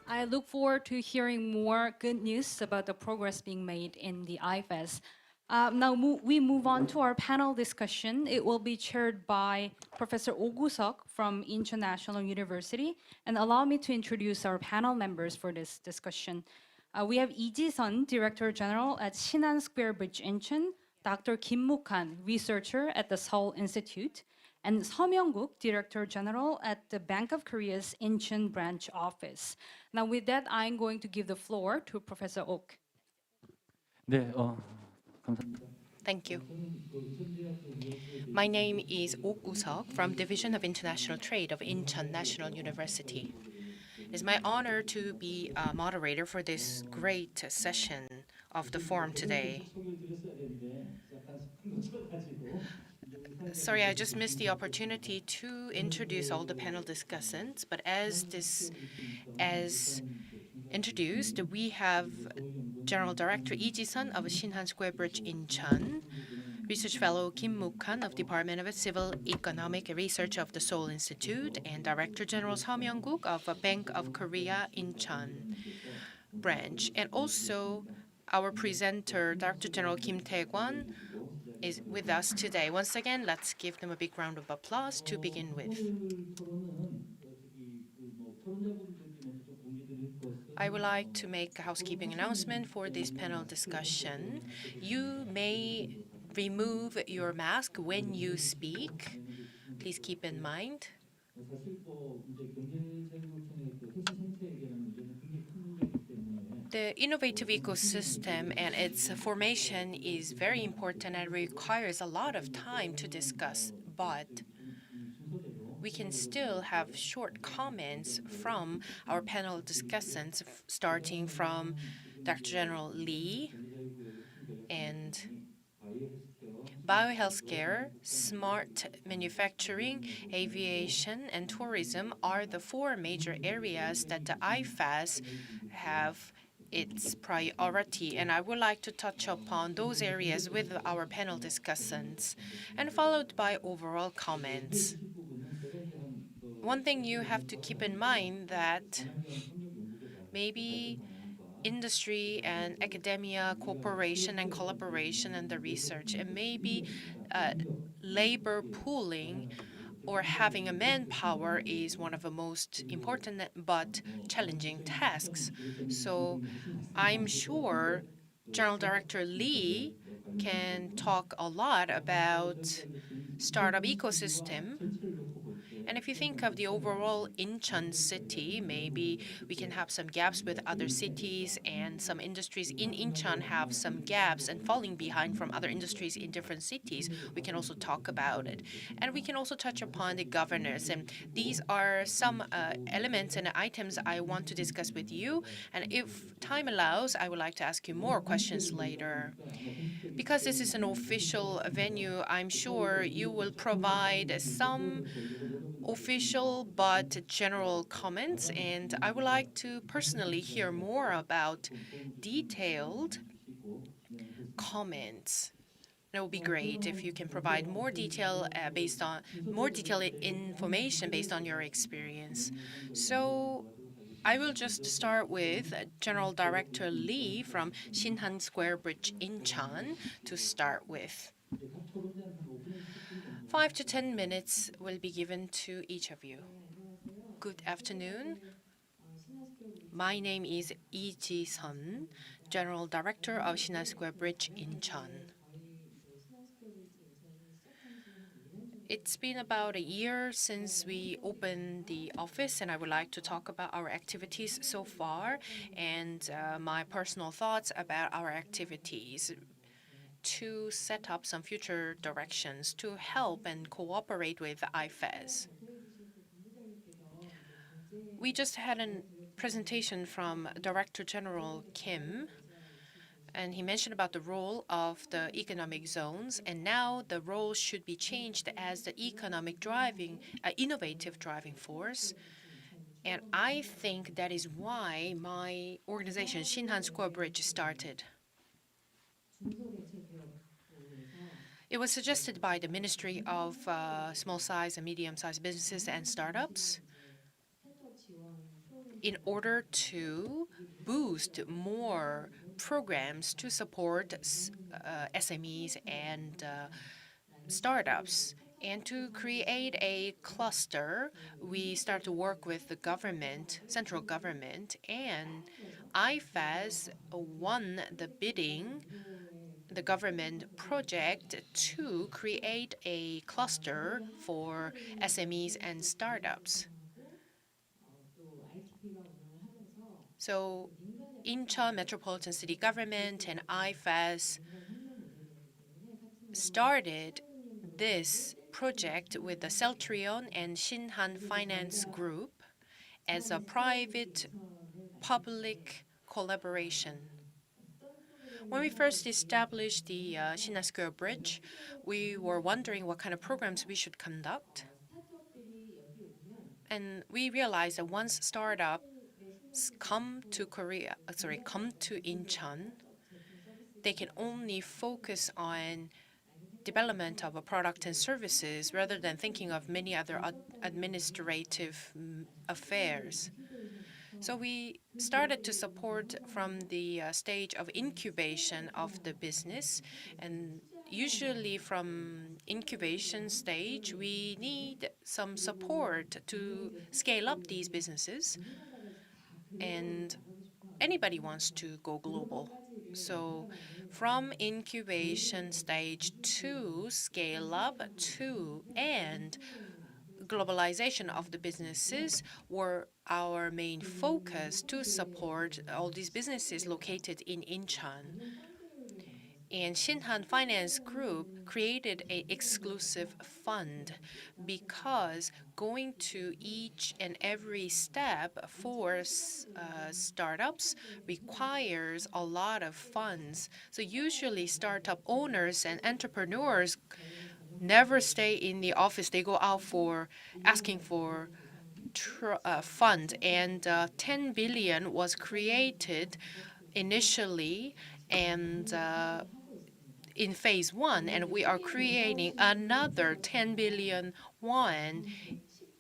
I look forward to hearing more good news about the progress being made in the IFES. Now we move on to our panel discussion. It will be chaired by Professor Oh Gu-seok from Incheon National University. And allow me to introduce our panel members for this discussion. We have Lee Ji-sun, Director General at Shinhan Square Bridge Incheon, Dr. Kim Muk-han, researcher at the Seoul Institute, and Seo Myung-guk, Director General at the Bank of Korea's Incheon branch office. Now with that, I'm going to give the floor to Professor Ok. 네, 감사합니다. Thank you. My name is Oh Gu-seok from Division of International Trade of Incheon National University. It is my honor to be a moderator for this great session of the forum today. Sorry, I just missed the opportunity to introduce all the panel discussants, but as introduced, we have General Director Lee Ji-sun of Shinhan Square Bridge Incheon, Research Fellow Kim Muk-han of Department of Civil Economic Research of the Seoul Institute, and Director General Seo Myung-guk of Bank of Korea Incheon branch. And also our presenter, Director General Kim Tae-kwon, is with us today. Once again, let's give them a big round of applause to begin with. I would like to make a housekeeping announcement for this panel discussion. You may remove your mask when you speak. Please keep in mind. The innovative ecosystem and its formation is very important and requires a lot of time to discuss, but we can still have short comments from our panel discussants, starting from Dr. General Lee. And biohealthcare, smart manufacturing, aviation, and tourism are the four major areas that the IFEZ have its priority, and I would like to touch upon those areas with our panel discussants, and followed by overall comments. One thing you have to keep in mind that maybe industry and academia cooperation and collaboration and the research, and maybe labor pooling or having a manpower is one of the most important but challenging tasks. So I'm sure General Director Lee can talk a lot about startup ecosystem. And if you think of the overall Incheon city, maybe we can have some gaps with other cities, and some industries in Incheon have some gaps and falling behind from other industries in different cities. We can also talk about it. And we can also touch upon the governors. And these are some elements and items I want to discuss with you. And if time allows, I would like to ask you more questions later. Because this is an official venue, I'm sure you will provide some official but general comments, and I would like to personally hear more about detailed comments. It would be great if you can provide more detailed information based on your experience. So I will just start with General Director Lee from Shinhan Square Bridge Incheon to start with. 5 to 10 minutes will be given to each of you. Good afternoon. My name is Lee Ji-sun, General Director of Shinhan Square Bridge Incheon. It's been about a year since we opened the office, and I would like to talk about our activities so far and my personal thoughts about our activities to set up some future directions to help and cooperate with IFEZ. We just had a presentation from Director General Kim, and he mentioned about the role of the economic zones, and now the role should be changed as the innovative driving force. And I think that is why my organization, Shinhan Square Bridge, started. It was suggested by the Ministry of Small Size and Medium-Sized Businesses and Startups in order to boost more programs to support SMEs and startups. And to create a cluster, we start to work with the government, central government, and IFEZ won the bidding, the government project to create a cluster for SMEs and startups. So Incheon Metropolitan City Government and IFEZ started this project with the Celtrion and Shinhan Finance Group as a private-public collaboration. When we first established the Shinhan Square Bridge, we were wondering what kind of programs we should conduct. And we realized that once startups come to Incheon, they can only focus on development of a product and services rather than thinking of many other administrative affairs. So we started to support from the stage of incubation of the business, and usually from incubation stage, we need some support to scale up these businesses, and anybody wants to go global. So from incubation stage to scale up to and globalization of the businesses were our main focus to support all these businesses located in Incheon. And Shinhan Finance Group created an exclusive fund because going to each and every step for startups requires a lot of funds. So usually startup owners and entrepreneurs never stay in the office. They go out for asking for fund, and 10 billion was created initially, and in phase 1, and we are creating another 10 billion won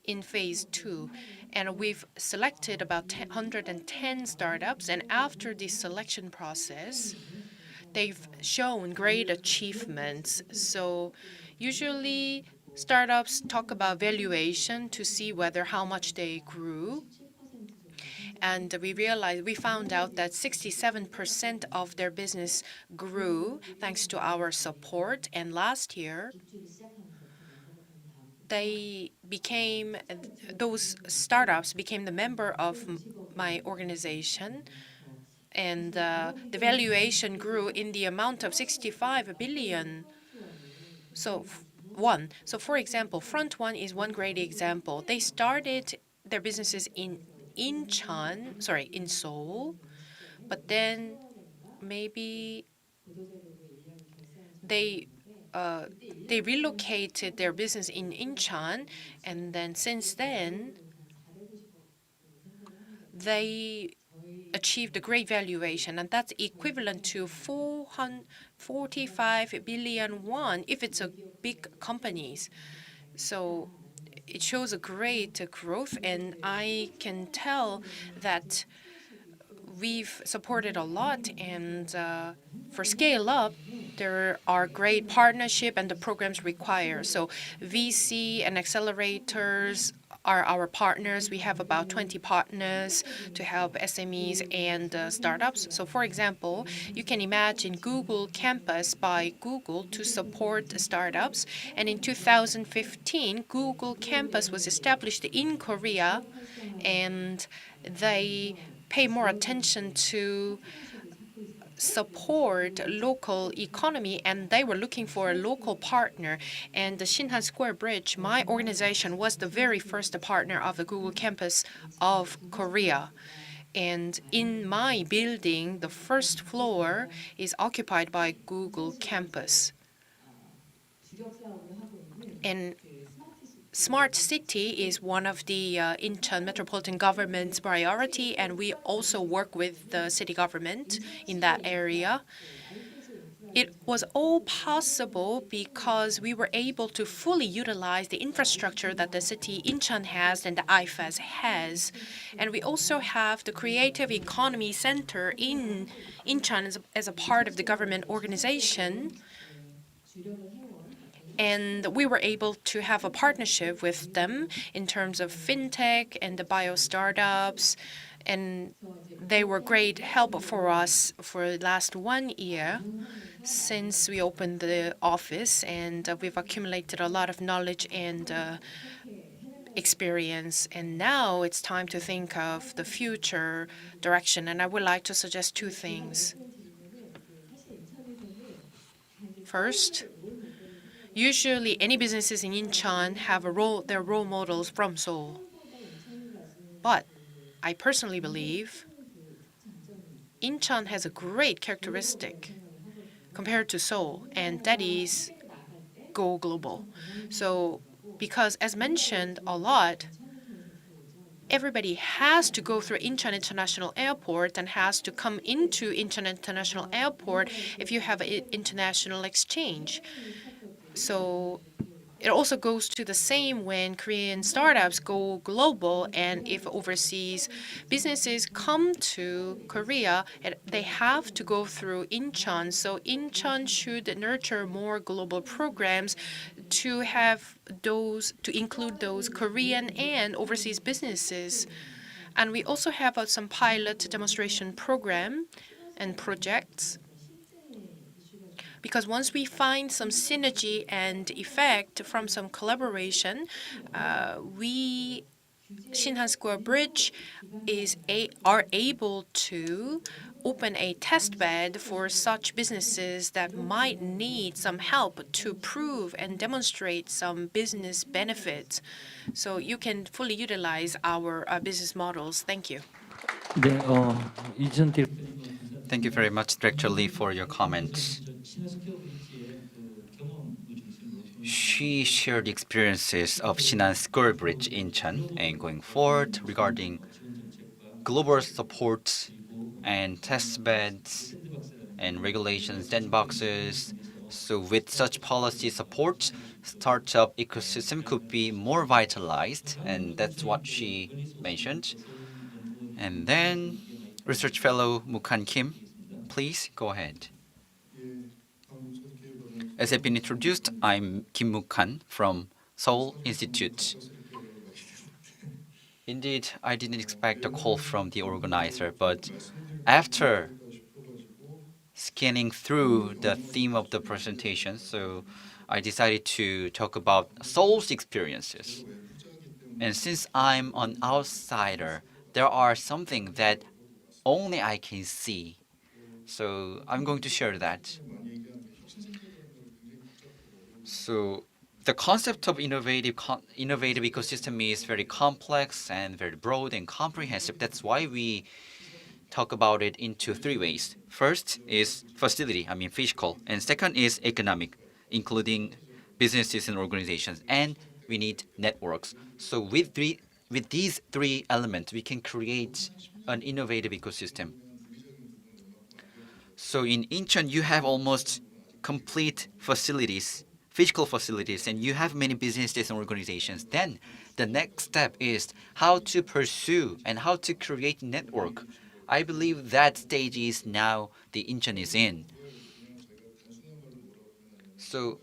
in phase 2. And we've selected about 110 startups, and after the selection process, they've shown great achievements. So usually startups talk about valuation to see whether how much they grew. And we found out that 67% of their business grew thanks to our support. And last year, those startups became the member of my organization. And the valuation grew in the amount of 65 billion. So for example, Front One is one great example. They started their businesses in Seoul, but then maybe they relocated their business in Incheon, and then since then they achieved a great valuation, and that's equivalent to 445 billion won if it's a big companies. So it shows a great growth, and I can tell that we've supported a lot, and for scale up, there are great partnership and the programs required. So VC and accelerators are our partners. We have about 20 partners to help SMEs and startups. So for example, you can imagine Google Campus by Google to support startups. And in 2015, Google Campus was established in Korea, and they pay more attention to support local economy, and they were looking for a local partner. And the Shinhan Square Bridge, my organization, was the very first partner of the Google Campus of Korea. And in my building, the first floor is occupied by Google Campus. And Smart city is one of the Incheon metropolitan government's priority, and we also work with the city government in that area. It was all possible because we were able to fully utilize the infrastructure that the city Incheon has and the IFEZ has. And we also have the Creative Economy Center in Incheon as a part of the government organization. And we were able to have a partnership with them in terms of fintech and the bio startups. And they were great help for us for the last 1 year since we opened the office. And we've accumulated a lot of knowledge and experience. And now it's time to think of the future direction. And I would like to suggest 2 things. First, usually, any businesses in Incheon have their role models from Seoul. But I personally believe Incheon has a great characteristic compared to Seoul, and that is go global. So, because as mentioned a lot, everybody has to go through Incheon International Airport and has to come into Incheon International Airport if you have an international exchange. So it also goes to the same when Korean startups go global, and if overseas businesses come to Korea, they have to go through Incheon. So Incheon should nurture more global programs to include those Korean and overseas businesses. And we also have some pilot demonstration program and projects. Because once we find some synergy and effect from some collaboration, Shinhan Square Bridge are able to open a test bed for such businesses that might need some help to prove and demonstrate some business benefits. So you can fully utilize our business models. Thank you. 네, 이전 Thank you very much, Director Lee, for your comments. She shared experiences of Shinhan Square Bridge in Incheon and going forward regarding global support and test beds and regulations, sandboxes. So with such policy support, startup ecosystem could be more vitalized, and that's what she mentioned. And then research fellow Mukhan Kim, please go ahead. As I've been introduced, I'm Kim Mukhan from Seoul Institute. Indeed, I didn't expect a call from the organizer, but after scanning through the theme of the presentation, so I decided to talk about Seoul's experiences. And since I'm an outsider, there are something that only I can see. So I'm going to share that. So the concept of innovative ecosystem is very complex and very broad and comprehensive. That's why we talk about it into 3 ways. First is facility, physical, and second is economic, including businesses and organizations, and we need networks. So with these 3 elements, we can create an innovative ecosystem. So in Incheon, you have almost complete facilities, physical facilities, and you have many businesses and organizations. Then the next step is how to pursue and how to create network. I believe that stage is now the Incheon is in. So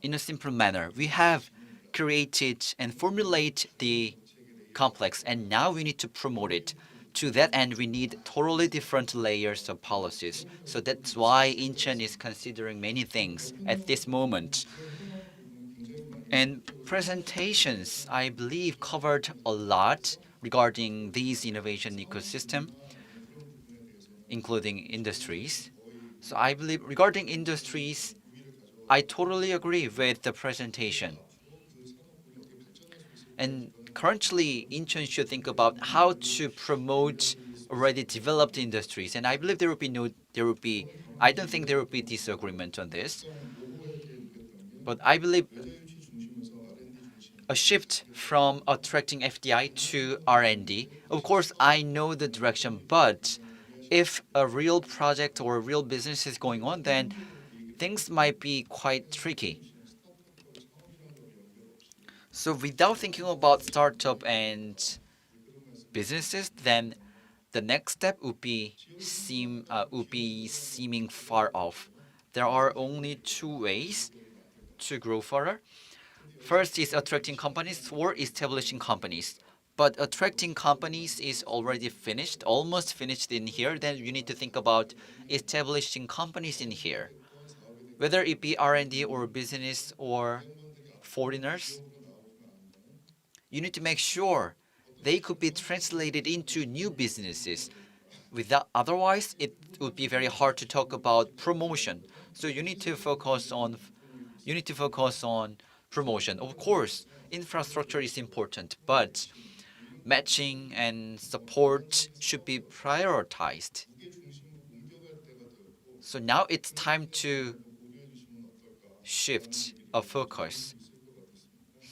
in a simple manner, we have created and formulate the complex, and now we need to promote it. To that end, we need totally different layers of policies. So that's why Incheon is considering many things at this moment. And presentations, I believe, covered a lot regarding these innovation ecosystem, including industries. So I believe regarding industries, I totally agree with the presentation. And currently, Incheon should think about how to promote already developed industries. And I believe I don't think there will be disagreement on this. But I believe a shift from attracting FDI to R&D. Of course, I know the direction, but if a real project or a real business is going on, then things might be quite tricky. So without thinking about startup and businesses, then the next step would be seeming far off. There are only two ways to grow further. First is attracting companies or establishing companies. But attracting companies is already finished, almost finished in here. Then you need to think about establishing companies in here, whether it be R&D or business or foreigners. You need to make sure they could be translated into new businesses. Otherwise, it would be very hard to talk about promotion. So you need to focus on promotion. Of course, infrastructure is important, but matching and support should be prioritized. So now it's time to shift a focus.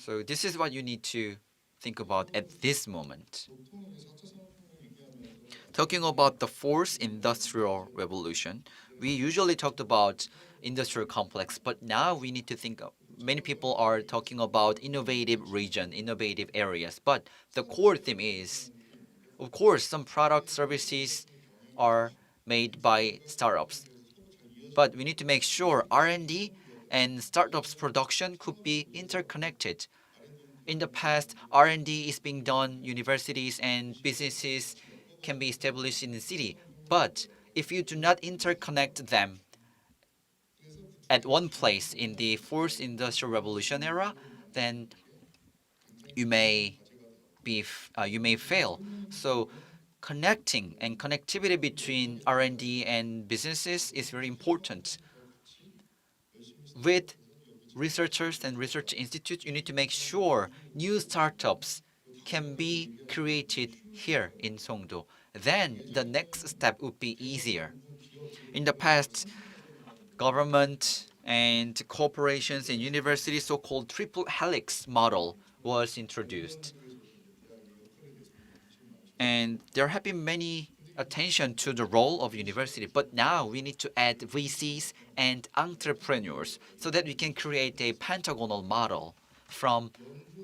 So this is what you need to think about at this moment. Talking about the fourth industrial revolution, we usually talked about industrial complex, but now we need to think many people are talking about innovative region, innovative areas. But the core theme is, of course, some product services are made by startups. But we need to make sure R&D and startups production could be interconnected. In the past, R&D is being done, universities and businesses can be established in the city. But if you do not interconnect them at one place in the fourth industrial revolution era, then you may fail. So connecting and connectivity between R&D and businesses is very important. With researchers and research institutes, you need to make sure new startups can be created here in Songdo. Then the next step would be easier. In the past, government and corporations and universities, so-called triple helix model was introduced. And there have been many attention to the role of university, but now we need to add VCs and entrepreneurs so that we can create a pentagonal model from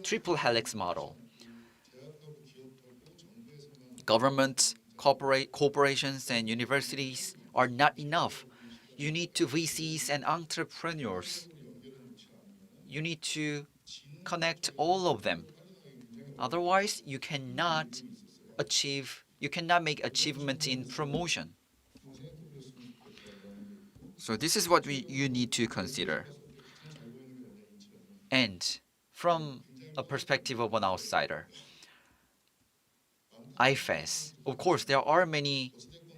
triple helix model. Government, corporations, and universities are not enough. You need to VCs and entrepreneurs. You need to connect all of them. Otherwise, you cannot make achievement in promotion. So this is what you need to consider. And from a perspective of an outsider, IFEZ. Of course, there are many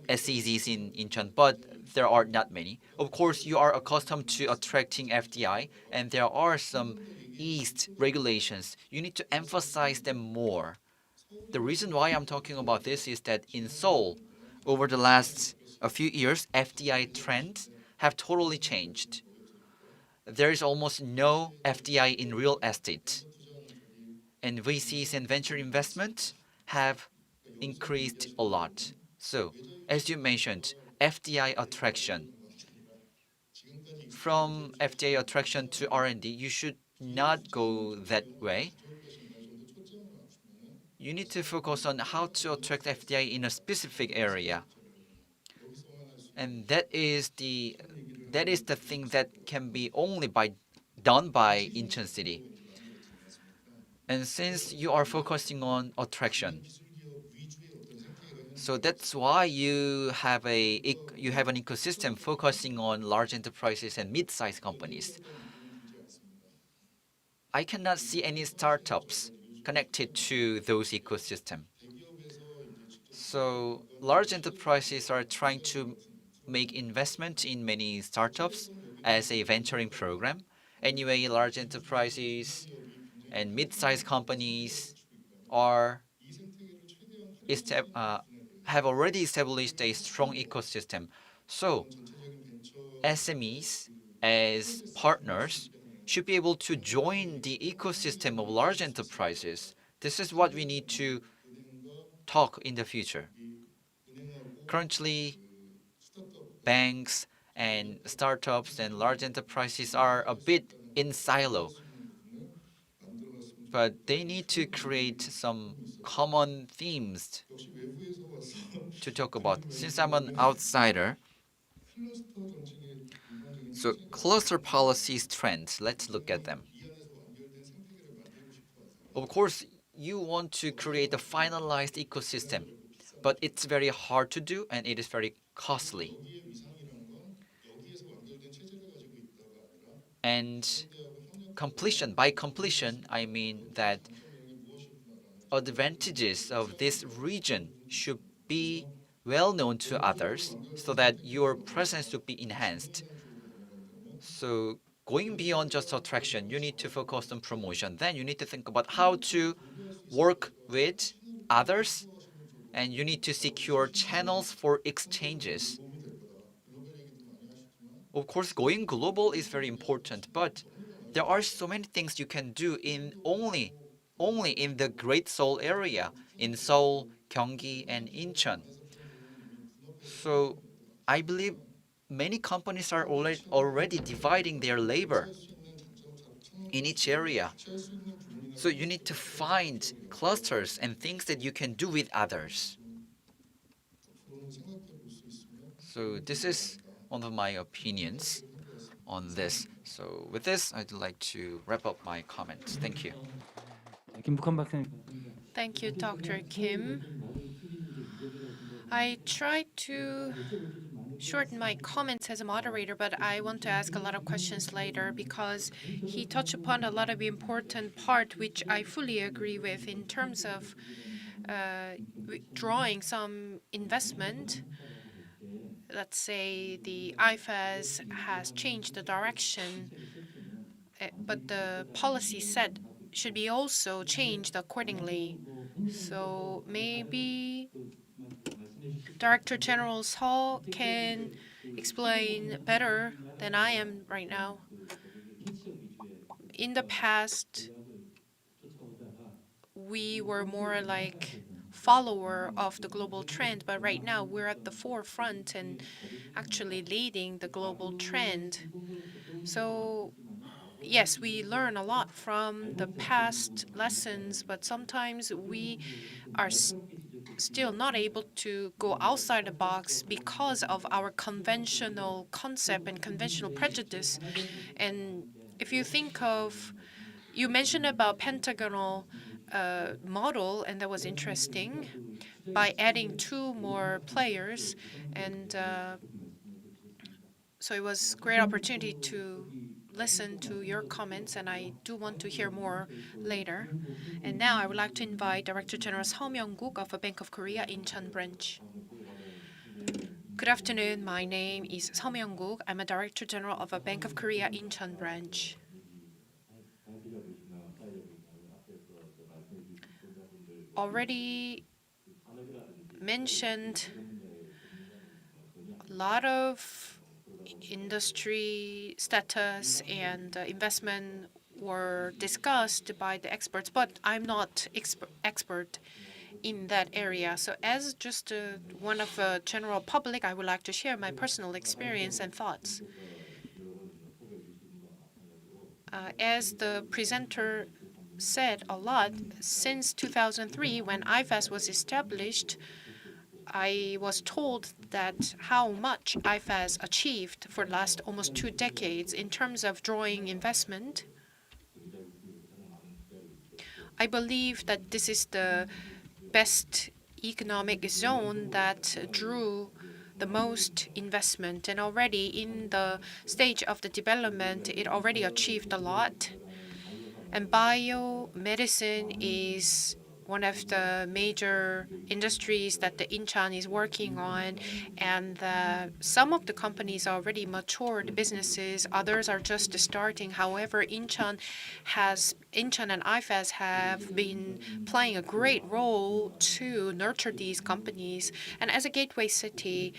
SEZs in Incheon, but there are not many. Of course, you are accustomed to attracting FDI, and there are some eased regulations. You need to emphasize them more. The reason why I'm talking about this is that in Seoul, over the last a few years, FDI trends have totally changed. There is almost no FDI in real estate. And VCs and venture investment have increased a lot. So, as you mentioned, FDI attraction. From FDI attraction to R&D, you should not go that way. You need to focus on how to attract FDI in a specific area. And that is the thing that can be only done by Incheon City. And since you are focusing on attraction, so that's why you have an ecosystem focusing on large enterprises and mid-sized companies. I cannot see any startups connected to those ecosystem. So large enterprises are trying to make investment in many startups as a venturing program. Anyway, large enterprises and mid-sized companies are have already established a strong ecosystem. So SMEs as partners should be able to join the ecosystem of large enterprises. This is what we need to talk in the future. Currently, banks and startups and large enterprises are a bit in silo, but they need to create some common themes to talk about. Since I'm an outsider, so cluster policies trends, let's look at them. Of course, you want to create a finalized ecosystem, but it's very hard to do and it is very costly. And by completion, I mean that advantages of this region should be well known to others so that your presence would be enhanced. So going beyond just attraction, you need to focus on promotion. Then you need to think about how to work with others, and you need to secure channels for exchanges. Of course, going global is very important, but there are so many things you can do in only in the Great Seoul area, in Seoul, Gyeonggi, and Incheon. So I believe many companies are already dividing their labor in each area. So you need to find clusters and things that you can do with others. So this is one of my opinions on this. So with this, I'd like to wrap up my comments. Thank you. 김북한 박사님. Thank you, Dr. Kim. I tried to shorten my comments as a moderator, but I want to ask a lot of questions later because he touched upon a lot of important part, which I fully agree with in terms of drawing some investment. Let's say the IFEZ has changed the direction, but the policy set should be also changed accordingly. So maybe Director General Seo can explain better than I am right now. In the past, we were more like follower of the global trend, but right now we're at the forefront and actually leading the global trend. So yes, we learn a lot from the past lessons, but sometimes we are still not able to go outside the box because of our conventional concept and conventional prejudice. And if you think of, you mentioned about pentagonal model, and that was interesting, by adding 2 more players, and so it was great opportunity to listen to your comments, and I do want to hear more later. And now I would like to invite Director General Seo Myung-guk of the Bank of Korea Incheon branch. Good afternoon. My name is Seo Myung-guk. I'm a Director General of a Bank of Korea Incheon branch. Already mentioned a lot of industry status and investment were discussed by the experts, but I'm not expert in that area. So as just one of the general public, I would like to share my personal experience and thoughts. As the presenter said a lot, since 2003, when IFEZ was established, I was told that how much IFEZ achieved for the last almost 2 decades in terms of drawing investment. I believe that this is the best economic zone that drew the most investment, and already in the stage of the development, it already achieved a lot. And biomedicine is one of the major industries that the Incheon is working on, and some of the companies are already matured businesses, others are just starting. However, Incheon and IFEZ have been playing a great role to nurture these companies. And as a gateway city,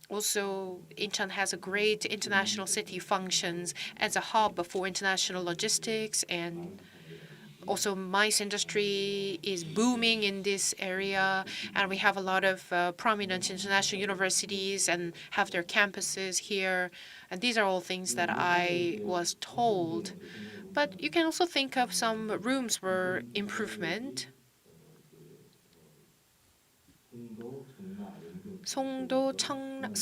also, Incheon has a great international city functions as a hub for international logistics, and also MICE industry is booming in this area, and we have a lot of prominent international universities and have their campuses here. And these are all things that I was told. But you can also think of some rooms for improvement. Songdo, Cheongna,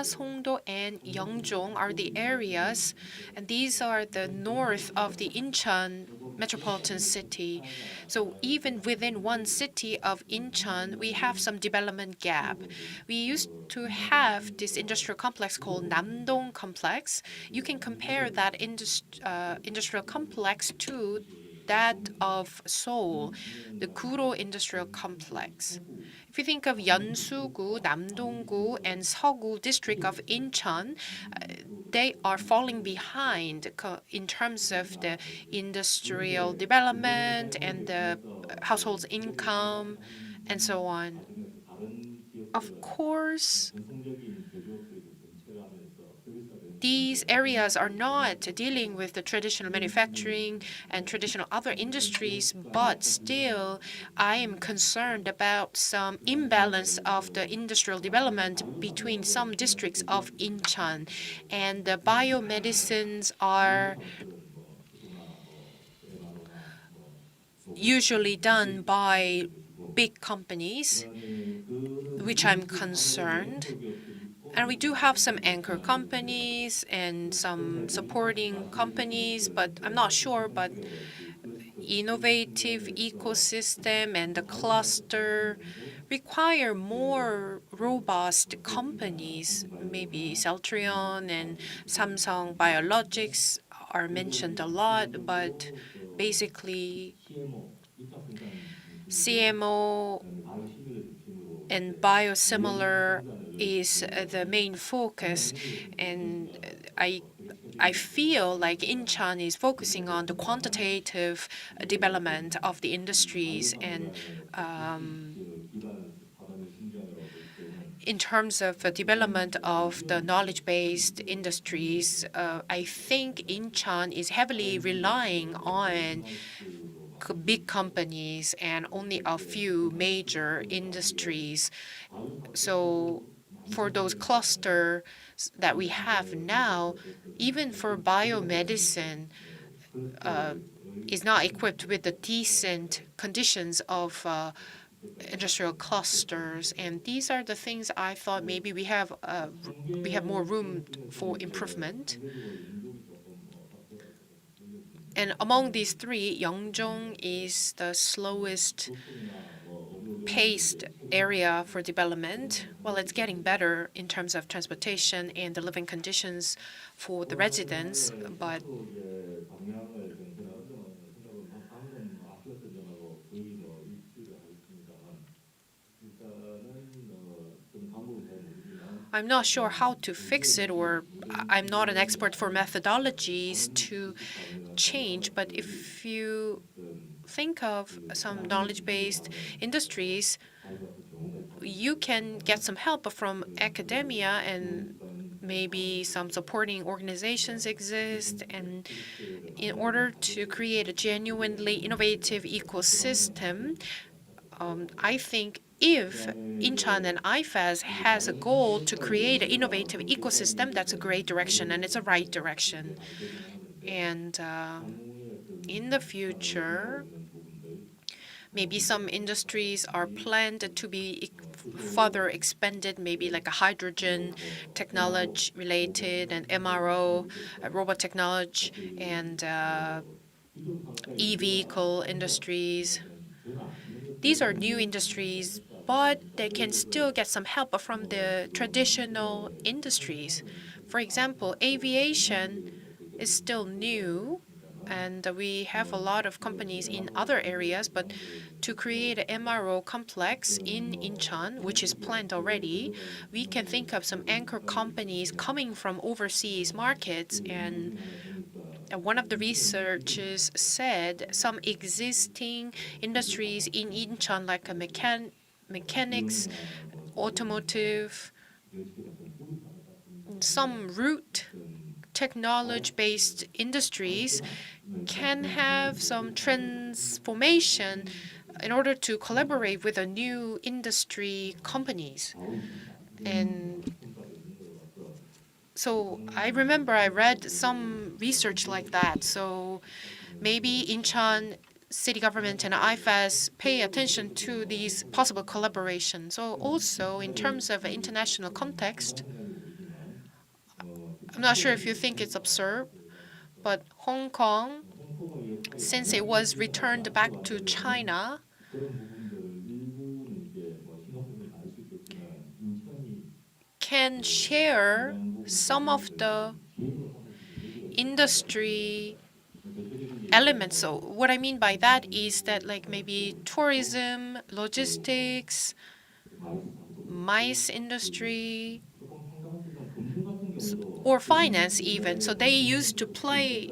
Songdo, and Yeongjong are the areas, and these are the north of the Incheon metropolitan city. So even within one city of Incheon, we have some development gap. We used to have this industrial complex called Namdong complex. You can compare that industrial complex to that of Seoul, the Kuro industrial complex. If you think of Yeonsu-gu, Namdong-gu, and Seogu district of Incheon, they are falling behind in terms of the industrial development and the household's income and so on. Of course, these areas are not dealing with the traditional manufacturing and traditional other industries, but still, I am concerned about some imbalance of the industrial development between some districts of Incheon. And the biomedicines are usually done by big companies, which I'm concerned. And we do have some anchor companies and some supporting companies, but I'm not sure. But innovative ecosystem and the cluster require more robust companies. Maybe Celltrion and Samsung Biologics are mentioned a lot, but basically CMO and biosimilar is the main focus, and I feel like Incheon is focusing on the quantitative development of the industries, and in terms of the development of the knowledge-based industries, I think Incheon is heavily relying on big companies and only a few major industries. So for those clusters that we have now, even for biomedicine, is not equipped with the decent conditions of industrial clusters. And these are the things I thought maybe we have more room for improvement. And among these three, Yeongjong is the slowest paced area for development. Well, it's getting better in terms of transportation and the living conditions for the residents, but I'm not sure how to fix it, or I'm not an expert for methodologies to change. But if you think of some knowledge-based industries, you can get some help from academia, and maybe some supporting organizations exist. And in order to create a genuinely innovative ecosystem, I think if Incheon and IFEZ has a goal to create an innovative ecosystem, that's a great direction, and it's a right direction. And in the future, maybe some industries are planned to be further expanded, maybe like a hydrogen technology related and MRO, robot technology, and e-vehicle industries. These are new industries, but they can still get some help from the traditional industries. For example, aviation is still new, and we have a lot of companies in other areas, but to create an MRO complex in Incheon, which is planned already, we can think of some anchor companies coming from overseas markets. And one of the researchers said some existing industries in Incheon, like a mechanics, automotive, some root technology-based industries can have some transformation in order to collaborate with the new industry companies. And so I remember I read some research like that. So maybe Incheon city government and IFEZ pay attention to these possible collaborations. So also in terms of international context, I'm not sure if you think it's absurd, but Hong Kong, since it was returned back to China, can share some of the industry elements. So what I mean by that is that like maybe tourism, logistics, mice industry, or finance even. So they used to play,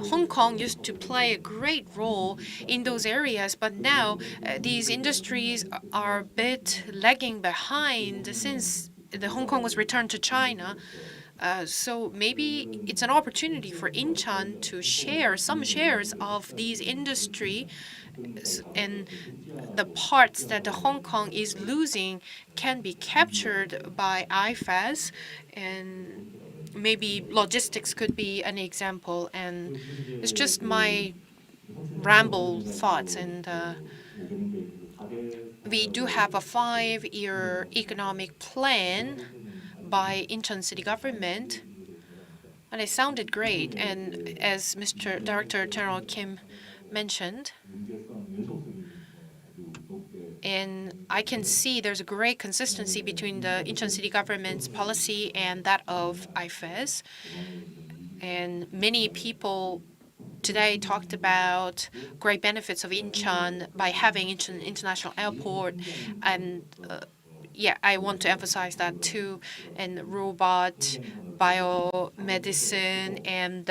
Hong Kong used to play a great role in those areas, but now these industries are a bit lagging behind since the Hong Kong was returned to China. So maybe it's an opportunity for Incheon to share some shares of these industry, and the parts that the Hong Kong is losing can be captured by IFEZ, and maybe logistics could be an example. And it's just my ramble thoughts. And we do have a 5-year economic plan by Incheon city government, and it sounded great. And as Mr. Director General Kim mentioned, and I can see there's a great consistency between the Incheon city government's policy and that of IFEZ. And many people today talked about great benefits of Incheon by having Incheon International Airport. And yeah, I want to emphasize that too. And robot, biomedicine, and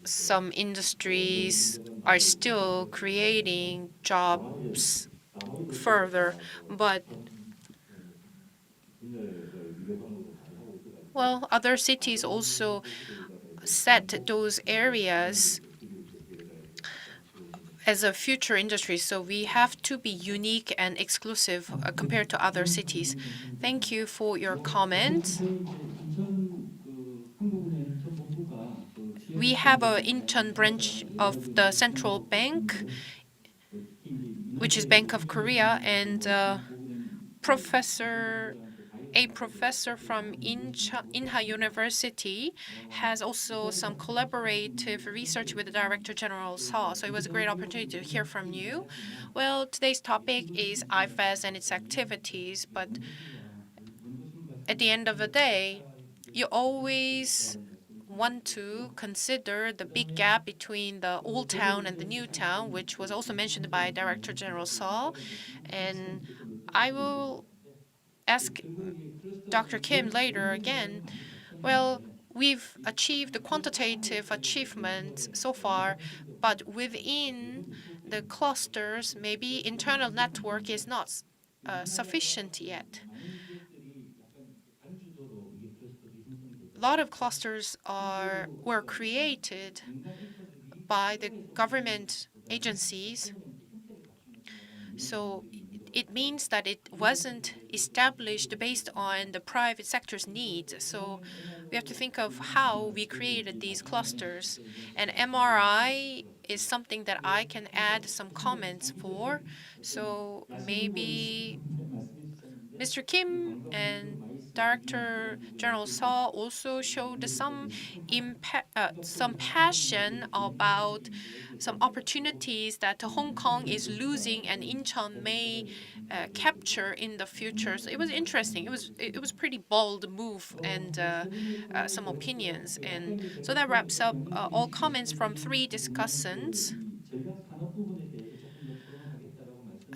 some industries are still creating jobs further. But well, other cities also set those areas as a future industry. So we have to be unique and exclusive compared to other cities. Thank you for your comments. We have an Incheon branch of the central bank, which is Bank of Korea, and a professor from Inha University has also some collaborative research with the Director General Seo. So it was a great opportunity to hear from you. Well, today's topic is IFEZ and its activities, but at the end of the day, you always want to consider the big gap between the old town and the new town, which was also mentioned by Director General Seo. And I will ask Dr. Kim later again. Well, we've achieved the quantitative achievements so far, but within the clusters, maybe internal network is not sufficient yet. A lot of clusters were created by the government agencies. So it means that it wasn't established based on the private sector's needs. So we have to think of how we created these clusters. And MRI is something that I can add some comments for. So maybe Mr. Kim and Director General Saw also showed some passion about some opportunities that Hong Kong is losing and Incheon may capture in the future. So it was interesting. It was pretty bold move and some opinions. And so that wraps up all comments from 3 discussants.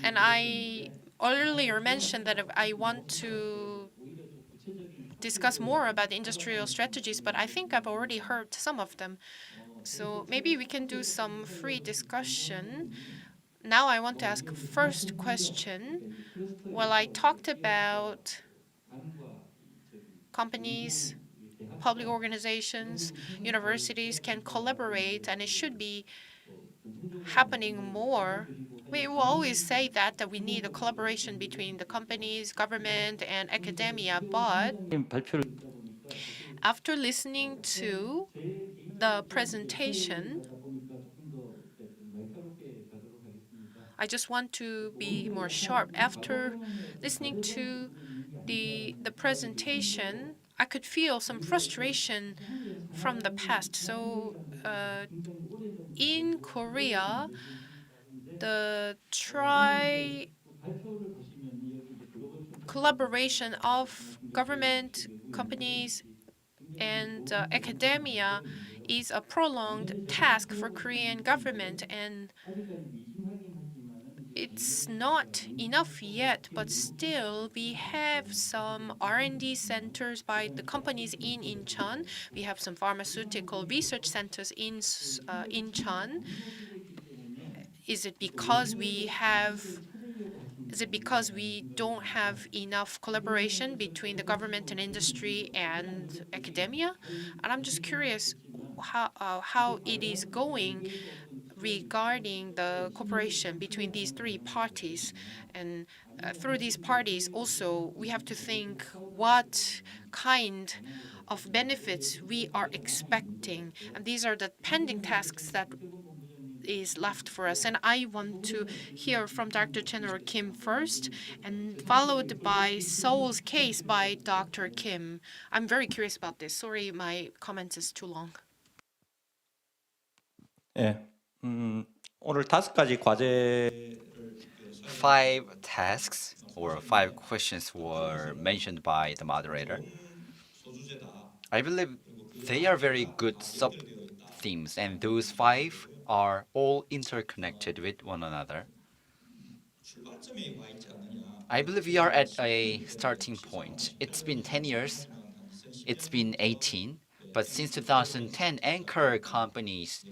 And I earlier mentioned that I want to discuss more about industrial strategies, but I think I've already heard some of them. So maybe we can do some free discussion. Now I want to ask first question. Well, I talked about companies, public organizations, universities can collaborate, and it should be happening more. We will always say that we need a collaboration between the companies, government, and academia, but 발표를 after listening to the presentation, I just want to be more sharp. After listening to the presentation, I could feel some frustration from the past. So in Korea, the collaboration of government, companies, and academia is a prolonged task for Korean government, and it's not enough yet, but still we have some R&D centers by the companies in Incheon. We have some pharmaceutical research centers in Incheon. Is it because we don't have enough collaboration between the government and industry and academia? And I'm just curious how it is going regarding the cooperation between these 3 parties. And through these parties, also, we have to think what kind of benefits we are expecting. And these are the pending tasks that is left for us. And I want to hear from Dr. General Kim first, and followed by Seoul's case by Dr. Kim. I'm very curious about this. Sorry, my comment is too long. 예, 오늘 5가지 과제 5 tasks or 5 questions were mentioned by the moderator. I believe they are very good sub-themes, and those 5 are all interconnected with one another. I believe we are at a starting point. It's been 10 years, it's been 18, but since 2010, anchor companies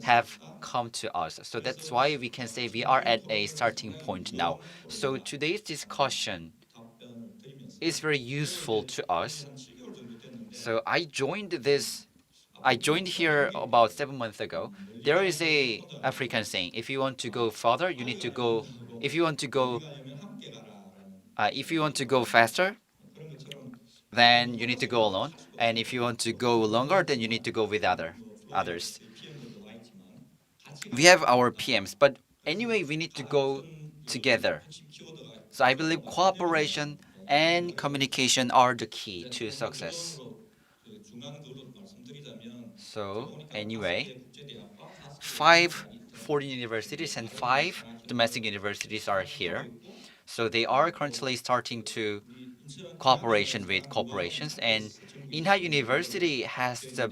have come to us. So that's why we can say we are at a starting point now. So today's discussion is very useful to us. So I joined here about 7 months ago. There is a African saying: if you want to go further, you need to go. If you want to go faster, then you need to go alone. And if you want to go longer, then you need to go with others. We have our PMs, but anyway, we need to go together. So I believe cooperation and communication are the key to success. So anyway, 5 foreign universities and 5 domestic universities are here. So they are currently starting to cooperation with corporations, and Inha University has the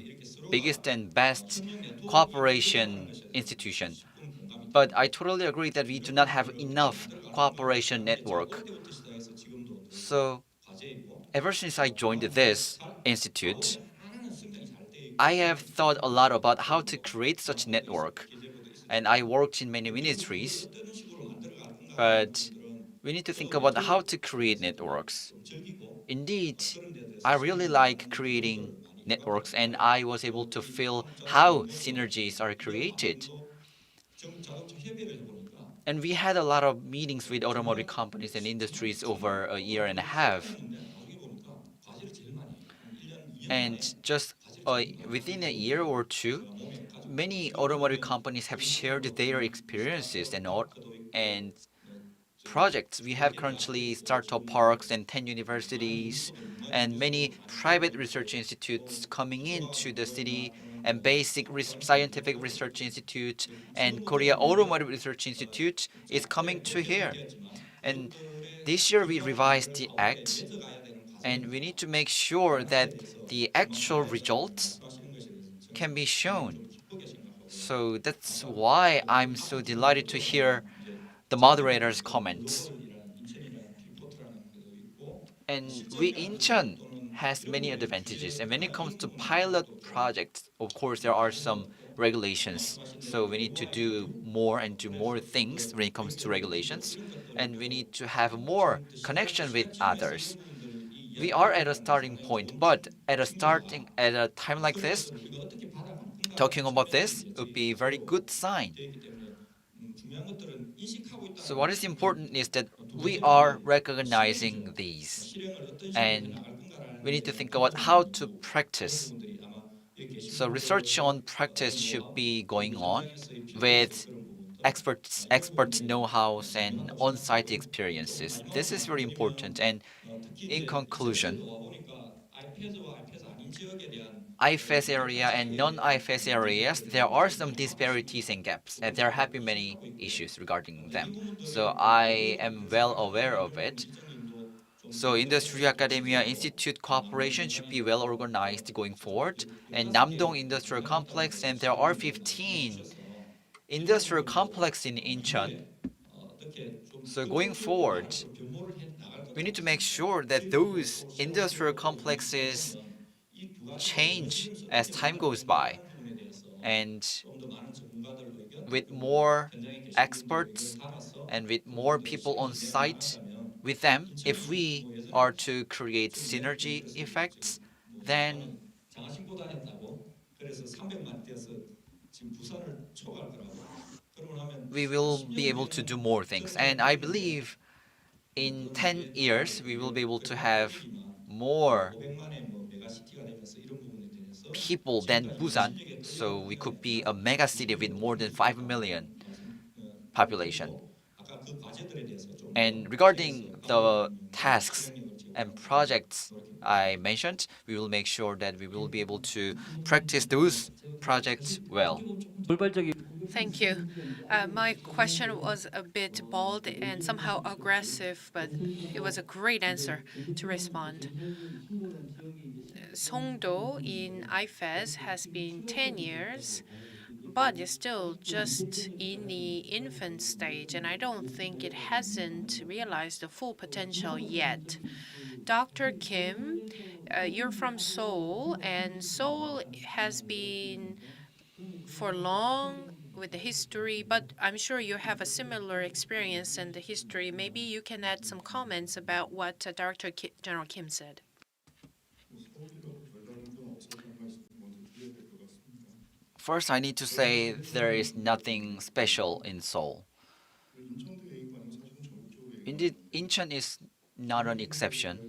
biggest and best cooperation institution. But I totally agree that we do not have enough cooperation network. So ever since I joined this institute, I have thought a lot about how to create such network. And I worked in many ministries, but we need to think about how to create networks. Indeed, I really like creating networks, and I was able to feel how synergies are created. And we had a lot of meetings with automotive companies and industries over a year and a half. And just within a year or two, many automotive companies have shared their experiences and projects. We have currently startup parks and 10 universities and many private research institutes coming into the city, and basic scientific research institute and Korea Automotive Research Institute is coming to here. And this year we revised the act, and we need to make sure that the actual results can be shown. So that's why I'm so delighted to hear the moderator's comments. And we Incheon has many advantages. And when it comes to pilot projects, of course, there are some regulations. So we need to do more and do more things when it comes to regulations. And we need to have more connection with others. We are at a starting point, but at a time like this, talking about this would be a very good sign. So what is important is that we are recognizing these, and we need to think about how to practice. So research on practice should be going on with experts know-hows and on-site experiences. This is very important. And in conclusion, IFEZ area and non-IFEZ areas, there are some disparities and gaps, and there have been many issues regarding them. So I am well aware of it. So industry academia institute cooperation should be well organized going forward. And Namdong Industrial Complex, and there are 15 industrial complex in Incheon. So going forward, we need to make sure that those industrial complexes change as time goes by. And with more experts and with more people on site with them, if we are to create synergy effects, then we will be able to do more things. And I believe in 10 years, we will be able to have more people than Busan. So we could be a mega city with more than 5 million population. And regarding the tasks and projects I mentioned, we will make sure that we will be able to practice those projects well. Thank you. My question was a bit bold and somehow aggressive, but it was a great answer to respond. Songdo in IFEZ has been 10 years, but it's still just in the infant stage, and I don't think it hasn't realized the full potential yet. Dr. Kim, you're from Seoul, and Seoul has been for long with the history, but I'm sure you have a similar experience in the history. Maybe you can add some comments about what General Kim said. First, I need to say there is nothing special in Seoul. Indeed, Incheon is not an exception.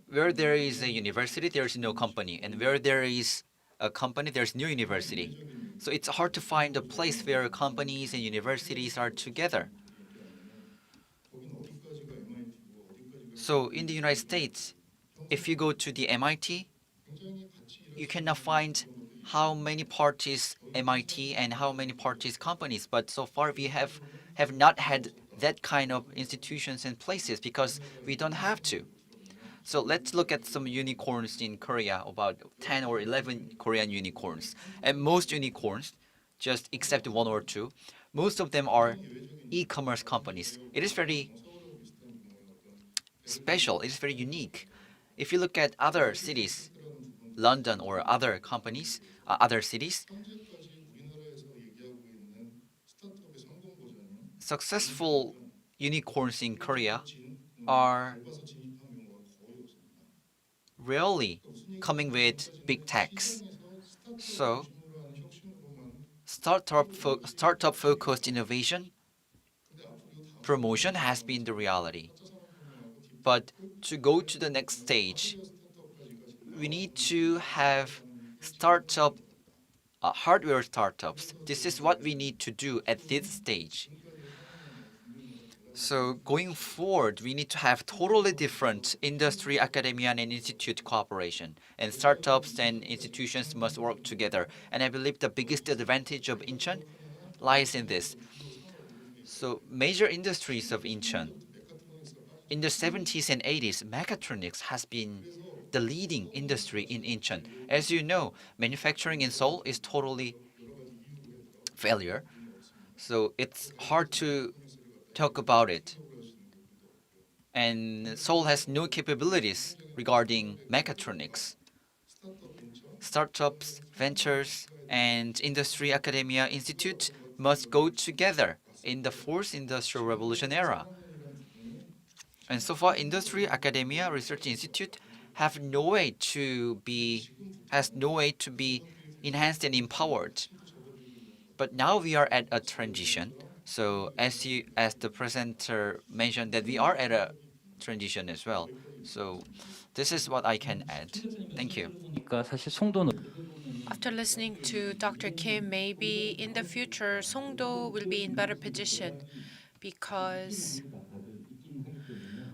Where there is a university, there is no company, and where there is a company, there's no university. So it's hard to find a place where companies and universities are together. So in the United States, if you go to the MIT, you cannot find how many parties MIT and how many parties companies. But so far we have not had that kind of institutions and places because we don't have to. So let's look at some unicorns in Korea, about 10 or 11 Korean unicorns. And most unicorns, just except one or two, most of them are e-commerce companies. It is very special, it is very unique. If you look at other cities, London or other companies, other cities, successful unicorns in Korea are rarely coming with big techs. So startup focused innovation promotion has been the reality. But to go to the next stage, we need to have startup hardware startups. This is what we need to do at this stage. So going forward, we need to have totally different industry, academia, and institute cooperation. And startups and institutions must work together. And I believe the biggest advantage of Incheon lies in this. So major industries of Incheon. In the 70s and 80s, mechatronics has been the leading industry in Incheon. As you know, manufacturing in Seoul is totally failure. So it's hard to talk about it. And Seoul has no capabilities regarding mechatronics. Startups, ventures, and industry academia institute must go together in the fourth industrial revolution era. And so far, industry, academia, research institute have no way to be has no way to be enhanced and empowered. But now we are at a transition. So as the presenter mentioned that we are at a transition as well. So this is what I can add. Thank you. 그러니까 사실 송도는 After listening to Dr. Kim, maybe in the future, Songdo will be in better position because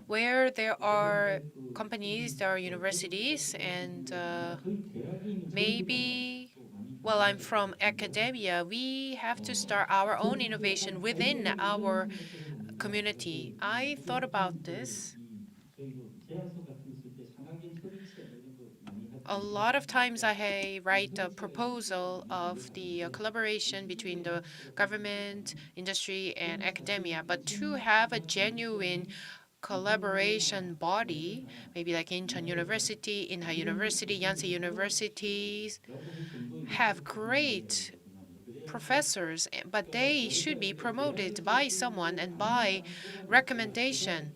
where there are companies, there are universities, and maybe, well, I'm from academia, we have to start our own innovation within our community. I thought about this. A lot of times I write a proposal of the collaboration between the government, industry, and academia, but to have a genuine collaboration body, maybe like Incheon University, Inha University, Yonsei universities, have great professors, but they should be promoted by someone and by recommendation,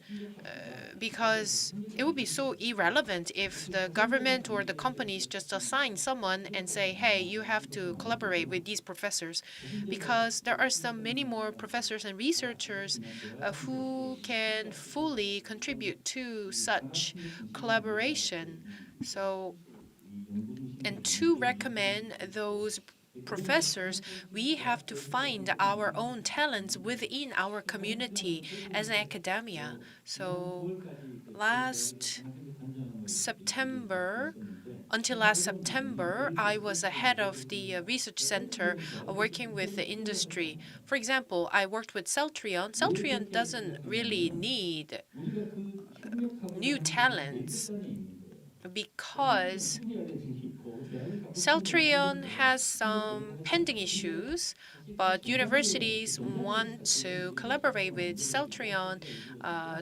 because it would be so irrelevant if the government or the companies just assign someone and say, hey, you have to collaborate with these professors, because there are many more professors and researchers who can fully contribute to such collaboration. So, and to recommend those professors, we have to find our own talents within our community as an academia. So until last September, I was a head of the research center working with the industry. For example, I worked with Celtrion. Celtrion doesn't really need new talents because Celtrion has some pending issues, but universities want to collaborate with Celtrion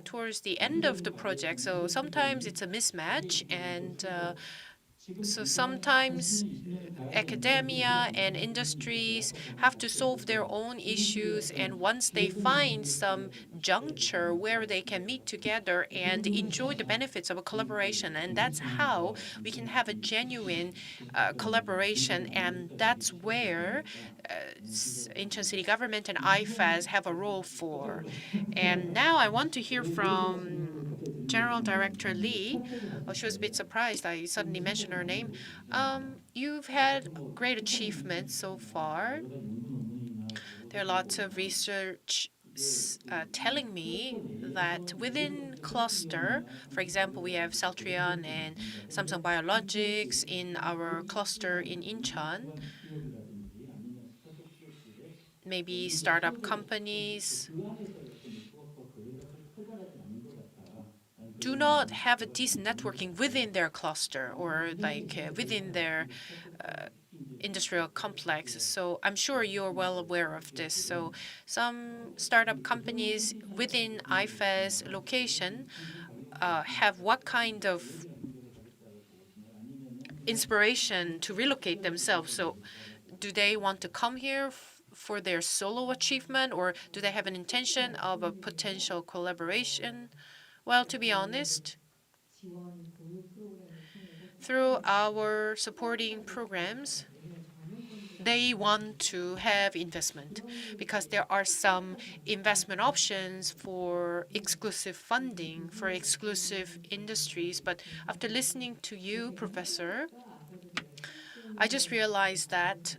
towards the end of the project. So sometimes it's a mismatch, and so sometimes academia and industries have to solve their own issues, and once they find some juncture where they can meet together and enjoy the benefits of a collaboration, and that's how we can have a genuine collaboration, and that's where Incheon City Government and IFEZ have a role for. And now I want to hear from General Director Lee. Oh, she was a bit surprised I suddenly mentioned her name. You've had great achievements so far. There are lots of research telling me that within cluster, for example, we have Celtrion and Samsung Biologics in our cluster in Incheon. Maybe startup companies do not have a decent networking within their cluster or like within their industrial complex. So I'm sure you're well aware of this. So some startup companies within IFEZ location have what kind of inspiration to relocate themselves? So do they want to come here for their solo achievement, or do they have an intention of a potential collaboration? Well, to be honest, through our supporting programs, they want to have investment because there are some investment options for exclusive funding for exclusive industries. But after listening to you, Professor, I just realized that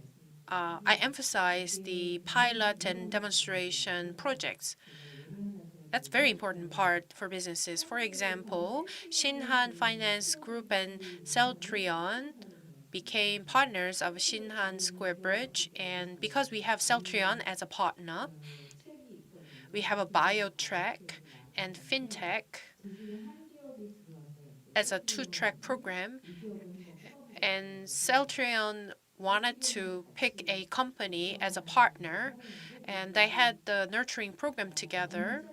I emphasize the pilot and demonstration projects. That's very important part for businesses. For example, Shinhan Finance Group and Celtrion became partners of Shinhan Square Bridge, and because we have Celtrion as a partner, we have a biotrack and fintech as a two-track program, and Celtrion wanted to pick a company as a partner, and they had the nurturing program together.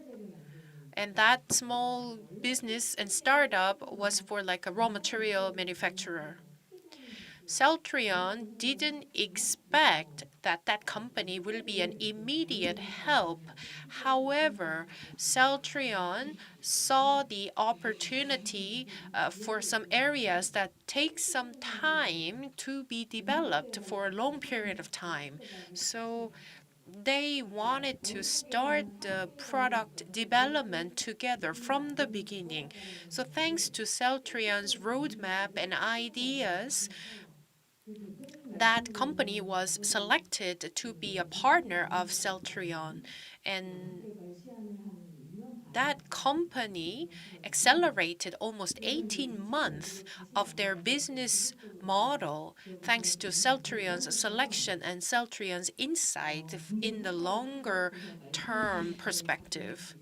And that small business and startup was for like a raw material manufacturer. Celtrion didn't expect that that company will be an immediate help. However, Celtrion saw the opportunity for some areas that take some time to be developed for a long period of time. So they wanted to start the product development together from the beginning. So thanks to Celtrion's roadmap and ideas, that company was selected to be a partner of Celtrion. And that company accelerated almost 18 months of their business model thanks to Celtrion's selection and Celtrion's insight in the longer term perspective.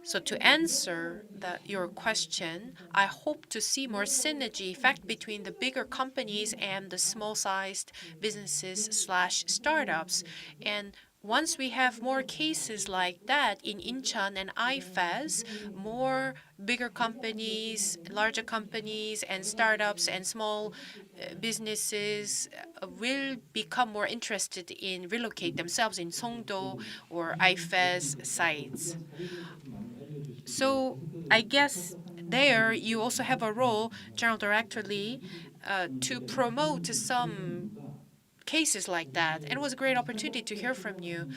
So to answer your question, I hope to see more synergy effect between the bigger companies and the small-sized businesses/startups. And once we have more cases like that in Incheon and IFEZ, more bigger companies, larger companies, and startups and small businesses will become more interested in relocate themselves in Songdo or IFEZ sites. So I guess there you also have a role, General Director Lee, to promote some cases like that. And it was a great opportunity to hear from you.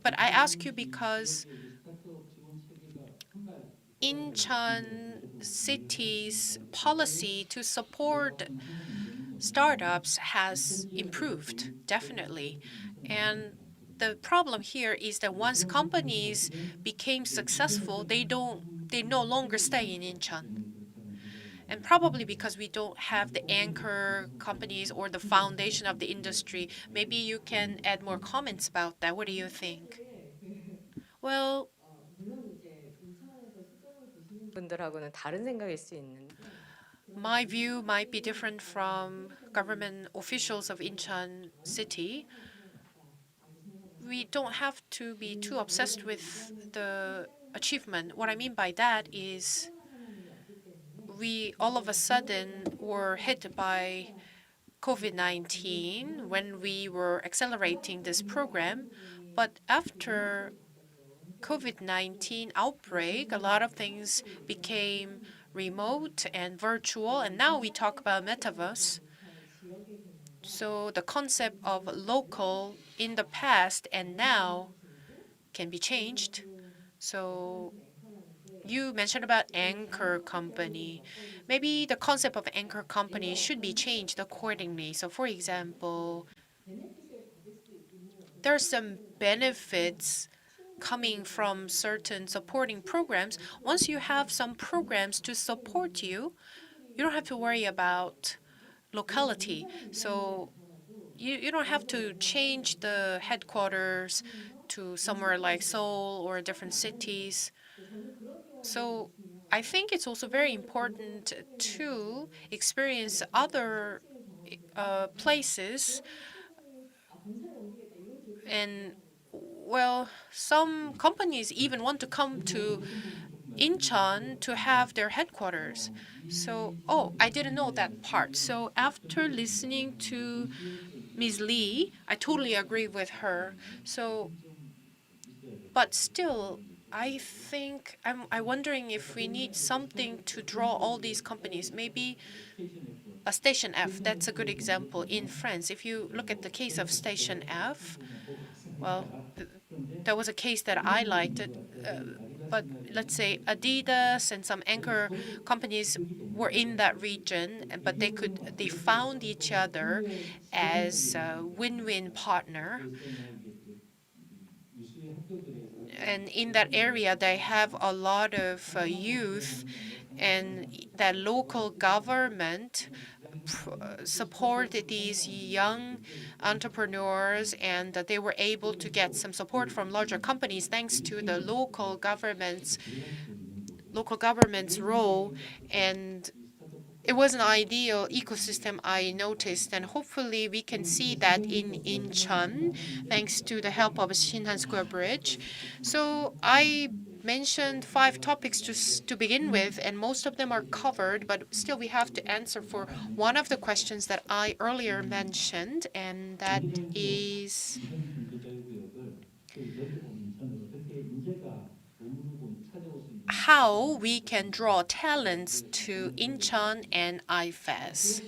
But I ask you because Incheon City's policy to support startups has improved, definitely. And the problem here is that once companies became successful, they no longer stay in Incheon. And probably because we don't have the anchor companies or the foundation of the industry. Maybe you can add more comments about that. What do you think? Well, my view might be different from government officials of Incheon City. We don't have to be too obsessed with the achievement. What I mean by that is we all of a sudden were hit by COVID-19 when we were accelerating this program. But after COVID-19 outbreak, a lot of things became remote and virtual, and now we talk about metaverse. So the concept of local in the past and now can be changed. So you mentioned about anchor company. Maybe the concept of anchor company should be changed accordingly. So for example, there are some benefits coming from certain supporting programs. Once you have some programs to support you, you don't have to worry about locality. So you don't have to change the headquarters to somewhere like Seoul or different cities. So I think it's also very important to experience other places. And well, some companies even want to come to Incheon to have their headquarters. So, oh, I didn't know that part. So after listening to Ms. Lee, I totally agree with her. So, but still, I think I'm wondering if we need something to draw all these companies. Maybe a Station F, that's a good example in France. If you look at the case of Station F, well, that was a case that I liked. But let's say Adidas and some anchor companies were in that region, but they found each other as a win-win partner. And in that area, they have a lot of youth, and that local government supported these young entrepreneurs, and that they were able to get some support from larger companies thanks to the local government's role. And it was an ideal ecosystem, I noticed, and hopefully we can see that in Incheon, thanks to the help of Shinhan Square Bridge. So I mentioned 5 topics to begin with, and most of them are covered, but still we have to answer for one of the questions that I earlier mentioned, and that is how we can draw talents to Incheon and IFEZ.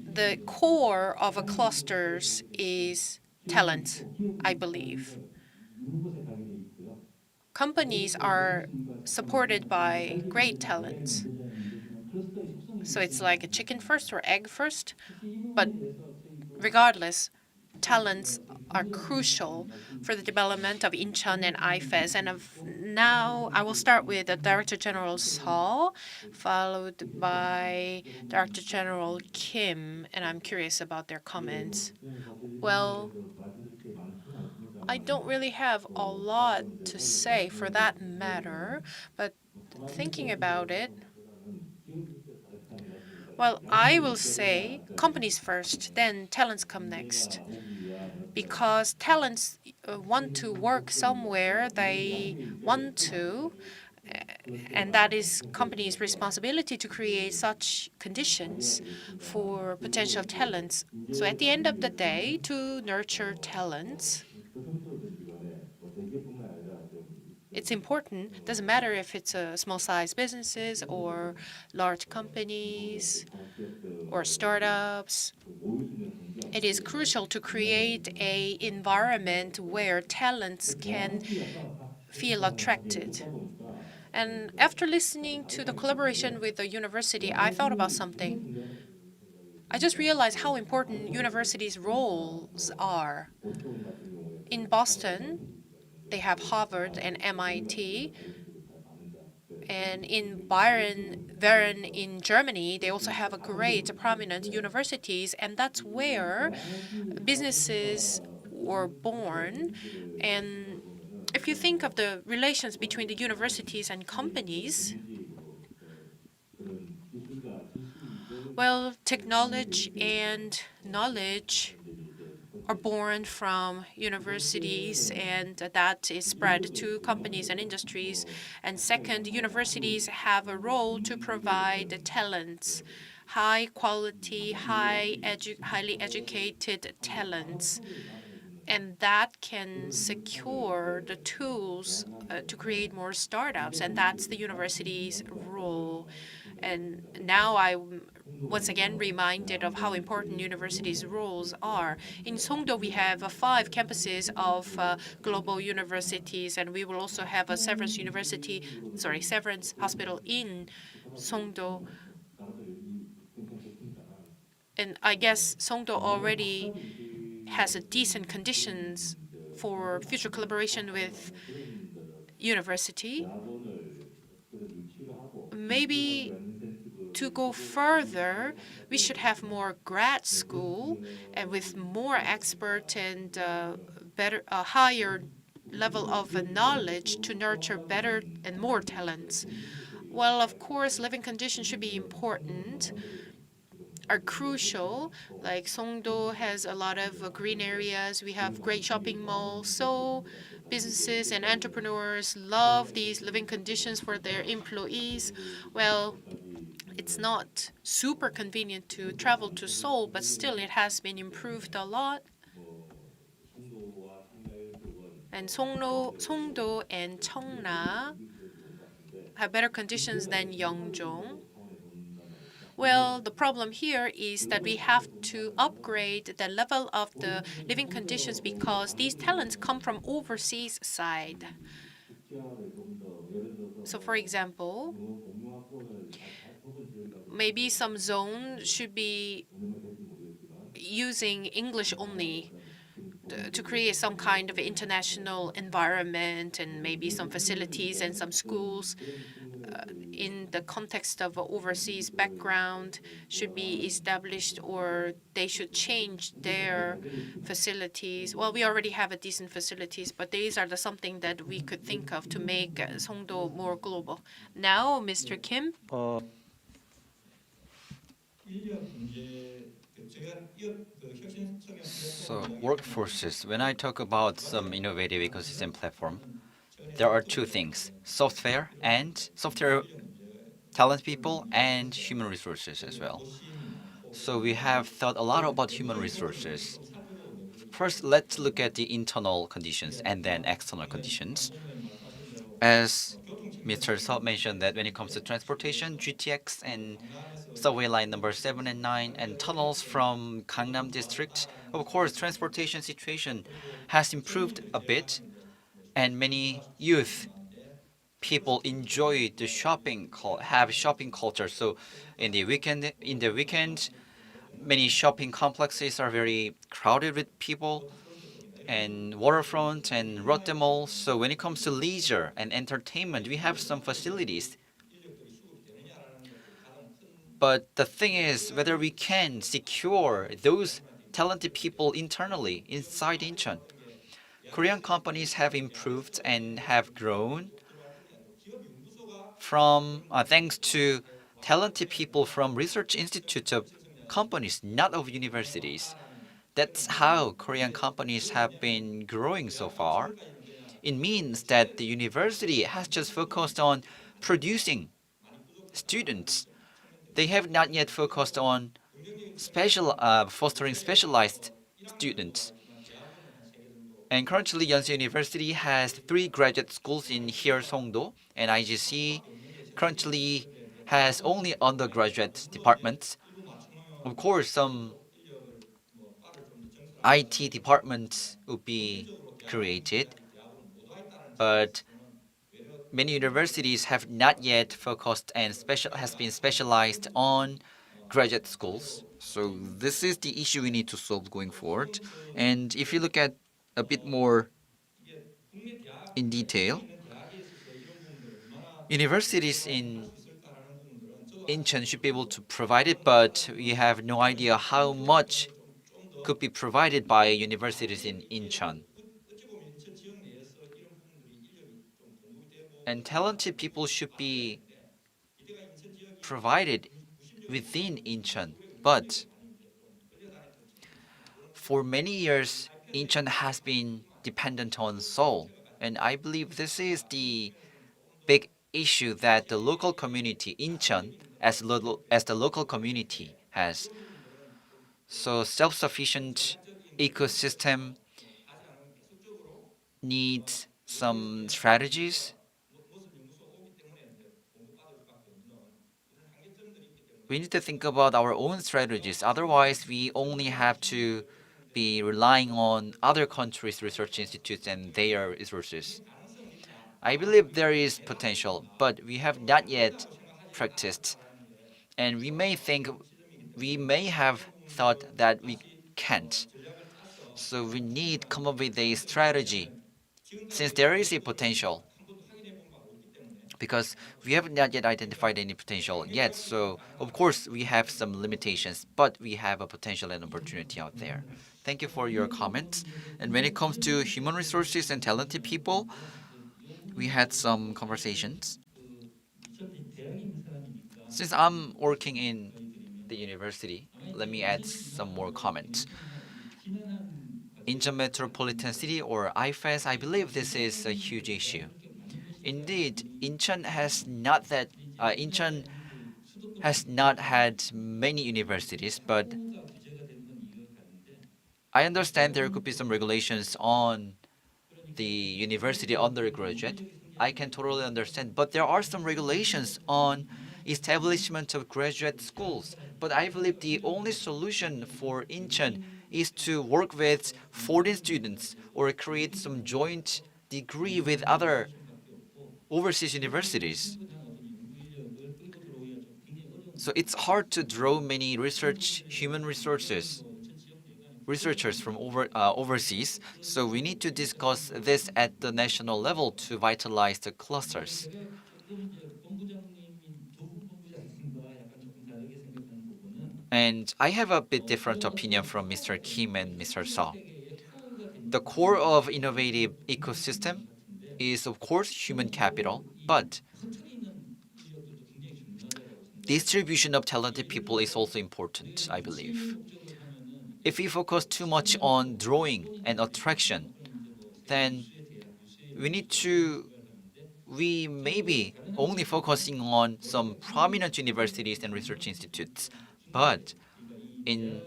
The core of a clusters is talent, I believe. Companies are supported by great talents. So it's like a chicken first or egg first, but regardless, talents are crucial for the development of Incheon and IFEZ. And now I will start with the Director General Seo, followed by Director General Kim, and I'm curious about their comments. Well, I don't really have a lot to say for that matter, but thinking about it, well, I will say companies first, then talents come next. Because talents want to work somewhere they want to, and that is companies' responsibility to create such conditions for potential talents. So at the end of the day, to nurture talents, it's important. Doesn't matter if it's a small-sized businesses or large companies or startups. It is crucial to create an environment where talents can feel attracted. And after listening to the collaboration with the university, I thought about something. I just realized how important universities' roles are. In Boston, they have Harvard and MIT. And in Bern in Germany, they also have a great prominent universities, and that's where businesses were born. And if you think of the relations between the universities and companies, well, technology and knowledge are born from universities, and that is spread to companies and industries. And second, universities have a role to provide the talents, high quality, highly educated talents. And that can secure the tools to create more startups, and that's the university's role. And now I'm once again reminded of how important universities' roles are. In Songdo, we have 5 campuses of global universities, and we will also have a Severance Hospital in Songdo. And I guess Songdo already has a decent conditions for future collaboration with university. Maybe to go further, we should have more grad school and with more expert and better, higher level of knowledge to nurture better and more talents. Well, of course, living conditions should be important, are crucial. Like Songdo has a lot of green areas. We have great shopping malls. So businesses and entrepreneurs love these living conditions for their employees. Well, it's not super convenient to travel to Seoul, but still it has been improved a lot. And Songdo and Cheongna have better conditions than Yeongjong. Well, the problem here is that we have to upgrade the level of the living conditions because these talents come from overseas side. So for example, maybe some zone should be using English only, to create some kind of international environment and maybe some facilities and some schools in the context of overseas background should be established, or they should change their facilities. Well, we already have a decent facilities, but these are the something that we could think of to make Songdo more global. Now, Mr. Kim. So workforces, when I talk about some innovative ecosystem platform, there are two things: software talent people and human resources as well. So we have thought a lot about human resources. First, let's look at the internal conditions and then external conditions. As Mr. Seo mentioned, that when it comes to transportation, GTX and subway line number 7 and 9 and tunnels from Gangnam district, of course, transportation situation has improved a bit, and many youth people enjoy the have shopping culture. So in the weekend, many shopping complexes are very crowded with people, and waterfront and Lotte Mall. So when it comes to leisure and entertainment, we have some facilities. But the thing is whether we can secure those talented people internally inside Incheon. Korean companies have improved and have grown from thanks to talented people from research institutes of companies, not of universities. That's how Korean companies have been growing so far. It means that the university has just focused on producing students. They have not yet focused on fostering specialized students. And currently, Yonsei University has 3 graduate schools in here, Songdo, and IGC currently has only undergraduate departments. Of course, some IT departments will be created, but many universities have not yet focused and has been specialized on graduate schools. So this is the issue we need to solve going forward. And if you look at a bit more in detail, universities in Incheon should be able to provide it, but we have no idea how much could be provided by universities in Incheon. And talented people should be provided within Incheon. But for many years, Incheon has been dependent on Seoul. And I believe this is the big issue that the local community, Incheon, as the local community has. So self-sufficient ecosystem needs some strategies. We need to think about our own strategies. Otherwise, we only have to be relying on other countries' research institutes and their resources. I believe there is potential, but we have not yet practiced. And we may have thought that we can't. So we need to come up with a strategy since there is a potential. Because we have not yet identified any potential yet. So of course we have some limitations, but we have a potential and opportunity out there. Thank you for your comments. And when it comes to human resources and talented people, we had some conversations. Since I'm working in the university, let me add some more comments. Incheon Metropolitan City, or IFEZ, I believe this is a huge issue. Indeed, Incheon has not had many universities, but I understand there could be some regulations on the university undergraduate. I can totally understand, but there are some regulations on establishment of graduate schools. But I believe the only solution for Incheon is to work with foreign students or create some joint degree with other overseas universities. So it's hard to draw many human resources researchers from overseas. So we need to discuss this at the national level to vitalize the clusters. And I have a bit different opinion from Mr. Kim and Mr. Seo. The core of innovative ecosystem is of course human capital, but distribution of talented people is also important, I believe. If we focus too much on drawing and attraction, then we may be only focusing on some prominent universities and research institutes. But in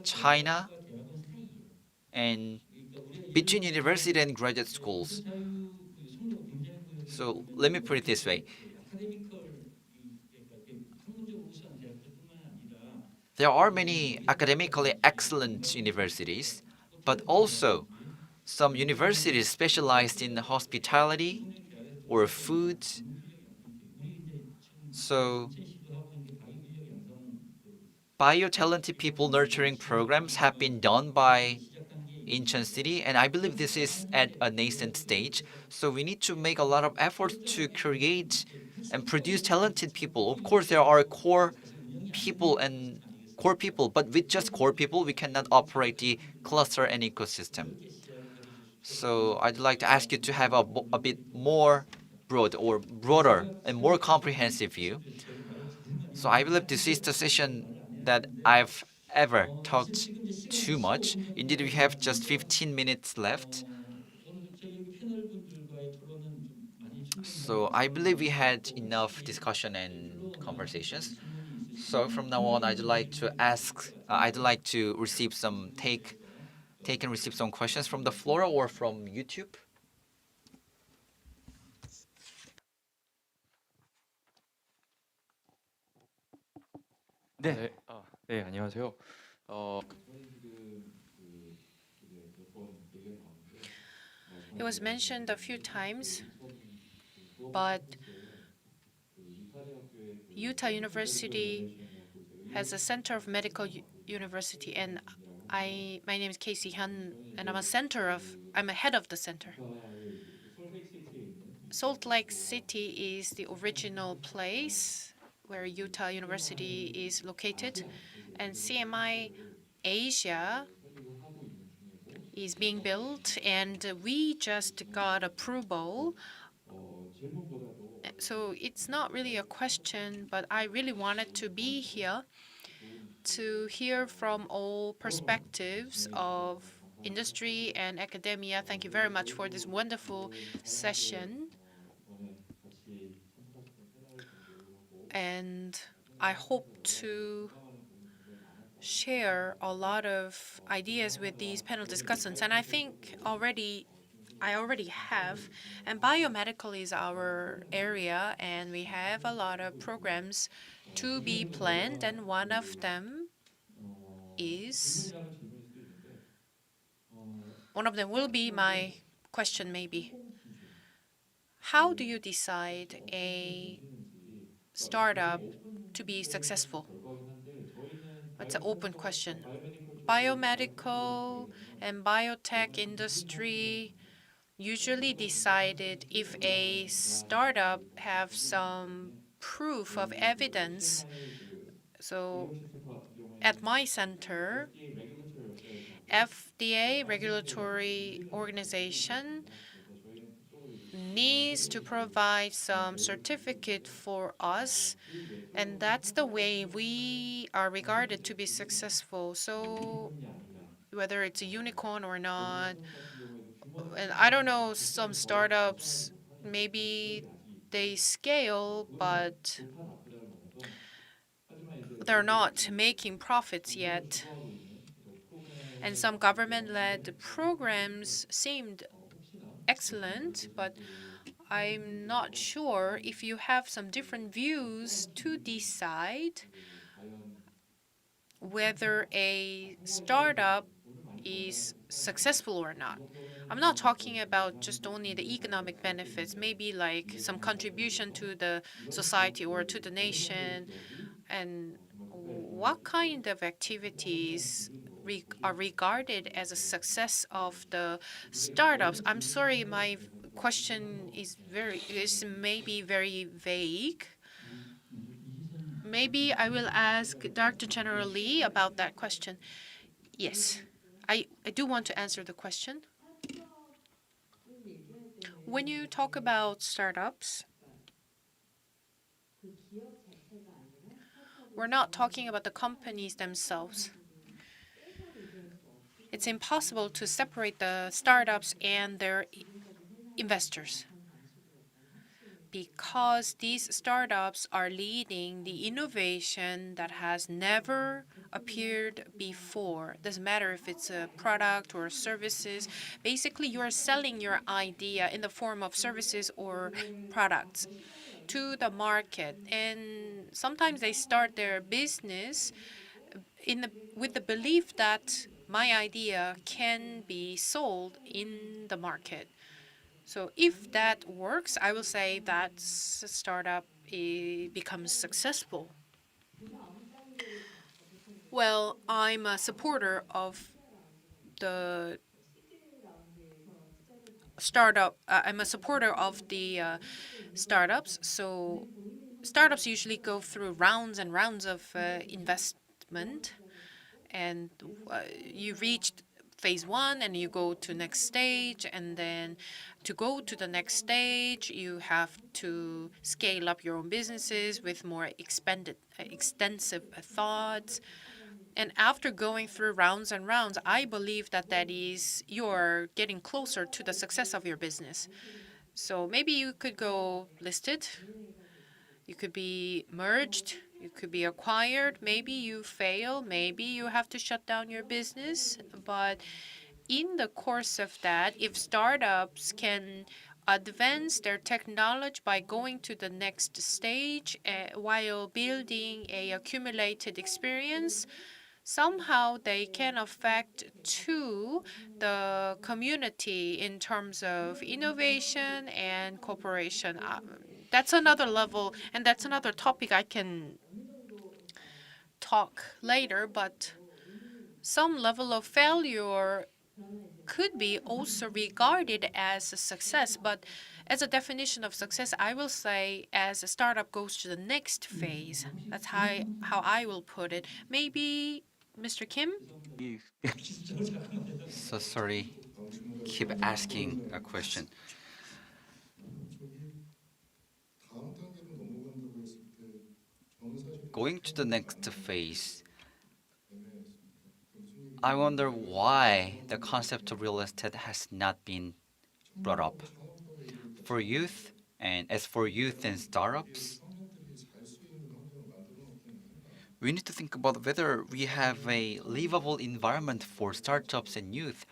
China and between university and graduate schools, so let me put it this way. There are many academically excellent universities, but also some universities specialized in hospitality or food. So bio-talented people nurturing programs have been done by Incheon City, and I believe this is at a nascent stage. So we need to make a lot of efforts to create and produce talented people. Of course, there are core people, but with just core people, we cannot operate the cluster and ecosystem. So I'd like to ask you to have a bit more broader and more comprehensive view. So I believe this is the session that I've ever talked too much. Indeed, we have just 15 minutes left. So I believe we had enough discussion and conversations. So from now on, I'd like to receive take and receive some questions from the floor or from YouTube. 네. 네, 안녕하세요. It was mentioned a few times, but Utah University has a Center of Medical University, and my name is Casey Hyun, and I'm a head of the center. Salt Lake City is the original place where Utah University is located, and CMI Asia is being built, and we just got approval. So it's not really a question, but I really wanted to be here to hear from all perspectives of industry and academia. Thank you very much for this wonderful session. And I hope to share a lot of ideas with these panel discussants. And I think I already have. And biomedical is our area, and we have a lot of programs to be planned. And one of them will be my question maybe. How do you decide a startup to be successful? It's an open question. Biomedical and biotech industry usually decided if a startup have some proof of evidence. So at my center, FDA, regulatory organization, needs to provide some certificate for us, and that's the way we are regarded to be successful. So whether it's a unicorn or not, and I don't know, some startups, maybe they scale, but they're not making profits yet. And some government-led programs seemed excellent, but I'm not sure if you have some different views to decide whether a startup is successful or not. I'm not talking about just only the economic benefits, maybe like some contribution to the society or to the nation, and what kind of activities are regarded as a success of the startups? I'm sorry, my question is maybe very vague. Maybe I will ask Dr. General Lee about that question. Yes, I do want to answer the question. When you talk about startups, we're not talking about the companies themselves. It's impossible to separate the startups and their investors, because these startups are leading the innovation that has never appeared before. Doesn't matter if it's a product or services. Basically, you are selling your idea in the form of services or products to the market. And sometimes they start their business with the belief that my idea can be sold in the market. So if that works, I will say that startup becomes successful. Well, I'm a supporter of the startup. I'm a supporter of the startups. So startups usually go through rounds and rounds of investment, and you reached phase one and you go to next stage, and then to go to the next stage you have to scale up your own businesses with more extensive thoughts. And after going through rounds and rounds, I believe that you're getting closer to the success of your business. So maybe you could go listed, you could be merged, you could be acquired, maybe you fail, maybe you have to shut down your business. But in the course of that, if startups can advance their technology by going to the next stage while building a accumulated experience, somehow they can affect to the community in terms of innovation and cooperation. That's another level, and that's another topic I can talk later, but some level of failure could be also regarded as a success. But as a definition of success, I will say as a startup goes to the next phase. That's how I will put it. Maybe Mr. Kim? So sorry, keep asking a question. Going to the next phase, I wonder why the concept of real estate has not been brought up. For youth, and as for youth and startups, we need to think about whether we have a livable environment for startups and youth.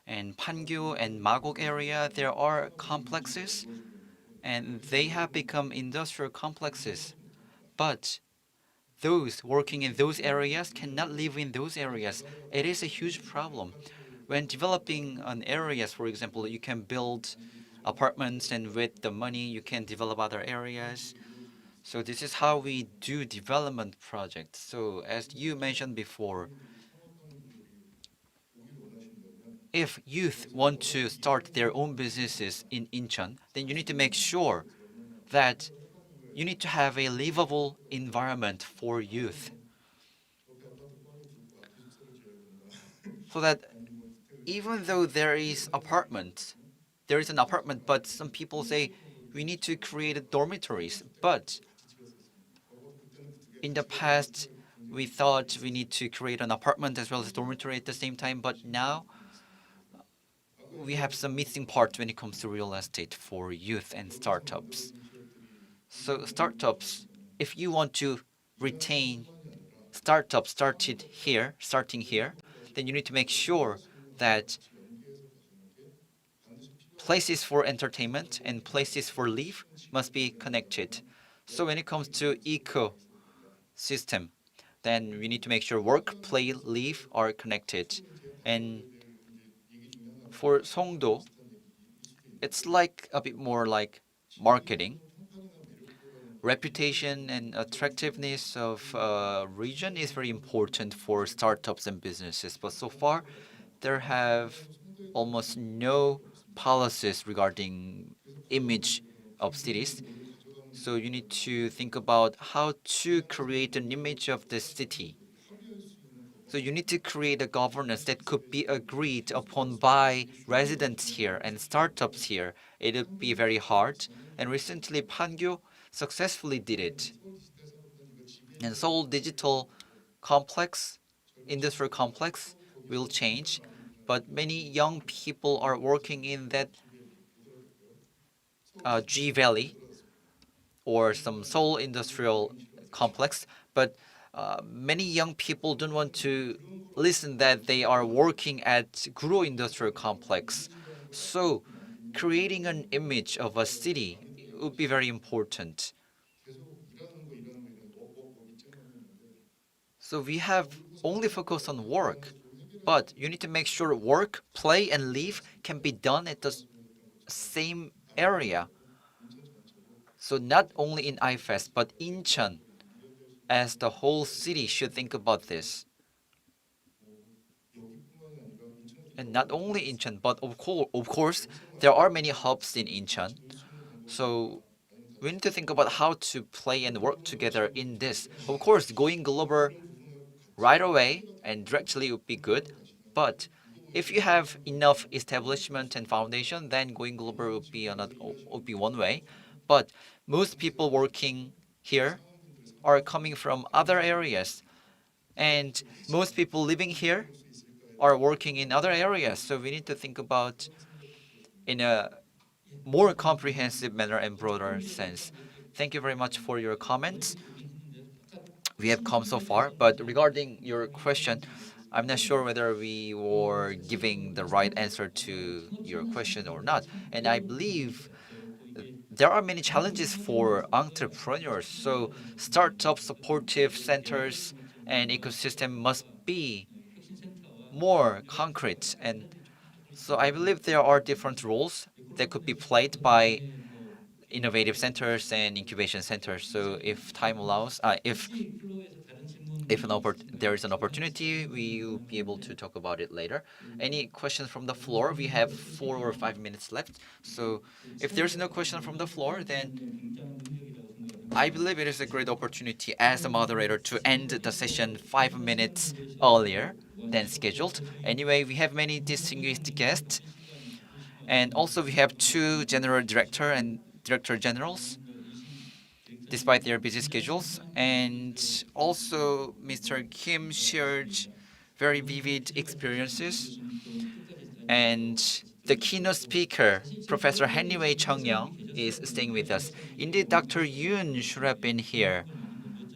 In Pangyo and Magok area, there are complexes, and they have become industrial complexes. But those working in those areas cannot live in those areas. It is a huge problem. When developing an areas, for example, you can build apartments, and with the money you can develop other areas. So this is how we do development projects. So as you mentioned before, if youth want to start their own businesses in Incheon, then you need to make sure that you need to have a livable environment for youth, so that even though there is an apartment, but some people say we need to create dormitories. But in the past, we thought we need to create an apartment as well as dormitory at the same time. But now we have some missing parts when it comes to real estate for youth and startups. So startups, if you want to retain startups starting here, then you need to make sure that places for entertainment and places for live must be connected. So when it comes to ecosystem, then we need to make sure work, play, live are connected. And for Songdo, it's like a bit more like marketing. reputation and attractiveness of a region is very important for startups and businesses. But so far, there have almost no policies regarding image of cities. So you need to think about how to create an image of the city. So you need to create a governance that could be agreed upon by residents here and startups here. It would be very hard. And recently, Pangyo successfully did it. And Seoul Digital Complex, Industrial Complex, will change. But many young people are working in that G Valley or some Seoul Industrial Complex. But many young people don't want to listen that they are working at Guro Industrial Complex. So creating an image of a city would be very important. So we have only focused on work, but you need to make sure work, play, and live can be done at the same area. So not only in IFEZ, but Incheon as the whole city should think about this. And not only Incheon, but of course, there are many hubs in Incheon. So we need to think about how to play and work together in this. Of course, going global right away and directly would be good, but if you have enough establishment and foundation, then going global would be one way. But most people working here are coming from other areas, and most people living here are working in other areas. So we need to think about in a more comprehensive manner and broader sense. Thank you very much for your comments. We have come so far, but regarding your question, I'm not sure whether we were giving the right answer to your question or not. And I believe there are many challenges for entrepreneurs. So startup supportive centers and ecosystem must be more concrete. And so I believe there are different roles that could be played by innovative centers and incubation centers. So if time allows, if there is an opportunity, we will be able to talk about it later. Any questions from the floor? We have 4 or 5 minutes left. So if there's no question from the floor, then I believe it is a great opportunity as a moderator to end the session 5 minutes earlier than scheduled. Anyway, we have many distinguished guests. And also we have 2 general director and director generals despite their busy schedules. And also Mr. Kim shared very vivid experiences. And the keynote speaker, Professor Henry Chung-young, is staying with us. Indeed, Dr. Yoon should have been here.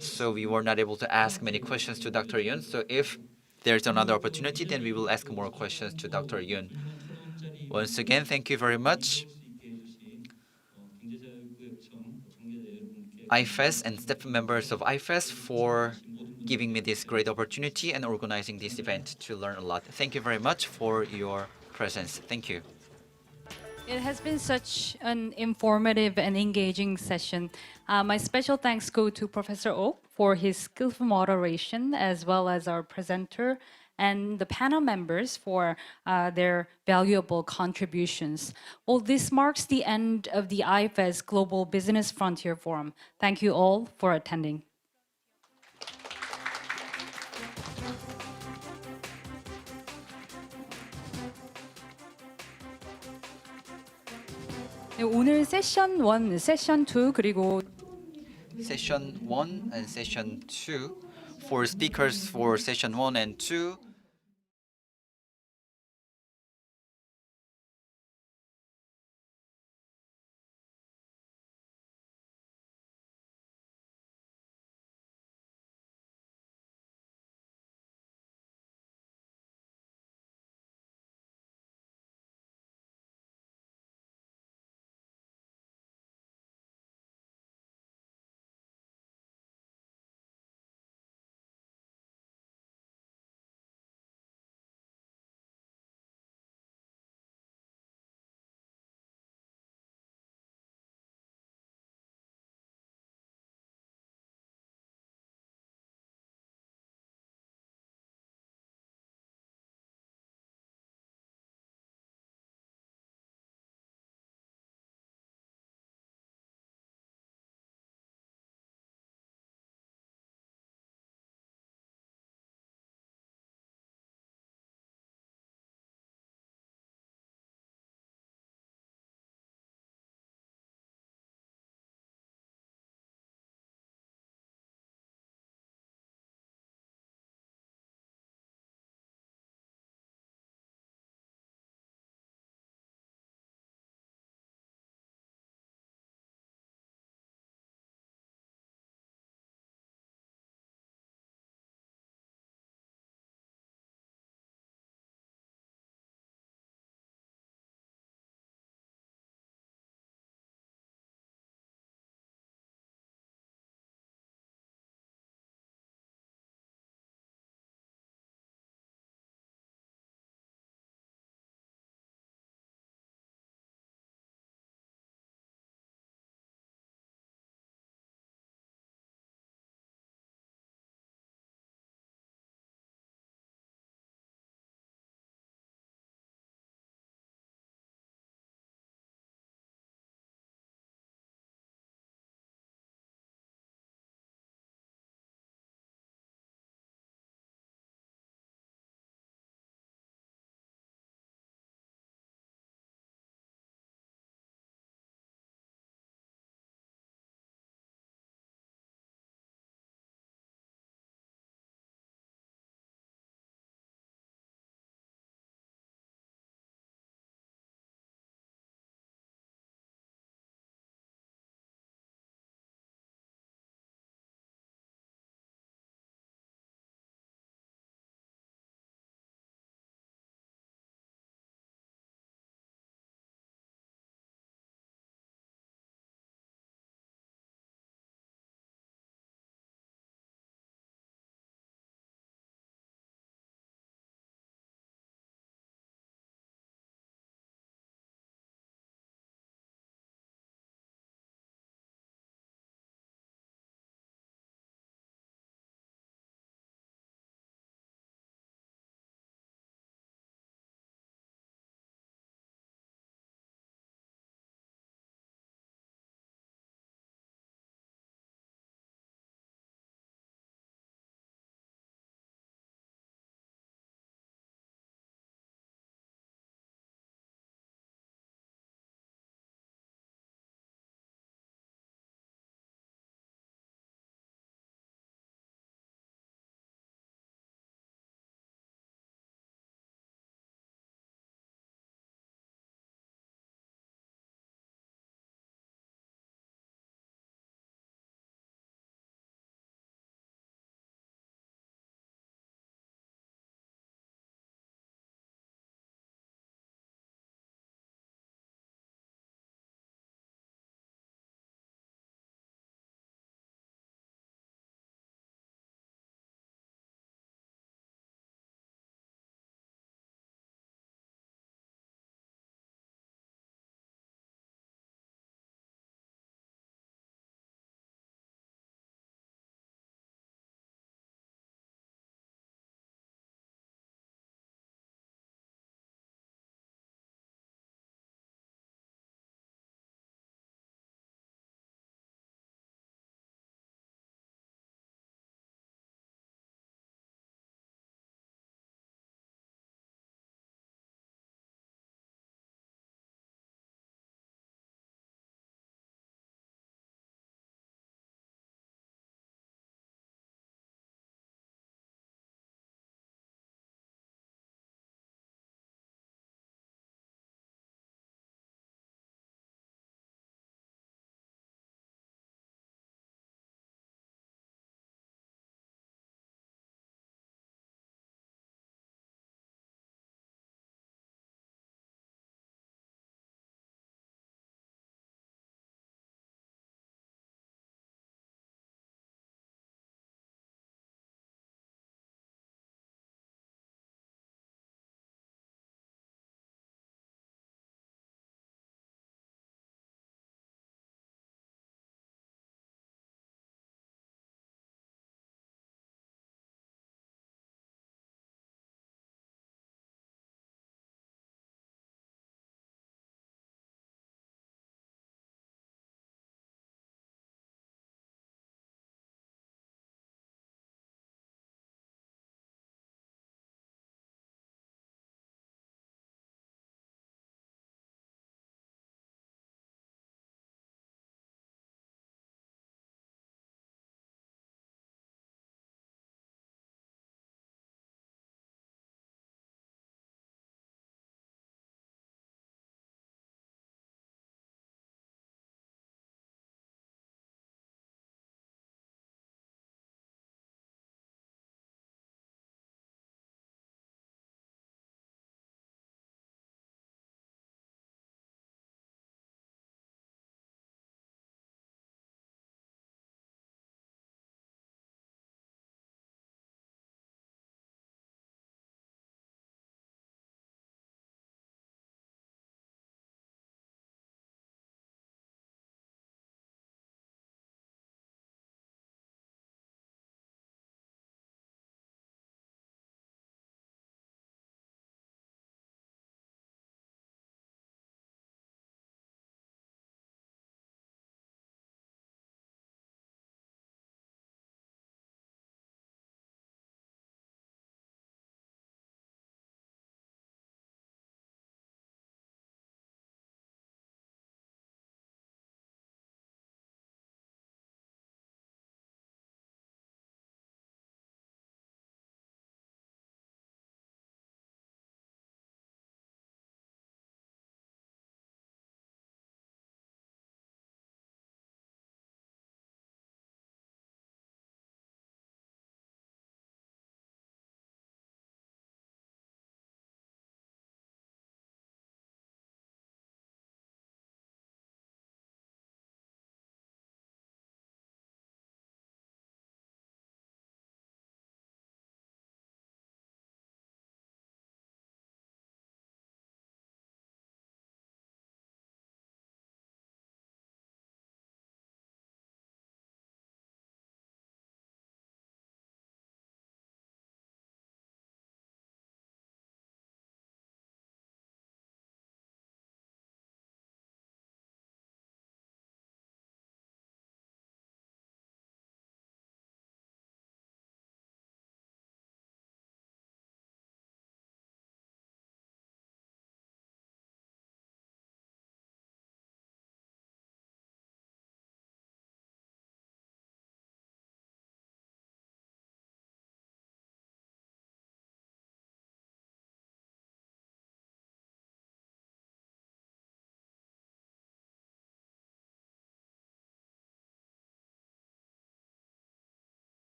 So we were not able to ask many questions to Dr. Yoon. So if there's another opportunity, then we will ask more questions to Dr. Yoon. Once again, thank you very much. IFEZ and staff members of IFEZ for giving me this great opportunity and organizing this event to learn a lot. Thank you very much for your presence. Thank you. It has been such an informative and engaging session. My special thanks go to Professor Oh for his skillful moderation, as well as our presenter and the panel members for their valuable contributions. Well, this marks the end of the IFEZ Global Business Frontier Forum. Thank you all for attending. 네, 오늘 세션 1, 세션 2 그리고 Session 1 and Session 2. For speakers for Session 1 and 2,